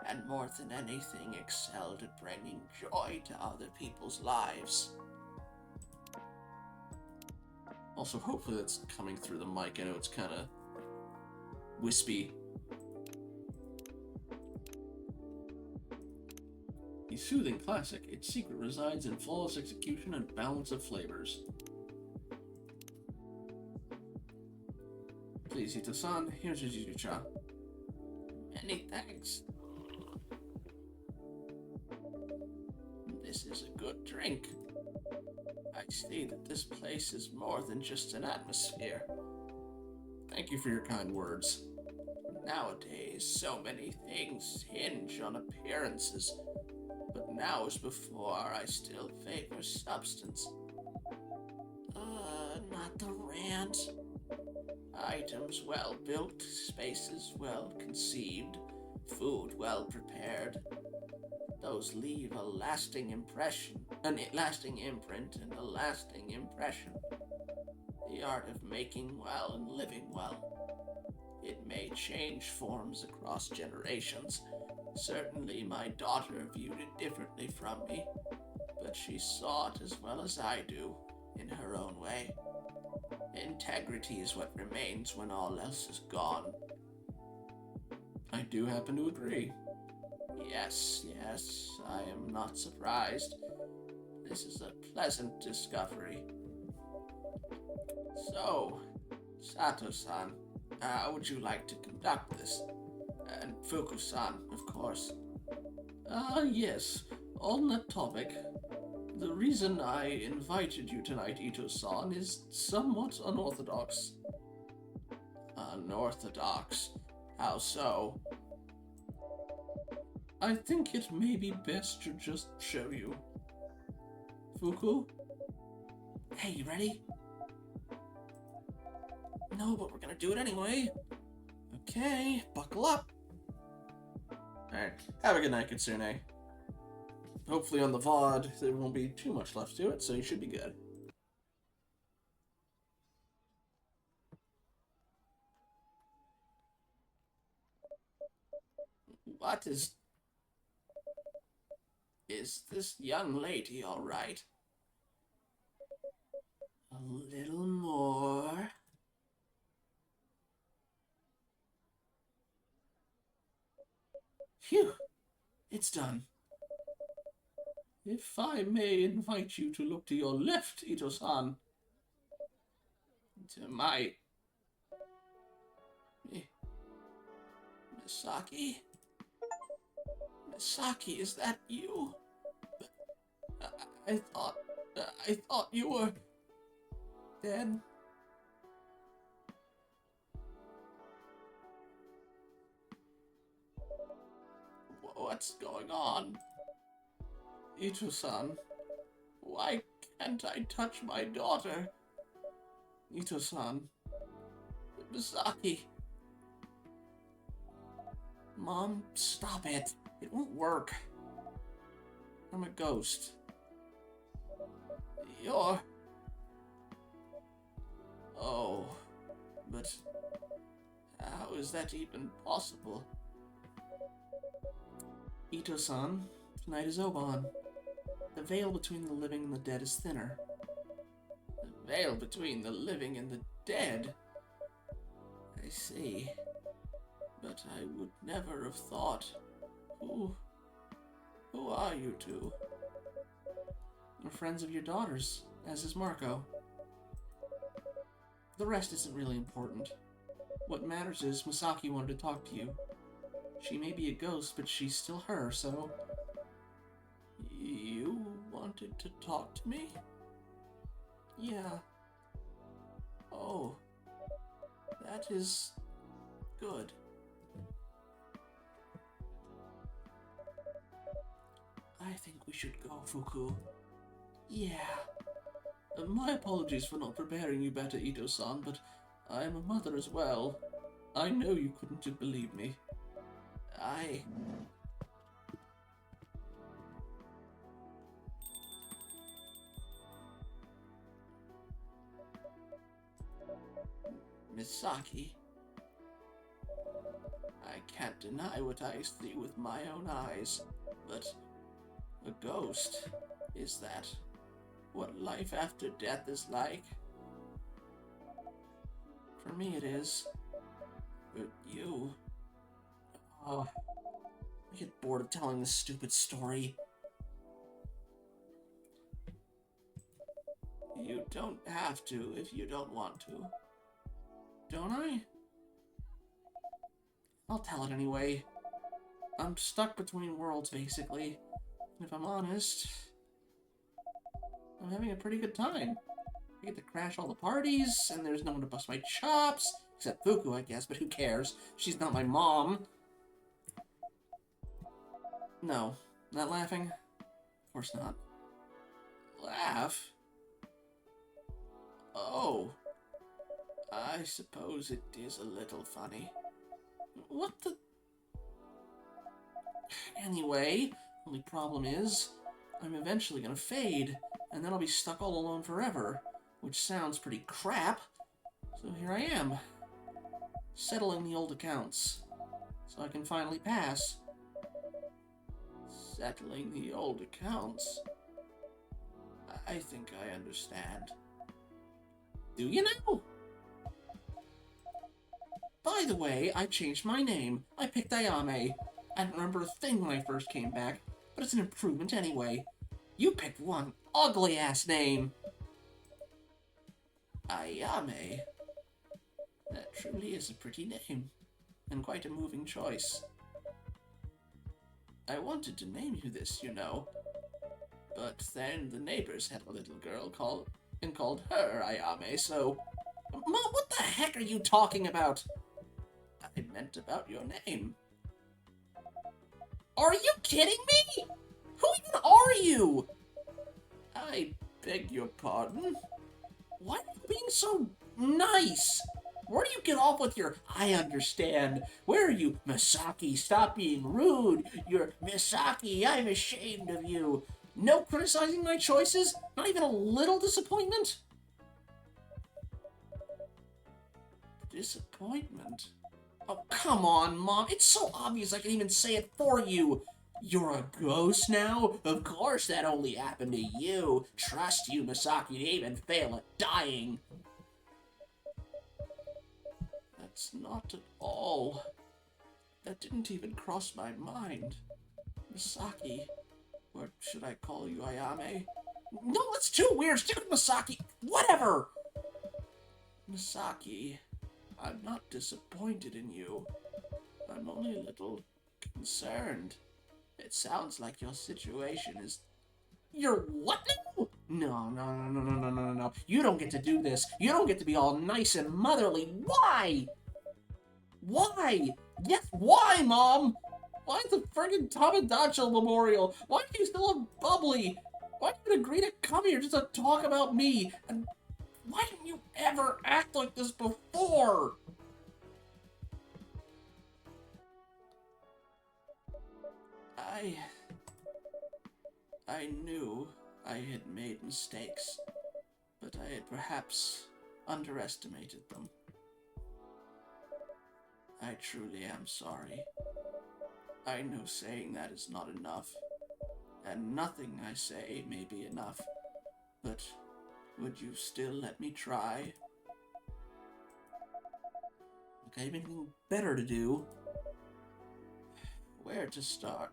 and more than anything excelled at bringing joy to other people's lives. Also, hopefully that's coming through the mic. I know it's kind of wispy. A soothing classic, its secret resides in flawless execution and balance of flavors. Please, Ito-san, here's your yuzu-cha. Many thanks. This is a good drink. I see that this place is more than just an atmosphere. Thank you for your kind words. Nowadays, so many things hinge on appearances, but now as before, I still favor substance. Not the rant. Items well built, spaces well conceived, food well prepared. Those leave a lasting impression, a lasting imprint and a lasting impression. The art of making well and living well. It may change forms across generations. Certainly my daughter viewed it differently from me, but she saw it as well as I do, in her own way. Integrity is what remains when all else is gone. I do happen to agree. Yes, I am not surprised. This is a pleasant discovery. So, Sato-san, how would you like to conduct this? And Fuku-san, of course. Yes, on that topic, the reason I invited you tonight, Ito-san, is somewhat unorthodox. Unorthodox? How so? I think it may be best to just show you. Fuku? Hey, you ready? No, but we're gonna do it anyway. Okay, buckle up. Alright, have a good night, Kitsune. Hopefully on the VOD, there won't be too much left to it, so you should be good. What is... Is this young lady alright? A little more... Phew! It's done. If I may invite you to look to your left, Ito-san. To my... Misaki? Misaki, is that you? I thought you were... dead. What's going on? Ito-san, why can't I touch my daughter? Ito-san, Misaki. Mom, stop it. It won't work. I'm a ghost. You're... Oh, but how is that even possible? Ito-san, tonight is Oban. The veil between the living and the dead is thinner. The veil between the living and the dead? I see. But I would never have thought. Who are you two? We're friends of your daughter's, as is Marco. The rest isn't really important. What matters is Misaki wanted to talk to you. She may be a ghost, but she's still her, so... You wanted to talk to me? Yeah. Oh. That is... good. I think we should go, Fuku. Yeah. My apologies for not preparing you better, Ito-san, but I am a mother as well. I know you couldn't believe me. Misaki. I can't deny what I see with my own eyes, but a ghost, is that what life after death is like? For me it is. But you... Oh, I get bored of telling this stupid story. You don't have to if you don't want to. Don't I? I'll tell it anyway. I'm stuck between worlds, basically. And if I'm honest, I'm having a pretty good time. I get to crash all the parties, and there's no one to bust my chops. Except Fuku, I guess, but who cares? She's not my mom. No, not laughing? Of course not. Laugh? Oh. I suppose it is a little funny. What the... Anyway, only problem is, I'm eventually gonna fade, and then I'll be stuck all alone forever, which sounds pretty crap. So here I am, settling the old accounts, so I can finally pass. Settling the old accounts? I think I understand. Do you now? By the way, I changed my name. I picked Ayame. I don't remember a thing when I first came back, but it's an improvement anyway. You picked one ugly-ass name. Ayame. That truly is a pretty name, and quite a moving choice. I wanted to name you this, you know, but then the neighbors had a little girl called her Ayame, so... Mom, what the heck are you talking about? I meant about your name. Are you kidding me? Who even are you? I beg your pardon? Why are you being so nice? Where do you get off with your, I understand? Where are you, Misaki? Stop being rude. You're, Misaki, I'm ashamed of you. No criticizing my choices? Not even a little disappointment? Disappointment? Oh, come on, Mom. It's so obvious I can even say it for you. You're a ghost now? Of course that only happened to you. Trust you, Misaki, to even fail at dying. That's not at all. That didn't even cross my mind. Misaki. Or should I call you Ayame? No, that's too weird. Stick with Misaki. Whatever. Misaki, I'm not disappointed in you. I'm only a little concerned. It sounds like your situation is... You're what now? No. You don't get to do this. You don't get to be all nice and motherly. Why? Why? Yes, why, Mom? Why the friggin' Tamagotchi Memorial? Why do you still have Bubbly? Why did you agree to come here just to talk about me? And why didn't you ever act like this before? I knew I had made mistakes, but I had perhaps underestimated them. I truly am sorry. I know saying that is not enough, and nothing I say may be enough, but would you still let me try? Okay, anything better to do? Where to start,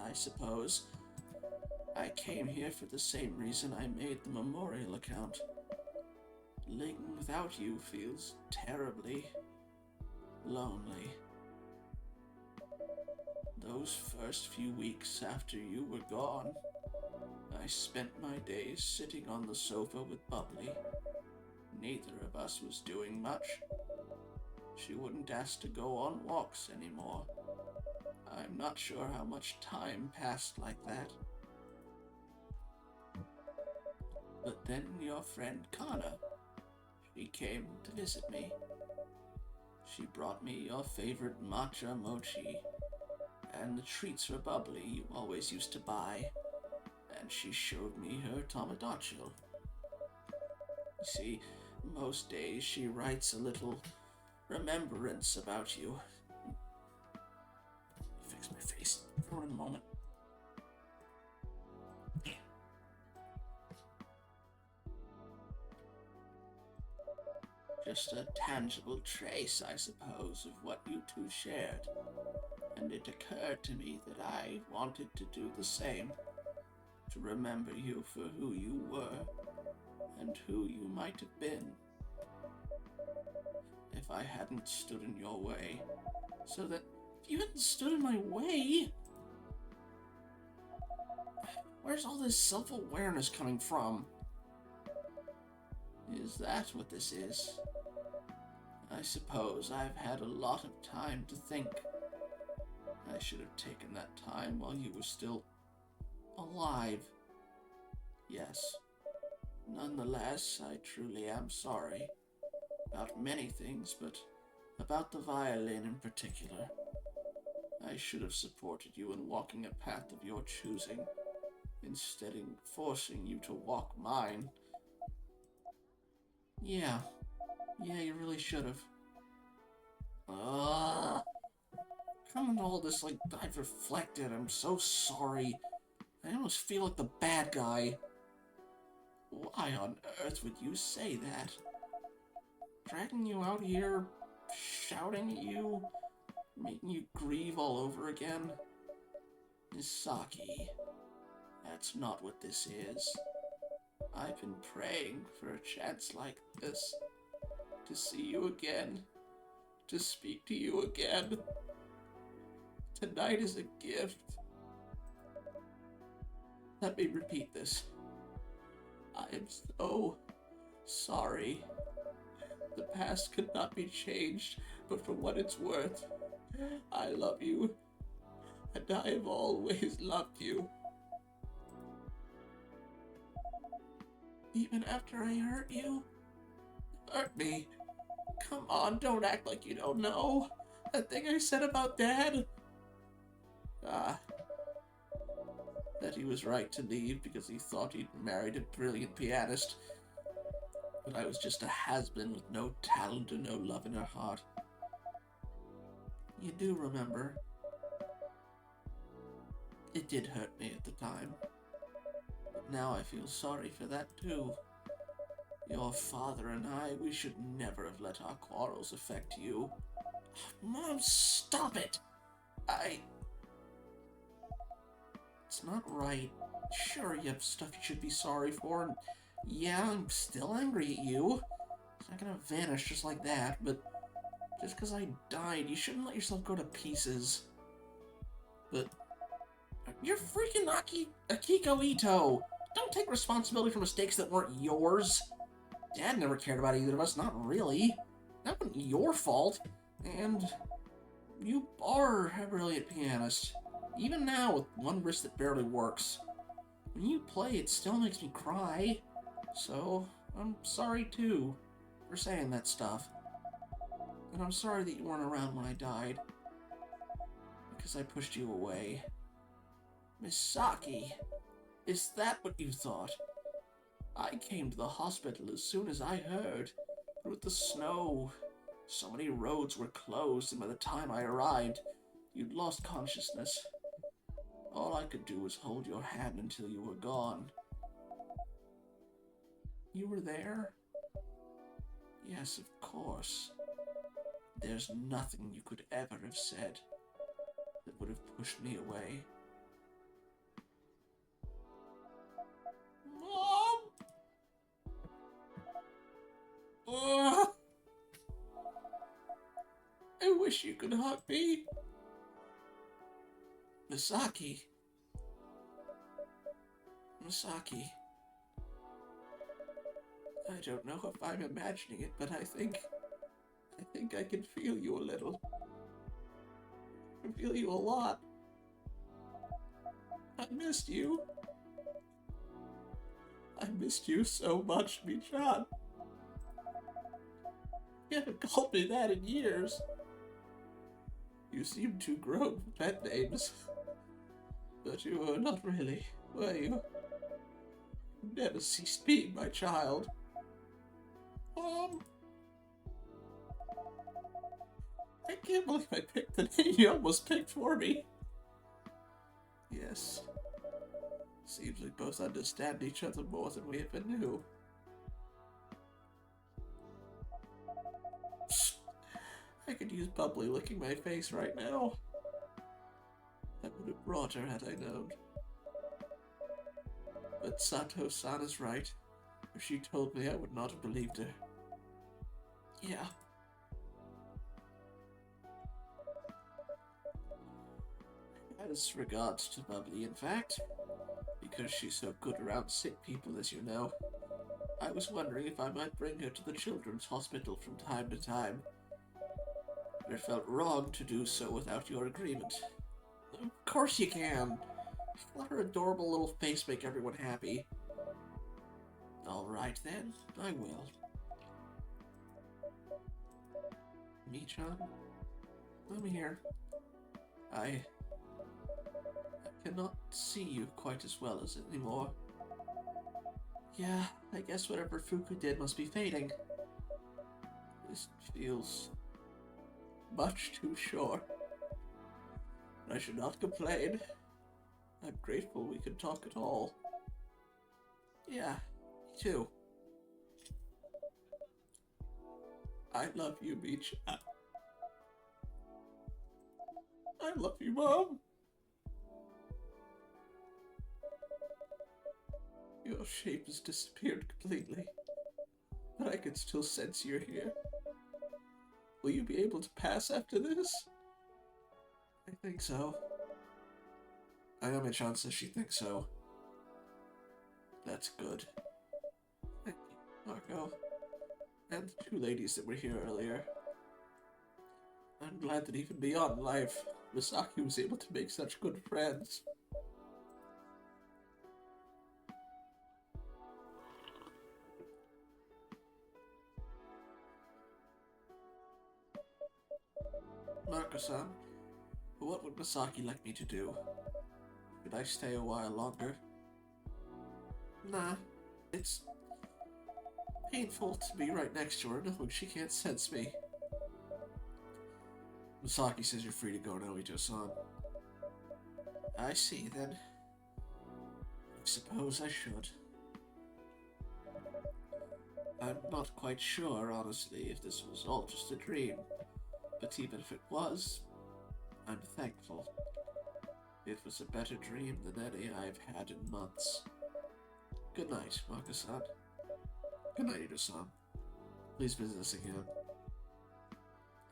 I suppose. I came here for the same reason I made the memorial account. Living without you feels terribly lonely. Those first few weeks after you were gone, I spent my days sitting on the sofa with Bubbly. Neither of us was doing much. She wouldn't ask to go on walks anymore. I'm not sure how much time passed like that. But then your friend Kana, she came to visit me. She brought me your favorite matcha mochi and the treats for Bubbly you always used to buy, and she showed me her Tamagotchi. You see, most days she writes a little remembrance about you. Fix my face for a moment. Just a tangible trace, I suppose, of what you two shared. And it occurred to me that I wanted to do the same. To remember you for who you were, and who you might have been. If I hadn't stood in your way. So that if you hadn't stood in my way... Where's all this self-awareness coming from? Is that what this is? I suppose I've had a lot of time to think. I should have taken that time while you were still alive. Yes. Nonetheless, I truly am sorry. About many things, but about the violin in particular. I should have supported you in walking a path of your choosing, instead of forcing you to walk mine. Yeah, you really should have. Coming to all this, like, I've reflected, I'm so sorry. I almost feel like the bad guy. Why on earth would you say that? Dragging you out here, shouting at you, making you grieve all over again? Misaki, that's not what this is. I've been praying for a chance like this. To see you again. To speak to you again. Tonight is a gift. Let me repeat this. I am so sorry. The past could not be changed, but for what it's worth, I love you, and I have always loved you. Even after I hurt you? Hurt me? Come on, don't act like you don't know. That thing I said about Dad? That he was right to leave because he thought he'd married a brilliant pianist. But I was just a has-been with no talent and no love in her heart. You do remember? It did hurt me at the time. But now I feel sorry for that too. Your father and I, we should never have let our quarrels affect you. Mom, stop it! It's not right. Sure, you have stuff you should be sorry for, and yeah, I'm still angry at you. It's not gonna vanish just like that, but just because I died, you shouldn't let yourself go to pieces. But you're freaking Akiko Ito! Don't take responsibility for mistakes that weren't yours. Dad never cared about either of us, not really. That wasn't your fault. And you are a brilliant pianist. Even now, with one wrist that barely works. When you play, it still makes me cry. So, I'm sorry too, for saying that stuff. And I'm sorry that you weren't around when I died. Because I pushed you away. Misaki, is that what you thought? I came to the hospital as soon as I heard. But with the snow, so many roads were closed, and by the time I arrived, you'd lost consciousness. All I could do was hold your hand until you were gone. You were there? Yes, of course. There's nothing you could ever have said that would have pushed me away. Mom! I wish you could hug me. Misaki. I don't know if I'm imagining it, but I think I can feel you a little. I can feel you a lot. I missed you. I missed you so much, Michan. You haven't called me that in years. You seem too grown for pet names. But you were not really, were you? You never ceased being my child. I can't believe I picked the name you almost picked for me. Yes. Seems we both understand each other more than we ever knew. I could use Bubbly licking my face right now. I would have brought her had I known. But Sato-san is right. If she told me, I would not have believed her. Yeah. As regards to Bubbly, in fact, because she's so good around sick people, as you know, I was wondering if I might bring her to the children's hospital from time to time. But it felt wrong to do so without your agreement. Of course you can. Let her adorable little face make everyone happy. Alright then, I will. Michan, I'm here. I cannot see you quite as well as anymore. Yeah, I guess whatever Fuku did must be fading. This feels much too short. But I should not complain. I'm grateful we could talk at all. Yeah, me too. I love you, Beach. I love you, Mom. Your shape has disappeared completely, but I can still sense you're here. Will you be able to pass after this? I think so. Ayame-chan says she thinks so. That's good. Thank you, Marco. And the two ladies that were here earlier. I'm glad that even beyond life, Misaki was able to make such good friends. Marco-san, what would Misaki like me to do? Should I stay a while longer? Nah, it's painful to be right next to her, knowing she can't sense me. Misaki says you're free to go now, Ito-san. I see, then. I suppose I should. I'm not quite sure, honestly, if this was all just a dream. But even if it was, I'm thankful. It was a better dream than any I've had in months. Good night, Marco-san. Good night, Ito-san. Please visit us again.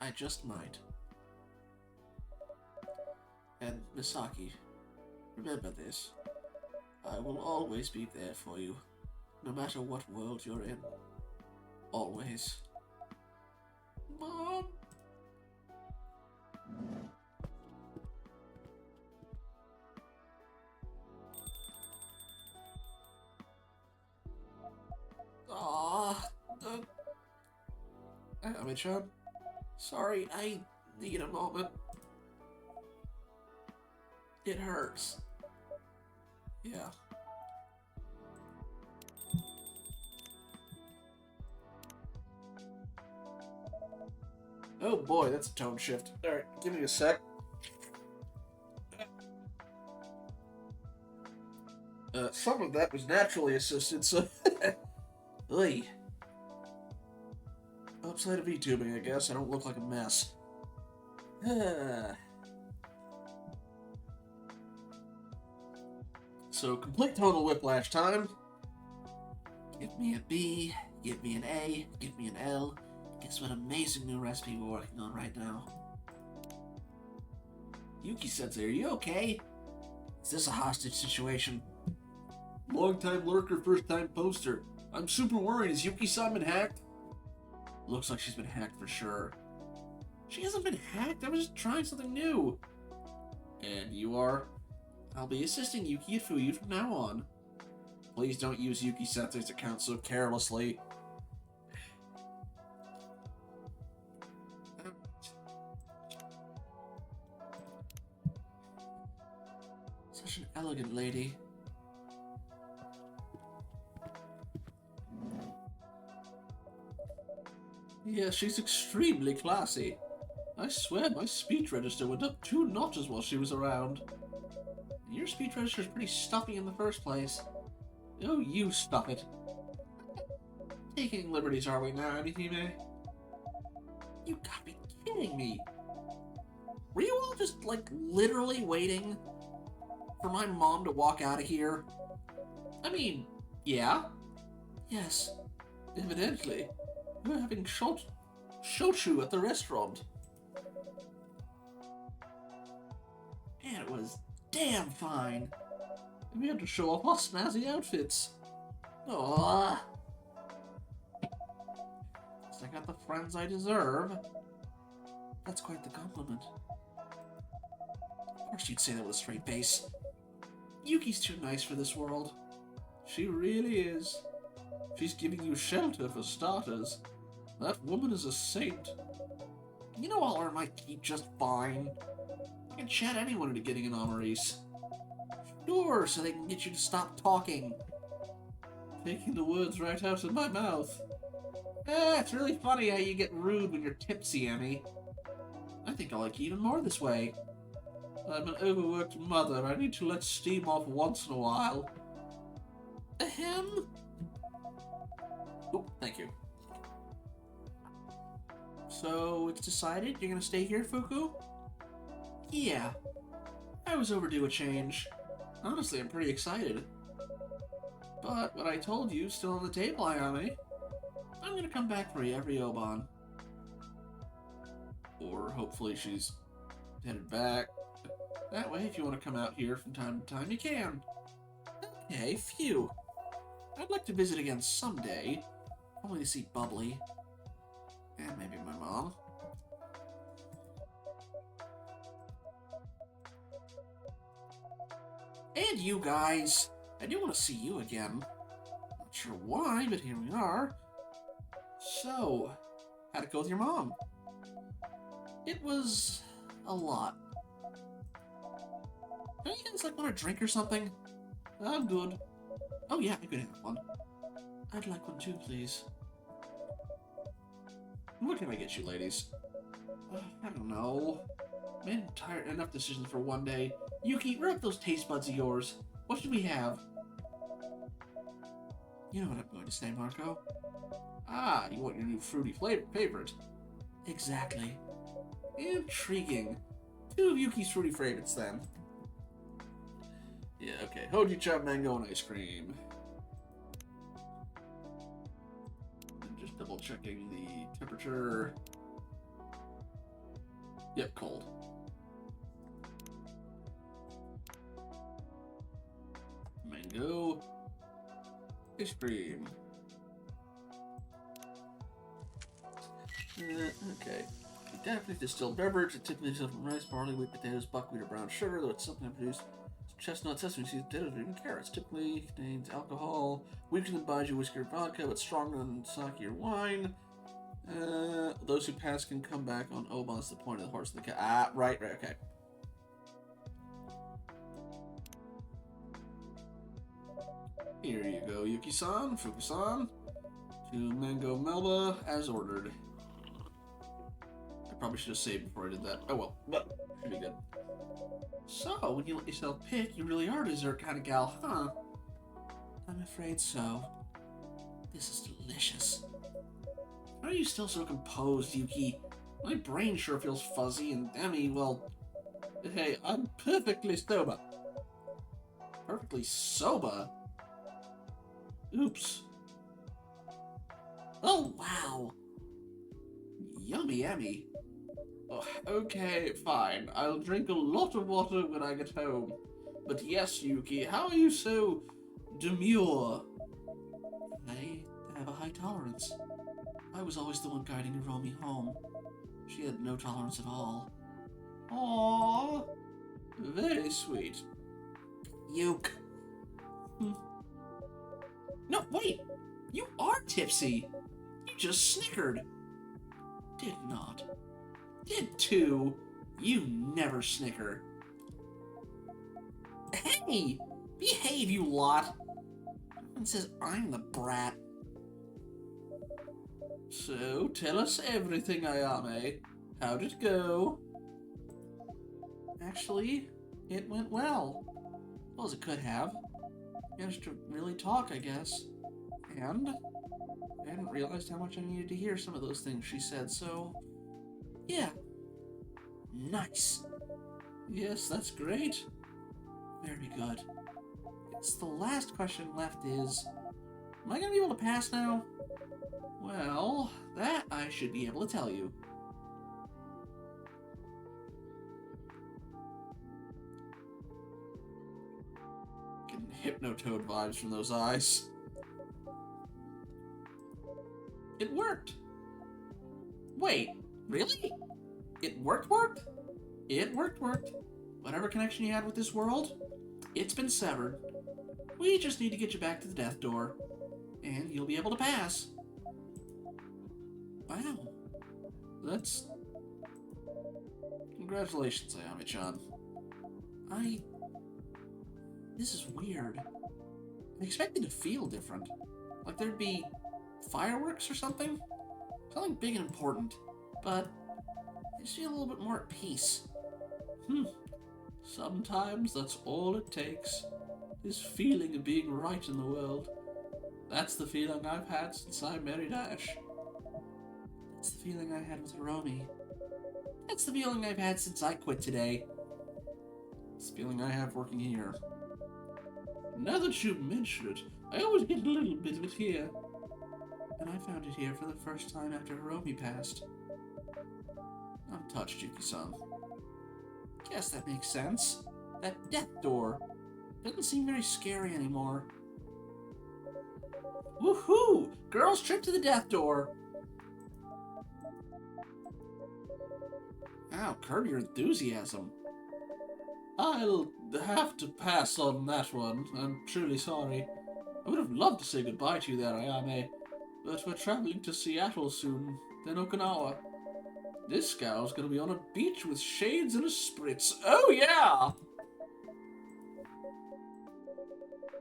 I just might. And Misaki, remember this. I will always be there for you, no matter what world you're in. Always. Mom! Ayame-chan, sorry, I need a moment. It hurts. Yeah. Oh boy, that's a tone shift. Alright, give me a sec. Some of that was naturally assisted, so... Oy. Outside of VTubing, I guess, I don't look like a mess. So, complete total whiplash time. Give me a B, give me an A, give me an L. Guess what amazing new recipe we're working on right now. Yuki-sensei, are you okay? Is this a hostage situation? Long-time lurker, first-time poster. I'm super worried. Is Yuki-san been hacked? Looks like she's been hacked for sure. She hasn't been hacked. I was just trying something new. And you are? I'll be assisting Yuki and Fuyu from now on. Please don't use Yuki-sensei's account so carelessly. Such an elegant lady. Yeah, she's extremely classy. I swear my speech register went up 2 notches while she was around. Your speech register's pretty stuffy in the first place. Oh, you stuff it. Taking liberties, are we now, Ayame? You gotta be kidding me. Were you all just, like, literally waiting for my mom to walk out of here? I mean, yeah. Yes, evidently. We're having shochu at the restaurant. Man, it was damn fine. And we had to show off our snazzy outfits. Aww. Guess I got the friends I deserve. That's quite the compliment. Of course you'd say that with a straight face. Yuki's too nice for this world. She really is. She's giving you shelter for starters. That woman is a saint. You know I'll earn my keep just fine. I can chat anyone into getting an honoris. Sure, so they can get you to stop talking. Taking the words right out of my mouth. It's really funny how you get rude when you're tipsy, Emmy. I think I like you even more this way. I'm an overworked mother. I need to let steam off once in a while. Ahem. Oh, thank you. So, it's decided you're gonna stay here, Fuku? Yeah. I was overdue a change. Honestly, I'm pretty excited. But what I told you is still on the table, Ayame. I'm gonna come back for you every Oban. Or hopefully she's headed back. That way, if you want to come out here from time to time, you can. Okay, phew. I'd like to visit again someday. Only to see Bubbly. And maybe my mom. And you guys. I do want to see you again. Not sure why, but here we are. So, how'd it go with your mom? It was a lot. Don't you guys want a drink or something? I'm good. Oh yeah, I could have one. I'd like one too, please. What can I get you, ladies? I don't know. Man, tired enough decisions for one day. Yuki, rub those taste buds of yours. What should we have? You know what I'm going to say, Marco. Ah, you want your new fruity favorite. Exactly. Intriguing. 2 of Yuki's fruity favorites, then. Yeah, okay. Hojicha, mango, and ice cream. And just double checking the temperature. Yep, cold. Mango. Ice cream. Okay. Definitely distilled beverage. It typically is from rice, barley, wheat, potatoes, buckwheat, or brown sugar, though it's sometimes produced chestnut, sesame seeds, potatoes, or even carrots. Typically contains alcohol, weaker than baijiu, whiskey, or vodka, but stronger than sake or wine. Those who pass can come back on Oban's the point of the horse and the cat. Ah, right, okay. Here you go, Yuki-san, Fuku-san. 2 mango melba, as ordered. I probably should have saved before I did that. Oh well, but should be good. So, when you let yourself pick, you really are a dessert kind of gal, huh? I'm afraid so. This is delicious. How are you still so composed, Yuki? My brain sure feels fuzzy, and Demi, well... Hey, I'm perfectly sober. Perfectly sober? Oops. Oh, wow. Yummy, yummy. Oh, okay, fine. I'll drink a lot of water when I get home. But yes, Yuki, how are you so demure? I have a high tolerance. I was always the one guiding Hiromi home. She had no tolerance at all. Aww. Very sweet. Yuke. No, wait! You are tipsy! You just snickered! Did not. Did too. You never snicker. Hey! Behave, you lot! Everyone says I'm the brat. So, tell us everything, Ayame. How'd it go? Actually, it went well. Well as it could have. Managed to really talk, I guess. And I hadn't realized how much I needed to hear some of those things she said, so... yeah. Nice. Yes, that's great. Very good. Guess the last question left is... am I gonna be able to pass now? Well, that I should be able to tell you. Getting Hypnotoad vibes from those eyes. It worked! Wait, really? It worked? It worked. Whatever connection you had with this world, it's been severed. We just need to get you back to the death door, and you'll be able to pass. Wow. That's... congratulations, Ayame-chan. This is weird. I expected to feel different. Like there'd be fireworks or something? Something big and important. But I just feel a little bit more at peace. Sometimes that's all it takes. This feeling of being right in the world. That's the feeling I've had since I married Ash. That's the feeling I had with Hiromi. That's the feeling I've had since I quit today. It's the feeling I have working here. Now that you mention it, I always get a little bit of it here. And I found it here for the first time after Hiromi passed. I'm touched, Yuki-san. Guess that makes sense. That death door doesn't seem very scary anymore. Woohoo! Girls trip to the death door! Ow, curb your enthusiasm. I'll have to pass on that one. I'm truly sorry. I would have loved to say goodbye to you there, Ayame, but we're traveling to Seattle soon, then Okinawa. This gal's gonna be on a beach with shades and a spritz. Oh yeah!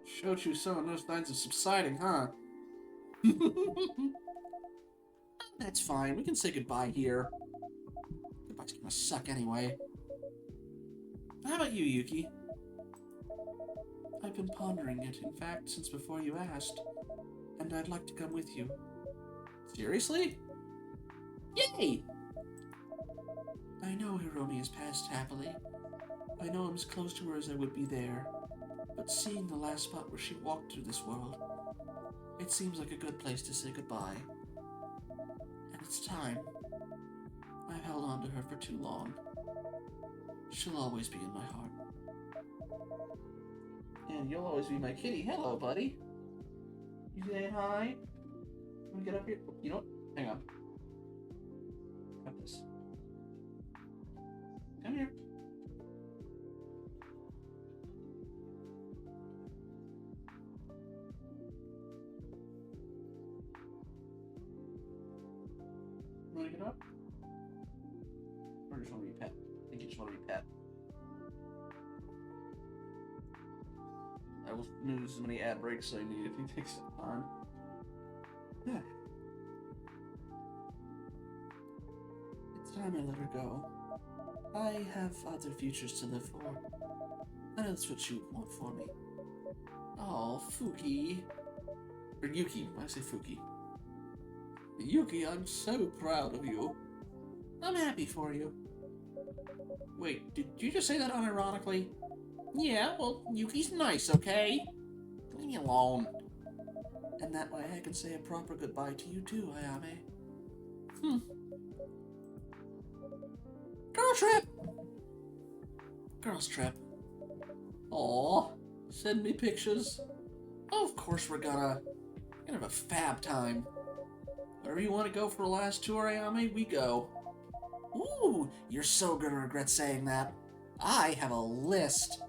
Showed you some no signs of subsiding, huh? That's fine. We can say goodbye here. Goodbye's gonna suck anyway. How about you, Yuki? I've been pondering it, in fact, since before you asked, and I'd like to come with you. Seriously? Yay! I know Hiromi has passed happily. I know I'm as close to her as I would be there. But seeing the last spot where she walked through this world, it seems like a good place to say goodbye. And it's time. I've held on to her for too long. She'll always be in my heart. And you'll always be my kitty. Hello, buddy. You saying hi? Can we get up here? You know what? Hang on. Got this. Come here. You wanna get up? Or just wanna be pet? I think you just wanna be pet. I will lose as many ad breaks as I need if he takes it on. Yeah. It's time I let her go. I have other futures to live for. I know that's what you want for me. Oh, Fuki. Or Yuki, I say Fuki. Yuki, I'm so proud of you. I'm happy for you. Wait, did you just say that unironically? Yeah, well, Yuki's nice, okay? Leave me alone. And that way I can say a proper goodbye to you too, Ayame. Girl trip! Girls trip. Aw, send me pictures. Of course we're gonna have a fab time. Wherever you want to go for the last tour, Ayame, we go. Ooh, you're so gonna regret saying that. I have a list.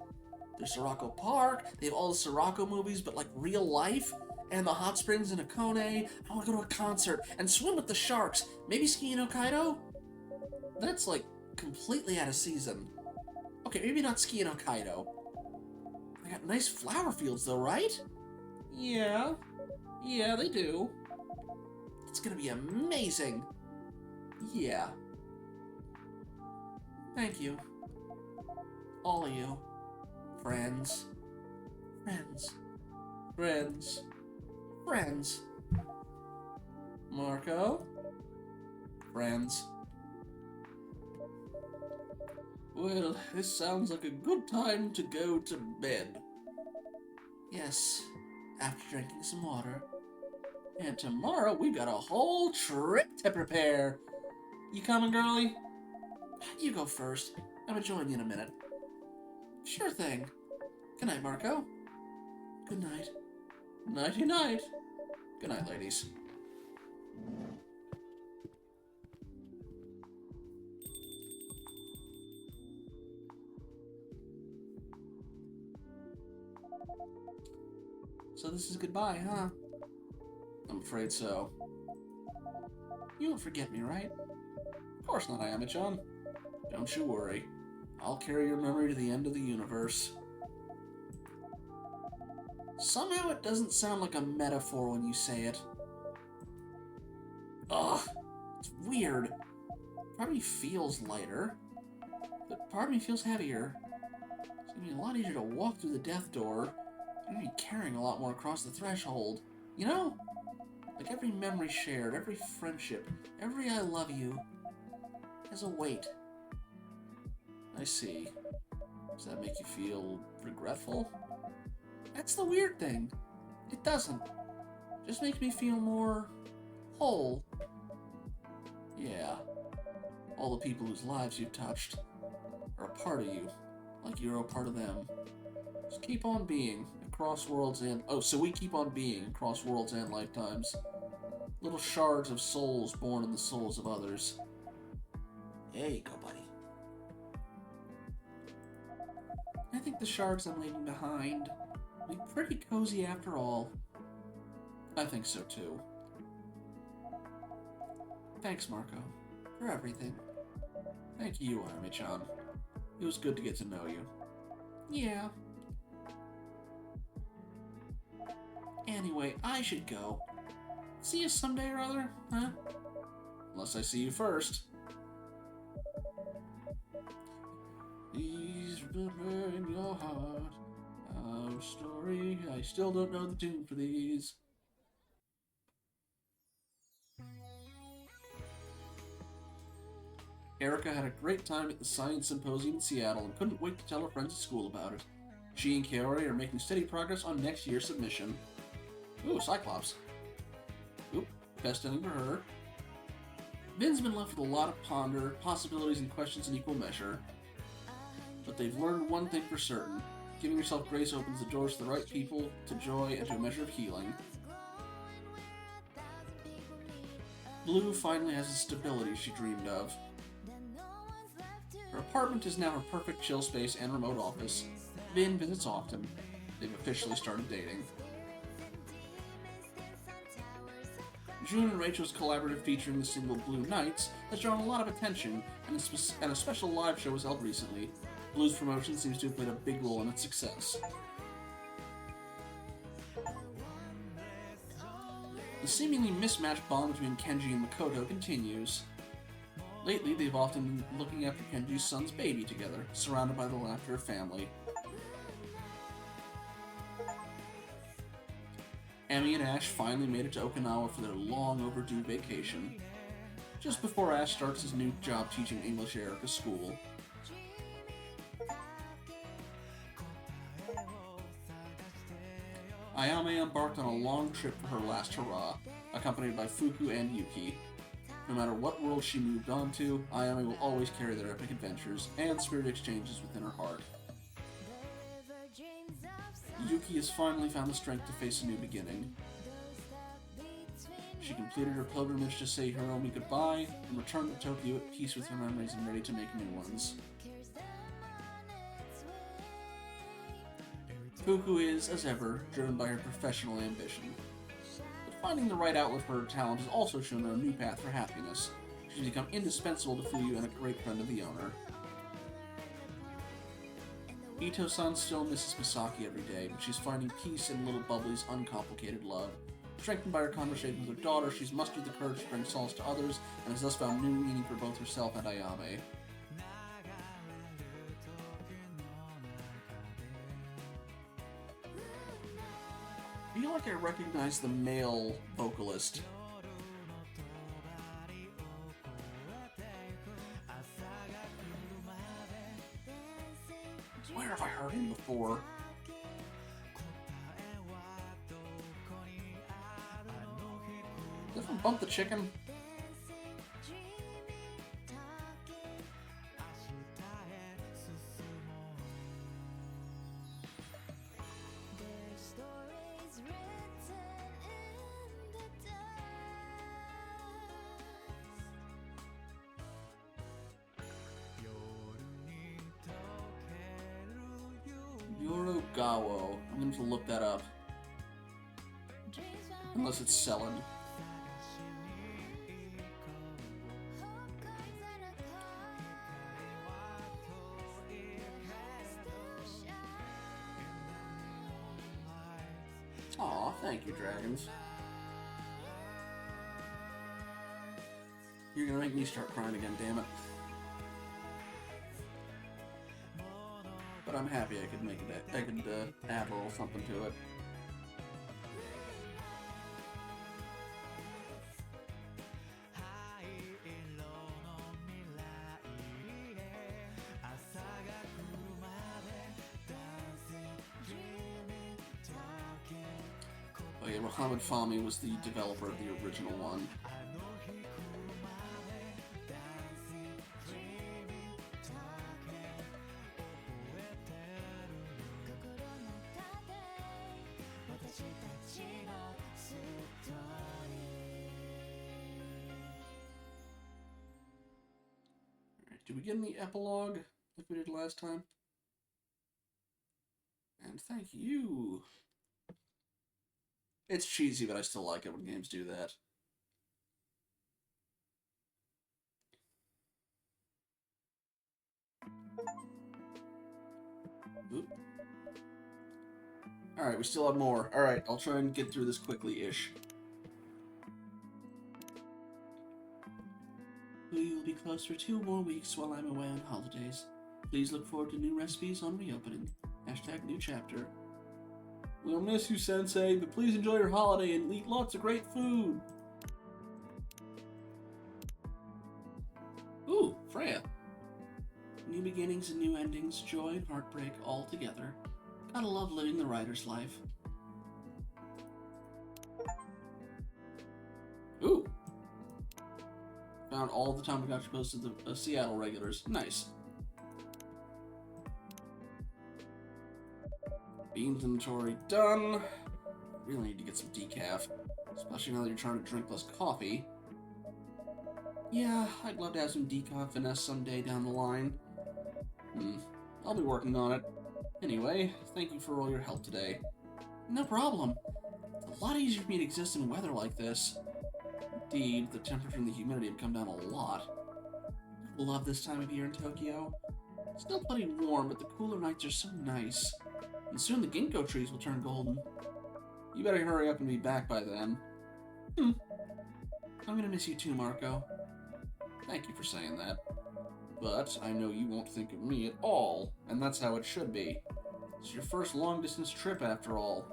There's Sirocco Park, they have all the Sirocco movies, but like real life, and the hot springs in Akone. I want to go to a concert and swim with the sharks. Maybe ski in Hokkaido? That's like completely out of season. Okay, maybe not ski in Hokkaido. They got nice flower fields though, right? Yeah. Yeah, they do. It's gonna be amazing. Yeah. Thank you. All of you. Friends. Friends. Friends. Friends. Marco. Friends. Well, this sounds like a good time to go to bed. Yes, after drinking some water. And tomorrow we've got a whole trip to prepare. You coming, girlie? You go first. I'm gonna join you in a minute. Sure thing. Good night, Marco. Good night. Nighty-night. Good night, ladies. So this is goodbye, huh? I'm afraid so. You won't forget me, right? Of course not, Ayame-chan. Don't you worry. I'll carry your memory to the end of the universe. Somehow it doesn't sound like a metaphor when you say it. Ugh, it's weird. Part of me feels lighter, but part of me feels heavier. It's gonna be a lot easier to walk through the death door. I'm gonna be carrying a lot more across the threshold. You know, like every memory shared, every friendship, every I love you has a weight. I see. Does that make you feel regretful? That's the weird thing. It doesn't. It just makes me feel more whole. Yeah. All the people whose lives you've touched are a part of you, like you're a part of them. Just keep on being across worlds and... Oh, so we keep on being across worlds and lifetimes. Little shards of souls born in the souls of others. There you go, buddy. I think the shards I'm leaving behind will be pretty cozy after all. I think so too. Thanks, Marco, for everything. Thank you, Ayame-chan. It was good to get to know you. Yeah. Anyway, I should go. See you someday or other, huh? Unless I see you first. Please remember in your heart our story. I still don't know the tune for these. Erica had a great time at the Science Symposium in Seattle and couldn't wait to tell her friends at school about it. She and Kaori are making steady progress on next year's submission. Ooh, Cyclops. Oop, best ending for her. Vin's been left with a lot of ponder, possibilities and questions in equal measure. But they've learned one thing for certain. Giving yourself grace opens the doors to the right people, to joy, and to a measure of healing. Blue finally has the stability she dreamed of. Her apartment is now her perfect chill space and remote office. Vin visits often. They've officially started dating. June and Rachel's collaborative featuring the single Blue Nights has drawn a lot of attention, and a special live show was held recently. Blue's promotion seems to have played a big role in its success. The seemingly mismatched bond between Kenji and Makoto continues. Lately, they've often been looking after Kenji's son's baby together, surrounded by the laughter of family. Emmy and Ash finally made it to Okinawa for their long overdue vacation, just before Ash starts his new job teaching English at Erica's school. Ayame embarked on a long trip for her last hurrah, accompanied by Fuku and Yuki. No matter what world she moved on to, Ayame will always carry their epic adventures and spirit exchanges within her heart. Yuki has finally found the strength to face a new beginning. She completed her pilgrimage to say Hiromi goodbye and returned to Tokyo at peace with her memories and ready to make new ones. Fuku is, as ever, driven by her professional ambition. But finding the right outlet for her talent has also shown her a new path for happiness. She's become indispensable to Fuyu and a great friend of the owner. Ito-san still misses Misaki every day, but she's finding peace in Little Bubbly's uncomplicated love. Strengthened by her conversation with her daughter, she's mustered the courage to bring solace to others, and has thus found new meaning for both herself and Ayame. I feel like I recognize the male vocalist. Where have I heard him before? Is that from Bump the Chicken? Yorogawa. I'm going to look that up. Unless it's selling. Aw, thank you, dragons. You're gonna make me start crying again, damn it. But I'm happy I could make it. I could add a little something to it. Oh yeah, Mohammed Fahmy was the developer of the original one. Alright, did we get in the epilogue like we did last time? And thank you. It's cheesy, but I still like it when games do that. Oop. Alright, we still have more. Alright, I'll try and get through this quickly-ish. We will be closed for 2 more weeks while I'm away on holidays. Please look forward to new recipes on reopening. Hashtag new chapter. We'll miss you, Sensei, but please enjoy your holiday and eat lots of great food. Ooh, Freya. New beginnings and new endings, joy and heartbreak all together. Gotta love living the writer's life. Ooh. Found all the Tamagotchi posts of the Seattle regulars. Nice. Beans inventory done. Really need to get some decaf. Especially now that you're trying to drink less coffee. Yeah, I'd love to have some decaf finesse someday down the line. I'll be working on it. Anyway, thank you for all your help today. No problem. It's a lot easier for me to exist in weather like this. Indeed, the temperature and the humidity have come down a lot. I love this time of year in Tokyo. It's still plenty warm, but the cooler nights are so nice. And soon the ginkgo trees will turn golden. You better hurry up and be back by then. I'm gonna miss you too, Marco. Thank you for saying that. But I know you won't think of me at all, and that's how it should be. It's your first long-distance trip, after all.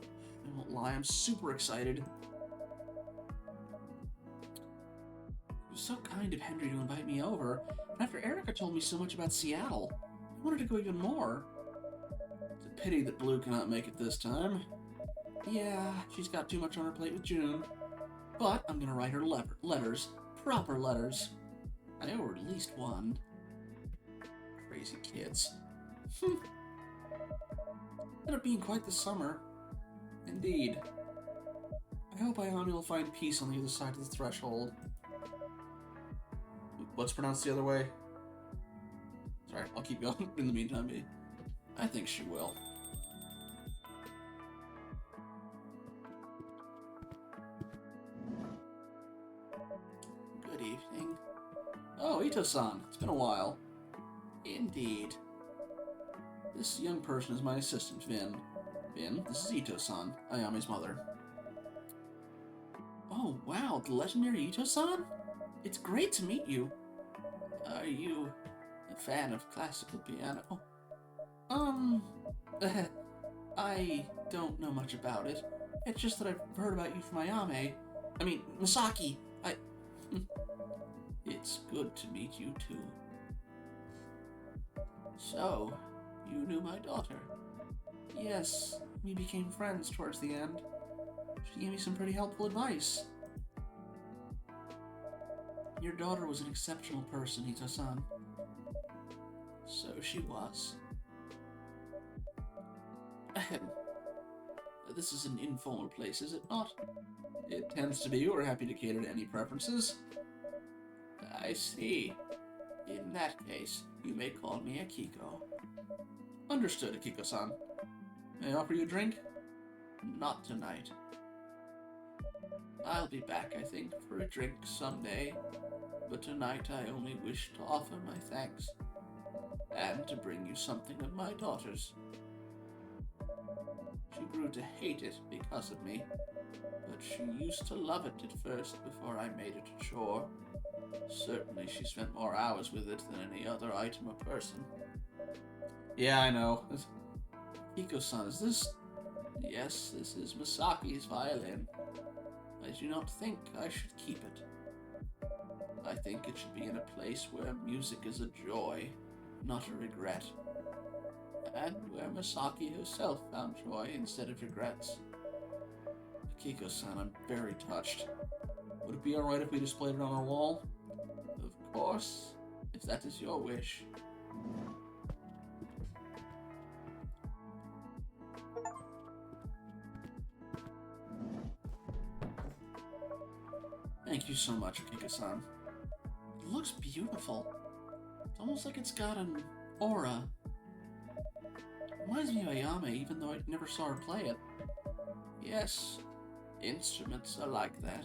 I won't lie, I'm super excited. It was so kind of Henry to invite me over, and after Erica told me so much about Seattle, I wanted to go even more. It's a pity that Blue cannot make it this time. Yeah, she's got too much on her plate with June. But I'm gonna write her letters. Proper letters. I owe her at least one. Crazy kids. Ended up being quite the summer. Indeed. I hope Ayame will find peace on the other side of the threshold. What's pronounced the other way? Sorry, I'll keep going in the meantime. I think she will. Good evening. Oh, Ito-san. It's been a while. Indeed. This young person is my assistant, Vin. Vin, this is Ito-san, Ayame's mother. Oh, wow, the legendary Ito-san? It's great to meet you. Are you a fan of classical piano? I don't know much about it. It's just that I've heard about you from Ayame. I mean, Misaki. It's good to meet you, too. So, you knew my daughter? Yes, we became friends towards the end. She gave me some pretty helpful advice. Your daughter was an exceptional person, Ito-san. So she was. Ahem. This is an informal place, is it not? It tends to be. We're happy to cater to any preferences. I see. In that case, you may call me Akiko. Understood, Akiko-san. May I offer you a drink? Not tonight. I'll be back, I think, for a drink someday, but tonight I only wish to offer my thanks, and to bring you something of my daughter's. She grew to hate it because of me, but she used to love it at first before I made it a chore. Certainly she spent more hours with it than any other item or person. Yeah, I know. Hiko-san, is this... Yes, this is Misaki's violin. I do not think I should keep it. I think it should be in a place where music is a joy, not a regret. And where Misaki herself found joy instead of regrets. Akiko-san, I'm very touched. Would it be alright if we displayed it on our wall? Of course, if that is your wish. Thank you so much, Akiko-san. It looks beautiful. It's almost like it's got an aura. Reminds me of Ayame, even though I never saw her play it. Yes, instruments are like that.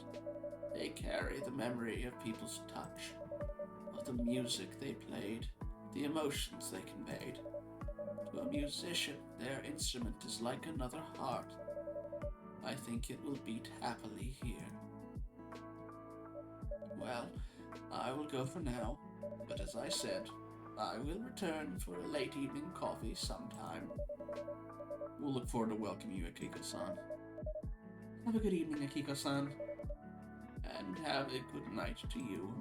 They carry the memory of people's touch, of the music they played, the emotions they conveyed. To a musician, their instrument is like another heart. I think it will beat happily here. Well, I will go for now, but as I said, I will return for a late evening coffee sometime. We'll look forward to welcoming you, Akiko-san. Have a good evening, Akiko-san. And have a good night to you.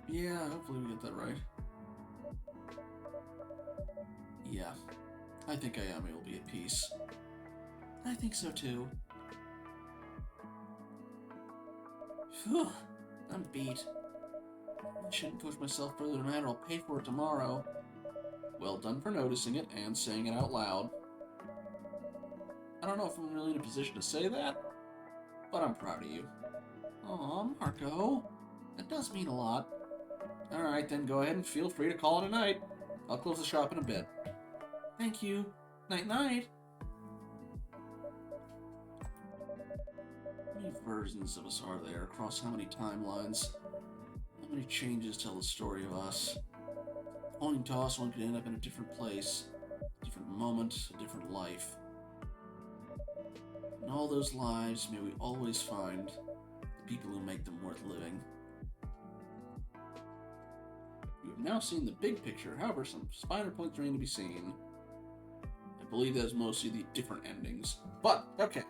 Yeah, hopefully we get that right. Yeah, I think Ayame will be at peace. I think so too. Phew, I'm beat. I shouldn't push myself further than that or I'll pay for it tomorrow. Well done for noticing it and saying it out loud. I don't know if I'm really in a position to say that, but I'm proud of you. Aw, Marco. That does mean a lot. Alright, then go ahead and feel free to call it a night. I'll close the shop in a bit. Thank you. Night-night. How many versions of us are there across how many timelines? How many changes tell the story of us? Coin toss, one could end up in a different place, a different moment, a different life. In all those lives, may we always find the people who make them worth living. You have now seen the big picture, however, some finer points remain to be seen. I believe that is mostly the different endings. But, okay.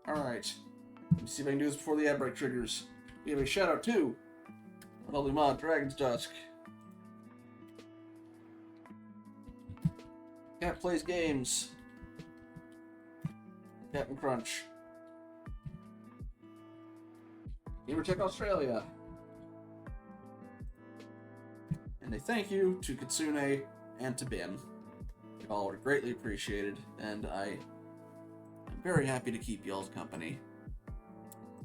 Alright. Let me see if I can do this before the ad break triggers. We have a shout out to Holy Mod, Dragon's Dusk. Cat Plays Games. Captain Crunch. Gamertech Australia. And a thank you to Kitsune and to Ben. You all are greatly appreciated, and I am very happy to keep y'all's company.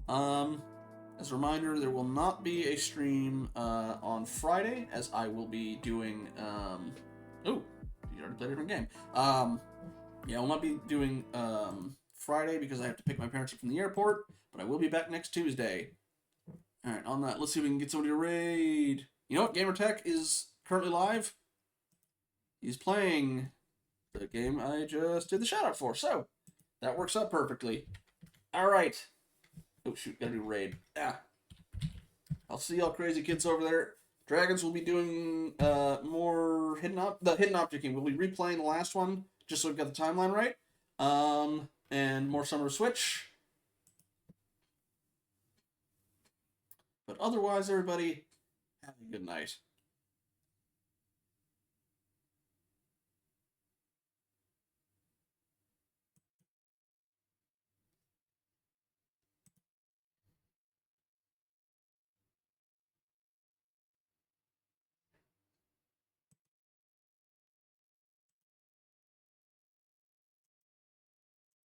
As a reminder, there will not be a stream on Friday, as I will be doing. Oh, you already played a different game. Yeah, I will not be doing Friday because I have to pick my parents up from the airport, but I will be back next Tuesday. All right, on that, let's see if we can get somebody to raid. You know what? Gamertech is currently live. He's playing the game I just did the shout out for, so that works out perfectly. All right. Oh shoot, gotta do raid. I'll see y'all crazy kids over there. Dragons will be doing more the hidden object game. We'll be replaying the last one just so we've got the timeline right. And more Summer Switch. But otherwise, everybody, have a good night.